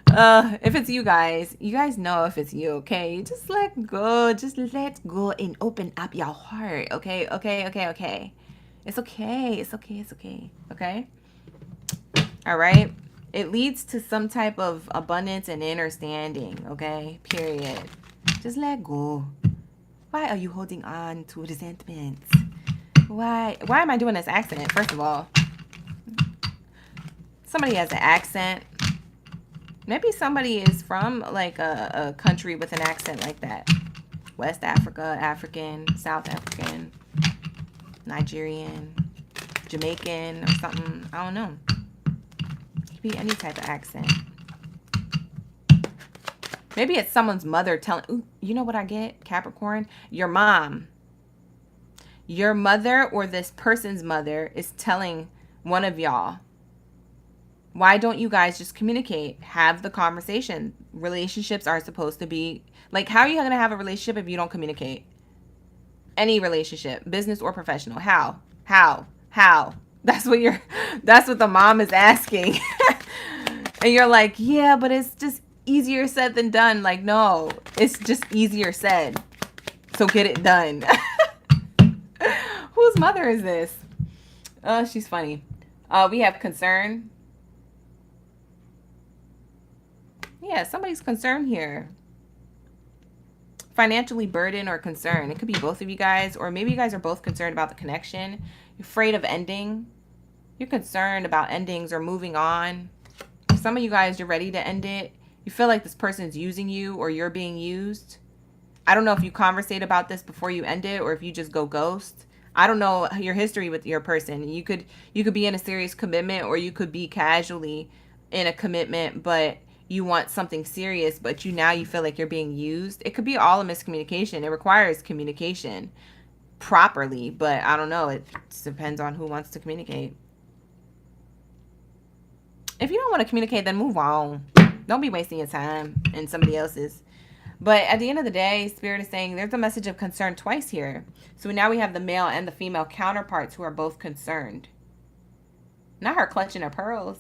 If it's you guys know if it's you, okay? Just let go. Just let go and open up your heart, okay? Okay. It's okay. Okay? All right? It leads to some type of abundance and understanding, okay? Period. Just let go. Why are you holding on to resentments? Why am I doing this accent, first of all? Somebody has an accent. Maybe somebody is from like a country with an accent like that. West Africa, African, South African, Nigerian, Jamaican, or something. I don't know. It could be any type of accent. Maybe it's someone's mother telling, ooh, you know what I get, Capricorn? Your mom. Your mother or this person's mother is telling one of y'all, why don't you guys just communicate? Have the conversation. Relationships are supposed to be, like, how are you going to have a relationship if you don't communicate? Any relationship, business or professional. How? That's what the mom is asking. And you're like, yeah, but it's just easier said than done. Like, no, it's just easier said. So get it done. Whose mother is this? She's funny. We have concern. Yeah, somebody's concerned here. Financially burdened or concerned. It could be both of you guys, or maybe you guys are both concerned about the connection. You're afraid of ending. You're concerned about endings or moving on. Some of you guys, you're ready to end it. You feel like this person's using you or you're being used. I don't know if you conversate about this before you end it or if you just go ghost. I don't know your history with your person. You could be in a serious commitment, or you could be casually in a commitment, but you want something serious, but you feel like you're being used. It could be all a miscommunication. It requires communication properly, but I don't know. It depends on who wants to communicate. If you don't want to communicate, then move on. Don't be wasting your time and somebody else's. But at the end of the day, Spirit is saying there's a message of concern twice here. So now we have the male and the female counterparts who are both concerned. Not her clutching her pearls.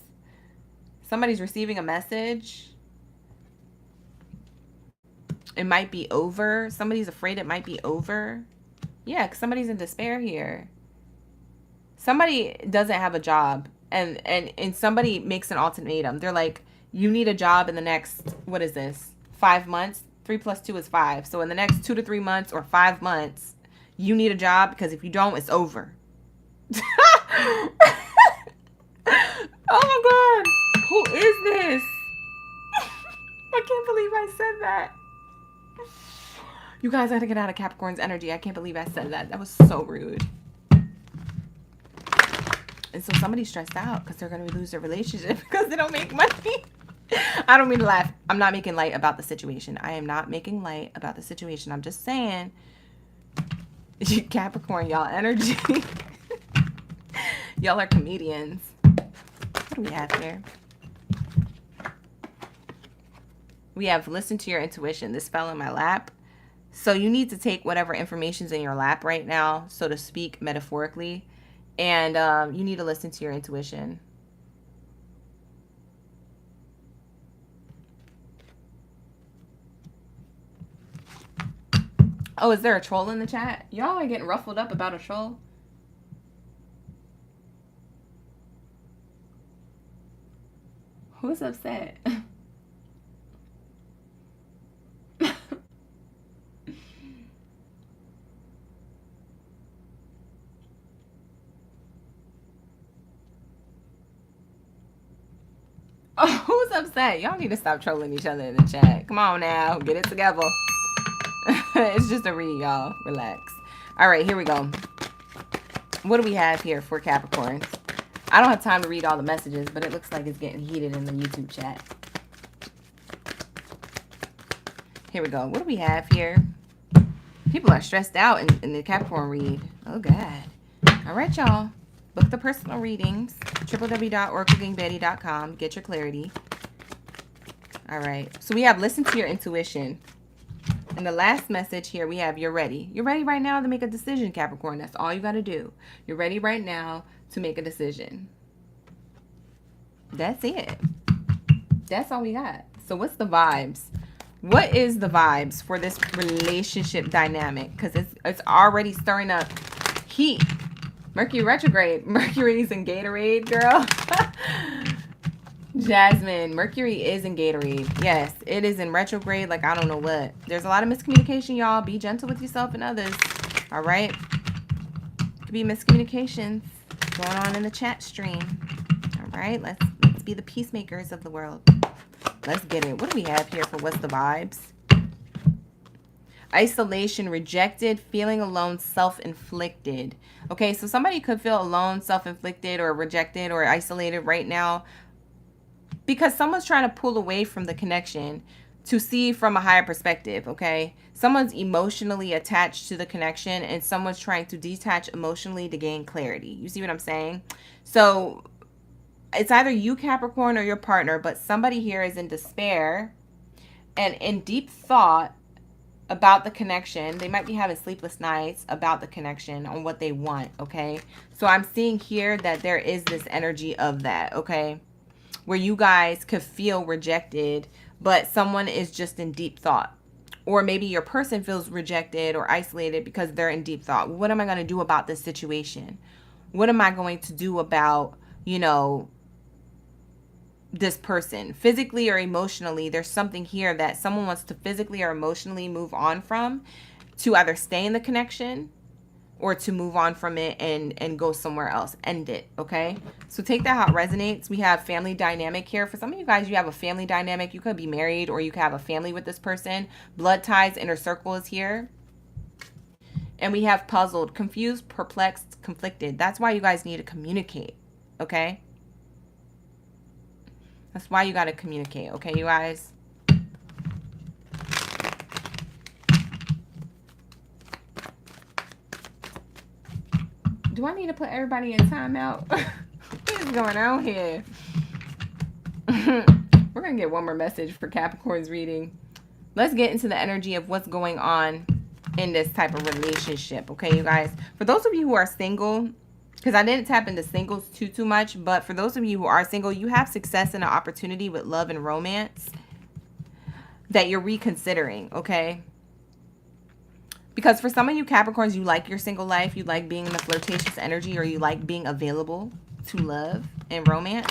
Somebody's receiving a message. It might be over. Somebody's afraid it might be over. Yeah, because somebody's in despair here. Somebody doesn't have a job. And somebody makes an ultimatum. They're like, you need a job in the next, what is this, 5 months? 3 plus 2 is 5. So in the next 2 to 3 months or 5 months, you need a job, because if you don't, it's over. Oh my God. Who is this? I can't believe I said that. You guys got to get out of Capricorn's energy. I can't believe I said that. That was so rude. And so somebody's stressed out because they're going to lose their relationship because they don't make money. I don't mean to laugh. I'm not making light about the situation. I am not making light about the situation. I'm just saying, Capricorn, y'all energy. Y'all are comedians. What do we have here? We have listen to your intuition. This fell in my lap. So you need to take whatever information's in your lap right now, so to speak, metaphorically. And you need to listen to your intuition. Oh, is there a troll in the chat? Y'all are getting ruffled up about a troll. Who's upset? Oh, who's upset? Y'all need to stop trolling each other in the chat. Come on now, get it together. It's just a read, y'all. Relax. All right, here we go. What do we have here for Capricorn? I don't have time to read all the messages, but it looks like it's getting heated in the YouTube chat. Here we go. What do we have here? People are stressed out in the Capricorn read. Oh, God. All right, y'all. Book the personal readings. www.oraclegangbaddie.com. Get your clarity. All right. So we have listen to your intuition. And the last message here, we have you're ready. You're ready right now to make a decision, Capricorn. That's all you got to do. You're ready right now to make a decision. That's it. That's all we got. So what's the vibes? What is the vibes for this relationship dynamic? Because it's already stirring up heat. Mercury retrograde. Mercury's in Gatorade, girl. Jasmine, Mercury is in Gatorade. Yes, it is in retrograde like I don't know what. There's a lot of miscommunication, y'all. Be gentle with yourself and others. All right? Could be miscommunications going on in the chat stream. All right? Let's be the peacemakers of the world. Let's get it. What do we have here for what's the vibes? Isolation, rejected, feeling alone, self-inflicted. Okay, so somebody could feel alone, self-inflicted, or rejected, or isolated right now because someone's trying to pull away from the connection to see from a higher perspective, okay? Someone's emotionally attached to the connection and someone's trying to detach emotionally to gain clarity. You see what I'm saying? So it's either you, Capricorn, or your partner, but somebody here is in despair and in deep thought about the connection. They might be having sleepless nights about the connection on what they want, okay? So I'm seeing here that there is this energy of that, okay? Where you guys could feel rejected, but someone is just in deep thought. Or maybe your person feels rejected or isolated because they're in deep thought. What am I going to do about this situation? What am I going to do about, you know, this person? Physically or emotionally, there's something here that someone wants to physically or emotionally move on from, to either stay in the connection or to move on from it and go somewhere else, end it, okay? So take that how it resonates. We have family dynamic here. For some of you guys, you have a family dynamic. You could be married or you could have a family with this person. Blood ties, inner circle is here. And we have puzzled, confused, perplexed, conflicted. That's why you guys need to communicate, okay? That's why you got to communicate, okay, you guys? Do I need to put everybody in timeout? What is going on here? We're going to get one more message for Capricorn's reading. Let's get into the energy of what's going on in this type of relationship, okay, you guys? For those of you who are single, because I didn't tap into singles too much, but for those of you who are single, you have success and an opportunity with love and romance that you're reconsidering, okay? Because for some of you Capricorns, you like your single life, you like being in the flirtatious energy, or you like being available to love and romance.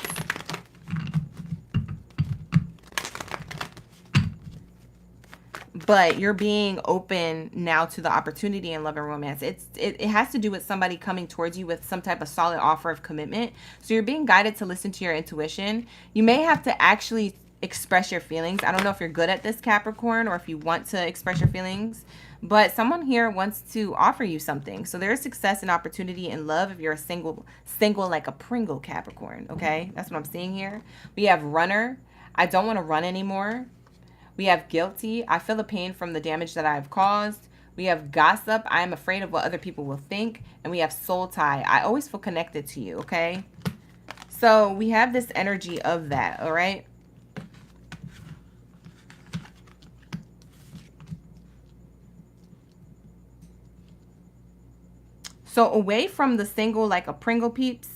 But you're being open now to the opportunity in love and romance. It has to do with somebody coming towards you with some type of solid offer of commitment. So you're being guided to listen to your intuition. You may have to actually express your feelings. I don't know if you're good at this, Capricorn, or if you want to express your feelings. But someone here wants to offer you something. So there's success and opportunity in love if you're a single like a Pringle, Capricorn, okay? That's what I'm seeing here. We have runner. I don't want to run anymore. We have guilty. I feel the pain from the damage that I've caused. We have gossip. I am afraid of what other people will think. And we have soul tie. I always feel connected to you, okay? So we have this energy of that, all right? So away from the single like a Pringle peeps.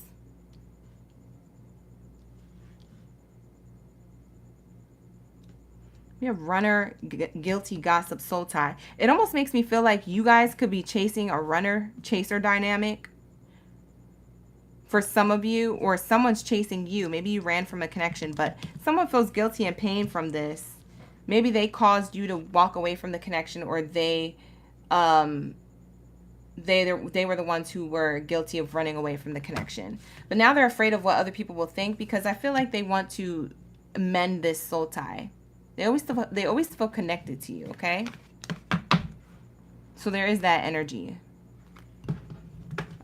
We have runner, guilty, gossip, soul tie. It almost makes me feel like you guys could be chasing a runner-chaser dynamic. for some of you, or someone's chasing you. Maybe you ran from a connection, but someone feels guilty and pain from this. Maybe they caused you to walk away from the connection, or they were the ones who were guilty of running away from the connection. But now they're afraid of what other people will think, because I feel like they want to mend this soul tie. They always feel connected to you, okay? So there is that energy.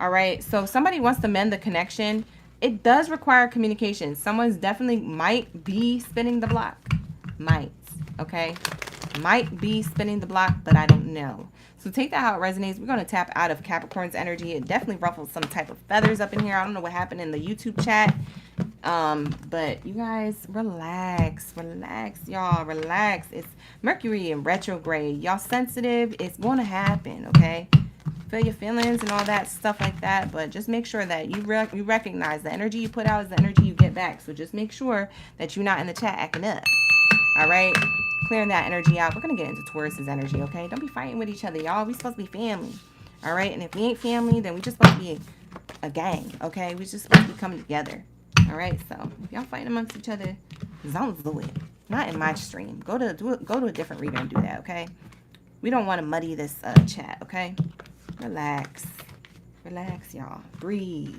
All right, so somebody wants to mend the connection. It does require communication. Someone's definitely might be spinning the block. Might, okay? Might be spinning the block, but I don't know. So take that how it resonates. We're going to tap out of Capricorn's energy. It definitely ruffled some type of feathers up in here. I don't know what happened in the YouTube chat. But you guys, relax, y'all, relax. It's Mercury in retrograde. Y'all sensitive. It's going to happen, okay? Feel your feelings and all that stuff like that, but just make sure that you recognize the energy you put out is the energy you get back. So just make sure that you're not in the chat acting up. All right, clearing that energy out. We're gonna get into Taurus's energy, okay? Don't be fighting with each other, y'all. We supposed to be family, all right? And if we ain't family, then we just supposed to be a gang, okay? We just supposed to be coming together, all right? So if y'all fighting amongst each other, don't do it. Not in my stream. Go to a different reader and do that, okay? We don't want to muddy this chat, okay? Relax, y'all. Breathe.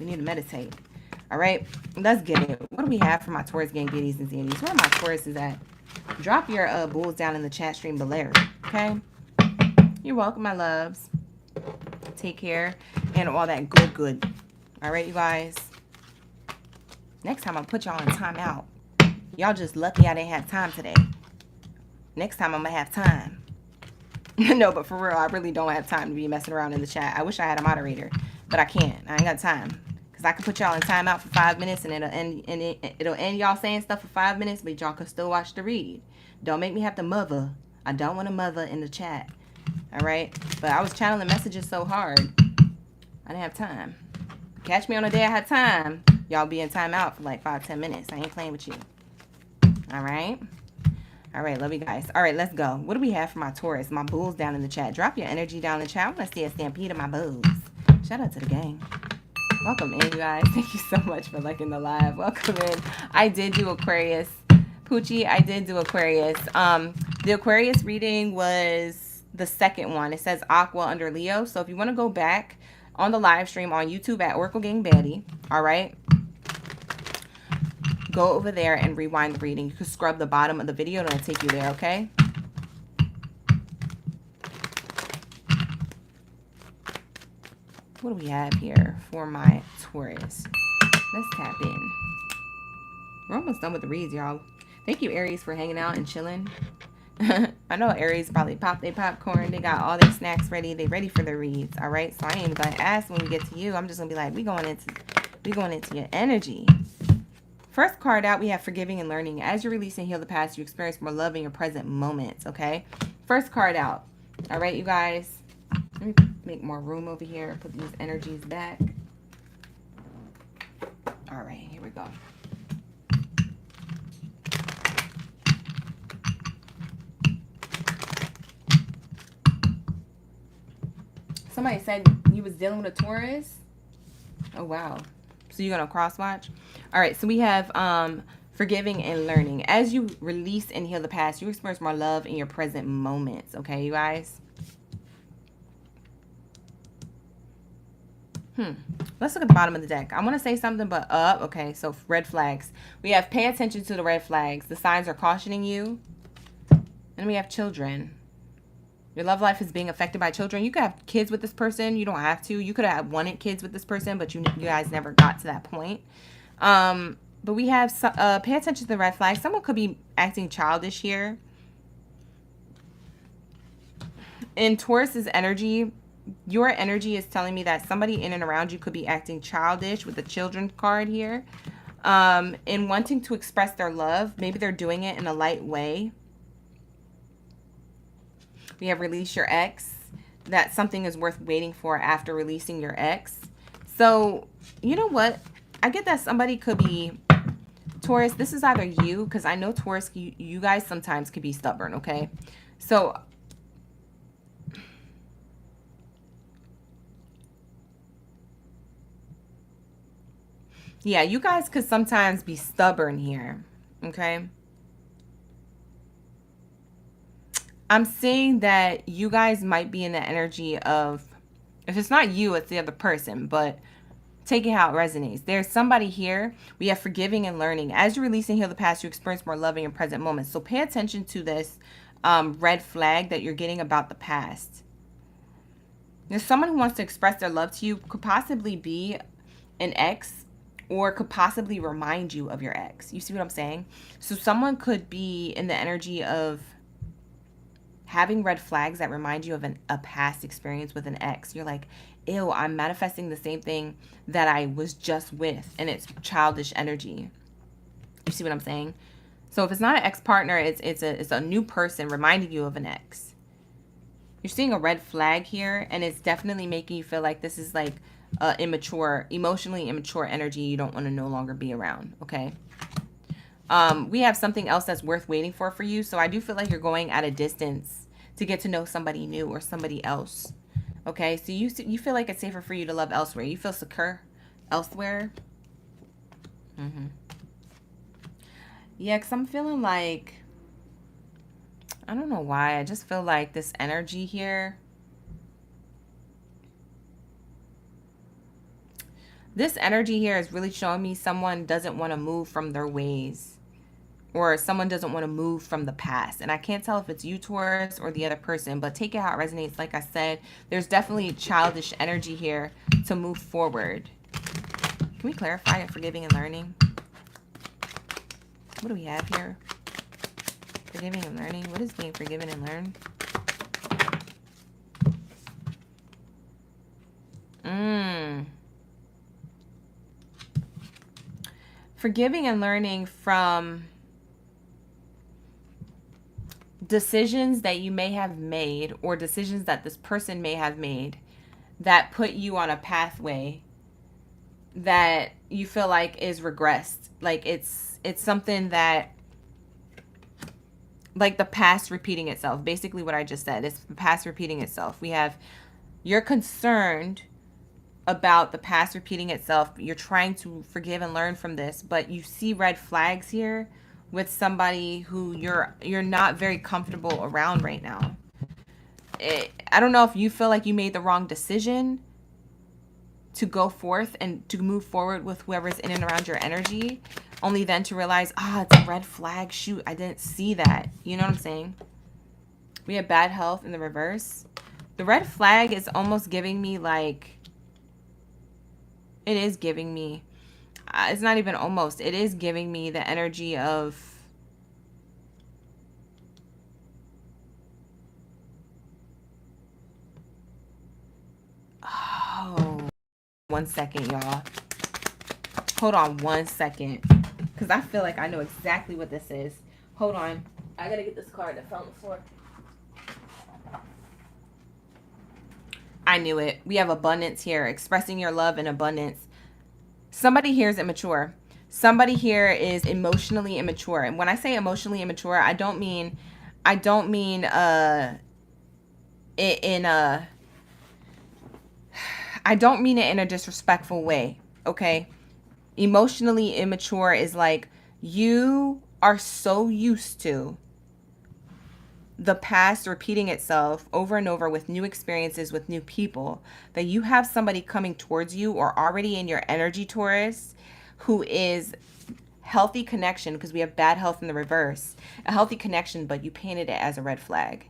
We need to meditate. All right, let's get it. What do we have for my Taurus gang biddies and zandies? Where are my Tauruses at? Drop your bulls down in the chat stream below, okay? You're welcome, my loves. Take care and all that good. All right, you guys. Next time I'll put y'all in timeout. Y'all just lucky I didn't have time today. Next time I'm gonna have time. No, but for real, I really don't have time to be messing around in the chat. I wish I had a moderator, but I can't. I ain't got time. Because I can put y'all in timeout for 5 minutes, and it'll end y'all saying stuff for 5 minutes, but y'all can still watch the read. Don't make me have to mother. I don't want to mother in the chat. All right? But I was channeling messages so hard. I didn't have time. Catch me on a day I had time. Y'all be in timeout for like 5-10 minutes. I ain't playing with you. All right? All right, love you guys. All right, let's go. What do we have for my Taurus? My bulls down in the chat. Drop your energy down in the chat. I want to see a stampede of my bulls. Shout out to the gang. Welcome in, you guys. Thank you so much for liking the live. Welcome in. I did do Aquarius. Poochie, I did do Aquarius. The Aquarius reading was the second one. It says Aqua under Leo. So if you want to go back on the live stream on YouTube at Oracle Gang Baddie, all right? Go over there and rewind the reading. You can scrub the bottom of the video and it'll take you there, okay? What do we have here for my Taurus? Let's tap in. We're almost done with the reads, y'all. Thank you, Aries, for hanging out and chilling. I know Aries probably popped their popcorn. They got all their snacks ready. They ready for the reads, all right? So I ain't even gonna ask when we get to you. I'm just gonna be like, we going into your energy. First card out, we have forgiving and learning. As you release and heal the past, you experience more love in your present moments, okay? First card out. All right, you guys. Let me make more room over here. Put these energies back. All right, here we go. Somebody said you was dealing with a Taurus. Oh, wow. So you're going to cross watch? All right, so we have forgiving and learning. As you release and heal the past, you experience more love in your present moments. Okay, you guys? Let's look at the bottom of the deck. I want to say something, but okay, so red flags. We have pay attention to the red flags. The signs are cautioning you. And we have children. Your love life is being affected by children. You could have kids with this person. You don't have to. You could have wanted kids with this person, but you guys never got to that point. But we have pay attention to the red flags. Someone could be acting childish here. In Taurus's energy, your energy is telling me that somebody in and around you could be acting childish with the children card here. In wanting to express their love. Maybe they're doing it in a light way. We have release your ex. That something is worth waiting for after releasing your ex. So, you know what? I get that somebody could be Taurus. This is either you, because I know Taurus, you guys sometimes could be stubborn, okay? So, Yeah, you guys could sometimes be stubborn here. Okay. I'm seeing that you guys might be in the energy of, if it's not you, it's the other person, but take it how it resonates. There's somebody here. We have forgiving and learning. As you release and heal the past, you experience more loving and present moments. So pay attention to this red flag that you're getting about the past. There's someone who wants to express their love to you, could possibly be an ex, or could possibly remind you of your ex. You see what I'm saying? So someone could be in the energy of having red flags that remind you of a past experience with an ex. You're like, ew, I'm manifesting the same thing that I was just with, and it's childish energy. You see what I'm saying? So if it's not an ex-partner, it's a new person reminding you of an ex. You're seeing a red flag here, and it's definitely making you feel like this is like immature, emotionally immature energy you don't want to no longer be around, okay? We have something else that's worth waiting for you. So I do feel like you're going at a distance to get to know somebody new or somebody else. Okay, so you feel like it's safer for you to love elsewhere. You feel secure elsewhere. Yeah, because I'm feeling like, I don't know why. I just feel like this energy here. This energy here is really showing me someone doesn't want to move from their ways. Or someone doesn't want to move from the past. And I can't tell if it's you, Taurus, or the other person. But take it how it resonates. Like I said, there's definitely childish energy here to move forward. Can we clarify it? Forgiving and learning. What do we have here? Forgiving and learning. What is being forgiven and learned? Forgiving and learning from decisions that you may have made, or decisions that this person may have made that put you on a pathway that you feel like is regressed. Like it's something that, like the past repeating itself. Basically what I just said, it's the past repeating itself. We have, you're concerned about the past repeating itself. You're trying to forgive and learn from this, but you see red flags here with somebody who you're not very comfortable around right now. I don't know if you feel like you made the wrong decision to go forth and to move forward with whoever's in and around your energy, only then to realize, it's a red flag. Shoot, I didn't see that. You know what I'm saying? We have bad health in the reverse. The red flag is almost giving me like, it is giving me, it's not even almost, it is giving me the energy of, one second, y'all. Hold on 1 second, because I feel like I know exactly what this is. Hold on. I gotta get this card that fell on the floor. I knew it. We have abundance here. Expressing your love in abundance. Somebody here is immature. Somebody here is emotionally immature. And when I say emotionally immature, I don't mean in a, I don't mean it in a disrespectful way, okay? Emotionally immature is like, you are so used to the past repeating itself over and over with new experiences, with new people, that you have somebody coming towards you or already in your energy, Taurus, who is healthy connection, because we have bad health in the reverse, a healthy connection, but you painted it as a red flag.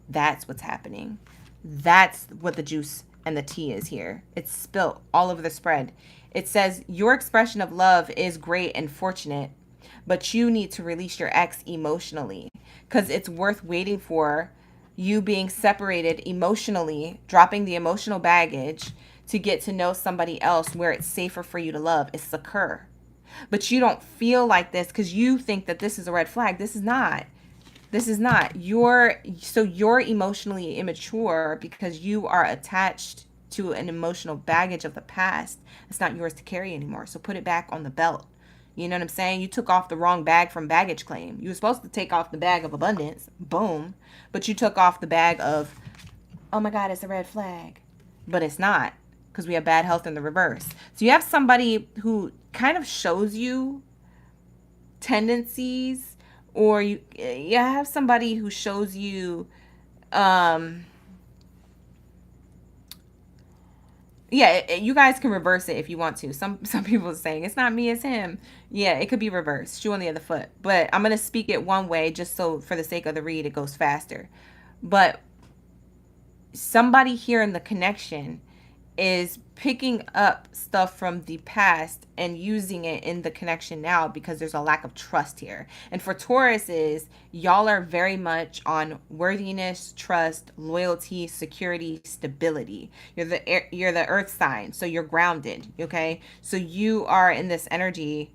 That's what's happening. That's what the juice and the tea is here. It's spilt all over the spread. It says your expression of love is great and fortunate, but you need to release your ex emotionally, because it's worth waiting for you being separated emotionally, dropping the emotional baggage to get to know somebody else where it's safer for you to love. It's secure. But you don't feel like this because you think that this is a red flag. This is not. This is not. You're emotionally immature because you are attached to an emotional baggage of the past. It's not yours to carry anymore. So put it back on the belt. You know what I'm saying? You took off the wrong bag from baggage claim. You were supposed to take off the bag of abundance. Boom. But you took off the bag of, oh my God, it's a red flag. But it's not, because we have bad health in the reverse. So you have somebody who kind of shows you tendencies, or you have somebody who shows you yeah, you guys can reverse it if you want to. Some people are saying it's not me, it's him. Yeah, it could be reversed, shoe on the other foot. But I'm gonna speak it one way just so for the sake of the read it goes faster. But somebody here in the connection is picking up stuff from the past and using it in the connection now because there's a lack of trust here. And for Tauruses, y'all are very much on worthiness, trust, loyalty, security, stability. You're the earth sign, so you're grounded, okay? So you are in this energy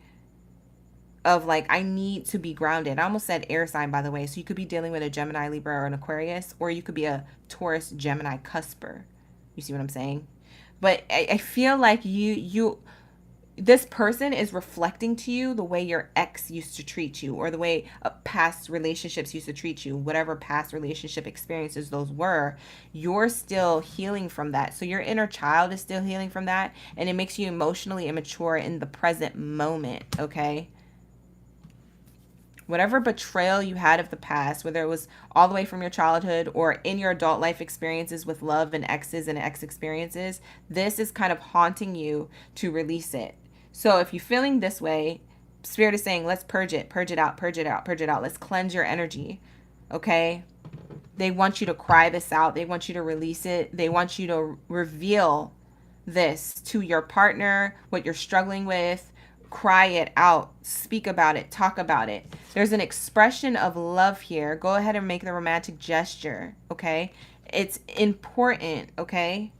of like, I need to be grounded. I almost said air sign, by the way. So you could be dealing with a Gemini, Libra, or an Aquarius, or you could be a Taurus, Gemini cusper. You see what I'm saying? But I feel like this person is reflecting to you the way your ex used to treat you, or the way past relationships used to treat you, whatever past relationship experiences those were. You're still healing from that. So your inner child is still healing from that, and it makes you emotionally immature in the present moment, okay? Whatever betrayal you had of the past, whether it was all the way from your childhood or in your adult life experiences with love and exes and ex experiences, this is kind of haunting you to release it. So if you're feeling this way, Spirit is saying, let's purge it out, purge it out, purge it out. Let's cleanse your energy, okay? They want you to cry this out. They want you to release it. They want you to reveal this to your partner, what you're struggling with. Cry it out, speak about it, talk about it. There's an expression of love here. Go ahead and make the romantic gesture, okay? It's important, okay?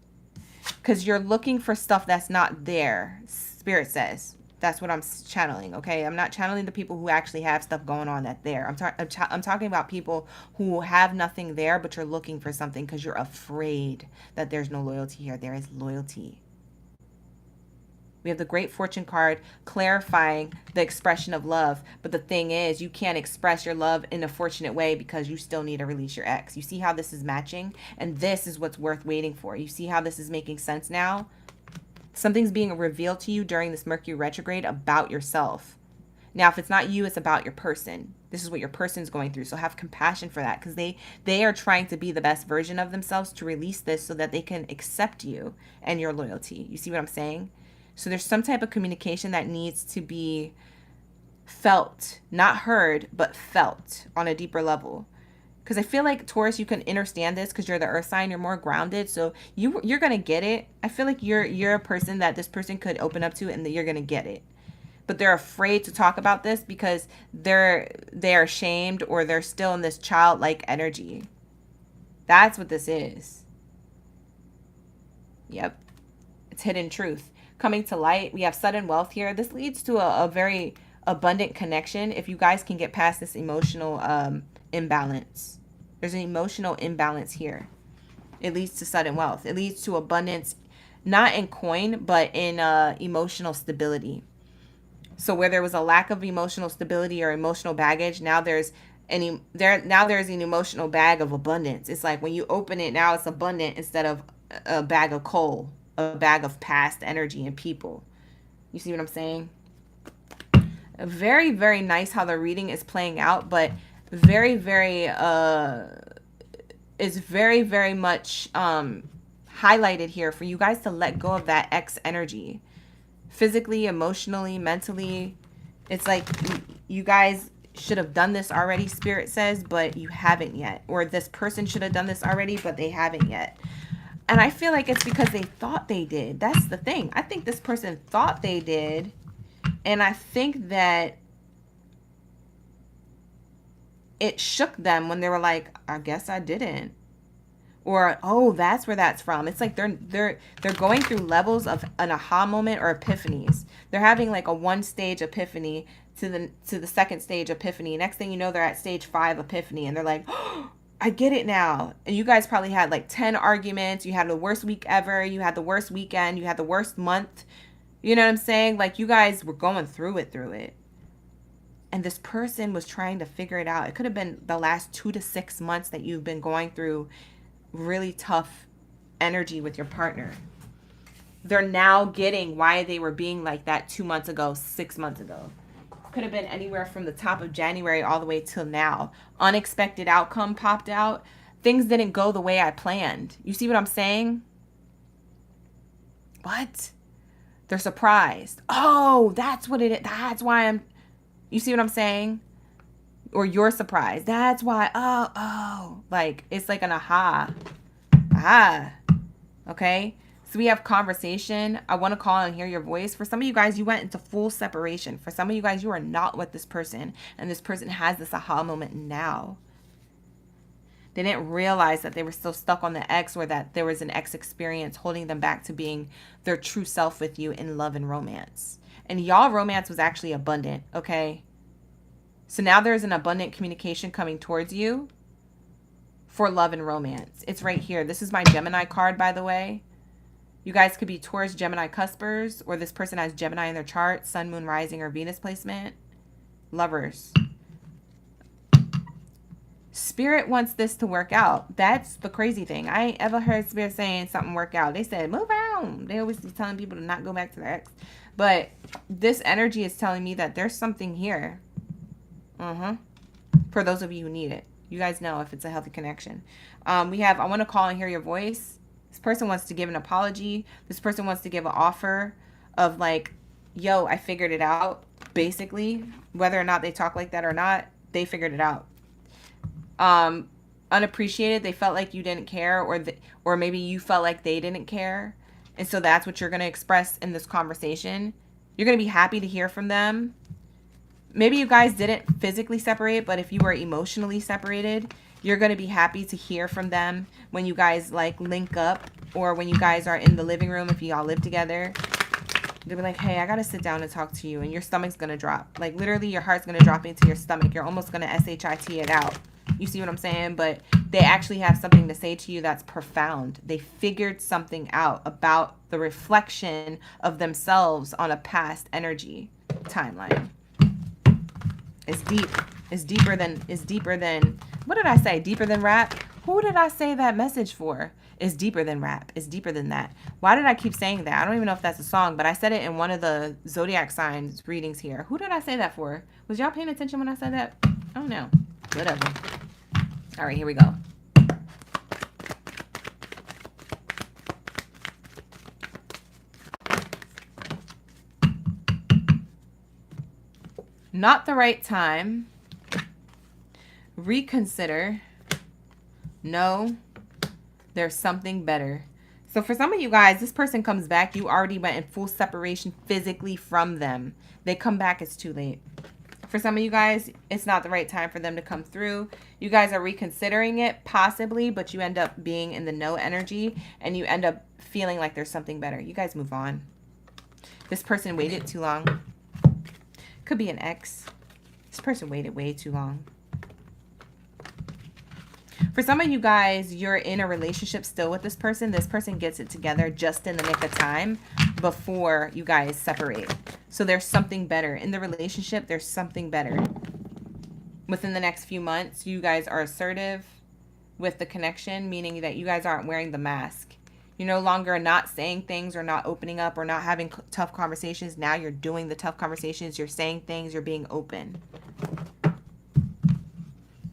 Because you're looking for stuff that's not there, Spirit says. That's what I'm channeling, okay? I'm not channeling the people who actually have stuff going on that's there. I'm talking about people who have nothing there, but you're looking for something because you're afraid that there's no loyalty here. There is loyalty. We have the Great Fortune card clarifying the expression of love. But the thing is, you can't express your love in a fortunate way because you still need to release your ex. You see how this is matching? And this is what's worth waiting for. You see how this is making sense now? Something's being revealed to you during this Mercury retrograde about yourself. Now, if it's not you, it's about your person. This is what your person's going through. So have compassion for that, because they are trying to be the best version of themselves to release this so that they can accept you and your loyalty. You see what I'm saying? So there's some type of communication that needs to be felt, not heard, but felt on a deeper level. Because I feel like, Taurus, you can understand this because you're the earth sign. You're more grounded. So you're going to get it. I feel like you're a person that this person could open up to and that you're going to get it. But they're afraid to talk about this because they're ashamed, or they're still in this childlike energy. That's what this is. Yep. It's hidden truth. Coming to light, we have sudden wealth here. This leads to a very abundant connection if you guys can get past this emotional imbalance. There's an emotional imbalance here. It leads to sudden wealth. It leads to abundance, not in coin, but in emotional stability. So where there was a lack of emotional stability or emotional baggage, now there's an emotional bag of abundance. It's like when you open it, now it's abundant instead of a bag of coal. A bag of past energy and people. You see what I'm saying? Very, very nice how the reading is playing out, but very, very is very, very much highlighted here for you guys to let go of that ex energy. Physically, emotionally, mentally. It's like you guys should have done this already, Spirit says, but you haven't yet. Or this person should have done this already, but they haven't yet. And I feel like it's because they thought they did. That's the thing. I think this person thought they did. And I think that it shook them when they were like, I guess I didn't. Or, oh, that's where that's from. It's like they're going through levels of an aha moment or epiphanies. They're having like a one stage epiphany to the second stage epiphany. Next thing you know, they're at stage 5 epiphany. And they're like, oh, I get it now. And you guys probably had like 10 arguments. You had the worst week ever. You had the worst weekend. You had the worst month. You know what I'm saying? Like, you guys were going through it. And this person was trying to figure it out. It could have been the last 2 to 6 months that you've been going through really tough energy with your partner. they're now getting why they were being like that 2 months ago, 6 months ago. Could have been anywhere from the top of January all the way till now. Unexpected outcome popped out. Things didn't go the way I planned. You see what I'm saying? What? They're surprised. Oh, that's what it is. That's why I'm... You see what I'm saying? Or you're surprised. That's why. Oh. Like, it's like an aha. Aha. Okay? So we have conversation. I want to call and hear your voice. For some of you guys, you went into full separation. For some of you guys, you are not with this person. And this person has this aha moment now. They didn't realize that they were still stuck on the ex, or that there was an ex experience holding them back to being their true self with you in love and romance. And y'all romance was actually abundant, okay? So now there's an abundant communication coming towards you for love and romance. It's right here. This is my Gemini card, by the way. You guys could be Taurus, Gemini cuspers, or this person has Gemini in their chart, Sun, Moon, Rising, or Venus placement. Lovers. Spirit wants this to work out. That's the crazy thing. I ain't ever heard Spirit saying something work out. They said, move on. They always be telling people to not go back to their ex. But this energy is telling me that there's something here. For those of you who need it. You guys know if it's a healthy connection. We have, I want to call and hear your voice. This person wants to give an apology. This person wants to give an offer of like, yo, I figured it out. Basically, whether or not they talk like that or not, they figured it out. Unappreciated. They felt like you didn't care, or maybe you felt like they didn't care. And so that's what you're going to express in this conversation. You're going to be happy to hear from them. Maybe you guys didn't physically separate, but if you were emotionally separated, you're going to be happy to hear from them when you guys like link up, or when you guys are in the living room, if y'all live together. They'll be like, hey, I got to sit down and talk to you. And your stomach's going to drop. Like literally your heart's going to drop into your stomach. You're almost going to SHIT it out. You see what I'm saying? But they actually have something to say to you that's profound. They figured something out about the reflection of themselves on a past energy timeline. It's deep. It's deeper than, what did I say? Deeper than rap? Who did I say that message for? It's deeper than rap. It's deeper than that. Why did I keep saying that? I don't even know if that's a song, but I said it in one of the Zodiac signs readings here. Who did I say that for? Was y'all paying attention when I said that? I don't know. Whatever. All right, here we go. Not the right time. Reconsider. No, there's something better. So for some of you guys, this person comes back. You already went in full separation physically from them. They come back, it's too late. For some of you guys, it's not the right time for them to come through. You guys are reconsidering it, possibly, but you end up being in the no energy, and you end up feeling like there's something better. You guys move on. This person waited too long. Could be an ex. This person waited way too long. For some of you guys, you're in a relationship still with this person. This person gets it together just in the nick of time before you guys separate. So there's something better. In the relationship, there's something better. Within the next few months, you guys are assertive with the connection, meaning that you guys aren't wearing the mask. You're no longer not saying things or not opening up or not having tough conversations. Now you're doing the tough conversations. You're saying things. You're being open.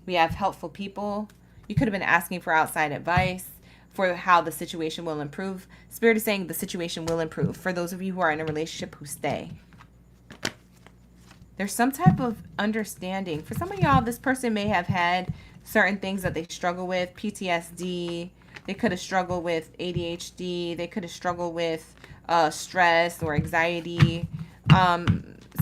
We have helpful people. You could have been asking for outside advice for how the situation will improve. Spirit is saying the situation will improve for those of you who are in a relationship who stay. There's some type of understanding. For some of y'all, this person may have had certain things that they struggle with. PTSD. They could have struggled with ADHD. They could have struggled with stress or anxiety.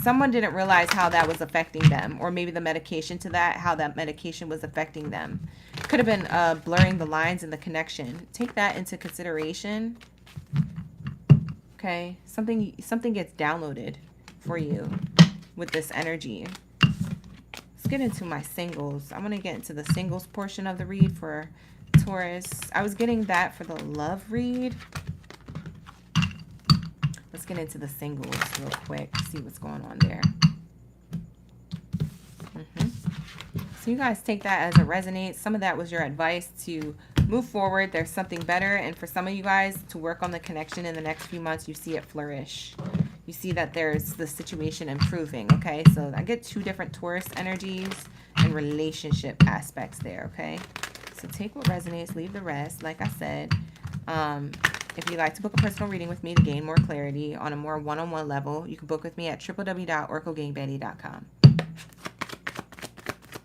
Someone didn't realize how that was affecting them, or maybe the medication to that, how that medication was affecting them. Could have been blurring the lines in the connection. Take that into consideration. Okay, something gets downloaded for you with this energy. Let's get into my singles. I'm gonna get into the singles portion of the read for Taurus. I was getting that for the love read. Let's get into the singles real quick, see what's going on there. So you guys take that as it resonates. Some of that was your advice to Move forward. There's something better. And for some of you guys to work on the connection in the next few months, you see it flourish. You see that there's the situation improving, okay? So I get 2 different Taurus energies and relationship aspects there, okay? So take what resonates, leave the rest. Like I said, if you'd like to book a personal reading with me to gain more clarity on a more one-on-one level, you can book with me at www.oraclegangbaddie.com.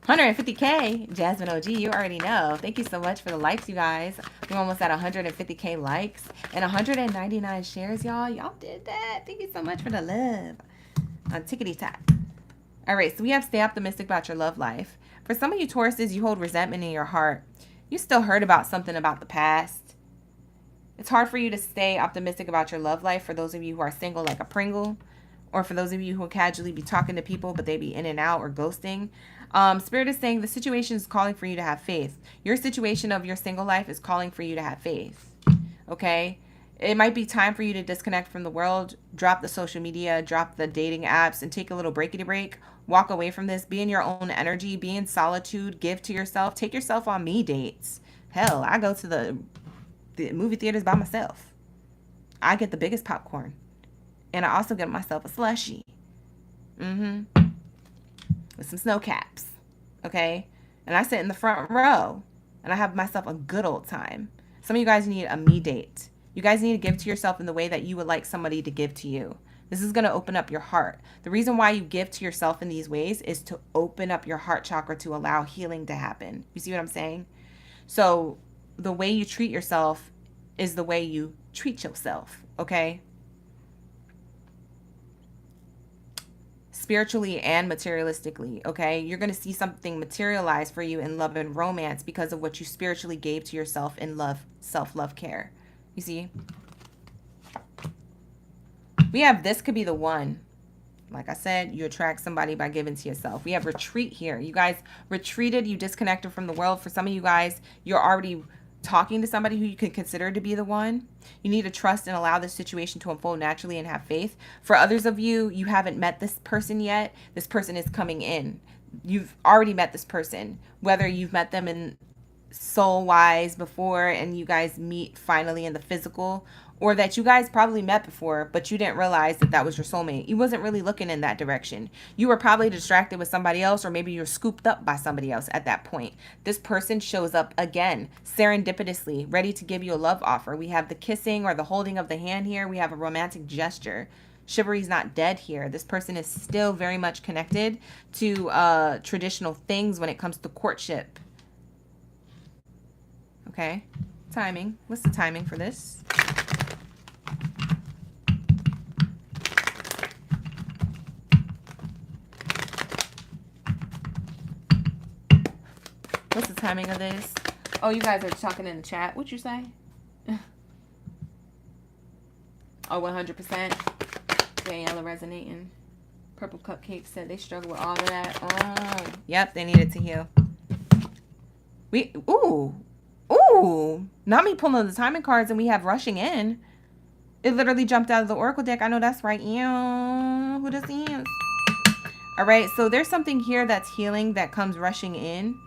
150K, Jasmine OG, you already know. Thank you so much for the likes, you guys. We're almost at 150K likes and 199 shares, y'all. Y'all did that. Thank you so much for the love. On tickety tap. All right, so we have stay optimistic about your love life. For some of you Tauruses, you hold resentment in your heart. You still heard about something about the past. It's hard for you to stay optimistic about your love life for those of you who are single like a Pringle, or for those of you who will casually be talking to people, but they be in and out or ghosting. Spirit is saying the situation is calling for you to have faith. Your situation of your single life is calling for you to have faith. Okay? It might be time for you to disconnect from the world, drop the social media, drop the dating apps, and take a little breakity break. Walk away from this. Be in your own energy. Be in solitude. Give to yourself. Take yourself on me dates. Hell, I go to the movie theaters by myself. I get the biggest popcorn. And I also get myself a slushie. With some snow caps. Okay? And I sit in the front row. And I have myself a good old time. Some of you guys need a me date. You guys need to give to yourself in the way that you would like somebody to give to you. This is going to open up your heart. The reason why you give to yourself in these ways is to open up your heart chakra to allow healing to happen. You see what I'm saying? So the way you treat yourself is the way you treat yourself. Okay? Spiritually and materialistically, okay? You're going to see something materialize for you in love and romance because of what you spiritually gave to yourself in love, self-love care. You see? We have this could be the one. Like I said, you attract somebody by giving to yourself. We have retreat here. You guys retreated, you disconnected from the world. For some of you guys, you're already talking to somebody who you could consider to be the one. You need to trust and allow this situation to unfold naturally and have faith. For others of you, you haven't met this person yet. This person is coming in. You've already met this person, whether you've met them in soul-wise before and you guys meet finally in the physical, or that you guys probably met before, but you didn't realize that that was your soulmate. You wasn't really looking in that direction. You were probably distracted with somebody else, or maybe you're scooped up by somebody else at that point. This person shows up again, serendipitously, ready to give you a love offer. We have the kissing or the holding of the hand here. We have a romantic gesture. Chivalry's not dead here. This person is still very much connected to traditional things when it comes to courtship. Okay, timing. What's the timing for this? What's the timing of this? Oh, you guys are talking in the chat. What'd you say? Oh, 100%. Daniela resonating. Purple Cupcake said they struggle with all of that. Oh, yep, they needed to heal. Ooh, not me pulling the timing cards and we have rushing in. It literally jumped out of the Oracle deck. I know that's right. Ew, who this is? All right, so there's something here that's healing that comes rushing in.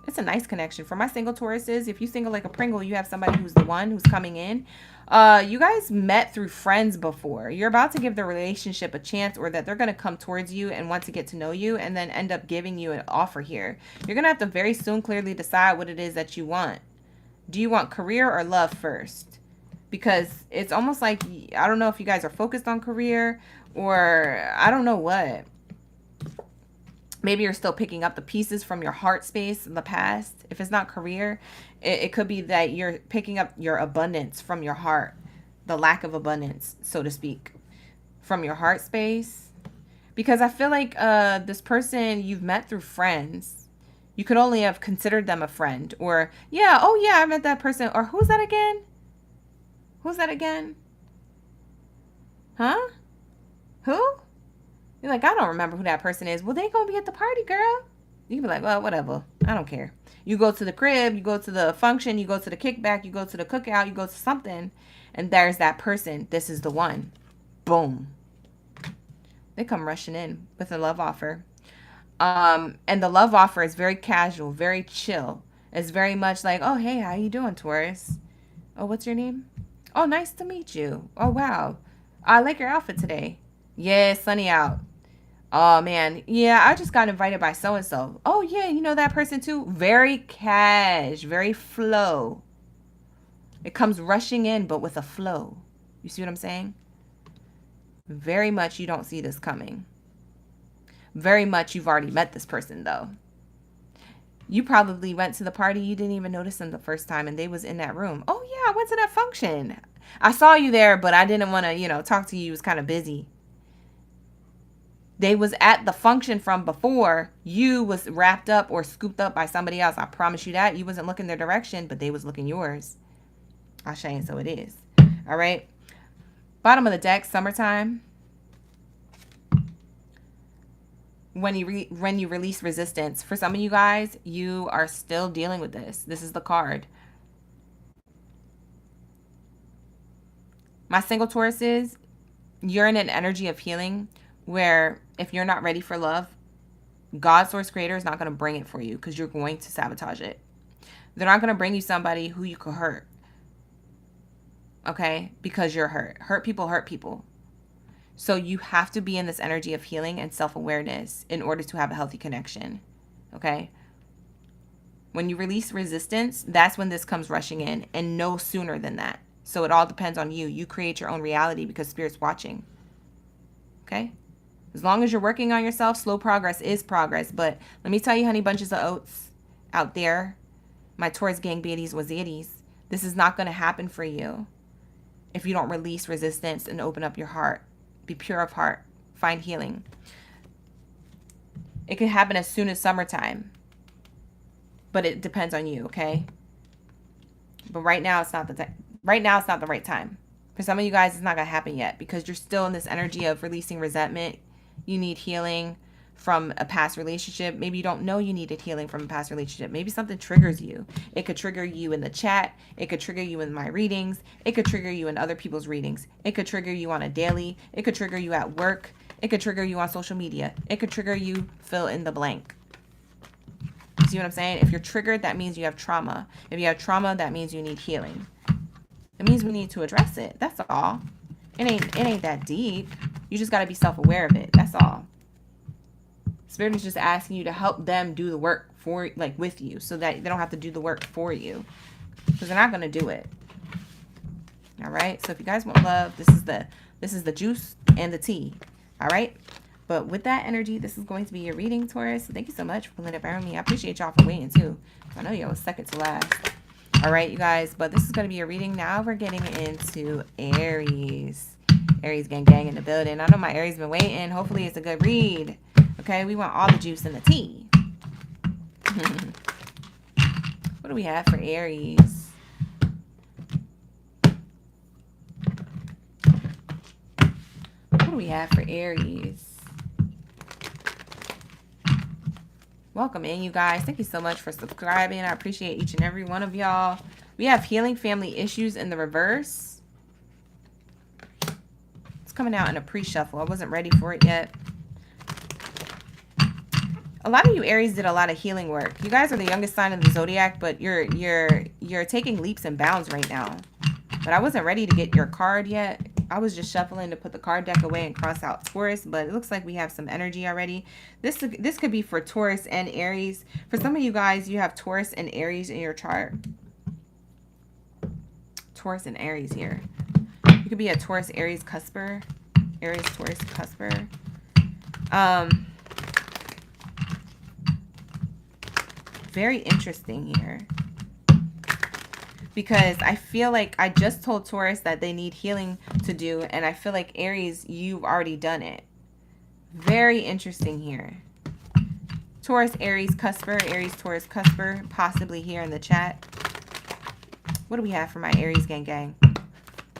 It's a nice connection. For my single Tauruses, if you single like a Pringle, you have somebody who's the one who's coming in. You guys met through friends before. You're about to give the relationship a chance, or that they're going to come towards you and want to get to know you and then end up giving you an offer here. You're going to have to very soon clearly decide what it is that you want. Do you want career or love first? Because it's almost like, I don't know if you guys are focused on career or I don't know what. Maybe you're still picking up the pieces from your heart space in the past. If it's not career, it could be that you're picking up your abundance from your heart. The lack of abundance, so to speak, from your heart space. Because I feel like this person you've met through friends. You could only have considered them a friend. Or, yeah, oh yeah, I met that person. Or who's that again? Who's that again? Huh? Who? You're like, I don't remember who that person is. Well, they gonna be at the party, girl. You can be like, well, whatever. I don't care. You go to the crib, you go to the function, you go to the kickback, you go to the cookout, you go to something, and there's that person. This is the one. Boom. They come rushing in with a love offer. And the love offer is very casual, very chill. It's very much like, oh, hey, how you doing, Taurus? Oh, what's your name? Oh, nice to meet you. Oh, wow. I like your outfit today. Yeah, it's sunny out. Oh, man. Yeah, I just got invited by so-and-so. Oh, yeah, you know that person too? Very cash, very flow. It comes rushing in, but with a flow. You see what I'm saying? Very much you don't see this coming. Very much you've already met this person, though. You probably went to the party. You didn't even notice them the first time, and they was in that room. Oh, yeah, I went to that function. I saw you there, but I didn't want to, talk to you. You was kind of busy. They was at the function from before. You was wrapped up or scooped up by somebody else. I promise you that. You wasn't looking their direction, but they was looking yours. I'll show you, so it is. All right. Bottom of the deck, summertime. When you release resistance. For some of you guys, you are still dealing with this. This is the card. My single Tauruses, you're in an energy of healing where if you're not ready for love, God, source creator, is not going to bring it for you because you're going to sabotage it. They're not going to bring you somebody who you could hurt. Okay? Because you're hurt. Hurt people hurt people. So you have to be in this energy of healing and self-awareness in order to have a healthy connection. Okay? When you release resistance, that's when this comes rushing in, and no sooner than that. So it all depends on you. You create your own reality because Spirit's watching. Okay? As long as you're working on yourself, slow progress is progress. But let me tell you, honey bunches of oats out there, my Taurus gang Baddies was Aries, this is not going to happen for you if you don't release resistance and open up your heart. Be pure of heart. Find healing. It can happen as soon as summertime. But it depends on you, okay? But right now it's not the right time. For some of you guys, it's not going to happen yet because you're still in this energy of releasing resentment. You need healing from a past relationship. Maybe you don't know you needed healing from a past relationship. Maybe something triggers you. It could trigger you in the chat. It could trigger you in my readings. It could trigger you in other people's readings. It could trigger you on a daily. It could trigger you at work. It could trigger you on social media. It could trigger you, fill in the blank. You see what I'm saying? If you're triggered, that means you have trauma. If you have trauma, that means you need healing. It means we need to address it. That's all. It ain't that deep. You just got to be self-aware of it. That's all. Spirit is just asking you to help them do the work for, like, with you, so that they don't have to do the work for you, because they're not going to do it. All right. So if you guys want love, this is the juice and the tea. All right. But with that energy, this is going to be your reading, Taurus. Thank you so much for pulling up around me. I appreciate y'all for waiting too. I know y'all was second to last. All right, you guys. But this is going to be your reading. Now we're getting into Aries. Aries gang in the building. I know my Aries been waiting. Hopefully it's a good read. Okay, we want all the juice and the tea. What do we have for Aries? What do we have for Aries? Welcome in, you guys. Thank you so much for subscribing. I appreciate each and every one of y'all. We have healing family issues in the reverse. It's coming out in a pre-shuffle. I wasn't ready for it yet. A lot of you Aries did a lot of healing work. You guys are the youngest sign of the Zodiac, but you're taking leaps and bounds right now. But I wasn't ready to get your card yet. I was just shuffling to put the card deck away and cross out Taurus, but it looks like we have some energy already. This could be for Taurus and Aries. For some of you guys, you have Taurus and Aries in your chart. Taurus and Aries here. You could be a Taurus Aries cusper. Aries Taurus cusper. Very interesting here, because I feel like I just told Taurus that they need healing to do, and I feel like Aries, you've already done it. Very interesting here. Taurus Aries cusper, Aries Taurus cusper, possibly here in the chat. What do we have for my Aries gang?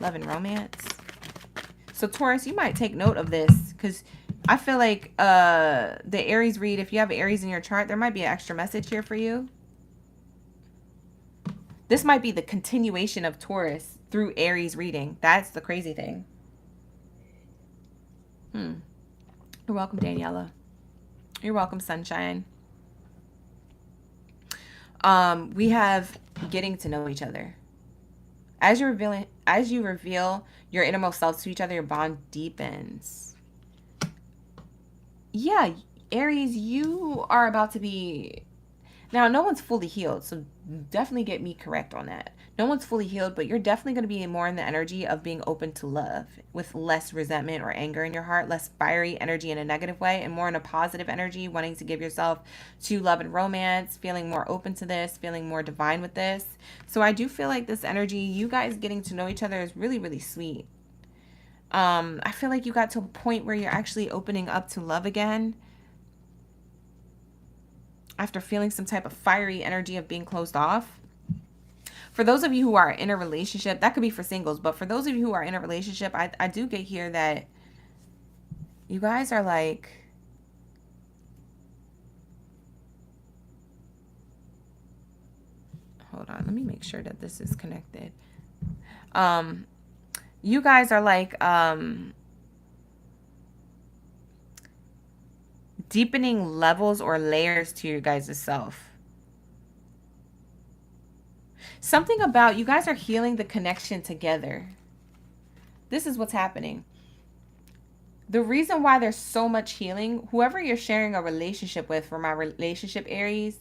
Love and romance. So Taurus, you might take note of this, because I feel like the Aries read, if you have Aries in your chart, there might be an extra message here for you. This might be the continuation of Taurus through Aries reading. That's the crazy thing. You're welcome, Daniela. You're welcome, Sunshine. We have getting to know each other. As you reveal your innermost selves to each other, your bond deepens. Yeah, Aries, you are about to be... Now, no one's fully healed, so definitely get me correct on that. No one's fully healed, but you're definitely going to be more in the energy of being open to love with less resentment or anger in your heart, less fiery energy in a negative way, and more in a positive energy, wanting to give yourself to love and romance, feeling more open to this, feeling more divine with this. So I do feel like this energy, you guys getting to know each other is really, really sweet. I feel like you got to a point where you're actually opening up to love again after feeling some type of fiery energy of being closed off. For those of you who are in a relationship, that could be for singles, but for those of you who are in a relationship, I do get here that you guys are like... Hold on, let me make sure that this is connected. You guys are like deepening levels or layers to your guys' self. Something about you guys are healing the connection together. This is what's happening. The reason why there's so much healing, whoever you're sharing a relationship with, for my relationship Aries,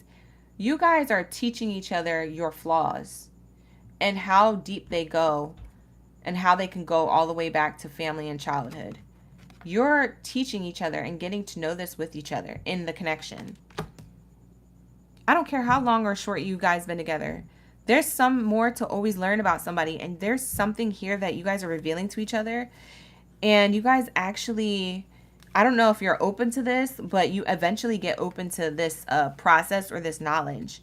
you guys are teaching each other your flaws and how deep they go and how they can go all the way back to family and childhood. You're teaching each other and getting to know this with each other in the connection. I don't care how long or short you guys been together. There's some more to always learn about somebody, and there's something here that you guys are revealing to each other. And you guys actually, I don't know if you're open to this, but you eventually get open to this process or this knowledge.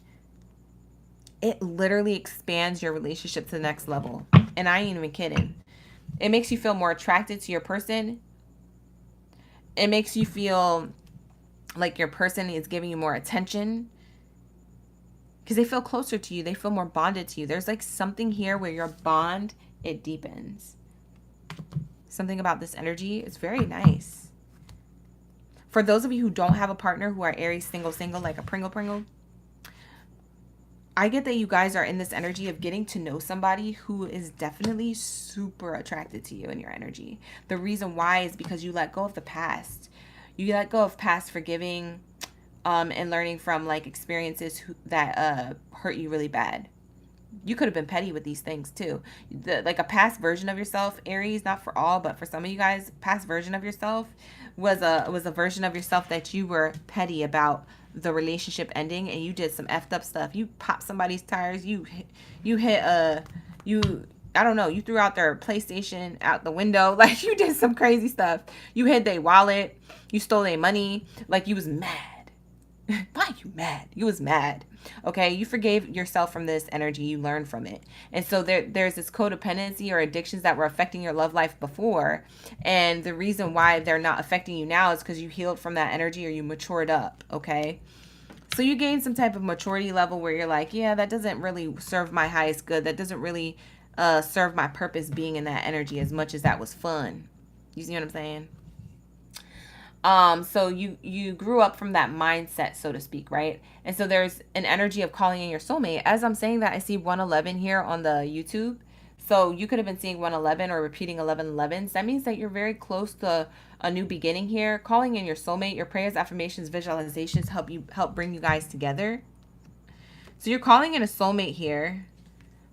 It literally expands your relationship to the next level. And I ain't even kidding. It makes you feel more attracted to your person. It makes you feel like your person is giving you more attention. Because they feel closer to you. They feel more bonded to you. There's like something here where your bond, it deepens. Something about this energy is very nice. For those of you who don't have a partner, who are Aries single, like a Pringle, I get that you guys are in this energy of getting to know somebody who is definitely super attracted to you in your energy. The reason why is because you let go of the past. You let go of past forgiving and learning from like experiences that hurt you really bad. You could have been petty with these things too. Like a past version of yourself, Aries, not for all, but for some of you guys, past version of yourself was a version of yourself that you were petty about the relationship ending, and you did some effed up stuff. You popped somebody's tires. You hit I don't know, you threw out their PlayStation out the window. Like you did some crazy stuff. You hid their wallet. You stole their money. Like you was mad. Why are you mad? You was mad. Okay, you forgave yourself from this energy. You learned from it. And so there's this codependency or addictions that were affecting your love life before. And the reason why they're not affecting you now is because you healed from that energy or you matured up. Okay, so you gained some type of maturity level where you're like, yeah, that doesn't really serve my highest good. That doesn't really serve my purpose being in that energy as much as that was fun. You see what I'm saying? So you grew up from that mindset, so to speak, right? And so there's an energy of calling in your soulmate. As I'm saying that, I see 111 here on the YouTube. So you could have been seeing 111 or repeating 1111s. That means that you're very close to a new beginning here. Calling in your soulmate, your prayers, affirmations, visualizations help bring you guys together. So you're calling in a soulmate here.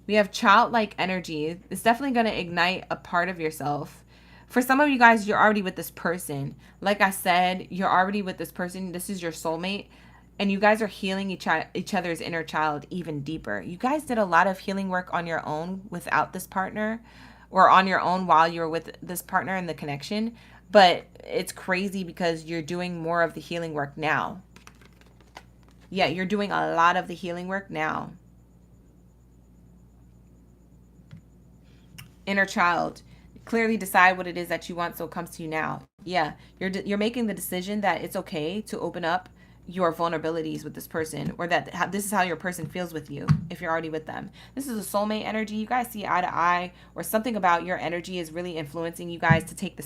We have childlike energy. It's definitely going to ignite a part of yourself. For some of you guys, you're already with this person. Like I said, you're already with this person. This is your soulmate. And you guys are healing each other's inner child even deeper. You guys did a lot of healing work on your own without this partner, or on your own while you were with this partner in the connection. But it's crazy because you're doing more of the healing work now. Yeah, you're doing a lot of the healing work now. Inner child. Clearly decide what it is that you want, so it comes to you now. Yeah, you're making the decision that it's okay to open up your vulnerabilities with this person, or that this is how your person feels with you if you're already with them. This is a soulmate energy. You guys see eye to eye, or something about your energy is really influencing you guys to take the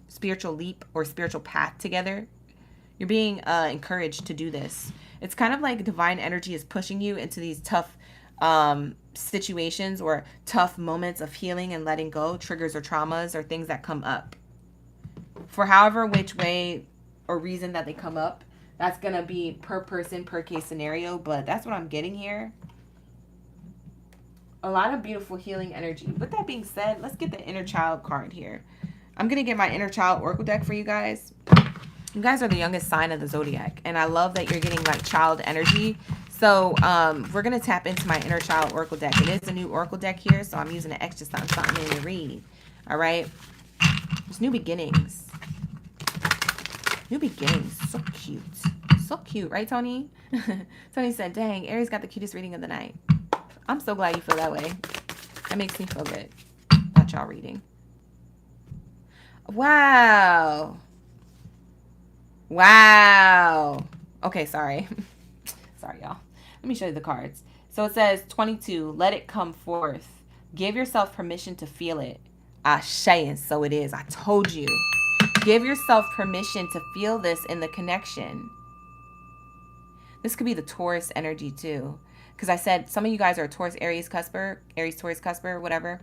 spiritual leap or spiritual path together. You're being encouraged to do this. It's kind of like divine energy is pushing you into these tough situations or tough moments of healing and letting go, triggers or traumas or things that come up. For however which way or reason that they come up, that's going to be per person, per case scenario, but that's what I'm getting here. A lot of beautiful healing energy. With that being said, let's get the inner child card here. I'm going to get my inner child oracle deck for you guys. You guys are the youngest sign of the zodiac, and I love that you're getting like child energy. So we're going to tap into my inner child oracle deck. It is a new oracle deck here, so I'm using an extra something to read. All right. There's new beginnings. New beginnings. So cute. So cute, right, Tony? Tony said, dang, Aries got the cutest reading of the night. I'm so glad you feel that way. That makes me feel good about y'all reading. Wow. Wow. Okay, sorry. Sorry, y'all. Let me show you the cards. So it says 22, let it come forth. Give yourself permission to feel it. Ashe, and so it is. I told you. Give yourself permission to feel this in the connection. This could be the Taurus energy too. Because I said some of you guys are Taurus, Aries, Cusper, Aries, Taurus, Cusper, whatever.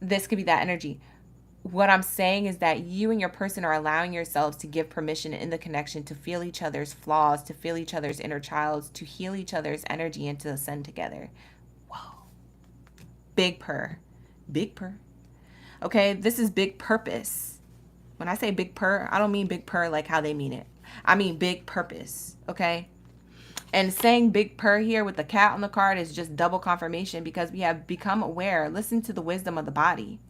This could be that energy. What I'm saying is that you and your person are allowing yourselves to give permission in the connection to feel each other's flaws, to feel each other's inner childs, to heal each other's energy and to ascend together. Whoa. Big purr. Big purr. Okay, this is big purpose. When I say big purr, I don't mean big purr like how they mean it. I mean big purpose, okay? And saying big purr here with the cat on the card is just double confirmation because we have become aware. Listen to the wisdom of the body.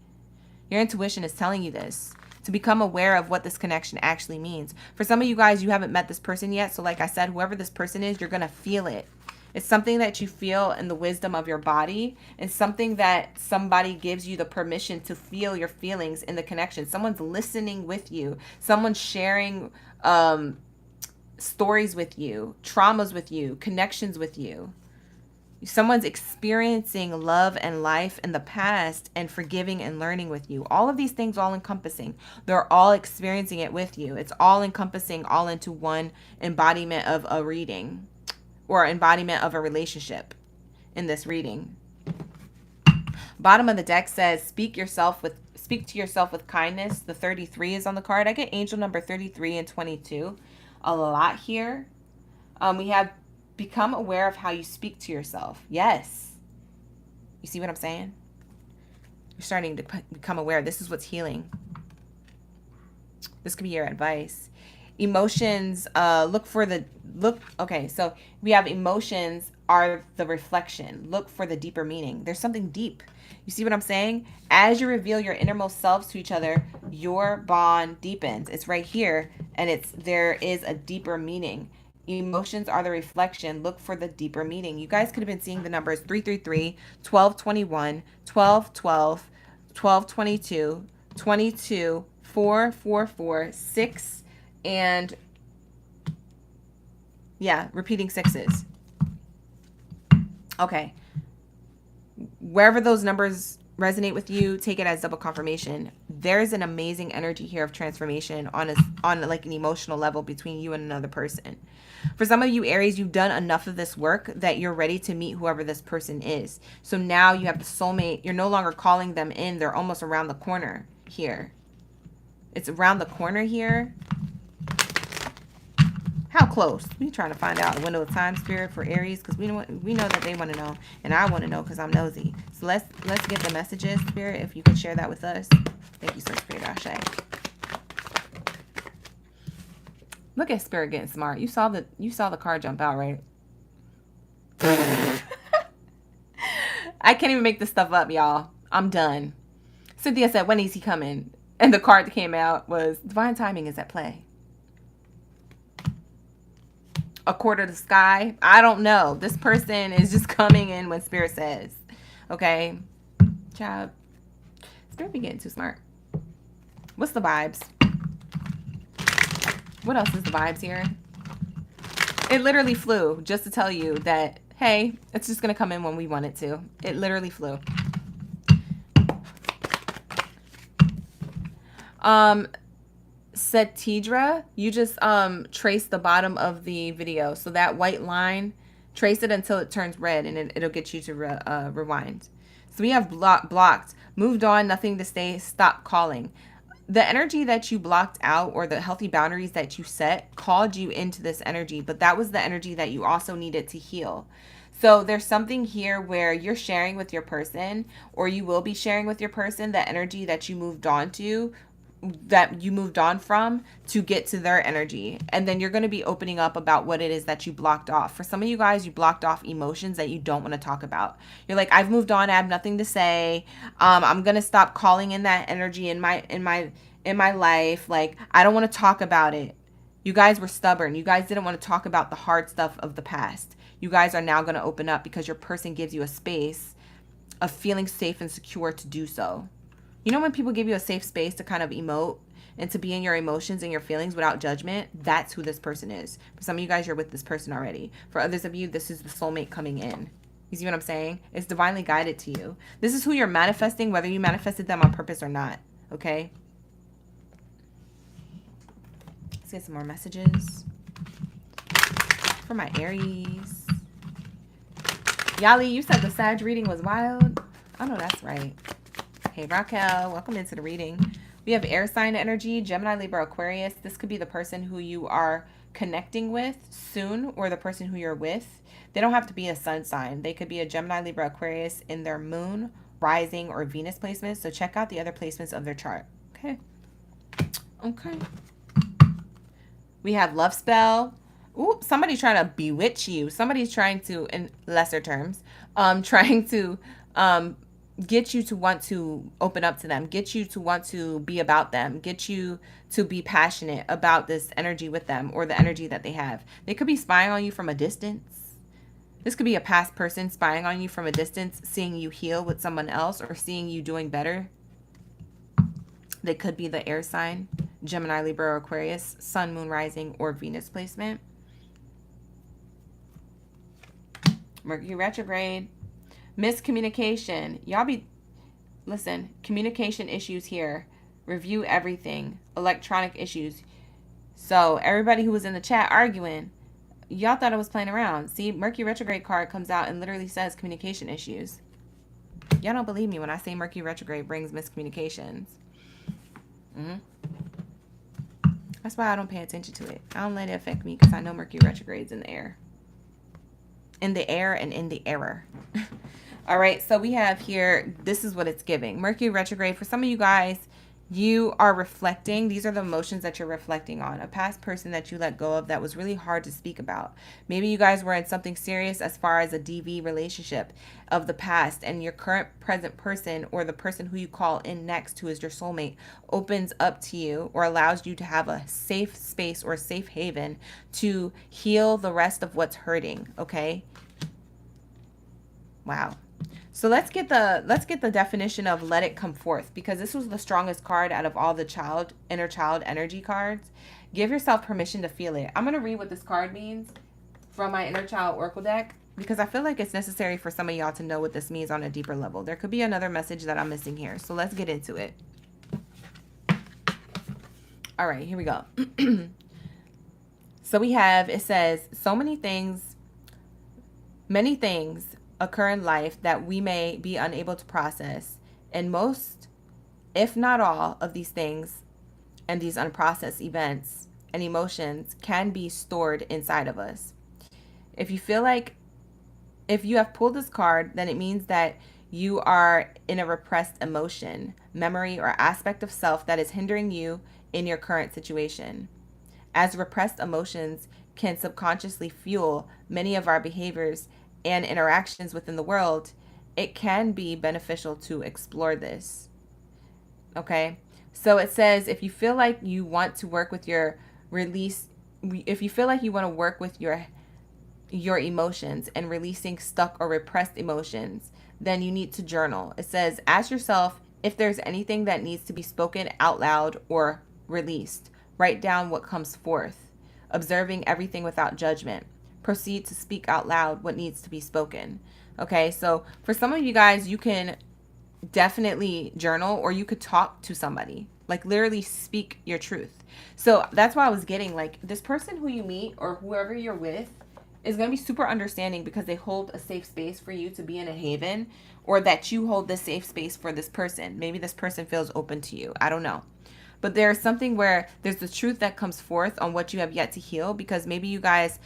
Your intuition is telling you this. To become aware of what this connection actually means. For some of you guys, you haven't met this person yet. So like I said, whoever this person is, you're going to feel it. It's something that you feel in the wisdom of your body. It's something that somebody gives you the permission to feel your feelings in the connection. Someone's listening with you. Someone's sharing stories with you, traumas with you, connections with you. Someone's experiencing love and life in the past and forgiving and learning with you. All of these things all encompassing. They're all experiencing it with you. It's all encompassing all into one embodiment of a reading or embodiment of a relationship in this reading. Bottom of the deck says, speak to yourself with kindness. The 33 is on the card. I get angel number 33 and 22 a lot here. We have become aware of how you speak to yourself. Yes. You see what I'm saying? You're starting to become aware. This is what's healing. This could be your advice. Emotions, okay, so we have emotions are the reflection. Look for the deeper meaning. There's something deep. You see what I'm saying? As you reveal your innermost selves to each other, your bond deepens. It's right here, and there is a deeper meaning. Emotions are the reflection. Look for the deeper meaning. You guys could have been seeing the numbers 333, 1221, 1212, 1222, 22, 444, 6, and yeah, repeating sixes. Okay. Wherever those numbers resonate with you, take it as double confirmation. There's an amazing energy here of transformation on like an emotional level between you and another person. For some of you Aries, you've done enough of this work that you're ready to meet whoever this person is. So now you have the soulmate. You're no longer calling them in. They're almost around the corner here. It's around the corner here. How close? We're trying to find out the window of time, Spirit, for Aries, because we know that they want to know, and I want to know because I'm nosy. So let's get the messages, Spirit, if you could share that with us. Thank you so much, Spirit. Ashe. Look at Spirit getting smart. You saw the card jump out, right? I can't even make this stuff up, y'all. I'm done. Cynthia said, when is he coming? And the card that came out was divine timing is at play. A quarter to the sky. I don't know. This person is just coming in when Spirit says. Okay. Child. Spirit be getting too smart. What's the vibes? What else is the vibes here? It literally flew just to tell you that, hey, it's just going to come in when we want it to. It literally flew. Setidra, you just trace the bottom of the video. So that white line, trace it until it turns red, and it'll get you to rewind. So we have blocked, moved on, nothing to say, stop calling. The energy that you blocked out, or the healthy boundaries that you set, called you into this energy, but that was the energy that you also needed to heal. So there's something here where you're sharing with your person, or you will be sharing with your person, the energy that you moved on to, that you moved on from, to get to their energy. And then you're going to be opening up about what it is that you blocked off. For some of you guys, you blocked off emotions that you don't want to talk about. You're like, I've moved on, I have nothing to say. I'm going to stop calling in that energy in my life. Like, I don't want to talk about it. You guys were stubborn. You guys didn't want to talk about the hard stuff of the past. You guys are now going to open up because your person gives you a space of feeling safe and secure to do so. You know, when people give you a safe space to kind of emote and to be in your emotions and your feelings without judgment, that's who this person is. For some of you guys, you're with this person already. For others of you, this is the soulmate coming in. You see what I'm saying? It's divinely guided to you. This is who you're manifesting, whether you manifested them on purpose or not. Okay? Let's get some more messages for my Aries. Yali, you said the Sag reading was wild. I know that's right. Hey, Raquel, welcome into the reading. We have air sign energy, Gemini, Libra, Aquarius. This could be the person who you are connecting with soon, or the person who you're with. They don't have to be a sun sign. They could be a Gemini, Libra, Aquarius in their moon, rising, or Venus placements. So check out the other placements of their chart. Okay. Okay. We have love spell. Ooh, somebody's trying to bewitch you. Somebody's trying to, in lesser terms, trying to get you to want to open up to them, get you to want to be about them, get you to be passionate about this energy with them, or the energy that they have. They could be spying on you from a distance. This could be a past person spying on you from a distance, seeing you heal with someone else, or seeing you doing better. They could be the air sign, Gemini, Libra, or Aquarius, sun, moon, rising, or Venus placement. Mercury retrograde. Miscommunication. Y'all be, listen, communication issues here. Review everything. Electronic issues. So everybody who was in the chat arguing, y'all thought I was playing around. See, Mercury retrograde card comes out and literally says communication issues. Y'all don't believe me when I say Mercury retrograde brings miscommunications. That's why I don't pay attention to it. I don't let it affect me, because I know Mercury retrograde's in the air. In the air and in the error. All right, so we have here, this is what it's giving. Mercury retrograde, for some of you guys, you are reflecting. These are the emotions that you're reflecting on. A past person that you let go of that was really hard to speak about. Maybe you guys were in something serious as far as a DV relationship of the past, and your current present person, or the person who you call in next, who is your soulmate, opens up to you, or allows you to have a safe space or a safe haven to heal the rest of what's hurting, okay? Wow. So let's get the definition of let it come forth, because this was the strongest card out of all the inner child energy cards. Give yourself permission to feel it. I'm going to read what this card means from my inner child oracle deck, because I feel like it's necessary for some of y'all to know what this means on a deeper level. There could be another message that I'm missing here. So let's get into it. All right, here we go. So we have, it says, so many things occur in life that we may be unable to process, and most, if not all, of these things and these unprocessed events and emotions can be stored inside of us. If you have pulled this card, then it means that you are in a repressed emotion, memory, or aspect of self that is hindering you in your current situation. As repressed emotions can subconsciously fuel many of our behaviors and interactions within the world, it can be beneficial to explore this. Okay? So it says, if you feel like you want to work with your emotions and releasing stuck or repressed emotions, then you need to journal. It says, ask yourself if there's anything that needs to be spoken out loud or released. Write down what comes forth, observing everything without judgment. Proceed to speak out loud what needs to be spoken. Okay, so for some of you guys, you can definitely journal, or you could talk to somebody, like literally speak your truth. So that's why I was getting, like, this person who you meet or whoever you're with is going to be super understanding because they hold a safe space for you to be in a haven, or that you hold this safe space for this person. Maybe this person feels open to you. I don't know. But there's something where there's the truth that comes forth on what you have yet to heal, because maybe you guys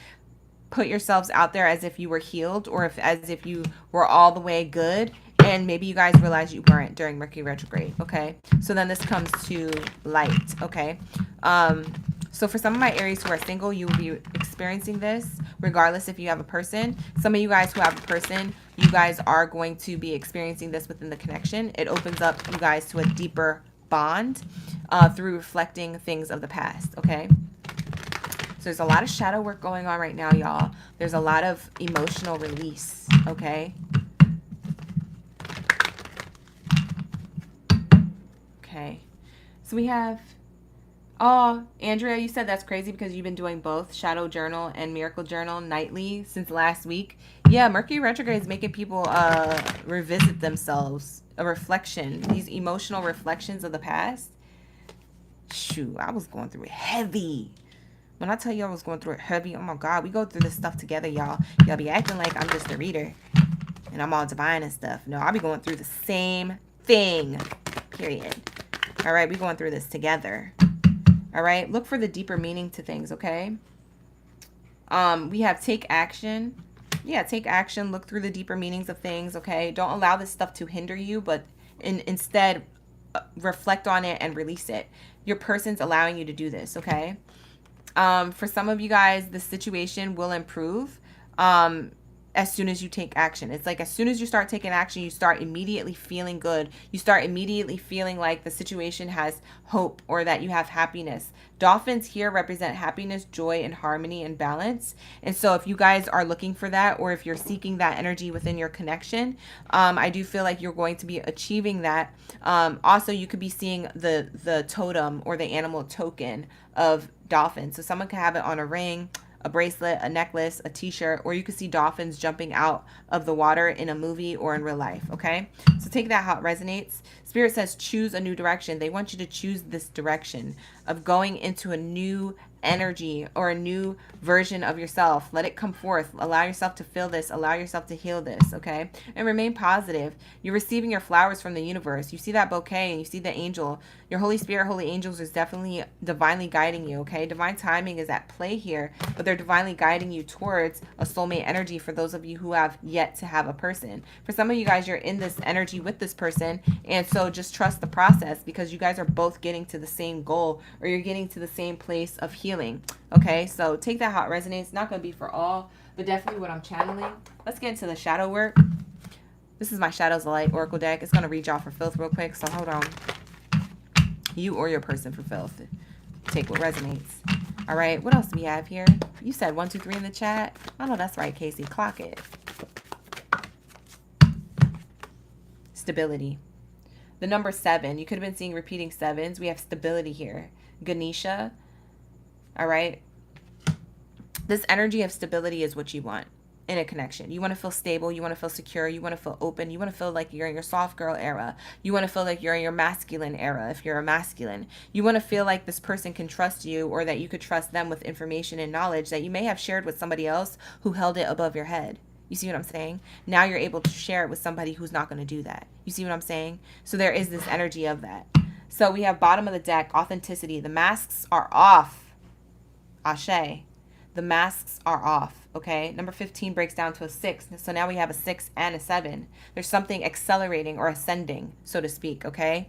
put yourselves out there as if you were healed, or as if you were all the way good, and maybe you guys realized you weren't during Mercury retrograde. Okay, so then this comes to light. Okay, so for some of my Aries who are single, you will be experiencing this regardless if you have a person. Some of you guys who have a person, you guys are going to be experiencing this within the connection. It opens up you guys to a deeper bond through reflecting things of the past. Okay, so there's a lot of shadow work going on right now, y'all. There's a lot of emotional release. Okay, okay, so we have, oh, Andrea, you said that's crazy because you've been doing both shadow journal and miracle journal nightly since last week. Yeah, Mercury retrograde is making people revisit themselves, a reflection, these emotional reflections of the past. Shoot, I was going through it heavy. When I tell you I was going through it heavy, oh my God, we go through this stuff together, y'all. Y'all be acting like I'm just a reader and I'm all divine and stuff. No, I'll be going through the same thing, period. All right, we going through this together. All right, look for the deeper meaning to things, okay? We have take action. Yeah, take action. Look through the deeper meanings of things, okay? Don't allow this stuff to hinder you, but instead reflect on it and release it. Your person's allowing you to do this, okay? For some of you guys, the situation will improve as soon as you take action. It's like as soon as you start taking action, you start immediately feeling good. You start immediately feeling like the situation has hope, or that you have happiness. Dolphins here represent happiness, joy, and harmony and balance. And so if you guys are looking for that, or if you're seeking that energy within your connection, I do feel like you're going to be achieving that. Also, you could be seeing the totem or the animal token of dolphins. So someone could have it on a ring, a bracelet, a necklace, a t-shirt, or you could see dolphins jumping out of the water in a movie or in real life. Okay, so take that how it resonates. Spirit says choose a new direction. They want you to choose this direction of going into a new energy or a new version of yourself. Let it come forth. Allow yourself to feel this. Allow yourself to heal this, okay? And remain positive. You're receiving your flowers from the universe. You see that bouquet and you see the angel. Your Holy Spirit, Holy Angels is definitely divinely guiding you, okay? Divine timing is at play here, but they're divinely guiding you towards a soulmate energy for those of you who have yet to have a person. For some of you guys, you're in this energy with this person, and so just trust the process, because you guys are both getting to the same goal, or you're getting to the same place of healing, okay? So take that how it resonates. It's not going to be for all, but definitely what I'm channeling. Let's get into the shadow work. This is my Shadows of Light Oracle deck. It's going to read y'all for filth real quick, so hold on. You or your person for filth. Take what resonates. All right, what else do we have here? You said 1, 2, 3 in the chat. I know that's right, Casey. Clock it. Stability. The number 7. You could have been seeing repeating 7s. We have stability here. Ganesha. All right. This energy of stability is what you want in a connection. You want to feel stable. You want to feel secure. You want to feel open. You want to feel like you're in your soft girl era. You want to feel like you're in your masculine era if you're a masculine. You want to feel like this person can trust you, or that you could trust them with information and knowledge that you may have shared with somebody else who held it above your head. You see what I'm saying? Now you're able to share it with somebody who's not going to do that. You see what I'm saying? So there is this energy of that. So we have bottom of the deck, authenticity. The masks are off. Ashe. The masks are off, okay? Number 15 breaks down to a 6. So now we have a 6 and a 7. There's something accelerating or ascending, so to speak, okay?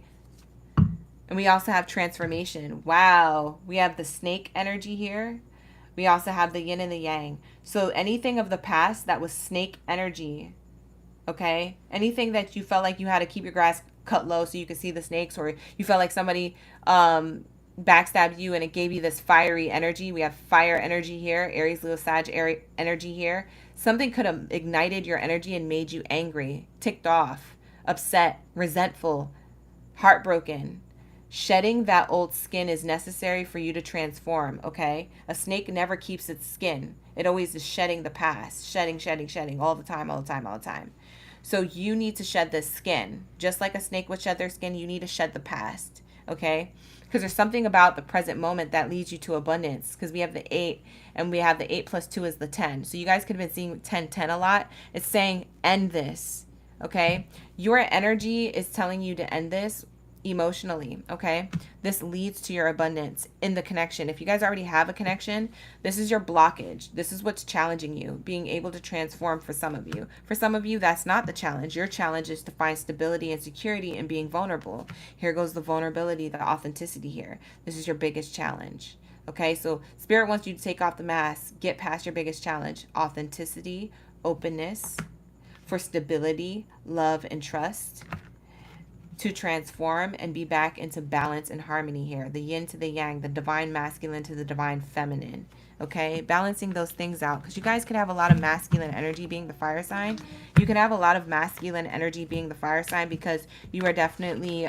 And we also have transformation. Wow. We have the snake energy here. We also have the yin and the yang. So anything of the past that was snake energy, okay? Anything that you felt like you had to keep your grass cut low so you could see the snakes, or you felt like somebody backstabbed you and it gave you this fiery energy. We have fire energy here, Aries, Leo, Sag, energy here. Something could have ignited your energy and made you angry, ticked off, upset, resentful, heartbroken. Shedding that old skin is necessary for you to transform, okay? A snake never keeps its skin. It always is shedding the past. Shedding all the time, all the time, all the time. So you need to shed this skin. Just like a snake would shed their skin, you need to shed the past, okay? Because there's something about the present moment that leads you to abundance. Because we have the 8, and we have the 8 plus 2 is the 10. So you guys could have been seeing 10, 10 a lot. It's saying end this, okay? Your energy is telling you to end this emotionally, okay? This leads to your abundance in the connection. If you guys already have a connection, this is your blockage. This is what's challenging you, being able to transform for some of you. For some of you, that's not the challenge. Your challenge is to find stability and security in being vulnerable. Here goes the vulnerability, the authenticity here. This is your biggest challenge. Okay, so Spirit wants you to take off the mask, get past your biggest challenge, authenticity, openness, for stability, love, and trust, to transform and be back into balance and harmony here. The yin to the yang, the divine masculine to the divine feminine. Okay, balancing those things out. Because you guys could have a lot of masculine energy being the fire sign. You can have a lot of masculine energy being the fire sign because you are definitely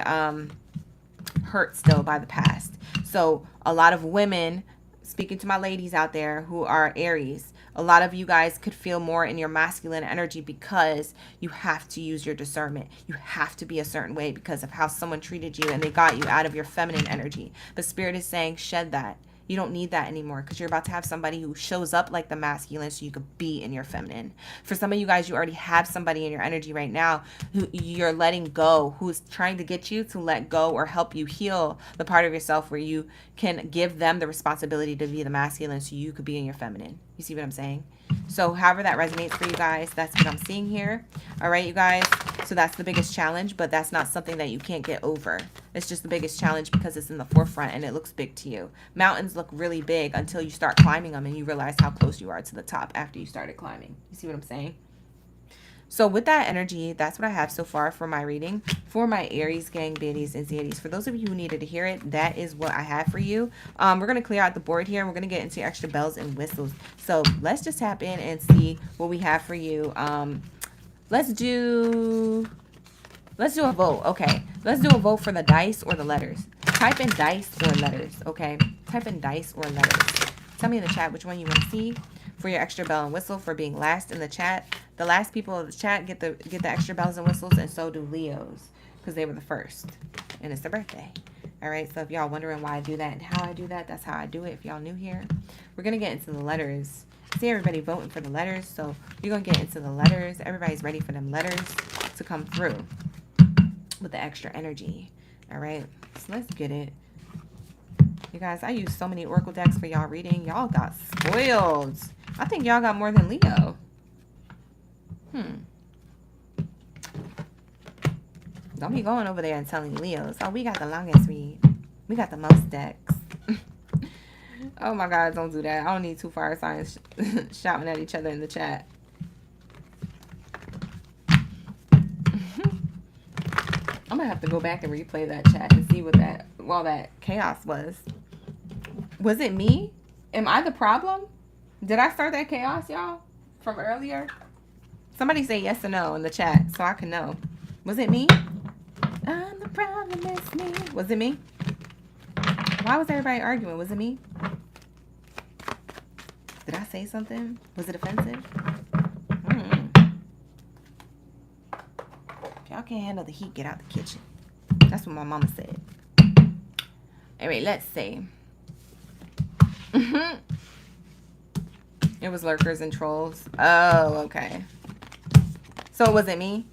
hurt still by the past. So a lot of women, speaking to my ladies out there who are Aries, a lot of you guys could feel more in your masculine energy because you have to use your discernment. You have to be a certain way because of how someone treated you and they got you out of your feminine energy. But Spirit is saying shed that. You don't need that anymore because you're about to have somebody who shows up like the masculine so you could be in your feminine. For some of you guys, you already have somebody in your energy right now who you're letting go, who's trying to get you to let go or help you heal the part of yourself where you can give them the responsibility to be the masculine so you could be in your feminine. You see what I'm saying? So however that resonates for you guys, that's what I'm seeing here. All right, you guys. So that's the biggest challenge, but that's not something that you can't get over. It's just the biggest challenge because it's in the forefront and it looks big to you. Mountains look really big until you start climbing them and you realize how close you are to the top after you started climbing. You see what I'm saying? So with that energy, that's what I have so far for my reading. For my Aries gang, Baddies, and Zodiacs. For those of you who needed to hear it, that is what I have for you. We're going to clear out the board here and we're going to get into extra bells and whistles. So let's just tap in and see what we have for you. Let's do a vote. Okay, let's do a vote for the dice or the letters. Type in dice or letters. Okay, type in dice or letters. Tell me in the chat which one you want to see for your extra bell and whistle for being last in the chat. The last people of the chat get the extra bells and whistles, and so do Leos because they were the first and it's their birthday. All right, so if y'all wondering why I do that and how I do that, that's how I do it. If y'all new here, we're gonna get into the letters. See everybody voting for the letters, so we're gonna get into the letters. Everybody's ready for them letters to come through with the extra energy. All right, so let's get it. You guys, I use so many oracle decks for y'all reading. Y'all got spoiled. I think y'all got more than Leo. Don't be going over there and telling Leos, oh, we got the longest read. We got the most decks. Oh my God, don't do that. I don't need two fire signs shouting at each other in the chat. I'm gonna have to go back and replay that chat and see what that chaos was. Was it me? Am I the problem? Did I start that chaos, y'all, from earlier? Somebody say yes or no in the chat so I can know. Was it me? I'm the problem, it's me. Was it me? Why was everybody arguing? Was it me? Did I say something? Was it offensive? If y'all can't handle the heat, get out the kitchen. That's what my mama said. Anyway, let's see. It was lurkers and trolls. Oh, okay. So it wasn't me?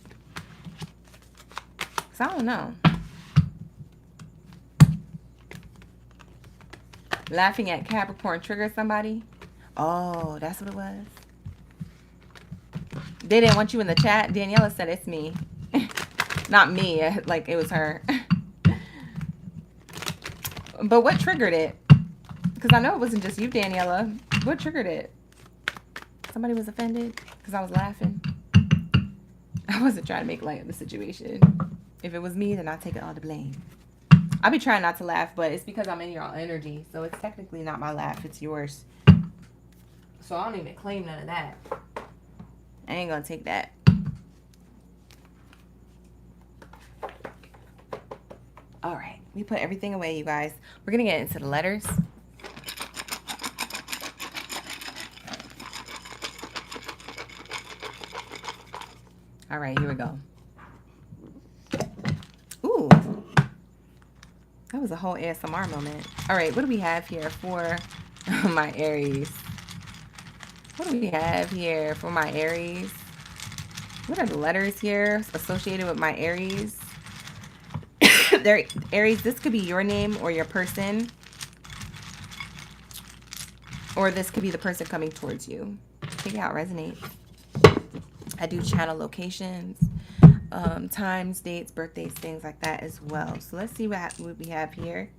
Because I don't know. Laughing at Capricorn triggered somebody? Oh, that's what it was. They didn't want you in the chat? Daniela said it's me. Not me, like it was her. But what triggered it? Because I know it wasn't just you, Daniela. What triggered it? Somebody was offended because I was laughing. I wasn't trying to make light of the situation. If it was me, then I'll take it all the blame. I'll be trying not to laugh, but it's because I'm in your energy. So it's technically not my laugh, it's yours. So I don't even claim none of that. I ain't gonna take that. All right, we put everything away, you guys. We're gonna get into the letters. All right, here we go. Ooh, that was a whole ASMR moment. All right, what do we have here for my Aries? What do we have here for my Aries? What are the letters here associated with my Aries? There, Aries, this could be your name or your person, or this could be the person coming towards you. Take it how it resonates. I do channel locations, times, dates, birthdays, things like that as well. So let's see what we have here.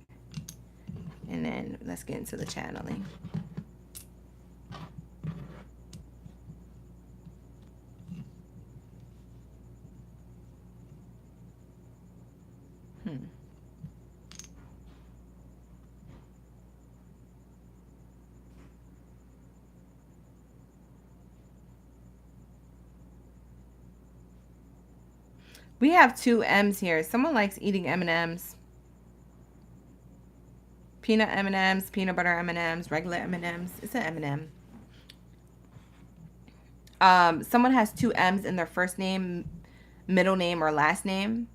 And then let's get into the channeling. We have two M's here. Someone likes eating M&Ms. Peanut M&Ms, peanut butter M&Ms, regular M&Ms. It's an M&M. Someone has two M's in their first name, middle name, or last name.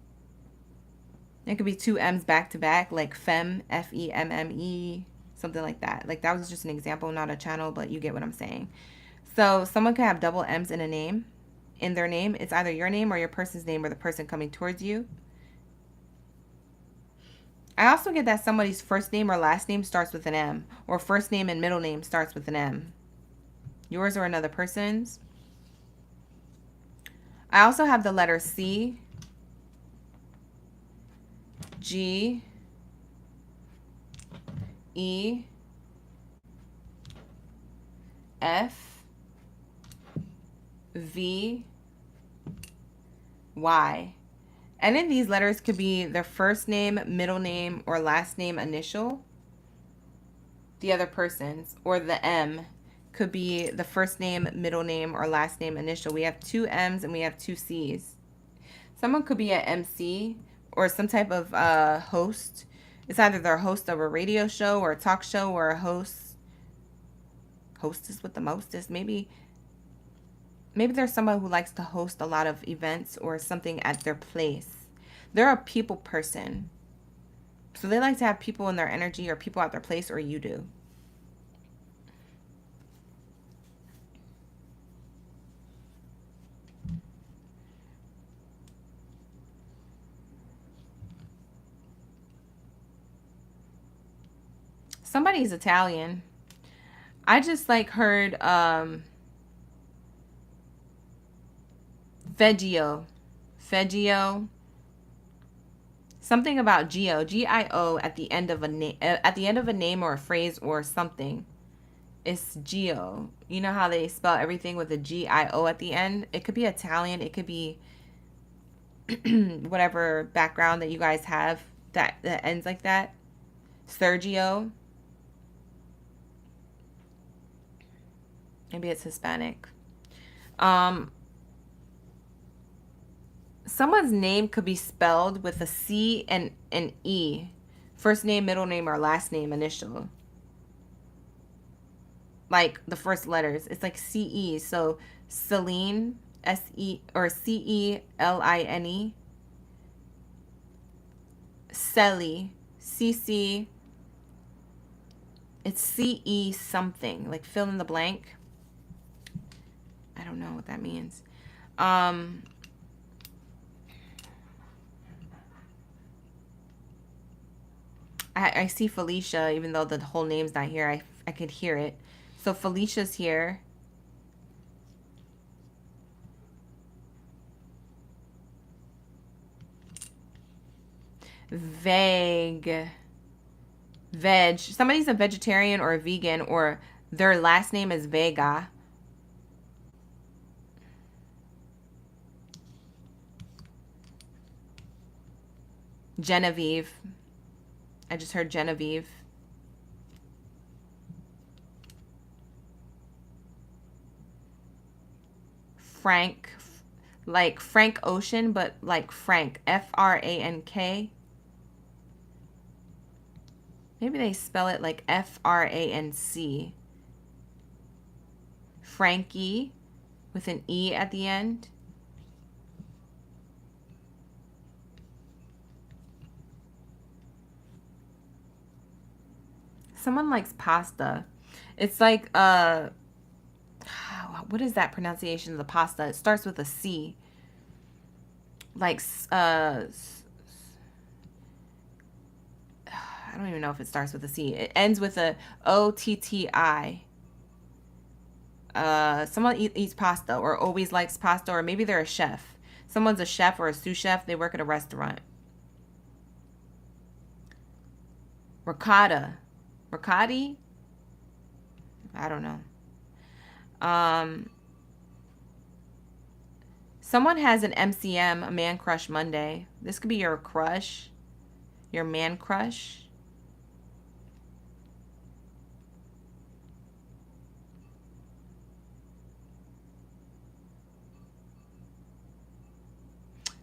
It could be two M's back to back, like Femme, F-E-M-M-E, something like that. Like, that was just an example, not a channel, but you get what I'm saying. So someone can have double M's in a name. In their name, it's either your name or your person's name or the person coming towards you. I also get that somebody's first name or last name starts with an M, or first name and middle name starts with an M. Yours or another person's. I also have the letter C, G, E, F, V, Y. Any of these letters could be their first name, middle name, or last name initial. The other person's, or the M could be the first name, middle name, or last name initial. We have two M's and we have two C's. Someone could be an MC or some type of host. It's either they're a host of a radio show or a talk show, or a hostess with the mostest. Maybe there's someone who likes to host a lot of events or something at their place. They're a people person. So they like to have people in their energy, or people at their place, or you do. Somebody's Italian. I just like heard Feggio. Something about Gio, G-I-O at the end of a name, or a phrase or something. It's Gio. You know how they spell everything with a G-I-O at the end? It could be Italian. It could be whatever background that you guys have that ends like that. Sergio. Maybe it's Hispanic. Someone's name could be spelled with a C and an E. First name, middle name, or last name initial. Like the first letters. It's like C-E. So Celine, S-E, or C-E-L-I-N-E. Celly, C-C. It's C-E something. Like fill in the blank. I don't know what that means. I see Felicia, even though the whole name's not here. I could hear it. So Felicia's here. Veg. Somebody's a vegetarian or a vegan, or their last name is Vega. Genevieve. I just heard Genevieve. Frank, like Frank Ocean, but like Frank, F-R-A-N-K. Maybe they spell it like F-R-A-N-C. Frankie with an E at the end. Someone likes pasta. It's like, what is that pronunciation of the pasta? It starts with a C. Like, I don't even know if it starts with a C. It ends with a OTTI. Someone eats pasta or always likes pasta, or maybe they're a chef. Someone's a chef or a sous chef. They work at a restaurant. Ricotta. Ricotti? I don't know. Someone has an MCM, a man crush Monday. This could be your crush, your man crush.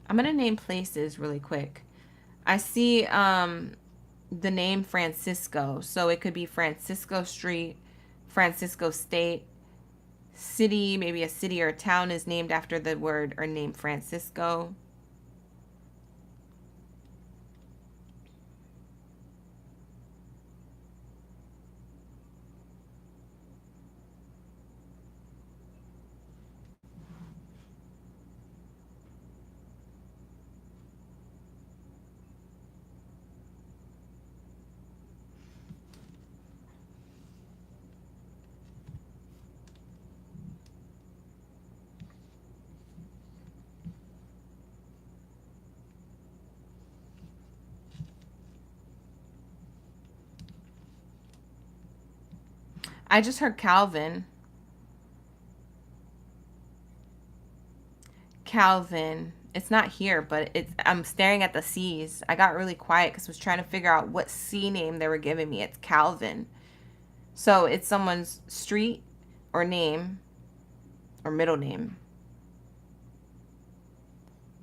I'm going to name places really quick. I see the name Francisco. So it could be Francisco Street, Francisco State, city, maybe a city or a town is named after the word or name Francisco. I just heard Calvin. Calvin. It's not here, but I'm staring at the C's. I got really quiet because I was trying to figure out what C name they were giving me. It's Calvin. So it's someone's street or name or middle name.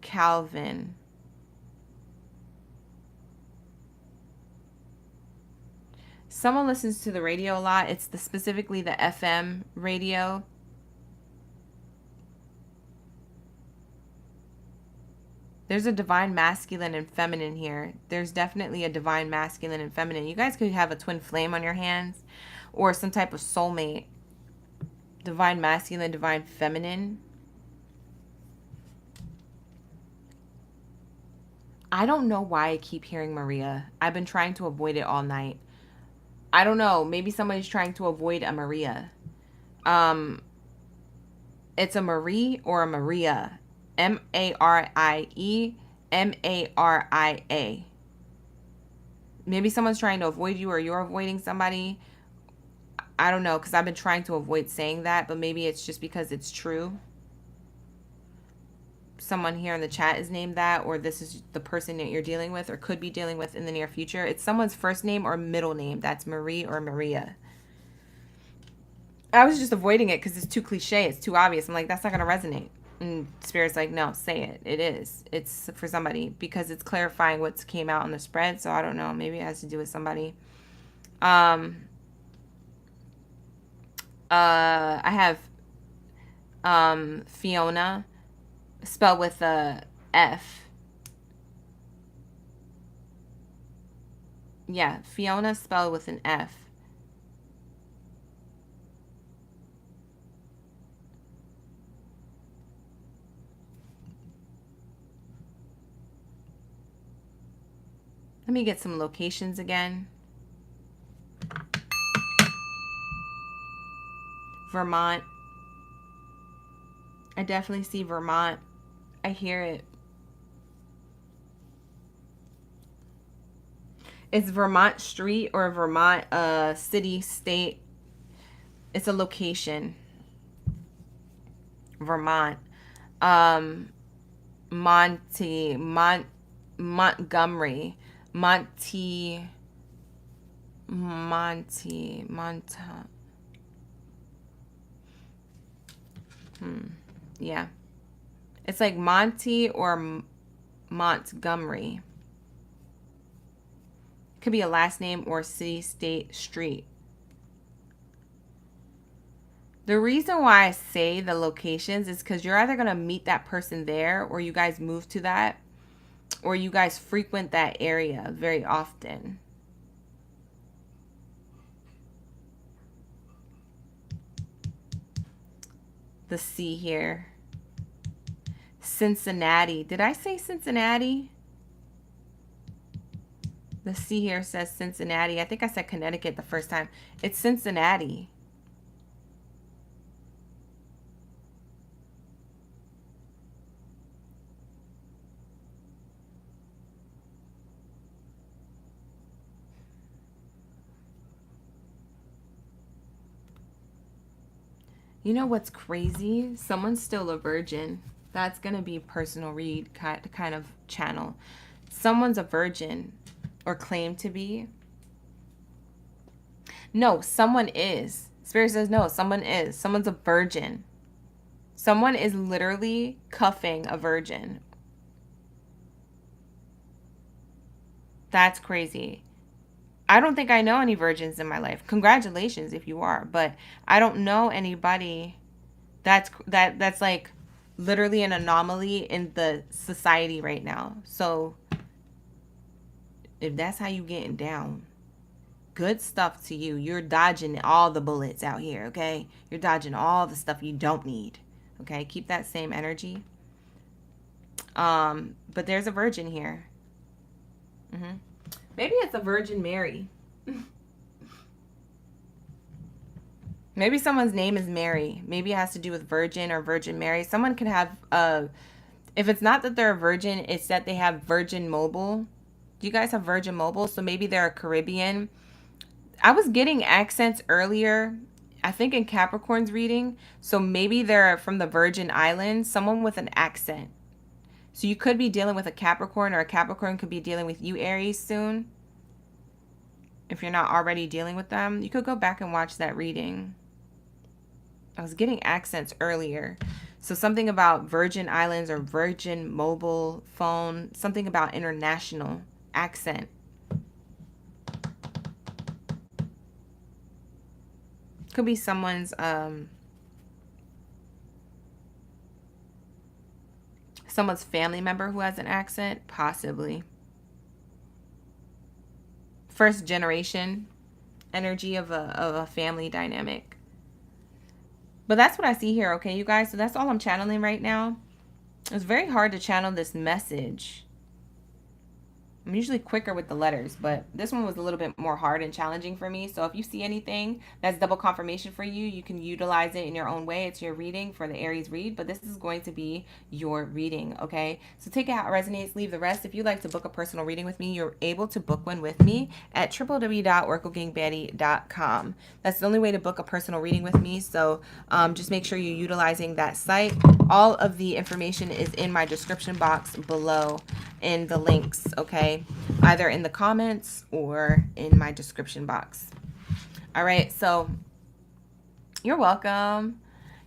Calvin. Someone listens to the radio a lot. It's specifically the FM radio. There's a divine masculine and feminine here. There's definitely a divine masculine and feminine. You guys could have a twin flame on your hands or some type of soulmate. Divine masculine, divine feminine. I don't know why I keep hearing Maria. I've been trying to avoid it all night. I don't know. Maybe somebody's trying to avoid a Maria. It's a Marie or a Maria. M-A-R-I-E, M-A-R-I-A. Maybe someone's trying to avoid you or you're avoiding somebody. I don't know, because I've been trying to avoid saying that, but maybe it's just because it's true. Someone here in the chat is named that, or this is the person that you're dealing with or could be dealing with in the near future. It's someone's first name or middle name. That's Marie or Maria. I was just avoiding it because it's too cliche. It's too obvious. I'm like, that's not going to resonate. And Spirit's like, no, say it. It is. It's for somebody because it's clarifying what came out on the spread. So I don't know. Maybe it has to do with somebody. I have Fiona, spelled with a F. Yeah, Fiona spelled with an F. Let me get some locations again. Vermont. I definitely see Vermont. I hear it. It's Vermont Street or Vermont city, state. It's a location. Vermont. Montgomery. Yeah. It's like Monty or Montgomery. Could be a last name or city, state, street. The reason why I say the locations is because you're either going to meet that person there, or you guys move to that, or you guys frequent that area very often. the C here. Cincinnati. Did I say Cincinnati? The C here says Cincinnati. I think I said Connecticut the first time. It's Cincinnati. You know what's crazy? Someone's still a virgin. That's going to be personal read kind of channel. Someone's a virgin or claim to be. No, someone is. Spirit says no, someone is. Someone's a virgin. Someone is literally cuffing a virgin. That's crazy. I don't think I know any virgins in my life. Congratulations if you are, but I don't know anybody that's like literally an anomaly in the society right now. So if that's how you getting down, good stuff to you. You're dodging all the bullets out here, okay? You're dodging all the stuff you don't need, okay? Keep that same energy. But there's a virgin here. Maybe it's a Virgin Mary. Maybe someone's name is Mary. Maybe it has to do with Virgin or Virgin Mary. Someone could have, if it's not that they're a virgin, it's that they have Virgin Mobile. Do you guys have Virgin Mobile? So maybe they're a Caribbean. I was getting accents earlier, I think in Capricorn's reading. So maybe they're from the Virgin Islands, someone with an accent. So you could be dealing with a Capricorn, or a Capricorn could be dealing with you, Aries, soon. If you're not already dealing with them, you could go back and watch that reading. I was getting accents earlier. So something about Virgin Islands or Virgin Mobile phone, something about international accent. Could be someone's someone's family member who has an accent, possibly. First generation energy of a family dynamic. But that's what I see here, okay, you guys? So that's all I'm channeling right now. It's very hard to channel this message. I'm usually quicker with the letters, but this one was a little bit more hard and challenging for me. So if you see anything that's double confirmation for you, you can utilize it in your own way. It's your reading for the Aries read, but this is going to be your reading, okay? So take it how it resonates, leave the rest. If you'd like to book a personal reading with me, you're able to book one with me at www.oraclegangbaddie.com. That's the only way to book a personal reading with me. So just make sure you're utilizing that site. All of the information is in my description box below in the links, okay? Either in the comments or in my description box. All right, so you're welcome.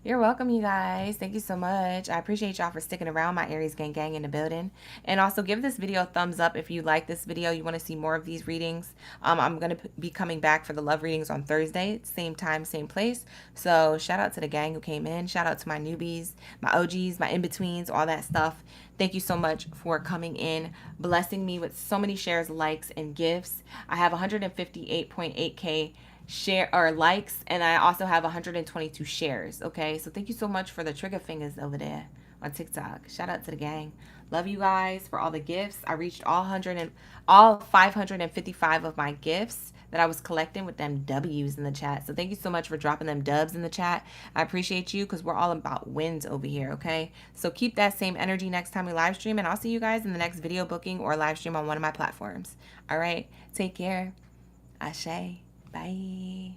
You're welcome, you guys. Thank you so much. I appreciate y'all for sticking around. My Aries gang in the building. And also give this video a thumbs up if you like this video. You want to see more of these readings. I'm going to be coming back for the love readings on Thursday. Same time, same place. So shout out to the gang who came in. Shout out to my newbies, my OGs, my in-betweens, all that stuff. Thank you so much for coming in, blessing me with so many shares, likes, and gifts. I have 158.8K share or likes, and I also have 122 shares. Okay, so thank you so much for the trigger fingers over there on TikTok. Shout out to the gang. Love you guys for all the gifts. I reached all 555 of my gifts that I was collecting with them W's in the chat. So thank you so much for dropping them dubs in the chat. I appreciate you because we're all about wins over here, okay? So keep that same energy next time we live stream, and I'll see you guys in the next video booking or live stream on one of my platforms. All right, take care. Ashe. Bye.